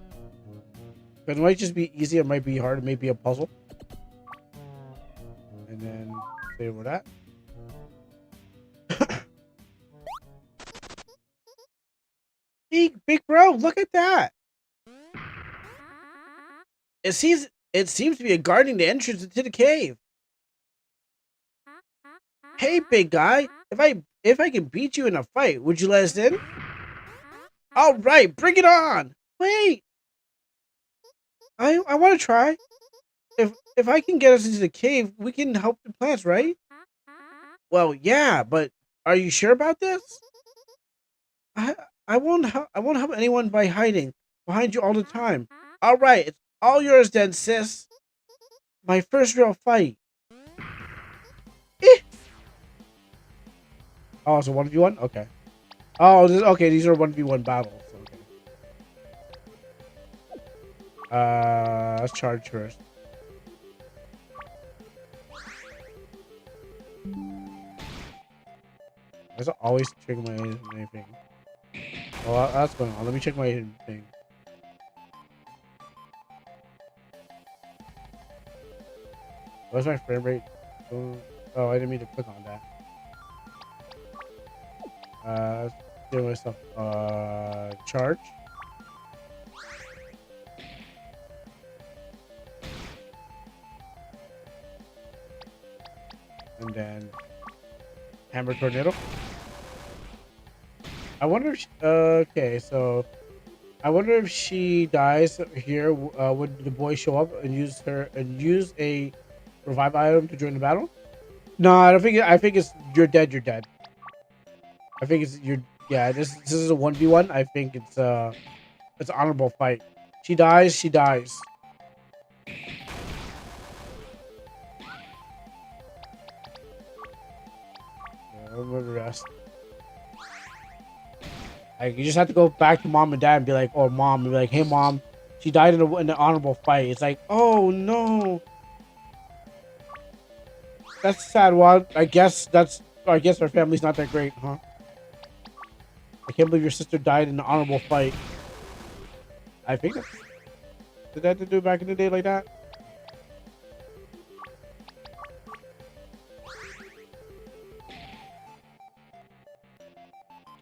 It might just be easy. It might be hard. It may be a puzzle. And then say where that. Big bro, look at that. It seems to be a guarding the entrance into the cave. Hey, big guy, if I can beat you in a fight, would you let us in? All right, bring it on. Wait, I want to try. If I can get us into the cave, we can help the plants, right? Well, yeah, but are you sure about this? I won't help anyone by hiding behind you all the time. All right, it's all yours then, sis. My first real fight. Eh. Oh, so 1v1? Okay. Oh, okay, these are 1v1 battles. Okay. Let's charge first. Does it always trigger my thing? Oh, that's going on. Let me check my thing. What's my frame rate? Oh, I didn't mean to click on that. Let's do myself charge. And then hammer tornado. I wonder if okay, so I wonder if she dies here, would the boy show up and use a revive item to join the battle? No, I don't think I think it's you're dead. I think it's yeah, this is a 1v1. I think it's an honorable fight. She dies. Yeah, remember the rest. Like, you just have to go back to mom and dad and be like, or mom, and be like, hey mom, she died in an honorable fight. It's like, oh no. That's a sad one. I guess our family's not that great, huh? I can't believe your sister died in an honorable fight. I think that's... Did that have to do back in the day like that?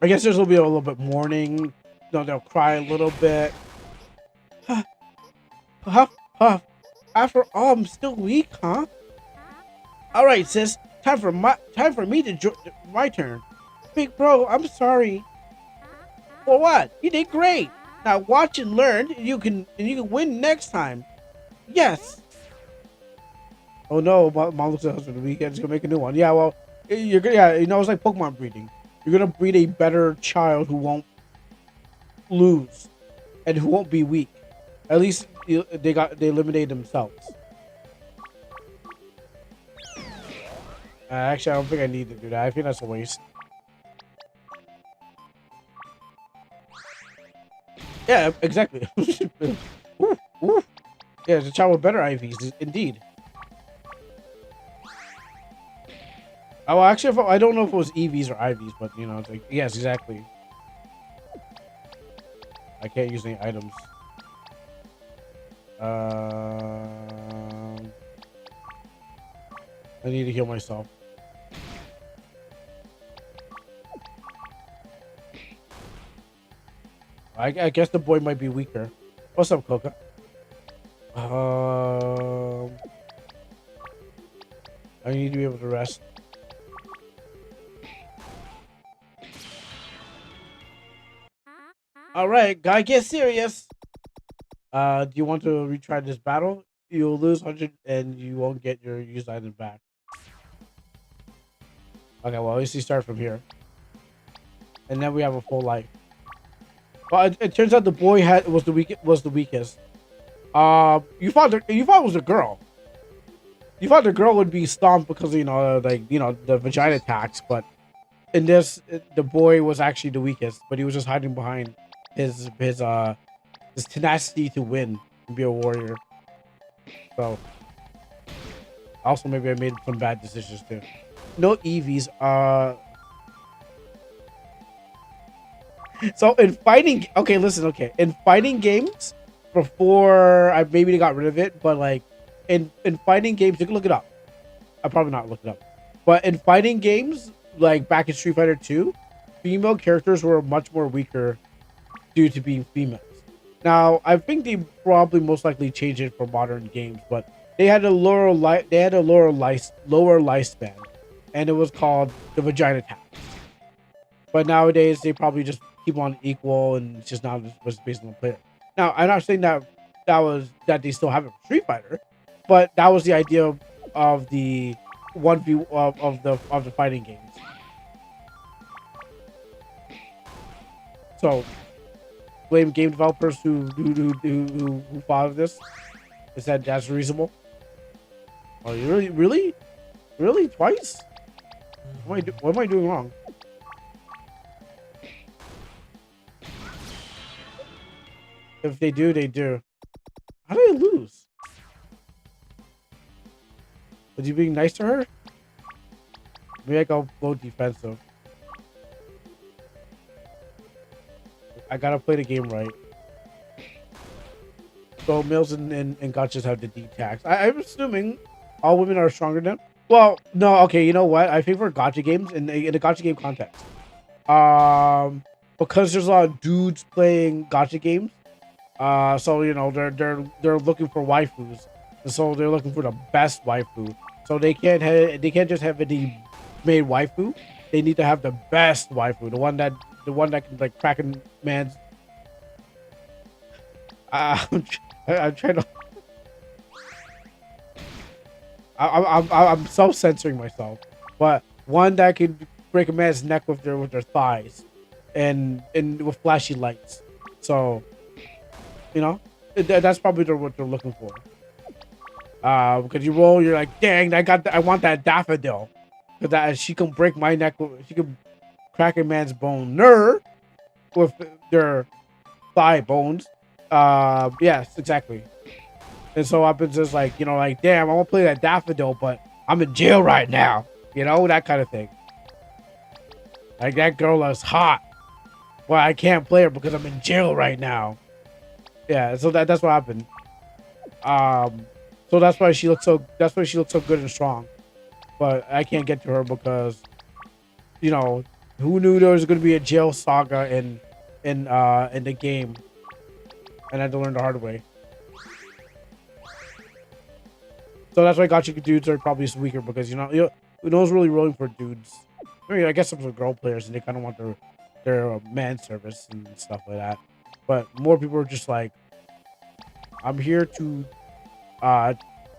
I guess there's gonna be a little bit mourning. No, they'll cry a little bit. After all, I'm still weak, huh? All right, sis. Time for me to my turn. Big bro, I'm sorry. For what? You did great. Now watch and learn. You can win next time. Yes. Oh no, mom looks at her husband. We just gonna make a new one. Yeah, well, you're gonna. Yeah, you know, it's like Pokemon breeding. You're gonna breed a better child who won't lose and who won't be weak. At least they eliminated themselves. Actually, I don't think I need to do that. I think that's a waste. Yeah, exactly. Ooh, ooh. Yeah, it's a child with better IVs, indeed. Oh, well, actually, I don't know if it was EVs or IVs, but you know, it's like, yes, exactly. I can't use any items. I need to heal myself. I guess the boy might be weaker. What's up, Coca? I need to be able to rest. All right, gotta get serious. Do you want to retry this battle? You'll lose 100 and you won't get your used item back. Okay, well, at least you start from here. And then we have a full life. Well, it turns out the boy was the weakest. You thought it was a girl. You thought the girl would be stomped because the vagina attacks, but in this, the boy was actually the weakest, but he was just hiding behind his tenacity to win and be a warrior. So, also maybe I made some bad decisions too. No EVs. So in fighting, okay, listen, okay, in fighting games, before maybe they got rid of it, but like in fighting games, you can look it up. I'll probably not look it up, but in fighting games, like back in Street Fighter 2, female characters were much more weaker due to being females. Now, I think they probably most likely changed it for modern games, but they had a lower lifespan, and it was called the vagina attack. But nowadays, they probably just keep on equal, and it's just now was based on the player. Now, I'm not saying that they still have it for Street Fighter, but that was the idea of the 1v of the fighting games. So, blame game developers who thought of this. Is that's reasonable? Oh, you really twice? What am I doing wrong? If they do, they do. How did I lose? Was you being nice to her? Maybe I go defensive. I gotta play the game right. So males and gotchas have the D tax. I'm assuming all women are stronger than. Well, no, okay, you know what? I think for gotcha games in the gotcha game context, because there's a lot of dudes playing gotcha games, so you know they're looking for waifus, and so they're looking for the best waifu. So they can't just have any made waifu. They need to have the best waifu, the one that can like crack a man's. I'm trying to. I'm self-censoring myself, but one that can break a man's neck with their thighs, and with flashy lights. So, you know, that's probably what they're looking for. Because you roll, you're like, dang, I want that daffodil, because she can break my neck. She can crack a man's bone with their thigh bones. Yes, exactly. And so happens is like, you know, like, damn, I want to play that daffodil, but I'm in jail right now. You know, that kind of thing. Like, that girl is hot. Well, I can't play her because I'm in jail right now. Yeah, so that's what happened. So that's why she looks so good and strong. But I can't get to her because, you know, who knew there was going to be a jail saga in the game, and I had to learn the hard way. So that's why gotcha dudes are probably weaker, because you know who knows really rolling for dudes. I mean, I guess some of the girl players and they kind of want their man service and stuff like that. But more people are just like, I'm here to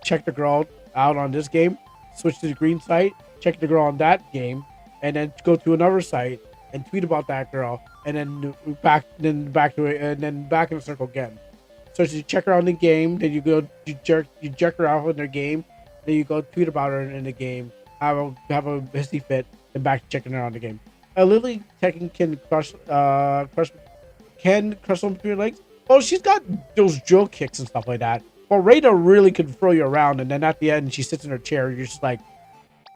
check the girl out on this game, switch to the green site, check the girl on that game, and then go to another site and tweet about that girl, and then back to it, and then back in the circle again. So you check her out in the game, then you jerk her out in their game, then you go tweet about her in the game, have a hissy fit, and back to checking her out in the game. Lily Tekken can crush them between her legs. Oh, she's got those drill kicks and stuff like that. But Reyna really can throw you around, and then at the end, she sits in her chair. You're just like,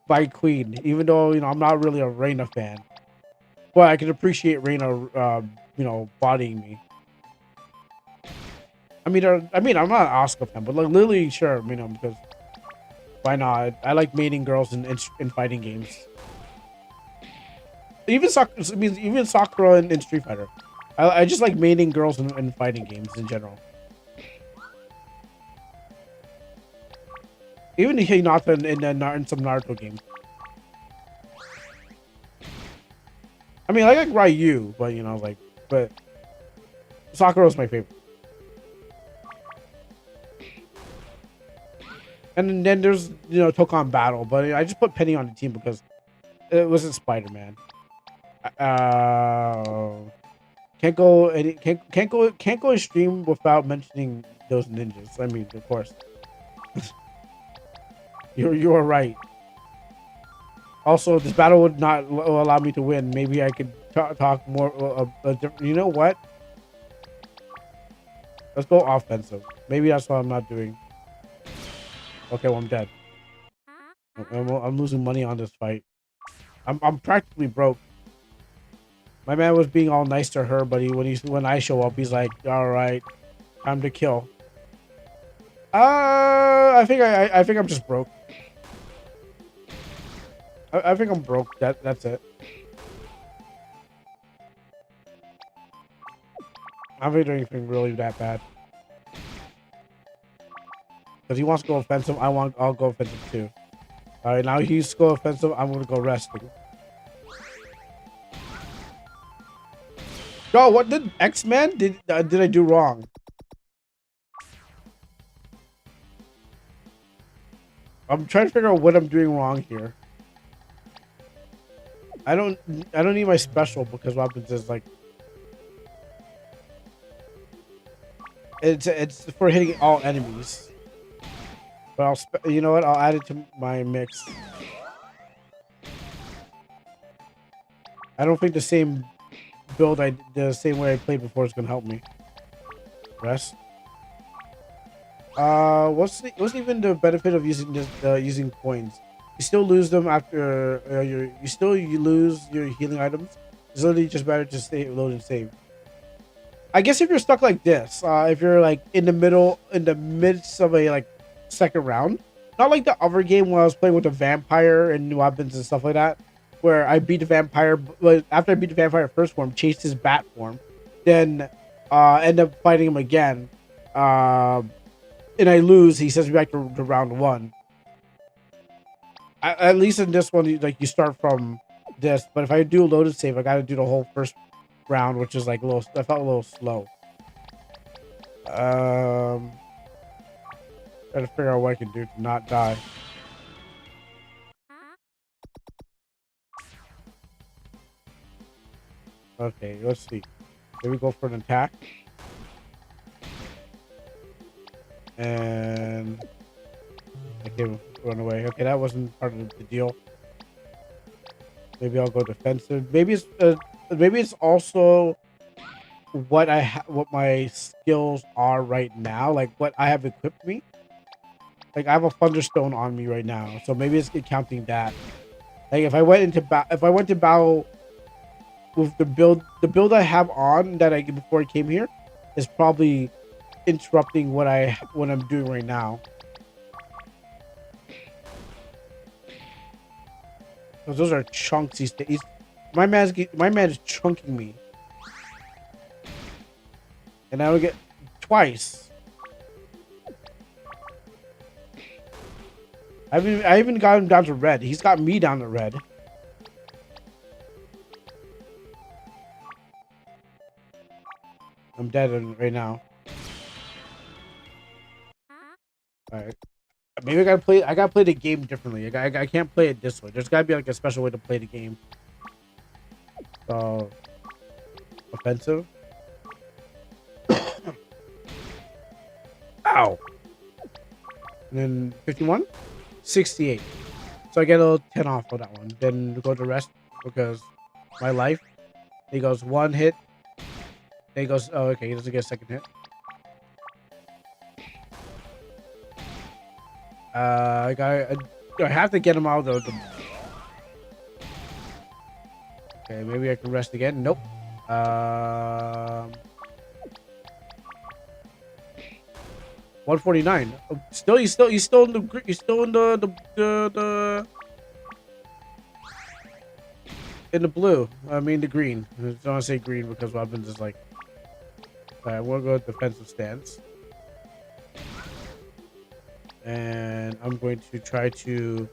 by queen. Even though I'm not really a Reyna fan, but I can appreciate Reyna, bodying me. I'm not an Oscar fan, but like Lily, sure, because why not? I like mating girls in fighting games. Even Sakura in Street Fighter. I just like mating girls in fighting games in general. Even Hinata in some Naruto games. I like Ryu, but Sakura's my favorite. And then there's Tokon Battle, but I just put Penny on the team because it wasn't Spider-Man. Can't go a stream without mentioning those ninjas. Of course. You are right. Also, this battle would not allow me to win. Maybe I could talk more. You know what? Let's go offensive. Maybe that's what I'm not doing. Okay, well, I'm dead. I'm losing money on this fight. I'm practically broke. My man was being all nice to her, but when I show up, he's like, "All right, time to kill." I think I'm just broke. I think I'm broke. That's it. I don't think doing anything really that bad. Because he wants to go offensive, I'll go offensive too. All right, now he's go offensive. I'm gonna go resting. Yo, what did X-Men did I do wrong? I'm trying to figure out what I'm doing wrong here. I don't need my special because what happens is like it's for hitting all enemies. But you know what? I'll add it to my mix. I don't think the same way I played before is gonna help me. Rest. What's even the benefit of using coins? You still lose them after you lose your healing items. It's literally just better to stay load and save. I guess if you're stuck like this, if you're like in the midst of a second round, not like the other game where I was playing with the vampire and weapons and stuff like that, where I beat the vampire, but after I beat the vampire first form, chased his bat form, then end up fighting him again, and I lose. He sends me back to round one. At least in this one, you start from this, but if I do a loaded save, I got to do the whole first round, which is like I felt a little slow. Try to figure out what I can do to not die. Okay, let's see. Here we go for an attack. And I can't run away. Okay, that wasn't part of the deal. Maybe I'll go defensive. Maybe it's also what what my skills are right now, like what I have equipped me. Like I have a Thunderstone on me right now, so maybe it's counting that. Like if I went to battle with the build I have on before I came here is probably interrupting what I'm doing right now. Because those are chunks. My man is chunking me, and I would get twice. I even got him down to red. He's got me down to red. I'm dead right now. All right. Maybe I gotta play the game differently. I can't play it this way. There's gotta be like a special way to play the game. So offensive. Ow. And then 51, 68. So I get a little 10 off for that one. Then go to rest because my life. He goes one hit. Then he goes, oh, okay, he doesn't get a second hit. I have to get him out of the. Okay, maybe I can rest again. Nope. 149. He's still in the blue. I mean the green. I don't want to say green because weapons is like. Alright, we'll go defensive stance. And I'm going to try to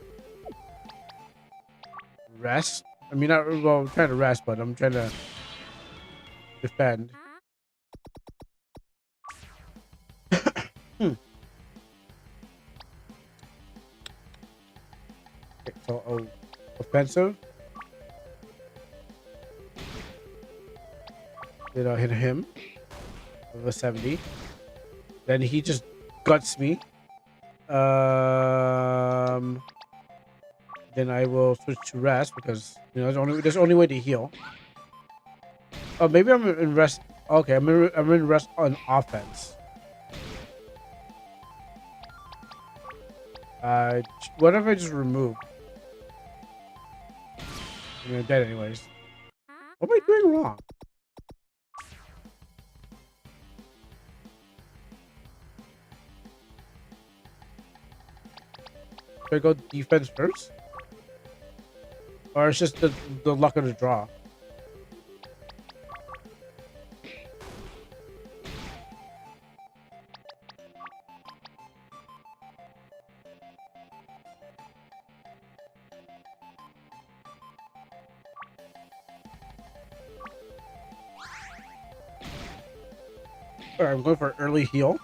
rest. I mean, not well. I'm trying to rest, but I'm trying to defend. Okay, so offensive. Did I hit him with a 70? Then he just guts me. Then I will switch to rest because you know there's only way to heal. Oh, maybe I'm in rest. Okay, I'm in rest on offense. What if I just remove? I'm dead anyways. What am I doing wrong? Should I go defense first? Or it's just the luck of the draw? Alright, I'm going for early heal.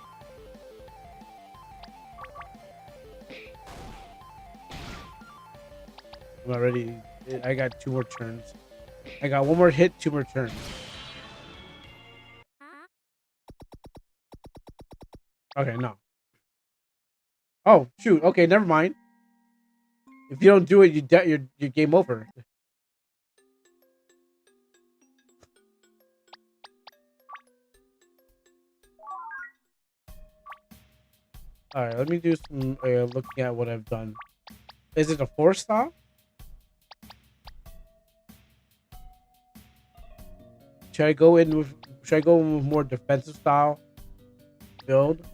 I'm already. I got 2 more turns. I got 1 more hit, 2 more turns. Okay, no. Oh shoot. Okay, never mind. If you don't do it, you're game over. All right, let me do some looking at what I've done. Is it a 4-star? Should I go in with more defensive style build?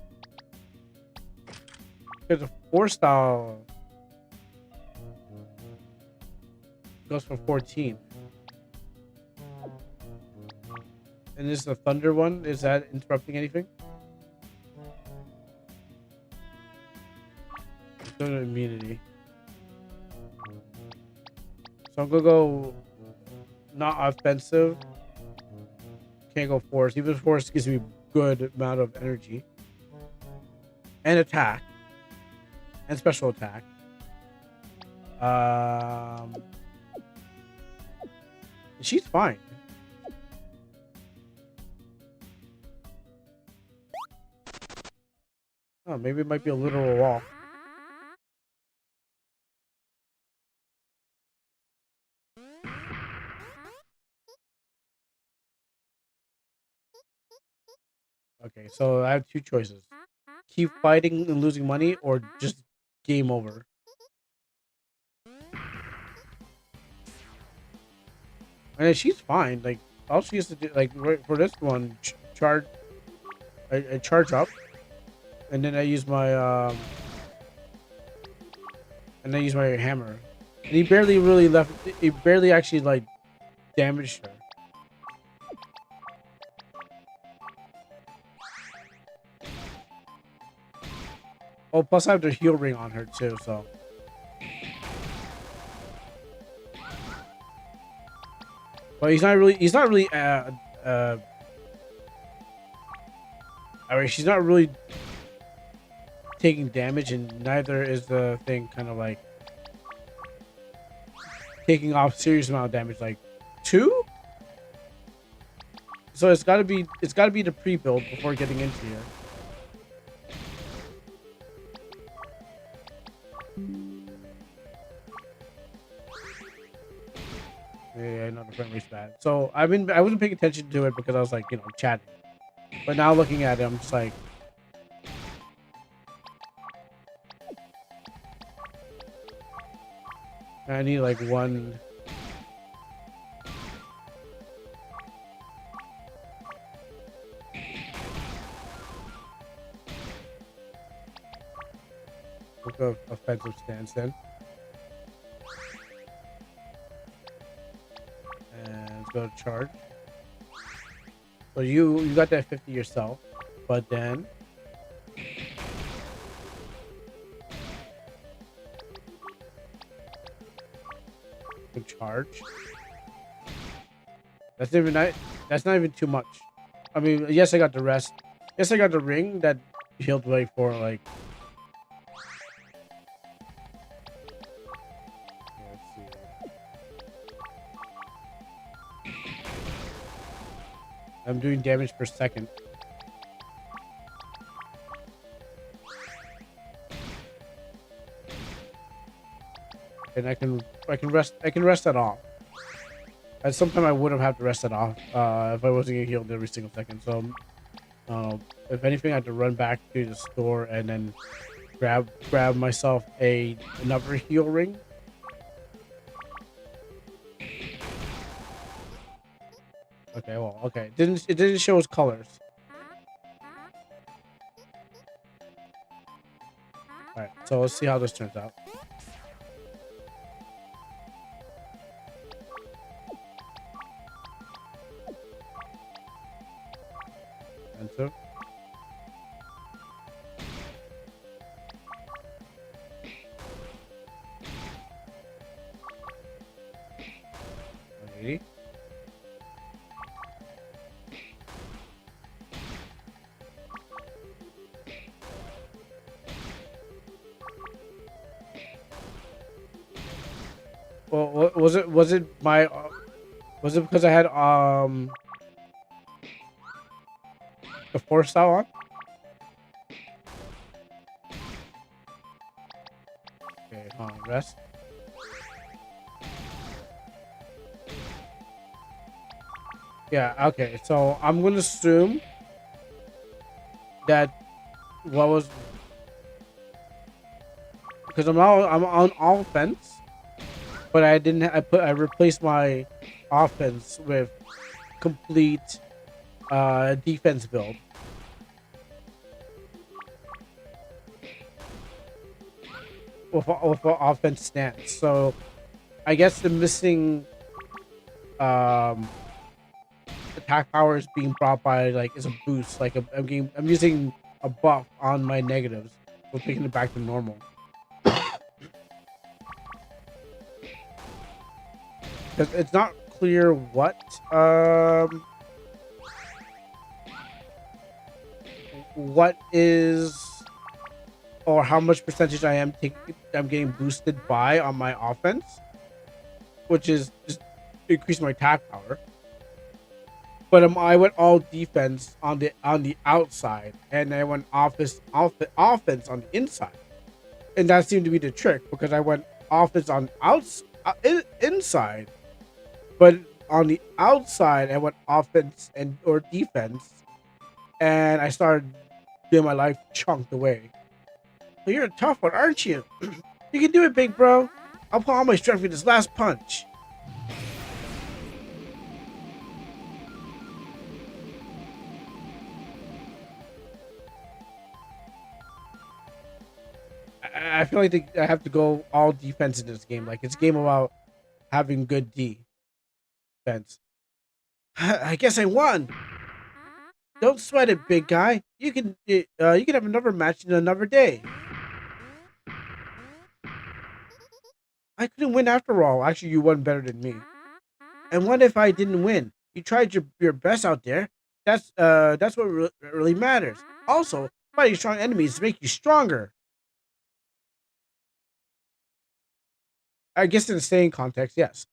Because a 4-star goes for 14. And this is the thunder one. Is that interrupting anything? Thunder immunity. So I'm gonna go not offensive. Can't go force. Even force gives me a good amount of energy. And attack. And special attack. She's fine. Oh, maybe it might be a literal wall. Okay, so I have 2 choices. Keep fighting and losing money or just game over. And she's fine. Like, all she has to do, like, right for this one, charge. I charge up. And then I use my, and I use my hammer. And he barely actually, like, damaged her. Oh, plus I have the heal ring on her too, so. But he's not really, I mean, she's not really taking damage, and neither is the thing kind of like taking off serious amount of damage, like 2? So it's gotta be the pre-build before getting into here. Yeah, another friendly spat. So I wasn't paying attention to it because I was like, chatting. But now looking at it, I'm just like, I need like one. Look of offensive stance then. And let's go to charge. So you got that 50 yourself, but then you charge. That's not even too much. I mean, yes, I got the rest. Yes, I got the ring that healed way for like. Let's see. I'm doing damage per second. And I can rest that off. At some time I would have had to rest that off if I wasn't getting healed every single second. So if anything, I had to run back to the store and then grab myself another heal ring. Okay, well, okay. It didn't show us colors. Alright, so let's see how this turns out. Enter. Okay. Well, was it because I had the force style on? Okay, hold on, rest. Yeah, okay. So I'm gonna assume that what was because I'm on offense, but I didn't. I replaced my offense with complete defense build. With an offense stance. So I guess the missing attack power is being brought by like is a boost. Like I'm using a buff on my negatives, so taking it back to normal. Because it's not clear what is or how much percentage I'm getting boosted by on my offense, which is just increasing my attack power. But I went all defense on the outside, and I went offense on the inside, and that seemed to be the trick because I went offense on inside, but on the outside I went offense or defense, and I started getting my life chunked away. So you're a tough one, aren't you? You can do it, big bro. I'll put all my strength in this last punch. I feel like I have to go all defense in this game. Like it's a game about having good defense. I guess I won. Don't sweat it, big guy. You can have another match in another day. I couldn't win after all. Actually, you won better than me. And what if I didn't win? You tried your best out there. That's what really matters. Also, fighting strong enemies make you stronger. I guess in the same context, yes.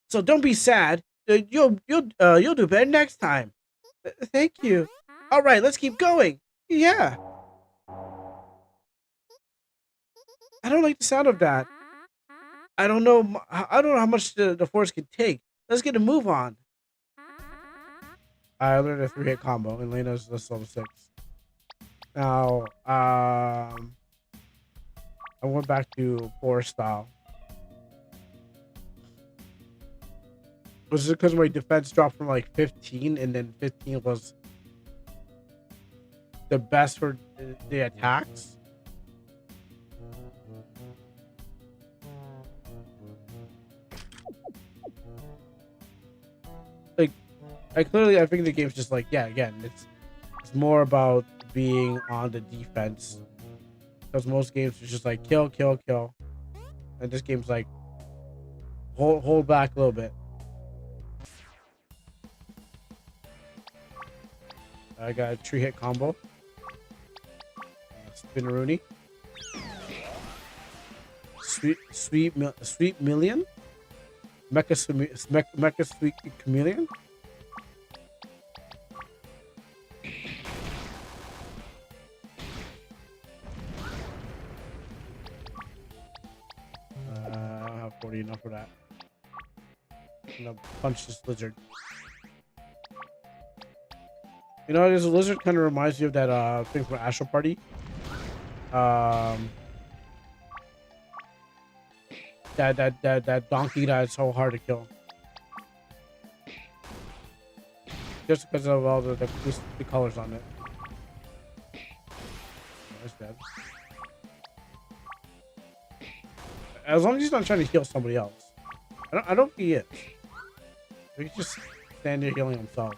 So don't be sad. You'll do better next time. Thank you. All right, let's keep going. Yeah. I don't like the sound of that. I don't know. I don't know how much the force can take. Let's get a move on. I learned a 3-hit combo, and Lena's just level 6. Now, I went back to force style. Was it because my defense dropped from like 15, and then 15 was the best for the attacks? Like, I think the game's just like, yeah, again, it's more about being on the defense, because most games are just like kill, kill, kill, and this game's like hold back a little bit. I got a 3-hit combo. Spinneroonie. Sweet million. Mecha sweet chameleon. I don't have 40 enough for that. I'm gonna punch this lizard. You know, this lizard kind of reminds me of that thing from Astral Party. That donkey that's so hard to kill. Just because of all the colors on it. That's dead. As long as he's not trying to heal somebody else. I don't think he is. He's just standing there healing himself.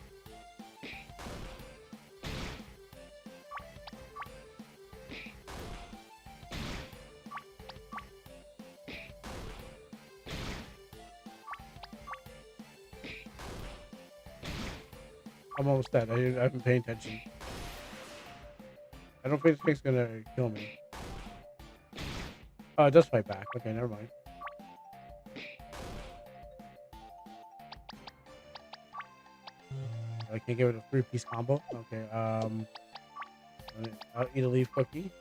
I'm almost dead. I've been paying attention. I don't think this thing's gonna kill me. Oh, it does fight back. Okay, never mind. I can't give it a 3-piece combo. Okay, I'll eat a leaf cookie.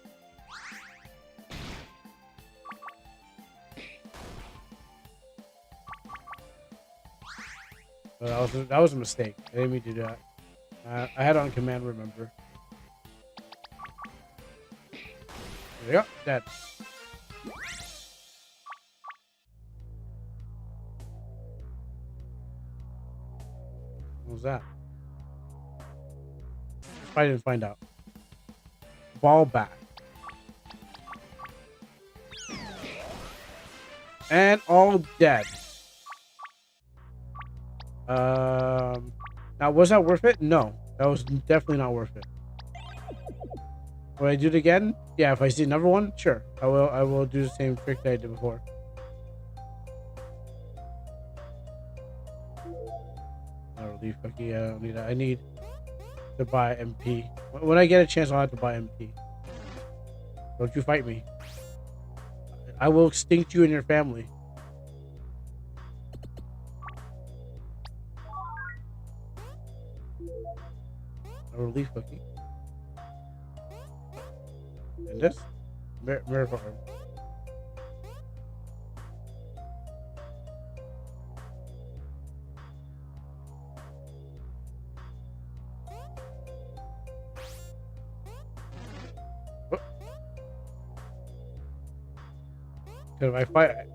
That was a mistake. I didn't mean to do that. I had it on command, remember. There we go. Dead. What was that? I didn't find out. Ball back. And all dead. Now was that worth it? No, that was definitely not worth it. Would I do it again? Yeah, if I see another one, sure. I will do the same trick that I did before. No leaf cookie. I don't need that. I need to buy MP. When I get a chance, I'll have to buy MP. Don't you fight me. I will extinct you and your family. A relief cookie. And this? Miracle Herb.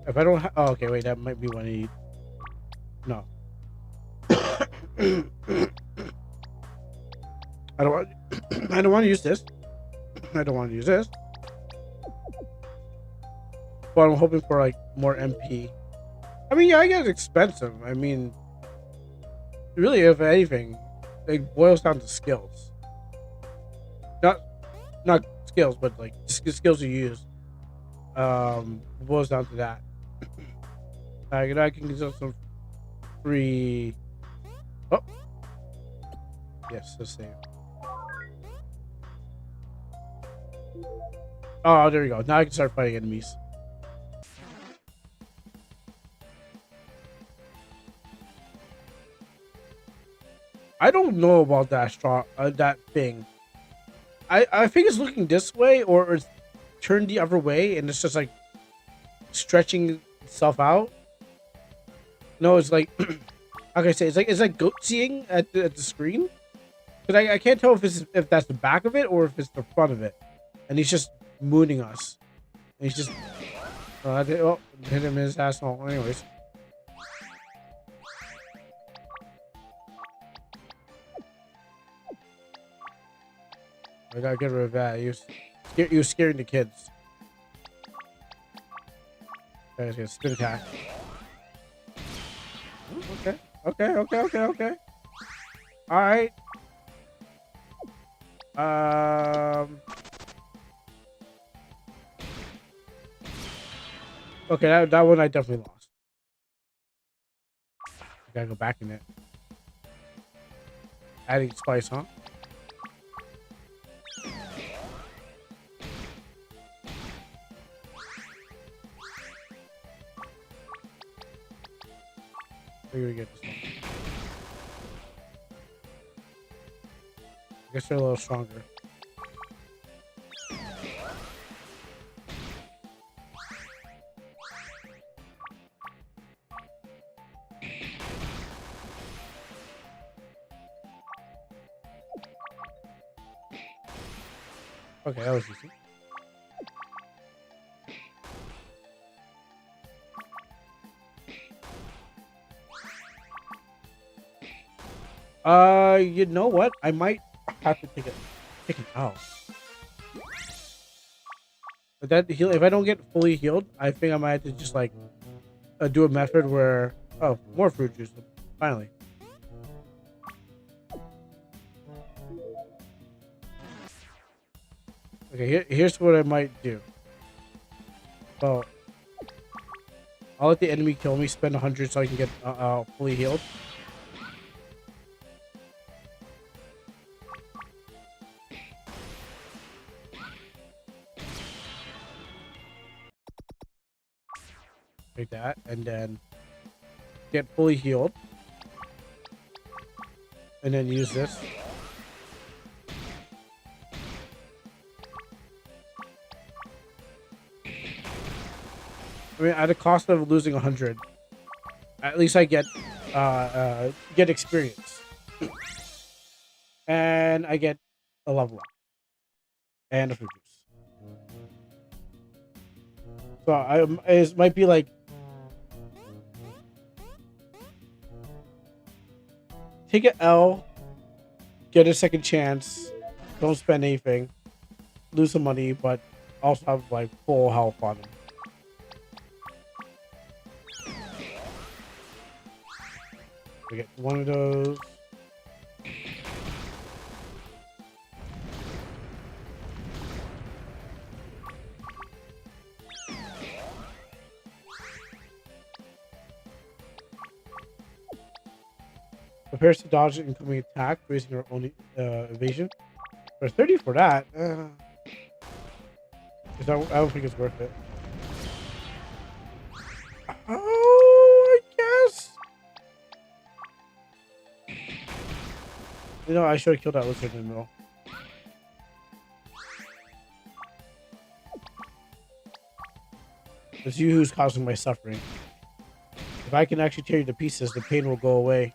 If I don't oh, okay, wait, that might be what I need. No. I don't want to use this. I don't want to use this. But I'm hoping for like more MP. I mean, yeah, I guess it's expensive. I mean, really, if anything, it boils down to skills. Not skills, but like skills you use. It boils down to that. I can get some free. Oh, yes, let's save. Oh, there we go. Now I can start fighting enemies. I don't know about that straw, that thing. I think it's looking this way, or it's turned the other way, and it's just like stretching itself out. No, it's like, how can I say? It's like goat seeing at the screen. Because I can't tell if that's the back of it or if it's the front of it, and he's just mooning us. And he's just hit him in his asshole. Anyways. I gotta get rid of that. He was scaring the kids. Okay, let's get spin attack. Okay. All right. Okay, that one I definitely lost. I gotta go back in it. Adding spice, huh? Where do we get this one? I guess they're a little stronger. Okay, that was easy. You know what? I might have to take it out. But that heal, if I don't get fully healed, I think I might have to just like do a method where more fruit juice finally. Okay, here's what I might do. Well, I'll let the enemy kill me, spend 100 so I can get fully healed. Like that, and then get fully healed, and then use this. I mean, at the cost of losing 100, at least I get experience, and I get a level up and a fruit juice. So it might be like take an L, get a second chance, don't spend anything, lose some money, but also have like full health on him. We get one of those. Prepares to dodge an incoming attack, raising your own evasion. For 30 for that, I don't think it's worth it. Oh, I guess. You know, I should have killed that lizard in the middle. It's you who's causing my suffering. If I can actually tear you to pieces, the pain will go away.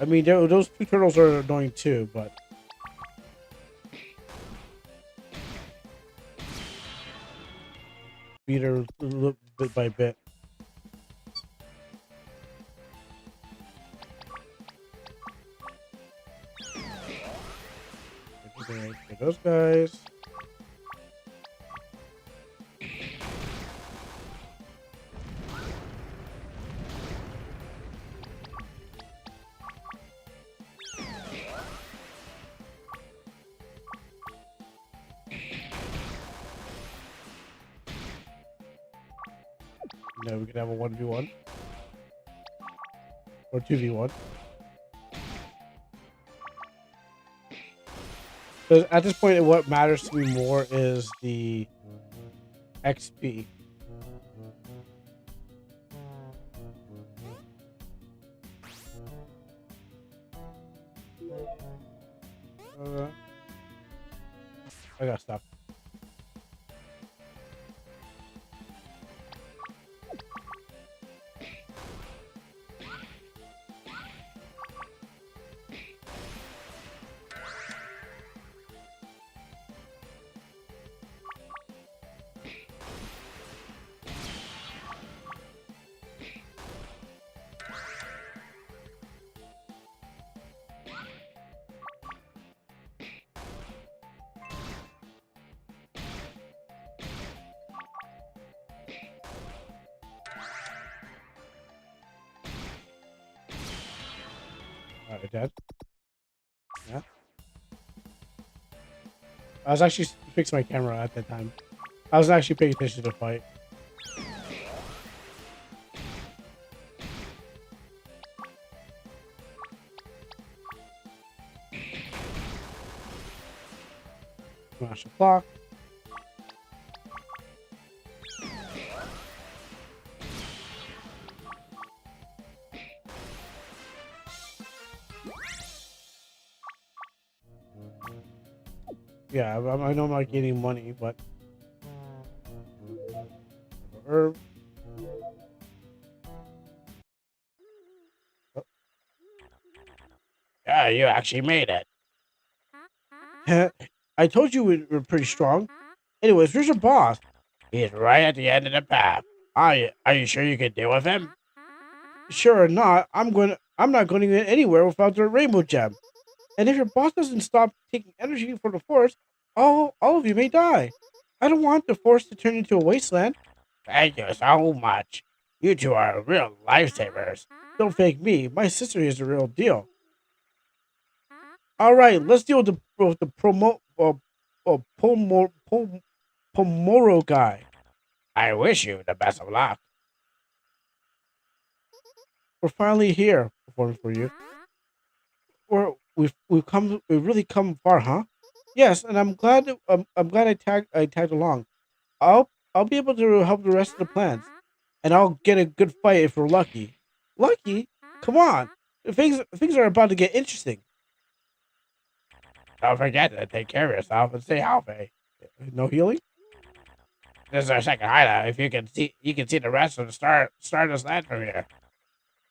I mean, those two turtles are annoying too, but... beat her bit by bit. Get those guys. No, we could have a 1v1 or 2v1. Because at this point, what matters to me more is the XP. I gotta stop. Alright, Dad. Yeah. I was actually fixing my camera at that time. I was actually paying attention to the fight. Smash the clock. Yeah, I know I'm not getting money, but herb. Oh. Yeah, you actually made it. I told you we were pretty strong. Anyways, where's your boss? He's right at the end of the path. Are you sure you can deal with him? Sure or not, I'm not going to get anywhere without the rainbow gem. And if your boss doesn't stop taking energy from the forest, all of you may die. I don't want the forest to turn into a wasteland. Thank you so much. You two are real lifesavers. Don't fake me. My sister is the real deal. All right, let's deal with the Pomoro guy. I wish you the best of luck. We're finally here, performing for you. We've really come far, huh? Yes, and I'm glad I tagged along. I'll be able to help the rest of the plans, and I'll get a good fight if we're lucky. Lucky? Come on, things are about to get interesting. Don't forget to take care of yourself and stay healthy. No healing? This is our second hideout. If you can see the rest of the Stardust Land from here.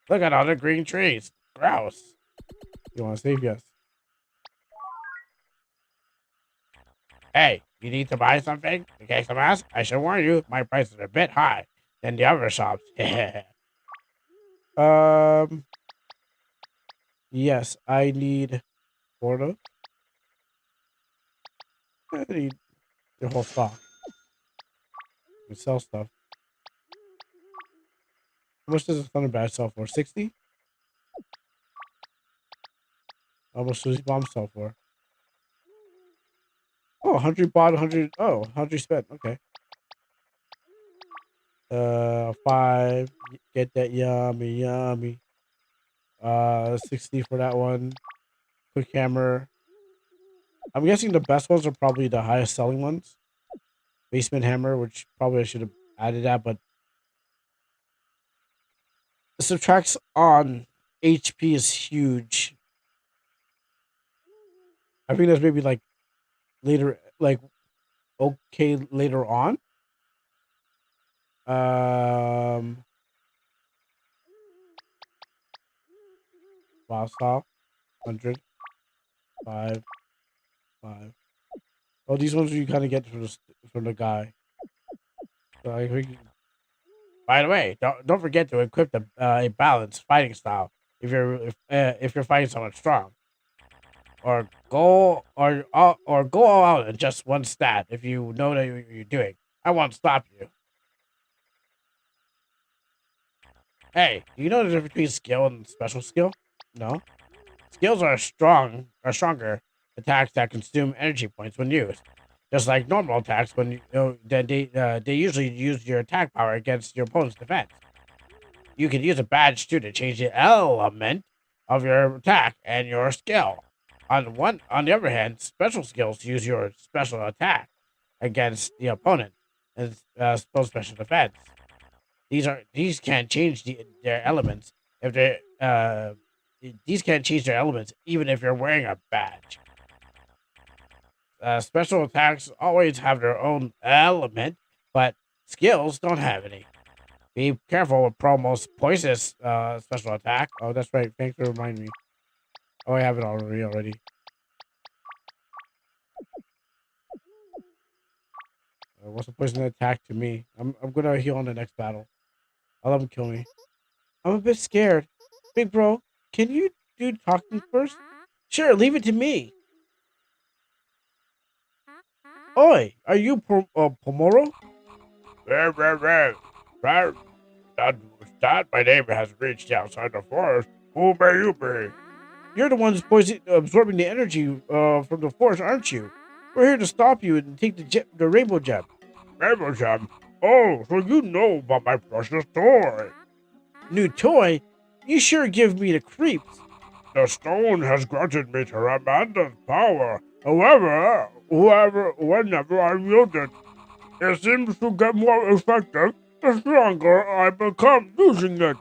Look at all the green trees. Gross. You want to save? Yes. Hey, you need to buy something? In case I'm asked, I should warn you, my prices are a bit high than the other shops. Yes, I need Florida. I need your whole stock. You sell stuff. How much does a Thunder Badge sell for? 60? How much does Bomb sell for? Oh, 100 bought, 100. Oh, 100 spent. Okay. 5. Get that yummy, yummy. 60 for that one. Quick hammer. I'm guessing the best ones are probably the highest selling ones. Basement hammer, which probably I should have added that, but the subtracts on HP is huge. I think that's maybe like later, like okay later on. Boss off 100, 5, 5. Oh, these ones you kind of get from the guy. So I think. By the way, don't forget to equip a balanced fighting style if you're fighting someone strong. Or go all out in just one stat if you know that you're doing. I won't stop you. Hey, do you know the difference between skill and special skill? No. Skills are stronger attacks that consume energy points when used. Just like normal attacks, when they usually use your attack power against your opponent's defense. You can use a badge too to change the element of your attack and your skill. On the other hand, special skills use your special attack against the opponent and special defense. These can't change their elements if they These can't change their elements, even if you're wearing a badge. Special attacks always have their own element, but skills don't have any. Be careful with Promo's poisonous special attack. Oh, that's right. Thanks for reminding me. Oh, I have it already. What's the poison attack to me? I'm gonna heal on the next battle. I'll let him kill me. I'm a bit scared. Big bro, can you do talking first? Sure, leave it to me. Oi, are you Pomoro? Well, that my neighbor has reached outside the forest. Who may you be? You're the one who's absorbing the energy from the forest, aren't you? We're here to stop you and take the rainbow gem. Rainbow Gem. Oh, so you know about my precious toy. New toy? You sure give me the creeps. The stone has granted me tremendous power. Whenever I wield it, it seems to get more effective the stronger I become using it.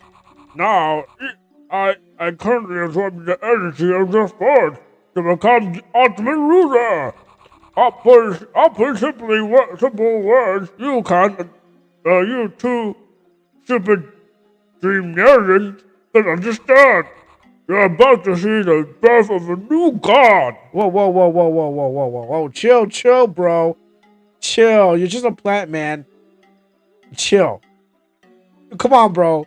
Now, I currently absorb the energy of the force to become the ultimate ruler. I'll put simple words. You two stupid dreamarians can understand. You're about to see the birth of a new god. Whoa. Chill, bro. Chill. You're just a plant, man. Chill. Come on, bro.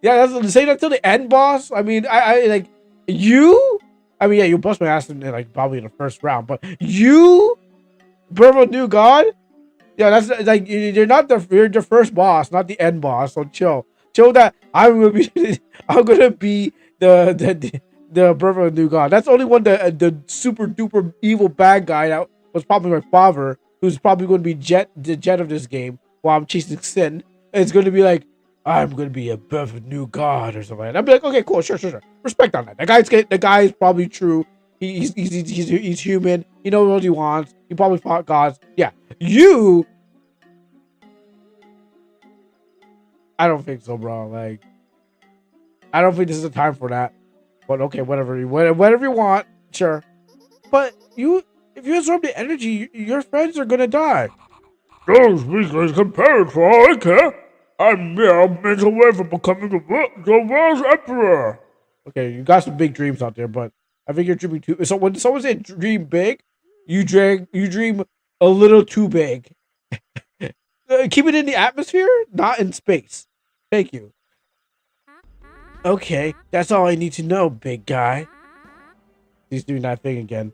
Yeah, say that to the end, boss. I mean, I like you. I mean, yeah, you bust my ass in like probably in the first round, but you, birth of a new god. Yeah, that's like you're not you're the first boss, not the end boss. So chill. That I'm gonna be, I'm gonna be the birth of a new god. That's only one the super duper evil bad guy that was probably my father, who's probably going to be the jet of this game while I'm chasing sin. And it's going to be like I'm going to be a birth of a new god or something. And I'd be like, okay, cool, sure. Respect on that. The guy is probably true. He's human. He knows what he wants. He probably fought gods. Yeah. You, I don't think so, bro. Like, I don't think this is the time for that. But okay, whatever you want, sure. But if you absorb the energy, your friends are gonna die. Those weaklings compared for all I care. I'm mere minutes away from becoming the world's emperor. Okay, you got some big dreams out there, but I think you're dreaming too. So when someone said dream big, you dream a little too big. Keep it in the atmosphere, not in space. Thank you. Okay, that's all I need to know, big guy. He's doing that thing again.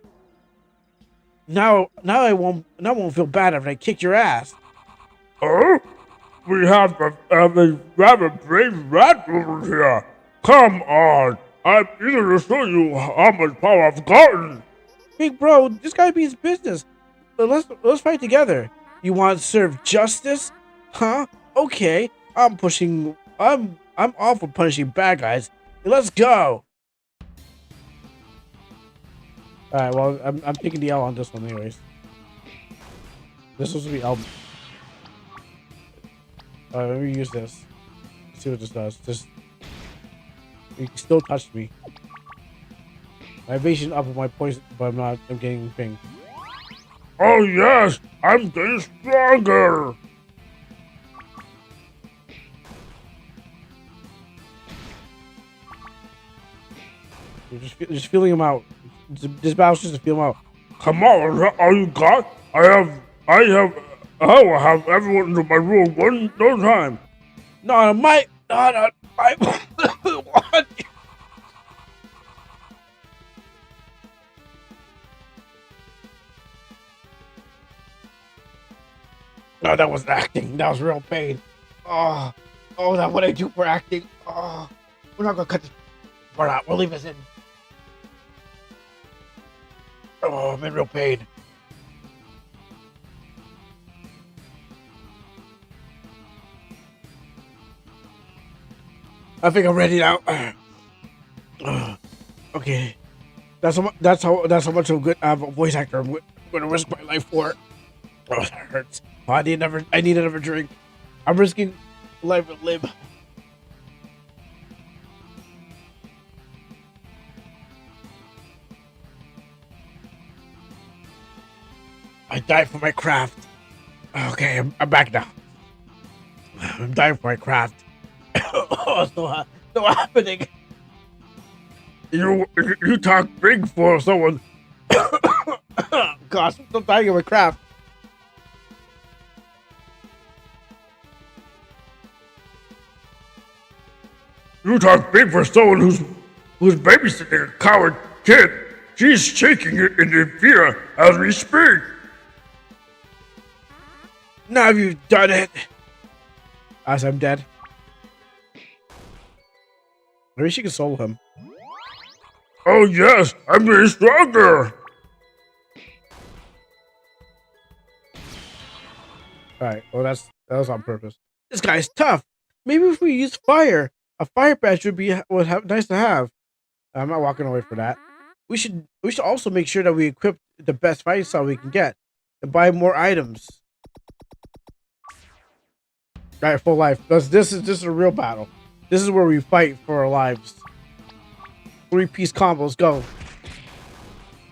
Now I won't feel bad if I kick your ass. Oh? We have a rather brave rat over here. Come on. I'm eager to show you how much power I've gotten. Big bro, this guy means business. Let's fight together. You want to serve justice? Huh? Okay. I'm all for punishing bad guys. Let's go. All right. Well, I'm taking the L on this one, anyways. This was to be L. Let me use this. Let's see what this does. You can still touch me. My evasion up with my poison, but I'm getting pinged. Oh yes, I'm getting stronger. You're just feeling him out. This battle's just to feel him out. Come on, is that all you got? I will have everyone into my room one no time. No, I want. No, that wasn't acting. That was real pain. Oh, that's what I do for acting. Oh, we're not gonna cut this part out. We'll leave this in. Oh, I'm in real pain. I think I'm ready now. Okay, that's how much of a good voice actor I'm going to risk my life for. Oh, that hurts. Oh, I need another drink. I'm risking life and limb. I died for my craft. Okay, I'm back now. I'm dying for my craft. Oh, so happening. You talk big for someone. Gosh, I'm still dying of my craft. You talk big for someone who's babysitting a coward kid. She's shaking it in fear as we speak. Now you've done it. As I'm dead. Maybe she can solo him. Oh yes, I'm getting stronger. Alright, well that was on purpose. This guy's tough. Maybe if we use fire, a fire badge would have nice to have. I'm not walking away for that. We should also make sure that we equip the best fighting style we can get and buy more items. Alright, full life. This is a real battle. This is where we fight for our lives. 3-piece combos, go.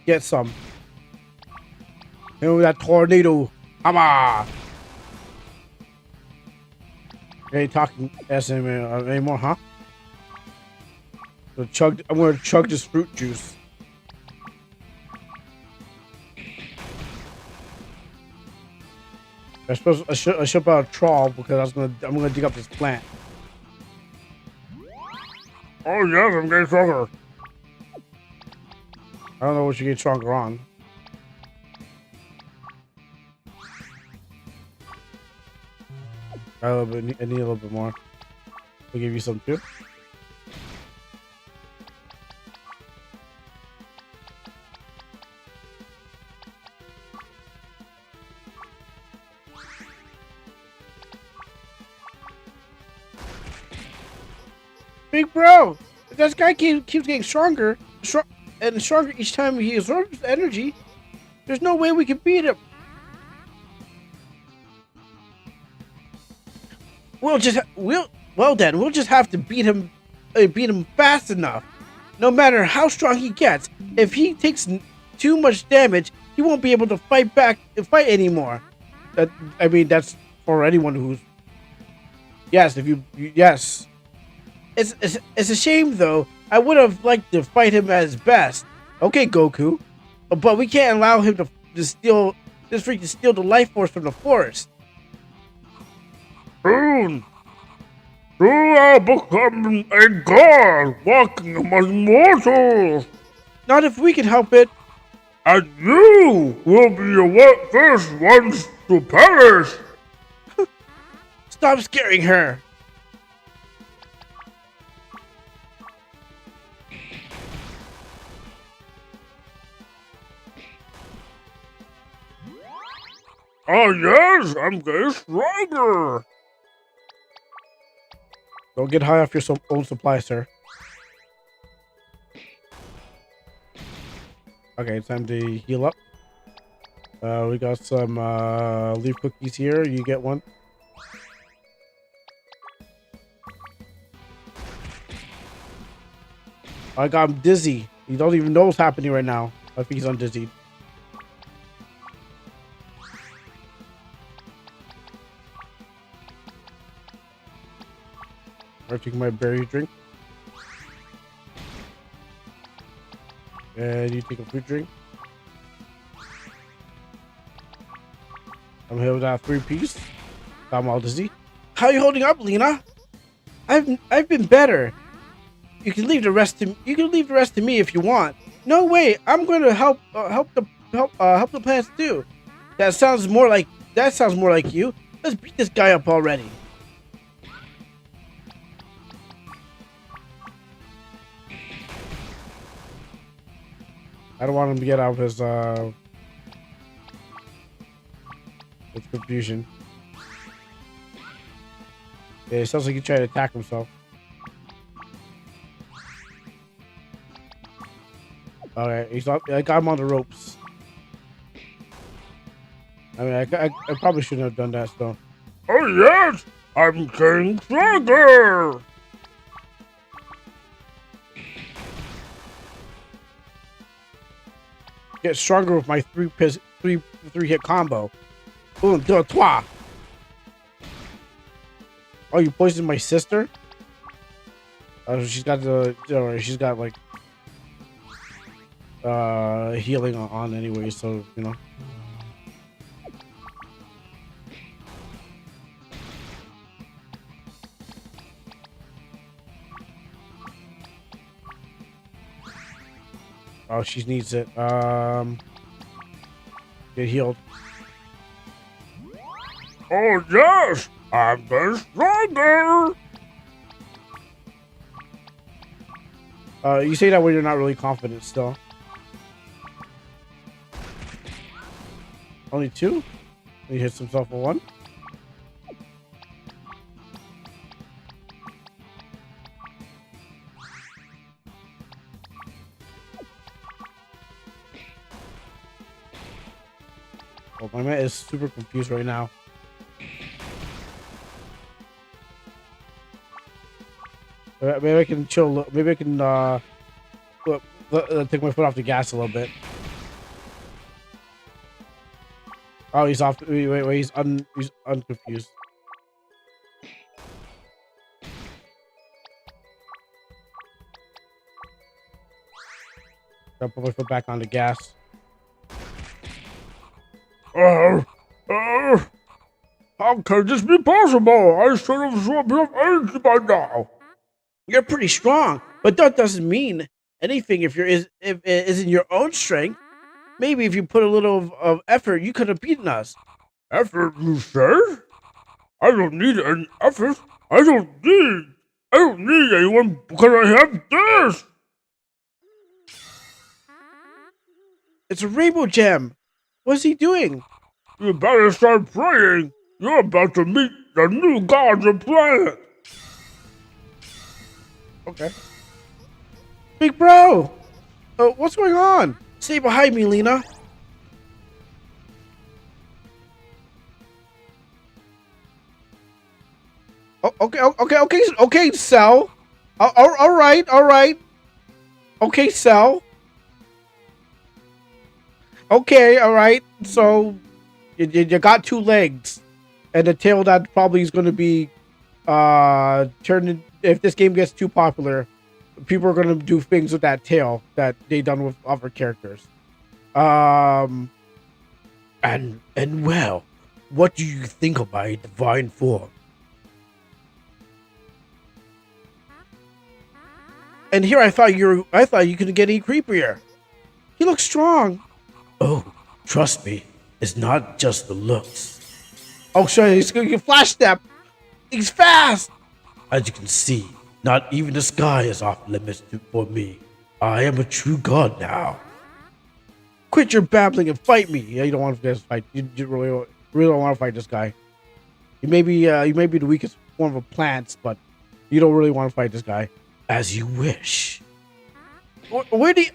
Get some. Hit with that tornado. Hama! Ain't talking SM anymore, huh? So I'm gonna chug this fruit juice. I should buy a trawl because I'm gonna dig up this plant. Oh yes, I'm getting stronger. I don't know what you get stronger on. I need a little bit more. I'll give you some too. Big bro, this guy keeps getting stronger and stronger each time he absorbs energy. There's no way we can beat him. We'll just have to beat him fast enough. No matter how strong he gets, if he takes too much damage, he won't be able to fight anymore. That's for anyone who's yes. Yes, it's a shame though. I would have liked to fight him at his best. Okay, Goku, but we can't allow him to steal the life force from the forest. Soon, I'll become a god walking among mortals. Not if we can help it. And you will be the first ones to perish. Stop scaring her. Oh yes, I'm getting stronger. Don't get high off your own supply, sir. Okay, it's time to heal up. We got some leaf cookies here. You get one. I got him dizzy. He don't even know what's happening right now. I think he's undizzied. I'm taking my berry drink. And you take a fruit drink. I'm here with that 3-piece. I'm all dizzy. How are you holding up, Lena? I've been better. You can leave the rest to me if you want. No way. I'm going to help the plants too. That sounds more like you. Let's beat this guy up already. I don't want him to get out of his confusion. Yeah, it sounds like he's trying to attack himself. Alright, I got him on the ropes. I mean, I probably shouldn't have done that still. Oh yes, I'm getting stronger. Get stronger with my 3-hit combo. Un, deux, trois. Oh, you poisoned my sister? Oh, she's got she's got like healing on anyway, so you know. Oh, she needs it. Get healed. Oh yes, I'm the stronger. You say that when you're not really confident still. Only 2? He hits himself with 1. Oh, my man is super confused right now. Maybe I can chill. Maybe I can take my foot off the gas a little bit. Oh, he's off. Wait. He's unconfused. I'll put my foot back on the gas. How can this be possible? I should have swapped enough energy by now. You're pretty strong, but that doesn't mean anything if it isn't your own strength. Maybe if you put a little of effort, you could have beaten us. Effort, you say? I don't need any effort. I don't need anyone because I have this. It's a rainbow gem. What's he doing? You better start praying. You're about to meet the new gods of planet. Okay. Big bro! What's going on? Stay behind me, Lena. Oh, okay, Cell. All right. Okay, Cell. Okay, all right. So, you got 2 legs, and the tail that probably is going to be turned. If this game gets too popular, people are going to do things with that tail that they done with other characters. And well, what do you think of my divine form? And here I thought you couldn't get any creepier. He looks strong. Oh, trust me, it's not just the looks. Oh, sorry, he's going to flash step. He's fast. As you can see, not even the sky is off limits for me. I am a true god now. Quit your babbling and fight me. Yeah, you don't want to fight. You really don't want to fight this guy. You may be the weakest form of plants, but you don't really want to fight this guy. As you wish. Where do you...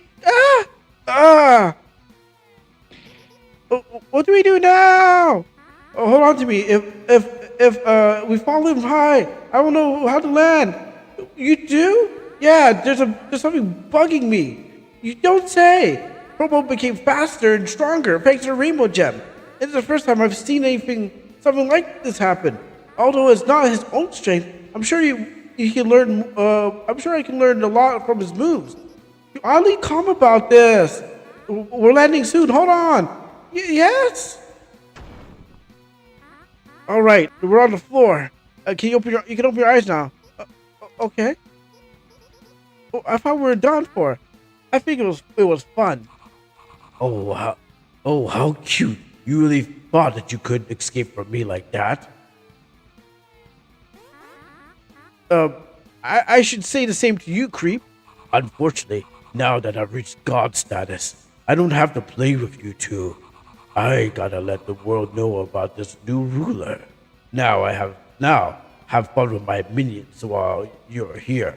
What do we do now? Oh, hold on to me. If we fall in high, I don't know how to land. You do? Yeah, there's something bugging me. You don't say. Promo became faster and stronger thanks to the rainbow gem. It's the first time I've seen something like this happen. Although it's not his own strength, I'm sure he can learn. I'm sure I can learn a lot from his moves. You're oddly calm about this. We're landing soon. Hold on. Yes. All right, we're on the floor. Can you open your eyes now? Okay. Oh, I thought we were done for. I think it was fun. Oh how cute! You really thought that you could escape from me like that? I should say the same to you, creep. Unfortunately, now that I've reached god status, I don't have to play with you two. I gotta let the world know about this new ruler. Now have fun with my minions while you're here.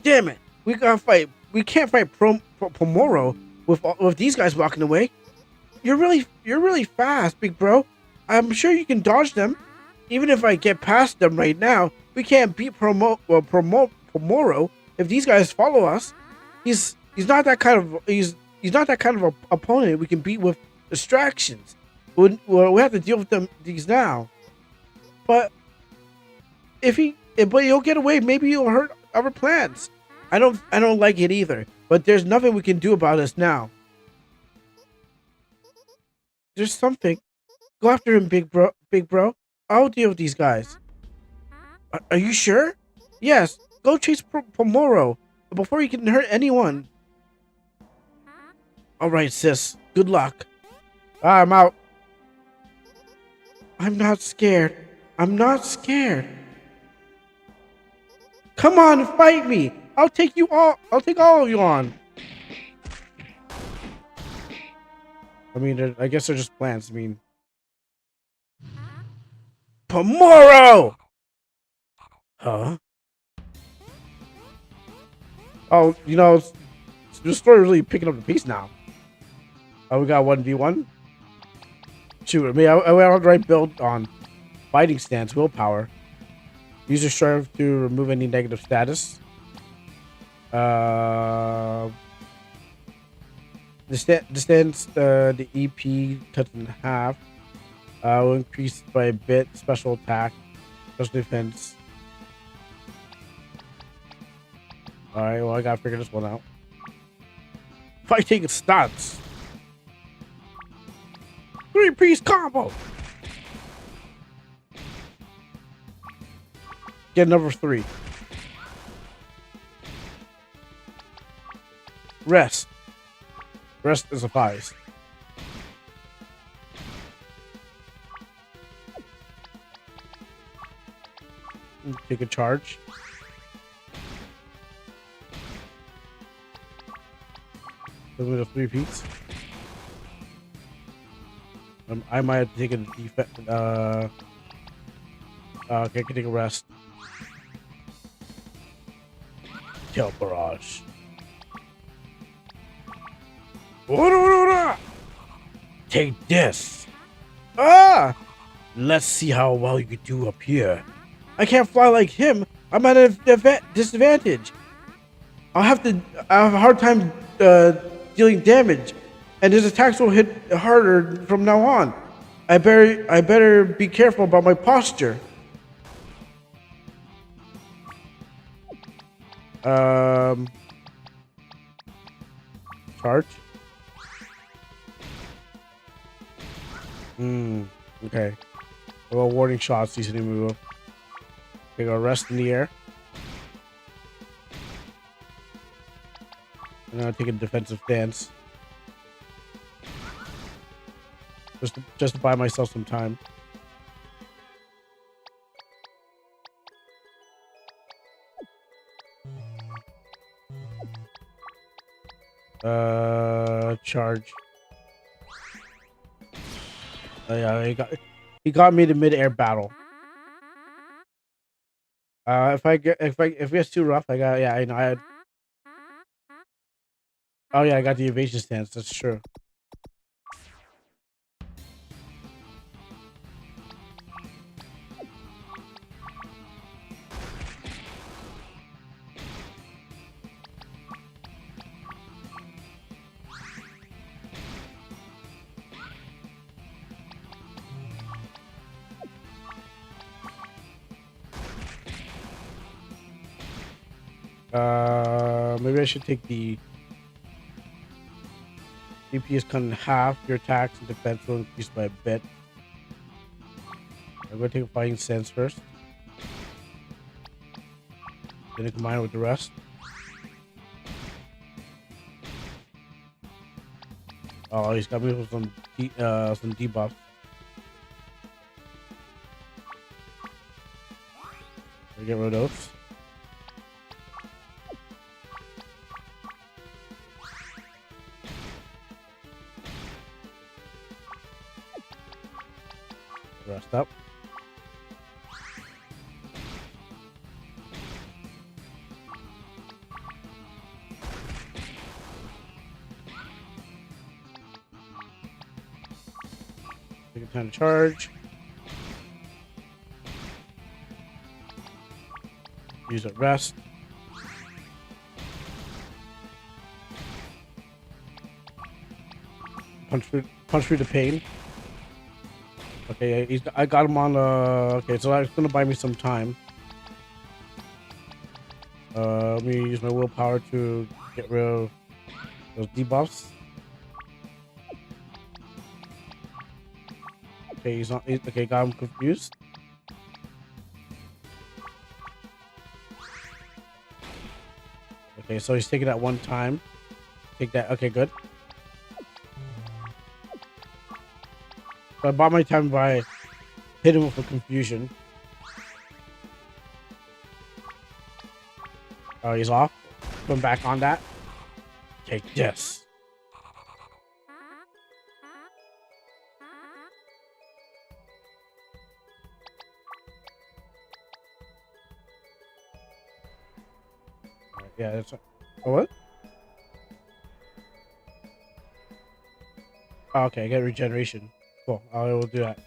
Damn it! We gotta fight. We can't fight Pomoro with these guys walking away. You're really fast, big bro. I'm sure you can dodge them. Even if I get past them right now, we can't beat Pomoro if these guys follow us. he's not that kind of he's not that kind of a opponent we can beat with distractions. We have to deal with these now. But but he'll get away. Maybe he'll hurt our plans. I don't like it either. But there's nothing we can do about this now. There's something. Go after him, big bro. I'll deal with these guys. Are you sure? Yes. Go chase Pomoro before he can hurt anyone. All right, sis. Good luck. I'm out. I'm not scared. I'm not scared. Come on, fight me. I'll take all of you on. I mean, I guess they're just plants. I mean, Pomoro! Huh? Oh, you know, the story really picking up the pace now. Oh, we got 1v1. Shoot, I mean, I went on the right build on fighting stance, willpower. Use your strength to remove any negative status. Distance the EP cut in half. Will increase by a bit. Special attack, special defense. All right, well I gotta figure this one out. Fighting stance. 3-piece combo. Get number 3. Rest. Rest is a 5. Take a charge. Give me the 3-piece. I might have to take a defense. Okay, I can take a rest. Kill barrage. Take this. Ah! Let's see how well you can do up here. I can't fly like him. I'm at a disadvantage. I have a hard time dealing damage, and his attacks will hit harder from now on. I better be careful about my posture. Charge. Okay. Well, warning shots. He's gonna move. Okay, go rest in the air. I'm gonna take a defensive stance. Just to buy myself some time. Charge. Oh, yeah, he got me to mid-air battle. If it gets too rough, I know. Oh yeah, I got the evasion stance. That's true. Maybe I should take the DP is cut in half. Your attacks and defense will increase by a bit. I'm gonna take a fighting stance first. Then combine it with the rest. Oh, he's got me with some debuffs. I get rid of those. Rest up. Take a time to charge. Use a rest. punch through the pain. Okay, I got him on. Okay, so that's gonna buy me some time. Let me use my willpower to get rid of those debuffs. Okay, he's not. Okay, got him confused. Okay, so he's taking that one time. Take that. Okay, good. So I bought my time by hitting him with a confusion. Oh, he's off. Going back on that. Take this. Yeah, that's oh, what? Oh, okay, I get regeneration. Cool. I will do that.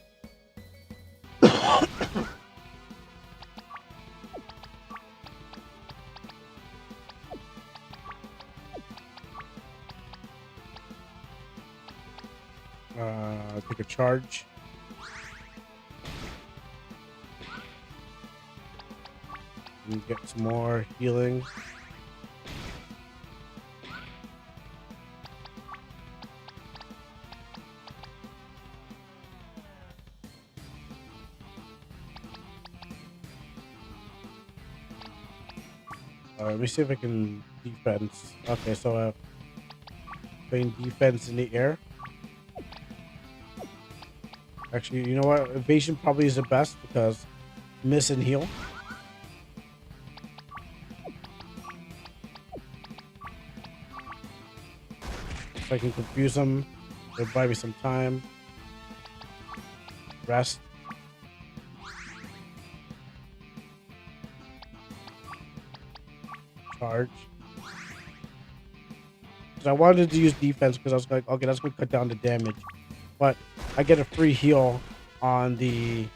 Take a charge. And get some more healing. Let me see if I can defense. Okay, so playing defense in the air. Actually, you know what? Evasion probably is the best because miss and heal. If I can confuse them, it'll buy me some time. Rest. Charge. Because I wanted to use defense because I was like, okay, that's going to cut down the damage. But I get a free heal on the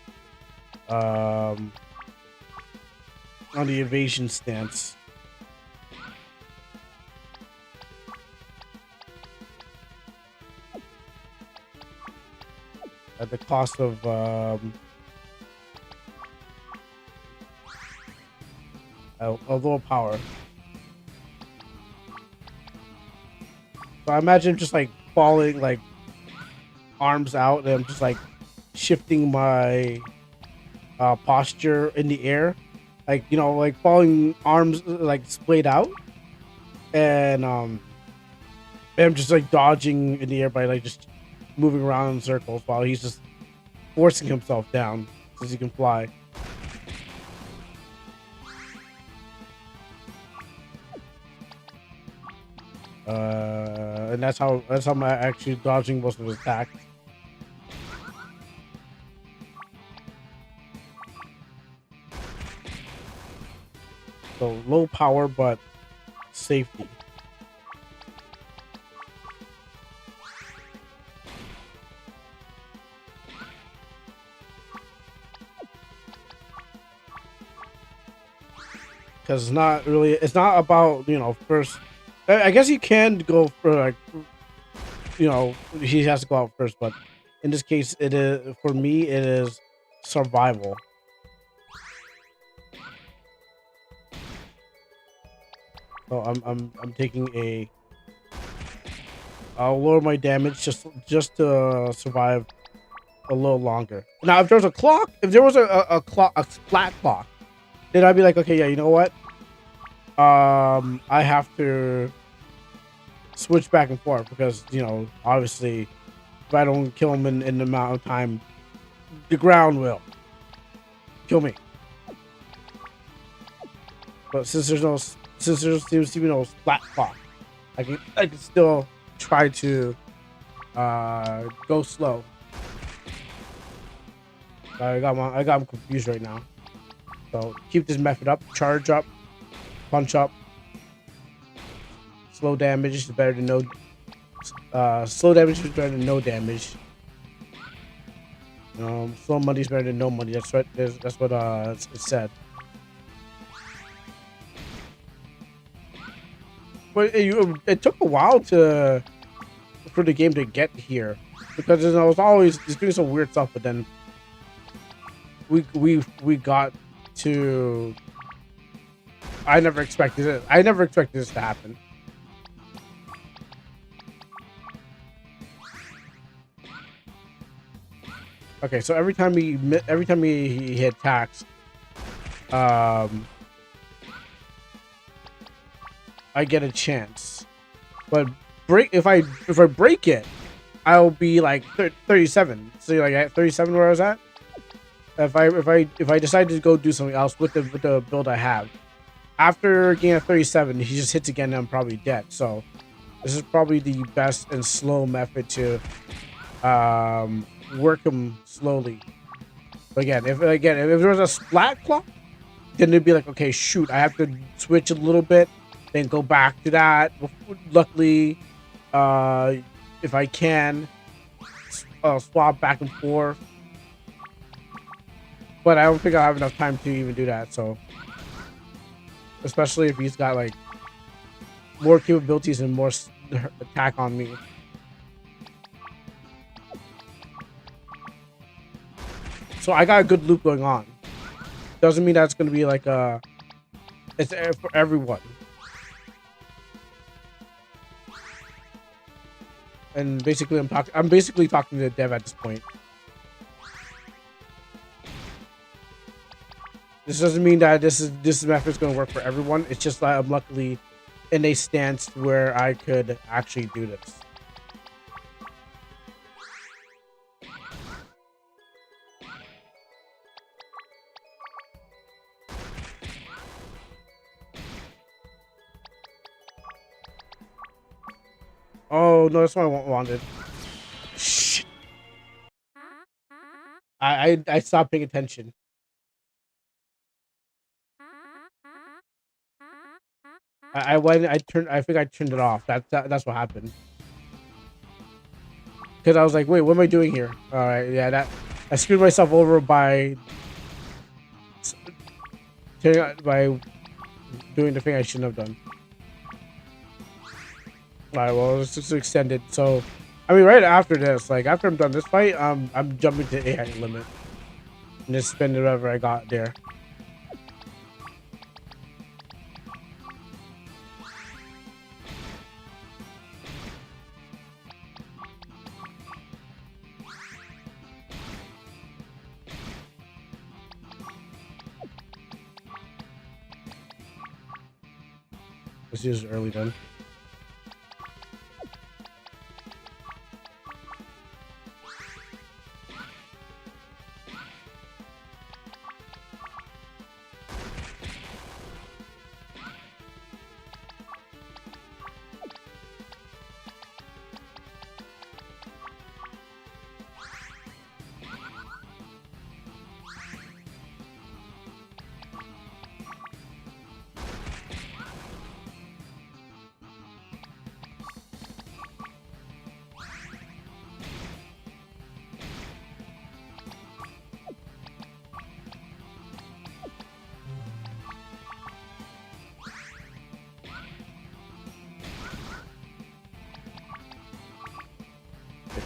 evasion stance. At the cost of a lower power. So I imagine just like falling, like arms out, and I'm just like shifting my posture in the air, like, you know, like falling arms like splayed out, and I'm just like dodging in the air by like just moving around in circles while he's just forcing himself down since he can fly. And that's how I'm actually dodging most of his attacks. So low power, but safety. Because it's not about, you know, first. I guess you can go for, like, you know, he has to go out first, but in this case, it is, for me, it is survival. So I'm taking I'll lower my damage just to survive a little longer. Now, if there was a clock, if there was a flat clock, then I'd be like, okay, yeah, you know what? I have to switch back and forth because, you know, obviously, if I don't kill him in the amount of time, the ground will kill me. But since there seems to be no flat clock, I can still try to go slow. I got him confused right now. So keep this method up. Charge up, punch up. Slow damage is better than no. Slow damage is better than no damage. Slow money is better than no money. That's what it said. But it took a while for the game to get here, because you know, it was always just doing some weird stuff. But then we got to. I never expected it. I never expected this to happen. Okay, so every time he attacks, I get a chance. But if I break it, I'll be like 37. See, like at 37 where I was at. If I decide to go do something else with the build I have, after getting at 37, he just hits again and I'm probably dead. So this is probably the best and slow method to work him slowly. But again, if there was a splat clock, then it'd be like, okay, shoot, I have to switch a little bit, then go back to that. Luckily, if I can, swap back and forth. But I don't think I'll have enough time to even do that. So, especially if he's got like more capabilities and more attack on me. So I got a good loop going on. Doesn't mean that's going to be like it's for everyone. And basically, I'm basically talking to the dev at this point. This doesn't mean that this method is going to work for everyone. It's just that I'm luckily in a stance where I could actually do this. Oh no, that's what I wanted. Shit. I stopped paying attention. I went. I think I turned it off. That's what happened. Because I was like, wait, what am I doing here? All right, yeah, I screwed myself over by doing the thing I shouldn't have done. All right, well, let's just extend it. So, I mean, right after this, like after I'm done this fight, I'm jumping to AI limit and just spend whatever I got there. Let's use it early then.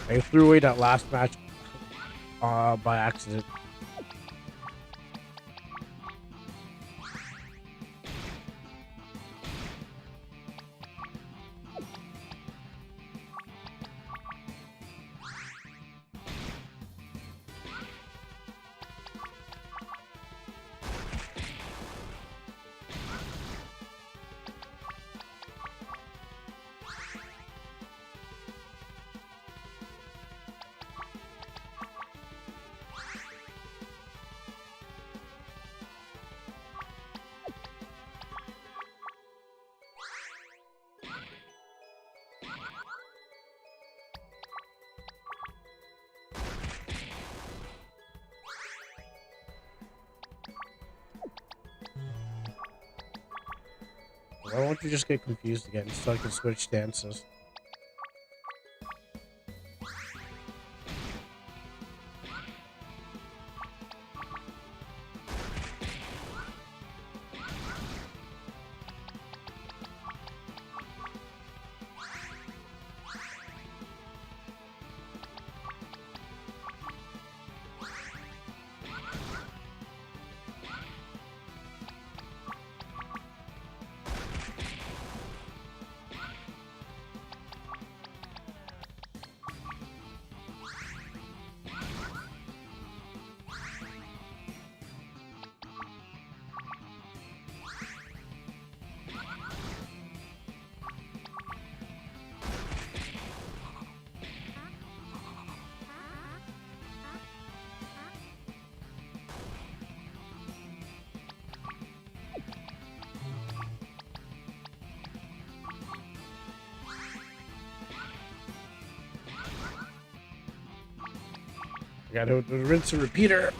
I threw away that last match by accident. Why won't you just get confused again so I can switch stances? I gotta rinse and repeater.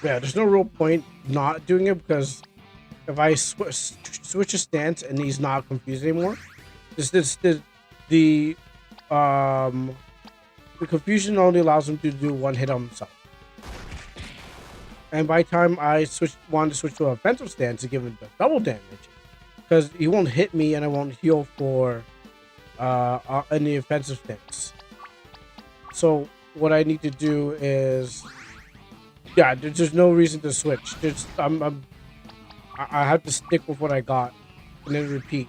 Yeah, there's no real point not doing it because if I switch a stance and he's not confused anymore, the um the confusion only allows him to do one hit on himself. And by the time I wanted to switch to an offensive stance to give him the double damage, because he won't hit me and I won't heal for in the offensive stance. So what I need to do is, yeah, there's no reason to switch. I have to stick with what I got and then repeat.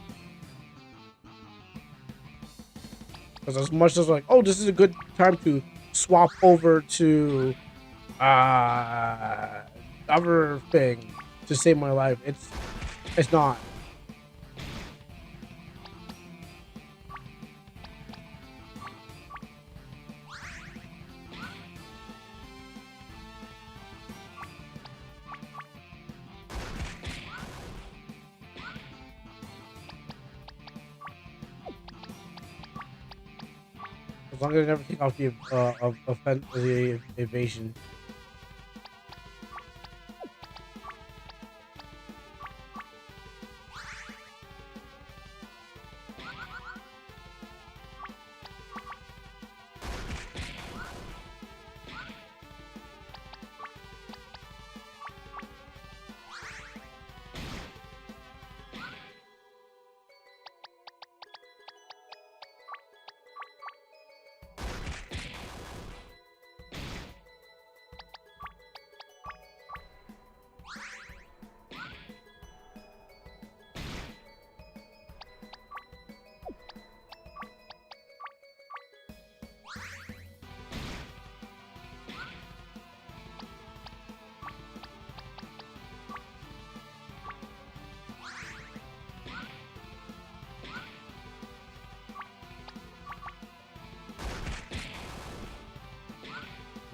Because as much as like, oh, this is a good time to swap over to other thing to save my life, it's not. As long as I never take off the evasion.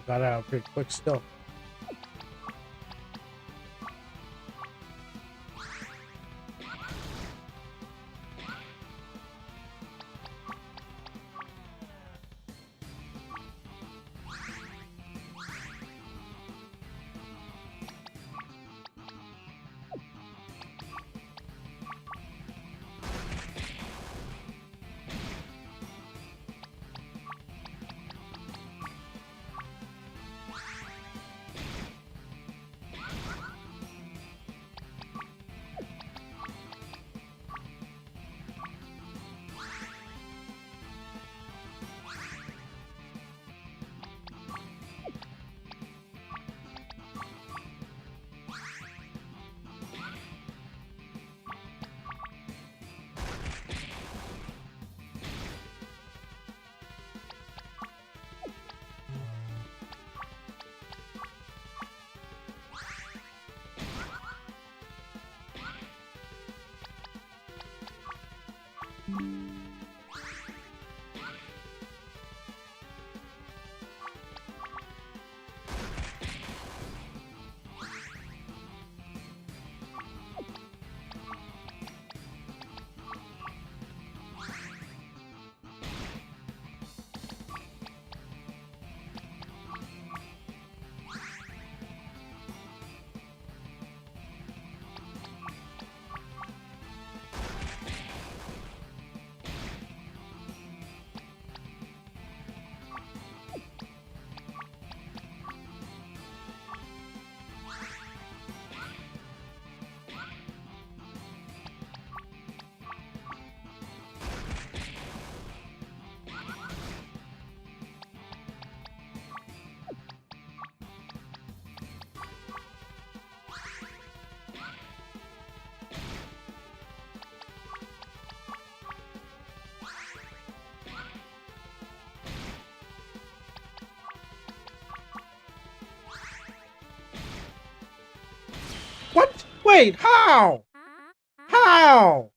Got out pretty quick still. What? Wait, how? How?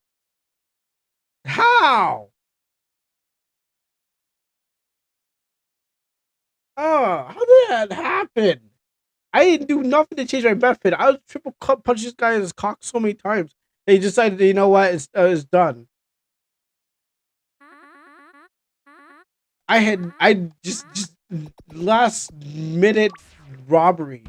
How? How did that happen? I didn't do nothing to change my method. I was triple cut punch this guy in his cock so many times. They decided, you know what, it's done. I just last minute robbery.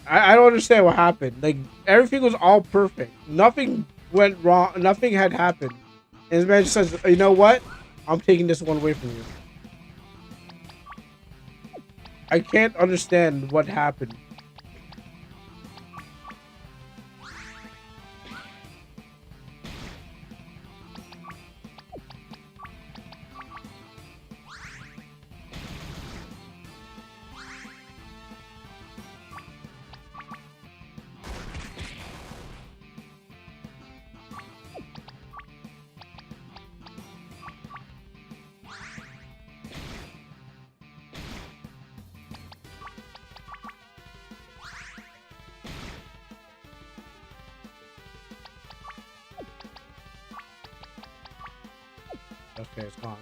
I don't understand what happened. Like everything was all perfect. Nothing went wrong. Nothing had happened. And this man just says, you know what? I'm taking this one away from you. I can't understand what happened. Okay, it's gone.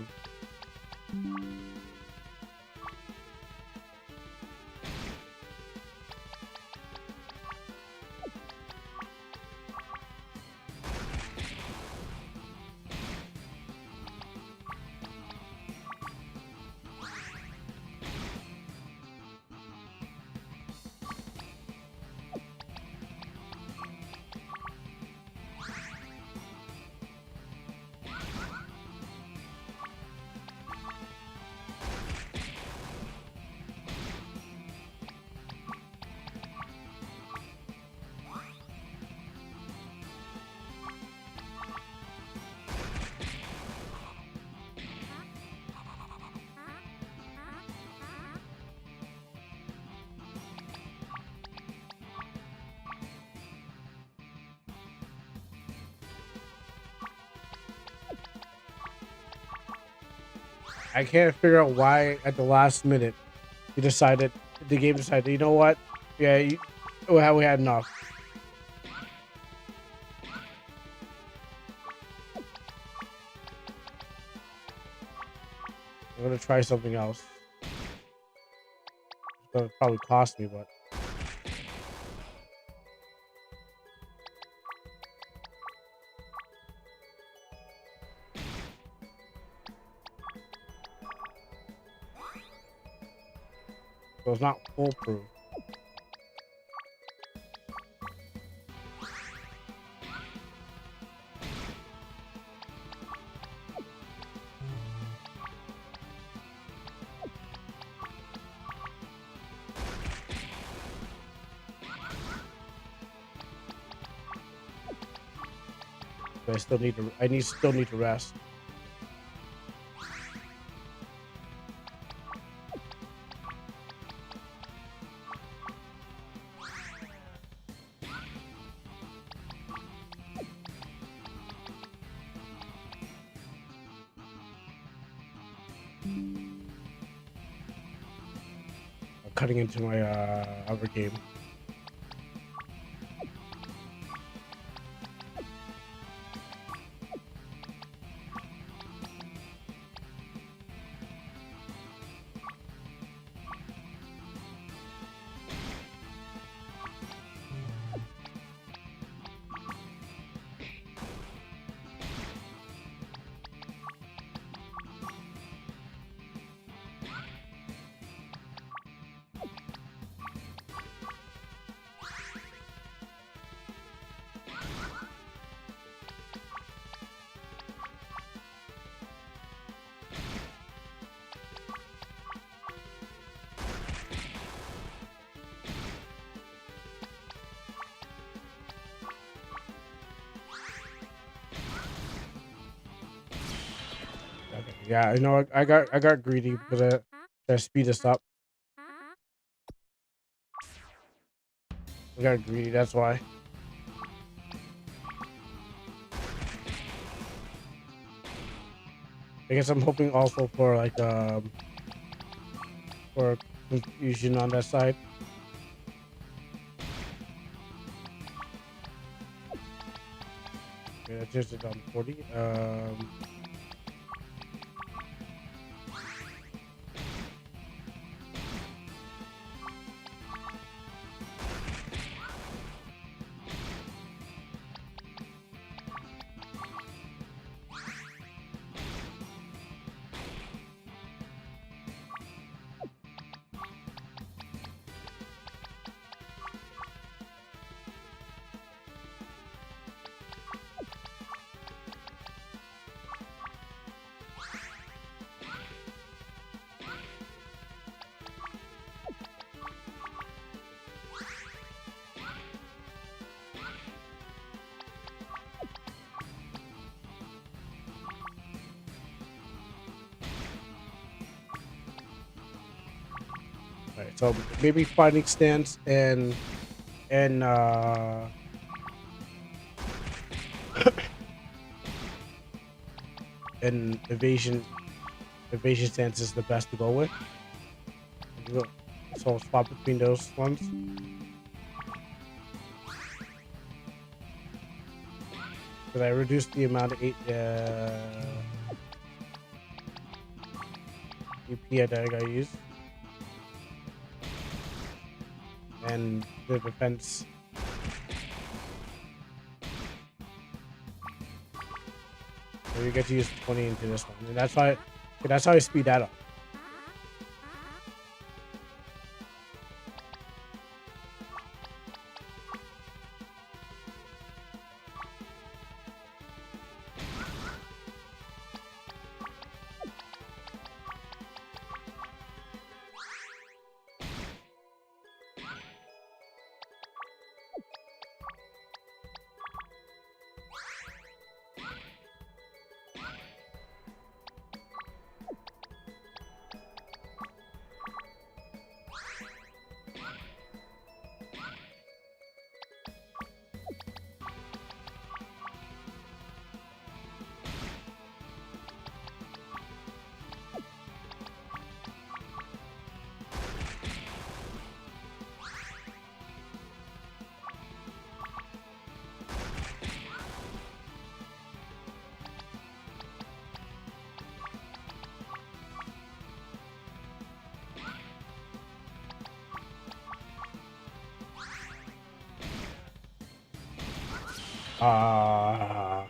I can't figure out why at the last minute he decided the game decided, you know what? Yeah, we had enough. I'm gonna try something else. So it probably cost me, but so it's not foolproof. But I still need to. Still need to rest. I'm cutting into my other game. Okay. Yeah, I know. I got greedy because I speed this up. I got greedy. That's why. I guess I'm hoping also for like for confusion on that side. Okay, that's just it on 40. Alright, so maybe fighting stance and and evasion stance is the best to go with. So swap between those ones. Because I reduced the amount of EP that I gotta use. And the defense. So you get to use 20 into this one. And that's how I speed that up. Ah.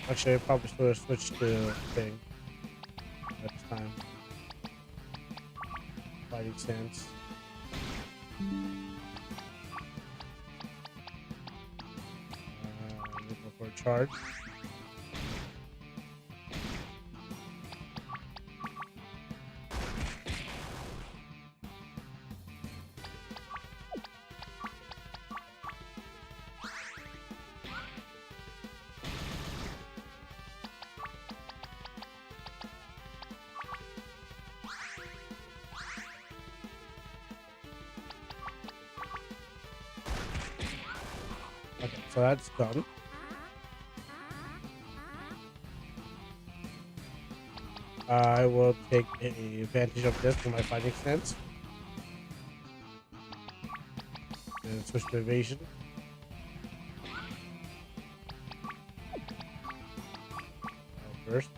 Actually, I probably should have switched to thing next time. Fighting stance. Go for a charge. Okay, so that's done. I will take advantage of this for my fighting stance. And switch to evasion. First.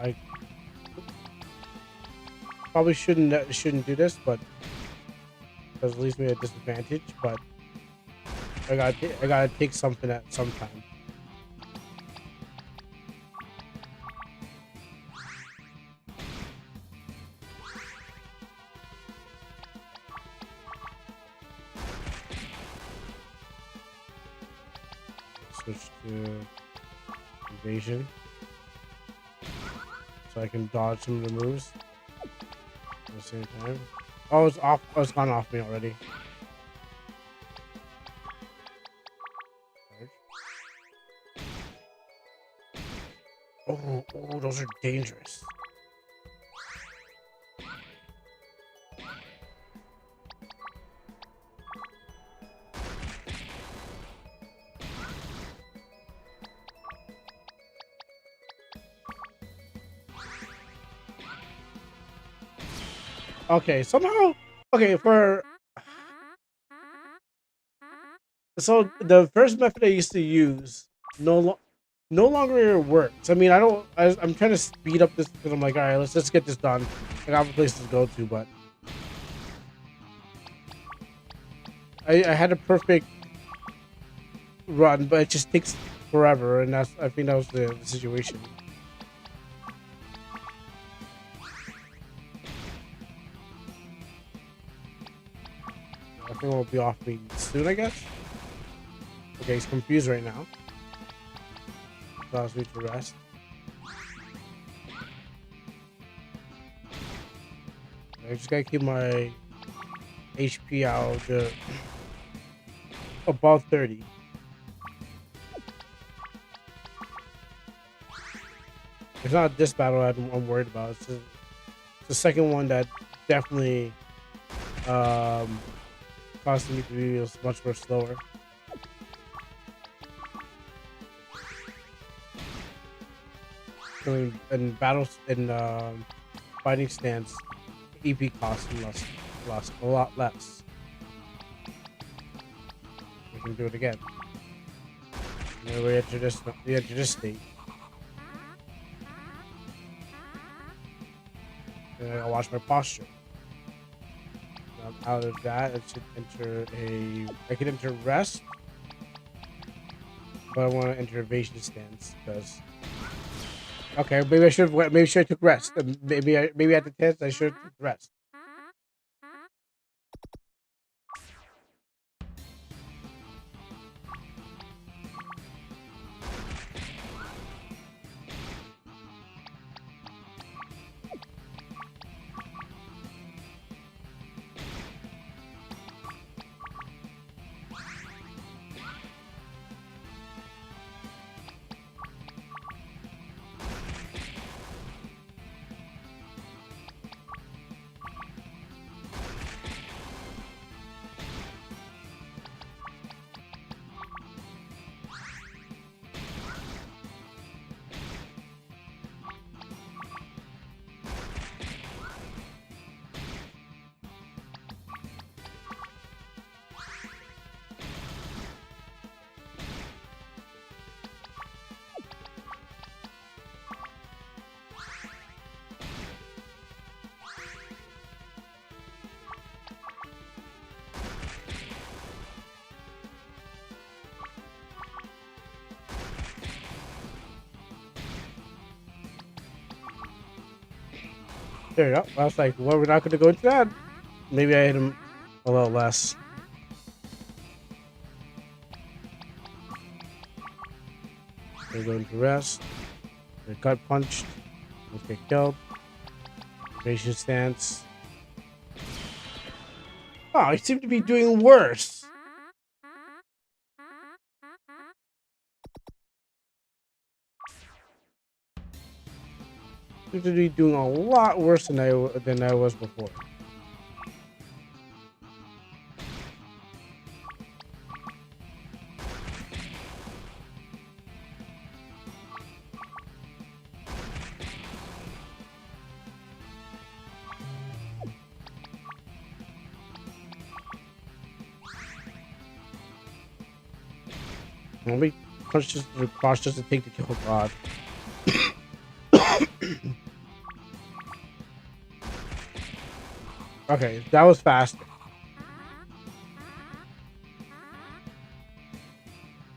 I probably shouldn't do this, but because it leaves me at a disadvantage. But I gotta take something at some time. Switch to evasion, so I can dodge some of the moves at the same time. Oh, it's off. Oh, it's gone off me already. Oh, those are dangerous. Okay, somehow. Okay, so the first method I used to use no longer works. I mean, I'm trying to speed up this because I'm like, all right, let's get this done. I got places to go to, but I had a perfect run, but it just takes forever, and I think that was the situation. I think it'll be off me soon, I guess. Okay, he's confused right now. Allows me to rest. I just gotta keep my HP out above 30. It's not this battle I'm worried about. It's the second one that definitely caused me to be much more slower. In battles in fighting stance, EP costs a lot less. We can do it again. And then we enter this state. And I watch my posture. Out of that, it should enter I can enter rest, but I want to enter evasion stance because. Okay, maybe I should took rest. Maybe at the test I should took rest. There you go. I was like, well, we're not going to go into that. Maybe I hit him a little less. We're going to rest. We got punched. We get killed. Evasion stance. Oh, I seem to be doing worse. Seem to be doing a lot worse than I was before. Let me punch just the cross just to take the kill. God. Okay, that was fast.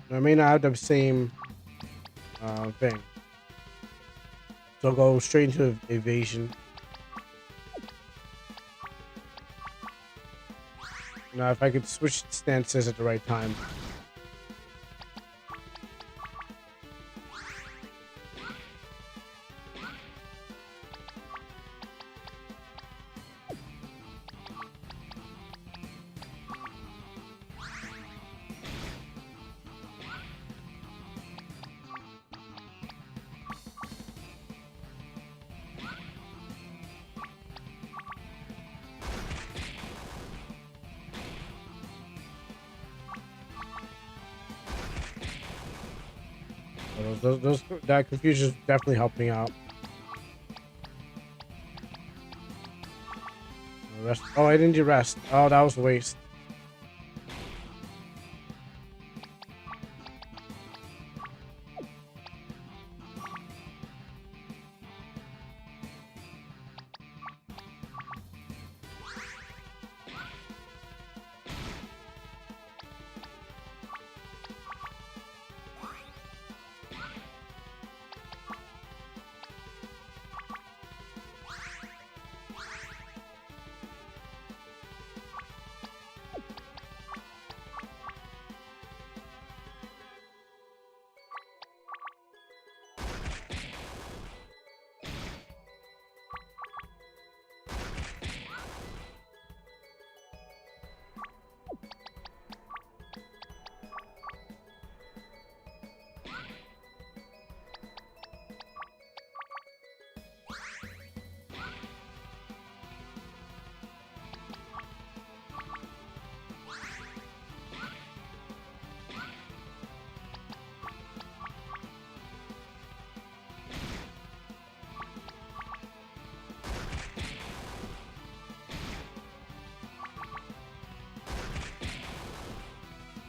I may not have the same thing. So I'll go straight into evasion. Now, if I could switch stances at the right time. That confusion definitely helped me out. Rest. Oh, I didn't do rest. Oh, that was a waste.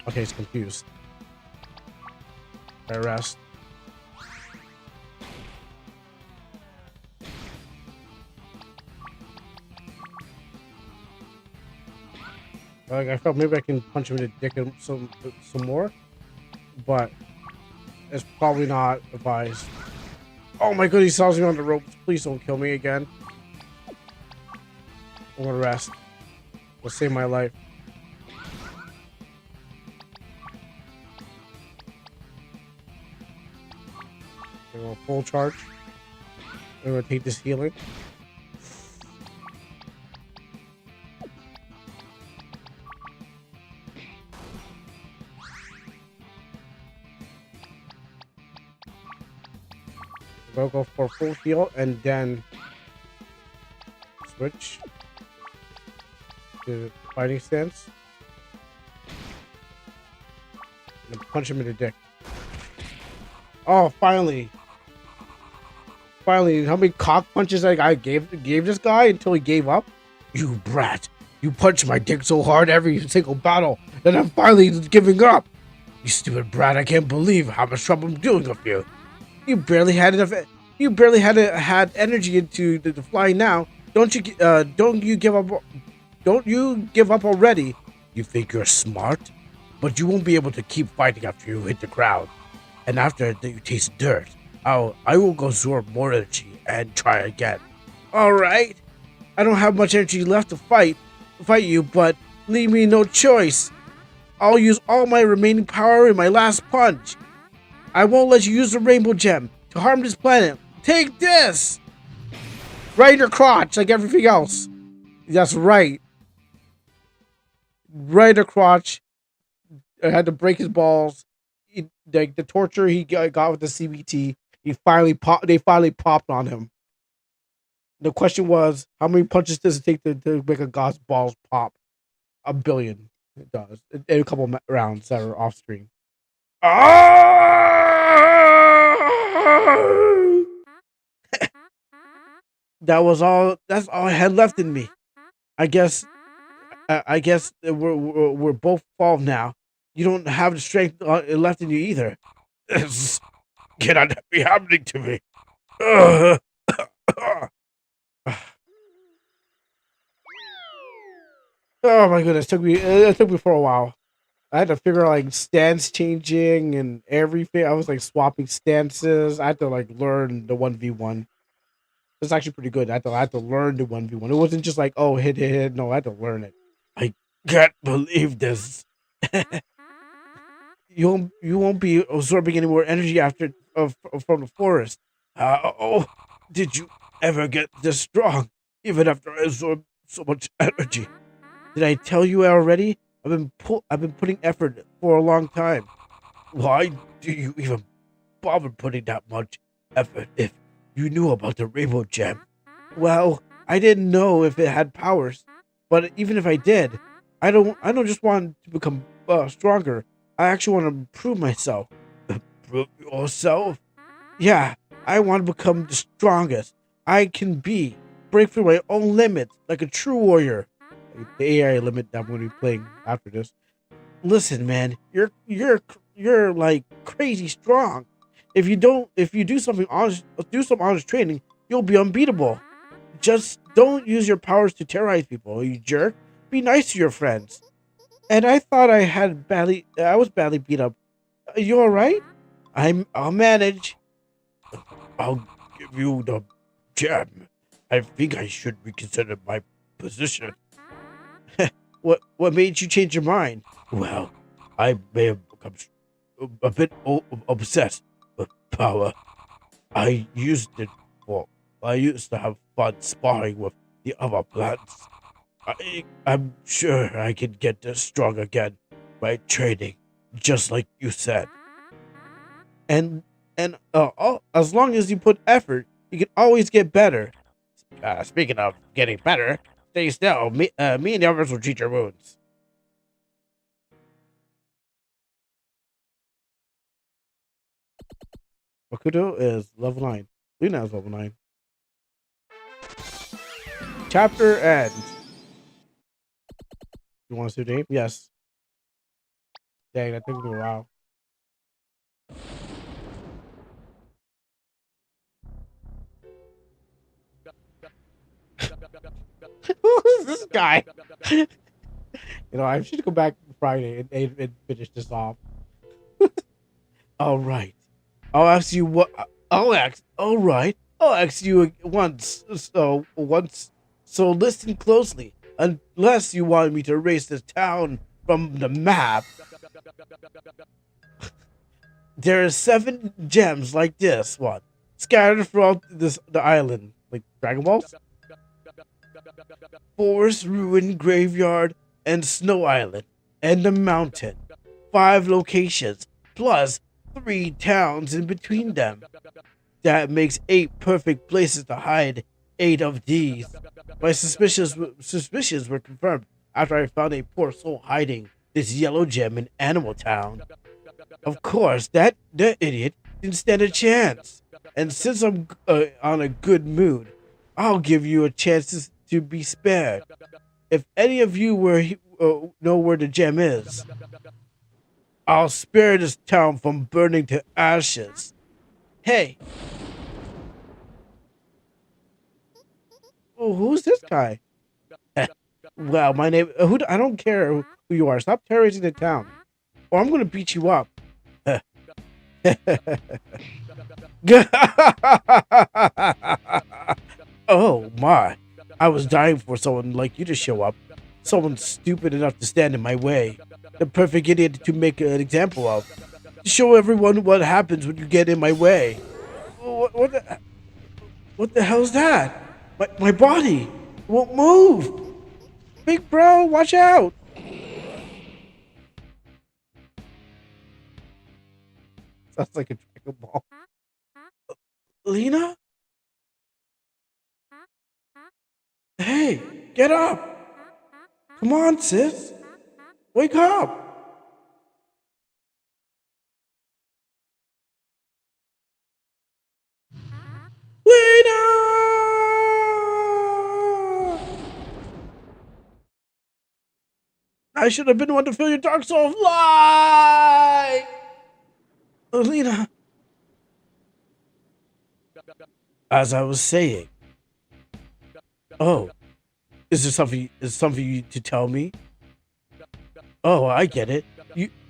Okay, he's confused. I rest. Like, I felt maybe I can punch him in the dick some more, but it's probably not advised. Oh my god, he saws me on the ropes. Please don't kill me again. I'm gonna rest. Will save my life. I'm gonna full charge. I'm gonna take this healing. We'll go for full heal and then switch to fighting stance and punch him in the dick. Oh, finally! Finally, how many cock punches I gave this guy until he gave up? You brat! You punched my dick so hard every single battle that I'm finally giving up. You stupid brat! I can't believe how much trouble I'm doing with you. You barely had enough. You barely had energy into the flying now. Don't you give up? Don't you give up already? You think you're smart, but you won't be able to keep fighting after you hit the ground. And after that, you taste dirt. I will go absorb more energy and try again. All right. I don't have much energy left to fight you, but leave me no choice. I'll use all my remaining power in my last punch. I won't let you use the rainbow gem to harm this planet. Take this! Right in your crotch, like everything else. That's right. Right in the crotch. I had to break his balls. Like the torture he got with the CBT, they finally popped on him. The question was, how many punches does it take to make a god's balls pop? 1 billion. It does. In a couple rounds that are off screen. That was all. That's all I had left in me. I guess. I guess we're both involved now. You don't have the strength left in you either. This cannot be happening to me. Ugh. Oh my goodness, it took me for a while. I had to figure out like stance changing and everything. I was like swapping stances. I had to like learn the 1v1. It's actually pretty good. I had to learn the 1v1. It wasn't just like, oh, hit. No, I had to learn it. I can't believe this. You won't be absorbing any more energy from the forest. Did you ever get this strong? Even after I absorbed so much energy. Did I tell you already? I've been putting effort for a long time. Why do you even bother putting that much effort if you knew about the rainbow gem? Well, I didn't know if it had powers, but even if I did, I don't just want to become stronger. I actually want to improve myself. Prove yourself? Yeah, I want to become the strongest I can be. Break through my own limits like a true warrior. The AI limit that I'm going to be playing after this. Listen, man, you're like crazy strong. If you do some honest training, you'll be unbeatable. Just don't use your powers to terrorize people, you jerk. Be nice to your friends. And I thought I was badly beat up. Are you all right? I'll manage. I'll give you the gem. I think I should reconsider my position. What made you change your mind? Well, I may have become a bit obsessed with power. I used to have fun sparring with the other plants. I'm sure I can get this strong again by training, just like you said. And as long as you put effort, you can always get better. Speaking of getting better, stay still. Me and the others will treat your wounds. Makuto is level 9. Luna is level 9. Chapter ends. You want to see the name? Yes. Dang, that took me a while. Who's this guy? I should go back Friday and finish this off. All right. I'll ask you what. All right. I'll ask you once. So listen closely. Unless you want me to erase this town from the map, there are 7 gems like this one scattered throughout the island, like Dragon Balls. Forest, ruin, graveyard, and snow island, and the mountain. 5 locations plus 3 towns in between them. That makes 8 perfect places to hide 8 of these. My suspicions were confirmed after I found a poor soul hiding this yellow gem in Animal Town. Of course, that idiot didn't stand a chance. And since I'm on a good mood, I'll give you a chance to be spared. If any of you know where the gem is, I'll spare this town from burning to ashes. Hey. Oh, who's this guy? Well, my name. I don't care who you are. Stop terrorizing the town, or I'm gonna beat you up. Oh my. I was dying for someone like you to show up. Someone stupid enough to stand in my way. The perfect idiot to make an example of. To show everyone what happens when you get in my way. What the hell's that? My body won't move. Big bro, watch out. Sounds like a Dragon Ball. Lena? Hey, get up! Come on, sis! Wake up! Lena! I should have been one to fill your dark soul of light! Lena. As I was saying. Oh, is something you to tell me? Oh, I get it.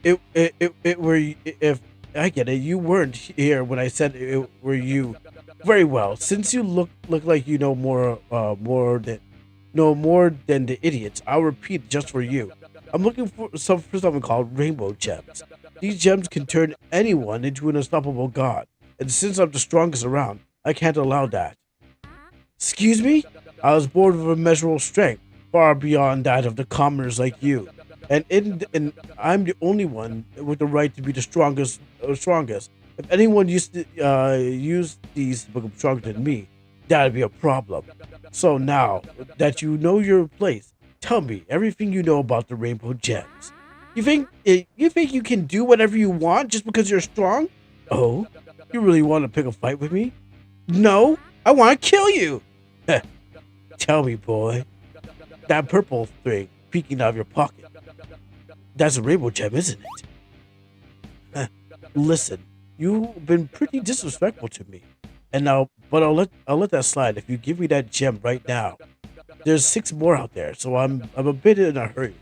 It were if I get it. You weren't here when I said it were you. Very well. Since you look like you know more than the idiots, I'll repeat just for you. I'm looking for something called rainbow gems. These gems can turn anyone into an unstoppable god, and since I'm the strongest around, I can't allow that. Excuse me? I was born with immeasurable strength, far beyond that of the commoners like you. And I'm the only one with the right to be the strongest. If anyone used to use these to become stronger than me, that'd be a problem. So now that you know your place, tell me everything you know about the rainbow gems. You think you can do whatever you want just because you're strong? Oh, you really want to pick a fight with me? No, I want to kill you. Tell me, boy. That purple thing peeking out of your pocket. That's a rainbow gem, isn't it? Listen, you've been pretty disrespectful to me. But I'll let that slide if you give me that gem right now. There's 6 more out there, so I'm a bit in a hurry.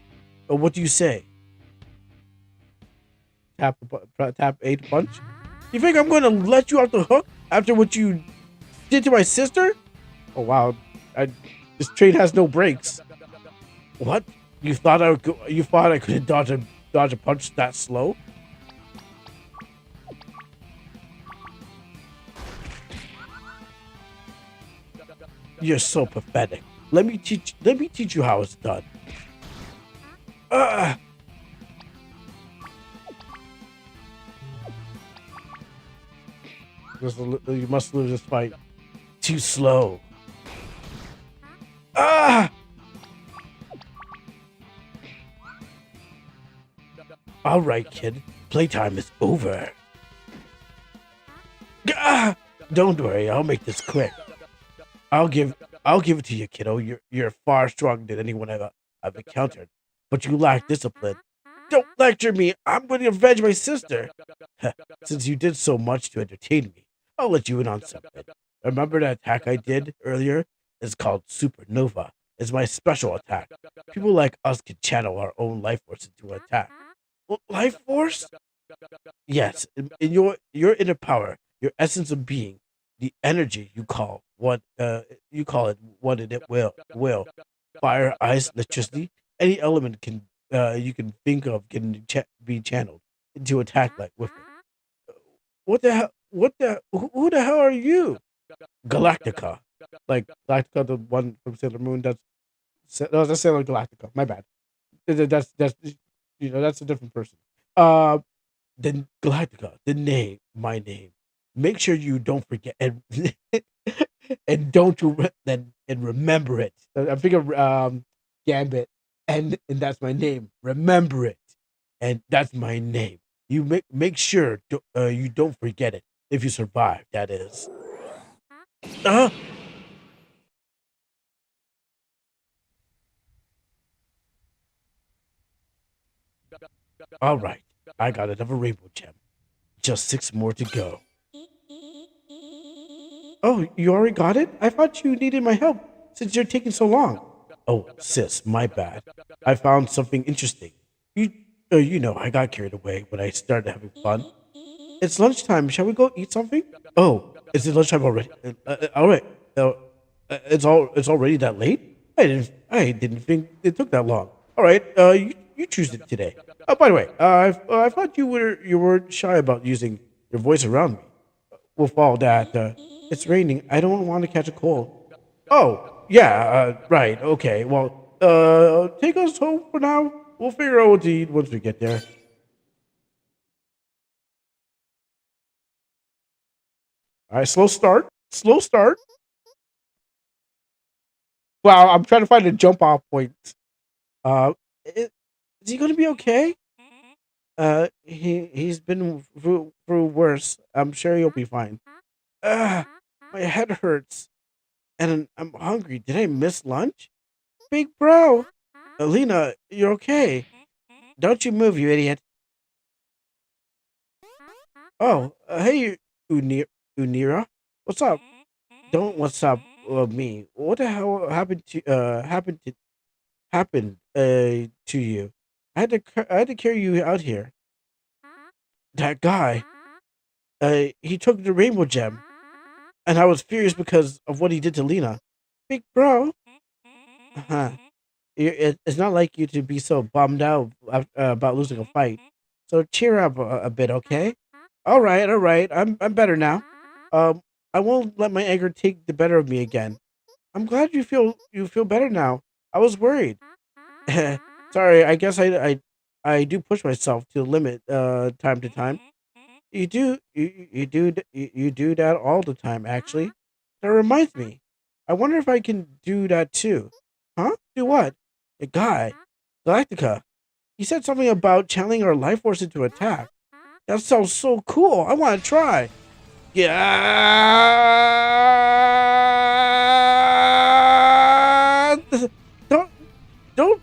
But what do you say? Tap A to punch? You think I'm going to let you off the hook after what you did to my sister? Oh wow, this train has no brakes. What? You thought I couldn't dodge a punch that slow? You're so pathetic. Let me teach you how it's done. You must lose this fight. Too slow. All right, kid. Playtime is over. Don't worry, I'll make this quick. I'll give it to you, kiddo. You're far stronger than anyone I've encountered, but you lack discipline. Don't lecture me. I'm going to avenge my sister. Since you did so much to entertain me, I'll let you in on something. Remember that attack I did earlier? It's called Supernova. It's my special attack. People like us can channel our own life force into an attack. Life force? Yes, in your inner power, your essence of being, the energy you call it what it will. Fire, ice, electricity, any element can you can think of can be channeled into attack like with it. What the hell? Who the hell are you? Galactica. Like Galactica, the one from Sailor Moon. That's Sailor Galactica. My bad. That's that's a different person. Then Galactica, my name. Make sure you don't forget and and don't you and remember it. I figure Gambit, and that's my name. Remember it, and that's my name. You make sure you don't forget it if you survive. That is. All right, I got another rainbow gem. Just 6 more to go. Oh, you already got it? I thought you needed my help since you're taking so long. Oh, sis, my bad. I found something interesting. You know, I got carried away when I started having fun. It's lunchtime. Shall we go eat something? Oh, is it lunchtime already? All right. It's already that late. I didn't think it took that long. All right. You choose it today. Oh, by the way, I thought you were shy about using your voice around me. With all that, it's raining. I don't want to catch a cold. Oh, yeah. Right. Okay. Well, take us home for now. We'll figure out what to eat once we get there. All right. Slow start. Slow start. Wow. I'm trying to find a jump off point. Uh, i- is he gonna be okay? He's been through worse. I'm sure he'll be fine. My head hurts and I'm hungry. Did I miss lunch? Big bro, Alina, you're okay. Don't you move, you idiot. Oh, hey, Unira, what's up? Don't what's up me. What the hell happened to you? I had to carry you out here. That guy, he took the rainbow gem, and I was furious because of what he did to Lena. Big bro, huh? It's not like you to be so bummed out about losing a fight. So cheer up a bit, okay? All right. I'm better now. Um, I won't let my anger take the better of me again. I'm glad you feel better now. I was worried. Sorry, I guess I do push myself to the limit time to time. You do that all the time actually. That reminds me. I wonder if I can do that too. Huh? Do what? The guy, Galactica. He said something about channeling our life force into attack. That sounds so cool. I want to try. Yeah. Don't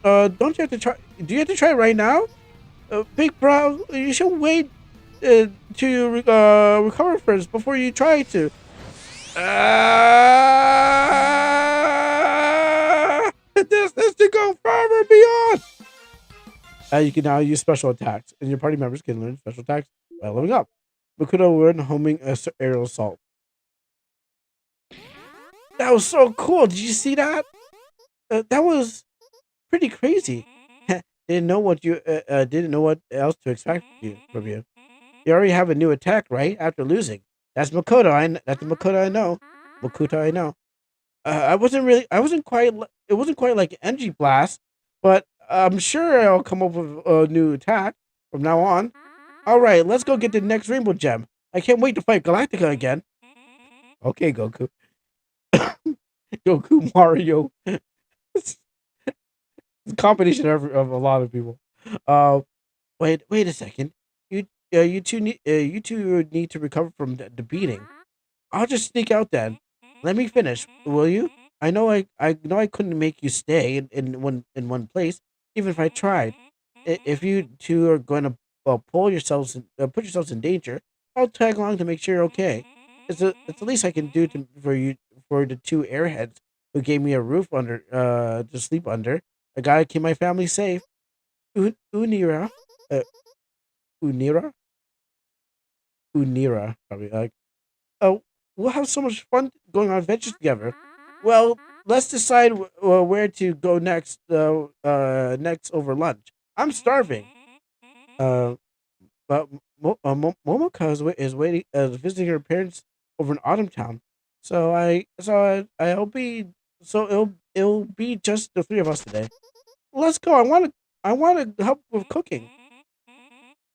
don't you have to try? Do you have to try right now? Big bro, you should wait to recover first before you try to. This is to go far and beyond. You can now use special attacks, and your party members can learn special attacks by leveling up. Makuto learned homing aerial assault. That was so cool. Did you see that? That was pretty crazy. Didn't know what else to expect from you. You already have a new attack, right? After losing. That's the Makoto I know. Makuta I know. I wasn't quite. It wasn't quite like Energy Blast, but I'm sure I'll come up with a new attack from now on. All right, let's go get the next Rainbow Gem. I can't wait to fight Galactica again. Okay, Goku. Goku, Mario. It's a combination of a lot of people. Uh, wait a second. You two need to recover from the beating. I'll just sneak out then. Let me finish, will you? I know I couldn't make you stay in one place, even if I tried. If you two are going to put yourselves in danger, I'll tag along to make sure you're okay. It's the least I can do for you for the two airheads who gave me a roof under to sleep under. I gotta keep my family safe. Unira, uh, Unira, Unira, probably like. Oh, we'll have so much fun going on adventures together. Well, let's decide where to go next. Next over lunch. I'm starving. Uh, but Momoka is waiting, visiting her parents over in Autumn Town. I'll be it'll be just the three of us today. Let's go. I want to help with cooking.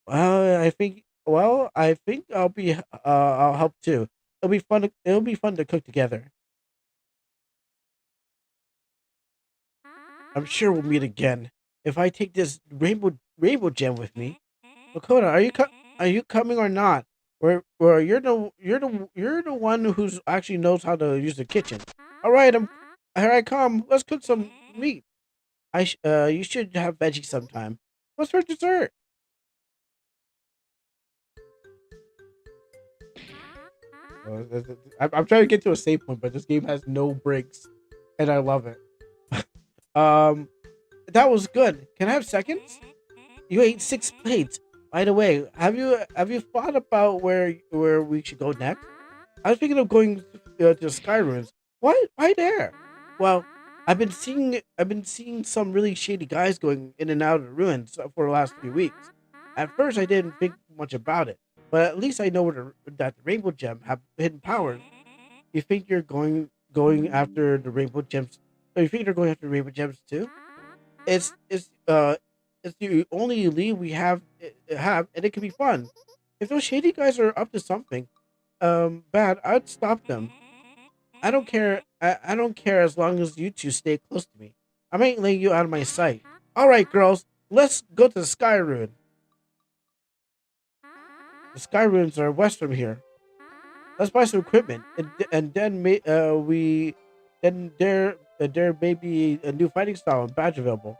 I think I'll help too. It'll be fun to cook together. I'm sure we'll meet again. If I take this rainbow gem with me, Makoto, are you coming or not? Where you're the one who's actually knows how to use the kitchen. All right, here I come. Let's cook some meat. You should have veggies sometime. What's for dessert? I'm trying to get to a save point, but this game has no breaks, and I love it. Um, that was good. Can I have seconds? You ate 6 plates. By the way, have you thought about where we should go next? I was thinking of going to Sky Ruins. What? Why there? Well, I've been seeing some really shady guys going in and out of the ruins for the last 3 weeks. At first, I didn't think much about it, but at least I know that the Rainbow Gem have hidden powers. You think you're going after the Rainbow Gems? You think they're going after the Rainbow Gems too? It's it's uh it's the only lead we have, and it can be fun. If those shady guys are up to something bad, I'd stop them. I don't care. I don't care as long as you two stay close to me. I might lay you out of my sight. All right, girls, let's go to the Sky Ruin. The Sky Ruins are west from here. Let's buy some equipment, and then there may be a new fighting style and badge available.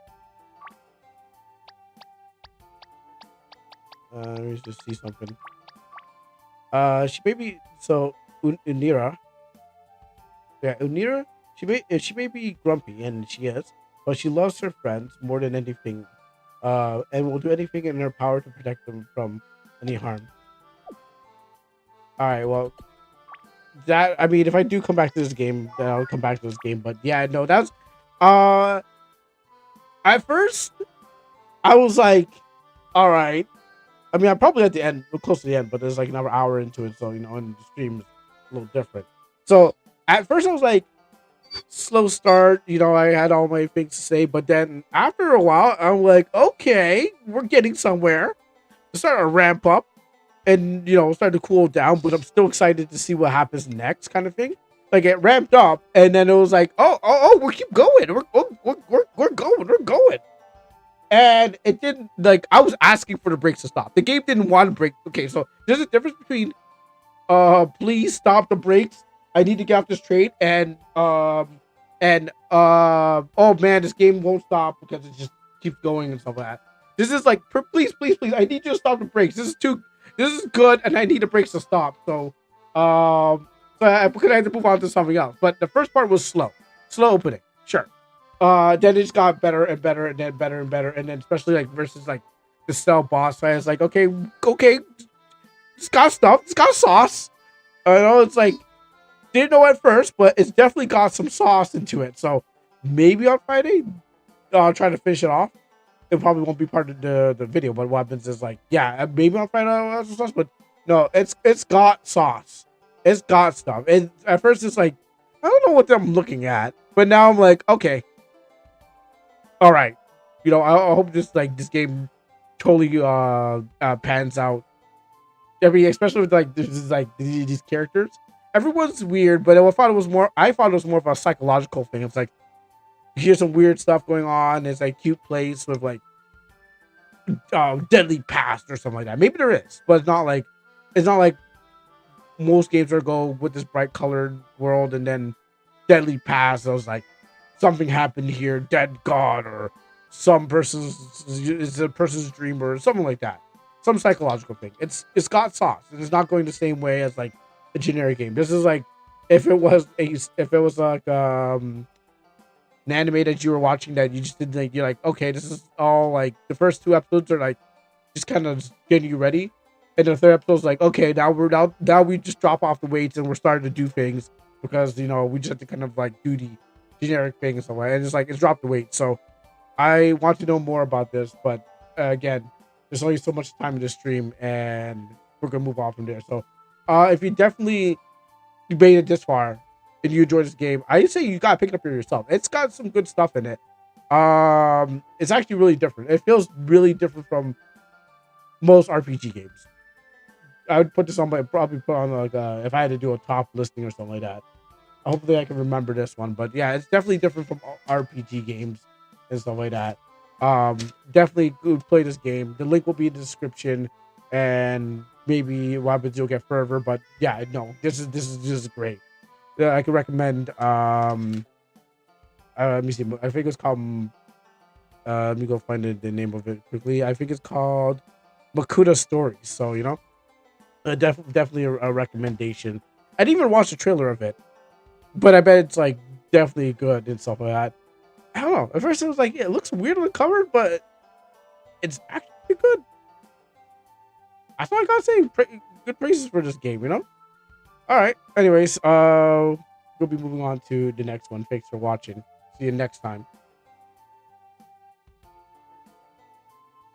Let me just see something. She may be so Unira. Yeah, Unira. She may be grumpy, and she is, but she loves her friends more than anything. And will do anything in her power to protect them from any harm. All right. Well, that I mean, if I do come back to this game, then I'll come back to this game. But yeah, no, that's uh. At first, I was like, all right. I mean, I'm probably at the end, we're close to the end, but there's like another hour into it, so and the stream is a little different. So at first, I was like, slow start. I had all my things to say, but then after a while, I'm like, okay, we're getting somewhere. It started to ramp up, and started to cool down, but I'm still excited to see what happens next, kind of thing. Like it ramped up, and then it was like, oh, we keep going. We're going. And it didn't like I was asking for the brakes to stop. The game didn't want to break. Okay, so there's a difference between please stop the brakes. I need to get off this train oh man, this game won't stop because it just keeps going and stuff like that. This is like please, please, please, I need you to stop the brakes. This is good and I need the brakes to stop. Because I had to move on to something else. But the first part was slow. Slow opening. Sure. Then it just got better and better and then better and better. And then especially like versus like the cell boss, I was like, okay, it's got stuff, it's got sauce. I know it's like didn't know at first, but it's definitely got some sauce into it. So maybe on Friday, I'll try to finish it off. It probably won't be part of the video, but what happens is like, yeah, maybe on Friday I'll have some sauce, but no, it's got sauce. It's got stuff. And at first it's like, I don't know what I'm looking at, but now I'm like, okay, all right. I hope this game totally pans out. I mean, especially with like these characters. Everyone's weird, but I thought it was more of a psychological thing. It's like you hear some weird stuff going on. It's like cute place with like deadly past or something like that. Maybe there is, but it's not like most games are go with this bright colored world and then deadly past. I was like something happened here, dead god, or it's a person's dream or something like that. Some psychological thing. It's got sauce, and it's not going the same way as like a generic game. This is like if it was like an anime that you were watching that you just didn't like. You're like, okay, this is all like the first 2 episodes are like just kind of getting you ready, and the third episode's like, okay, now we just drop off the weights and we're starting to do things because we just have to kind of like do the generic thing and stuff like that. And it's like it's dropped the weight. So I want to know more about this, but again, there's only so much time in this stream, and we're gonna move on from there. So, if you definitely made it this far and you enjoy this game, I say you gotta pick it up for yourself. It's got some good stuff in it. It's actually really different. It feels really different from most RPG games. I would put this on, probably put on like if I had to do a top listing or something like that. Hopefully, I can remember this one, but yeah, it's definitely different from RPG games and stuff like that. Definitely go play this game. The link will be in the description, and maybe what happens you'll get further. But yeah, no, this is great. I could recommend. Let me see. I think it's called. Let me go find the name of it quickly. I think it's called Makuta Stories. So definitely a recommendation. I didn't even watch the trailer of it, but I bet it's like definitely good and stuff like that. I don't know. At first, it was like, yeah, it looks weird on the cover, but it's actually good. I thought I gotta say good praises for this game, All right. Anyways, we'll be moving on to the next one. Thanks for watching. See you next time.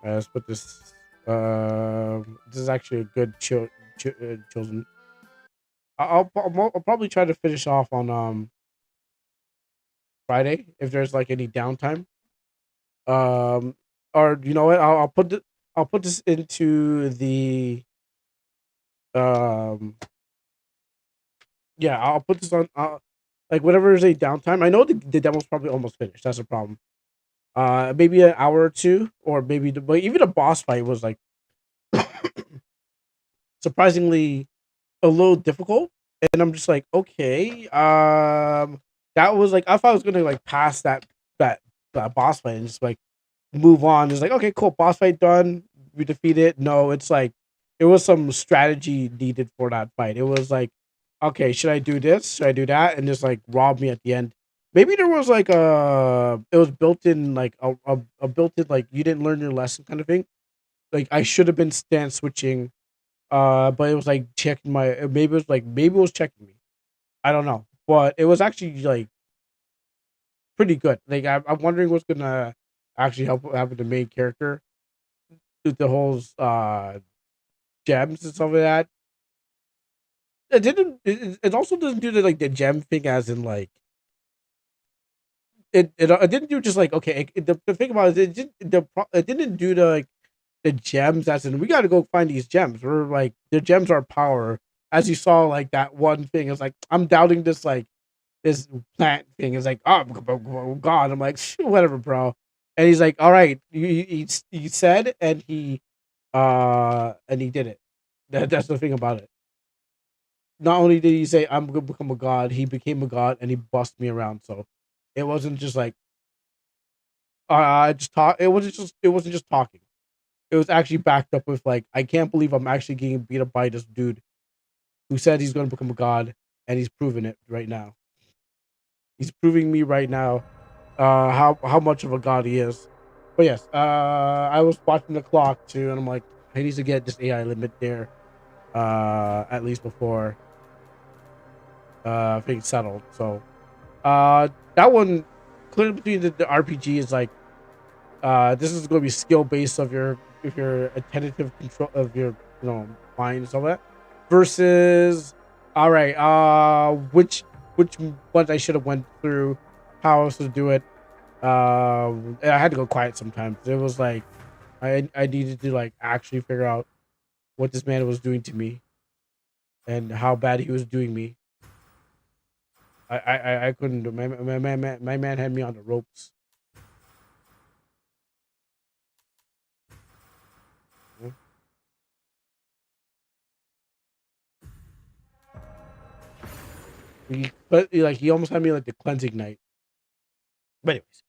Let's put this. This is actually a good chosen. I'll probably try to finish off on Friday if there's like any downtime. Um, or you know what? I'll put this into the um. Yeah, I'll put this on. Like whenever there's a downtime. I know the demo's probably almost finished. That's the problem. Maybe an hour or two, or maybe but even a boss fight was like surprisingly a little difficult, and I'm just like, okay, that was like I thought I was gonna like pass that that boss fight and just like move on. It's like, okay, cool, boss fight done. We defeat it. No, it's like it was some strategy needed for that fight. It was like, okay, should I do this? Should I do that? And just like rob me at the end. Maybe there was like it was built in like a built in like you didn't learn your lesson kind of thing. Like I should have been stance switching, but it was like checking my maybe it was checking me. I don't know, but it was actually like pretty good. Like I'm wondering what's gonna actually help happen to the main character with the whole gems and stuff like that. It didn't. It also doesn't do the gem thing as in like it didn't do just like okay. The thing about it, it didn't do the gems as in we got to go find these gems. We're like the gems are power. As you saw, like that one thing is like I'm doubting this plant thing. Is like oh god. I'm like whatever, bro. And he's like, all right, he said, and he did it. That's the thing about it. Not only did he say I'm gonna become a god, he became a god and he bossed me around. So it wasn't just like I just talk. It wasn't just talking. It was actually backed up with like I can't believe I'm actually getting beat up by this dude who said he's gonna become a god and he's proving it right now. He's proving me right now how much of a god he is. But yes, I was watching the clock too, and I'm like, I need to get this AI limit there, at least before things settled. So that one clearly between the RPG is like this is going to be skill based of your if your attentive control of your mind and stuff like that versus all right which ones I should have went through how I was to do it. And I had to go quiet sometimes. It was like I needed to like actually figure out what this man was doing to me and how bad he was doing me. I couldn't do my man had me on the ropes. But like he almost had me like the cleansing night. But anyways,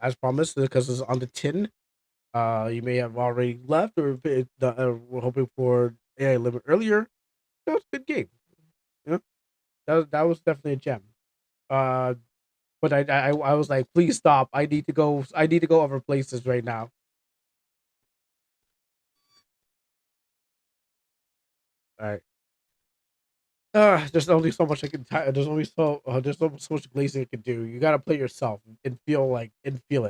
as promised, because it's on the tin, you may have already left or we're hoping for AI a little bit earlier. That was a good game. You know, that was definitely a gem. Uh, but I was like, please stop. I need to go. I need to go other places right now. All right. There's only so much I can. There's only so much glazing I can do. You gotta play yourself and feel it.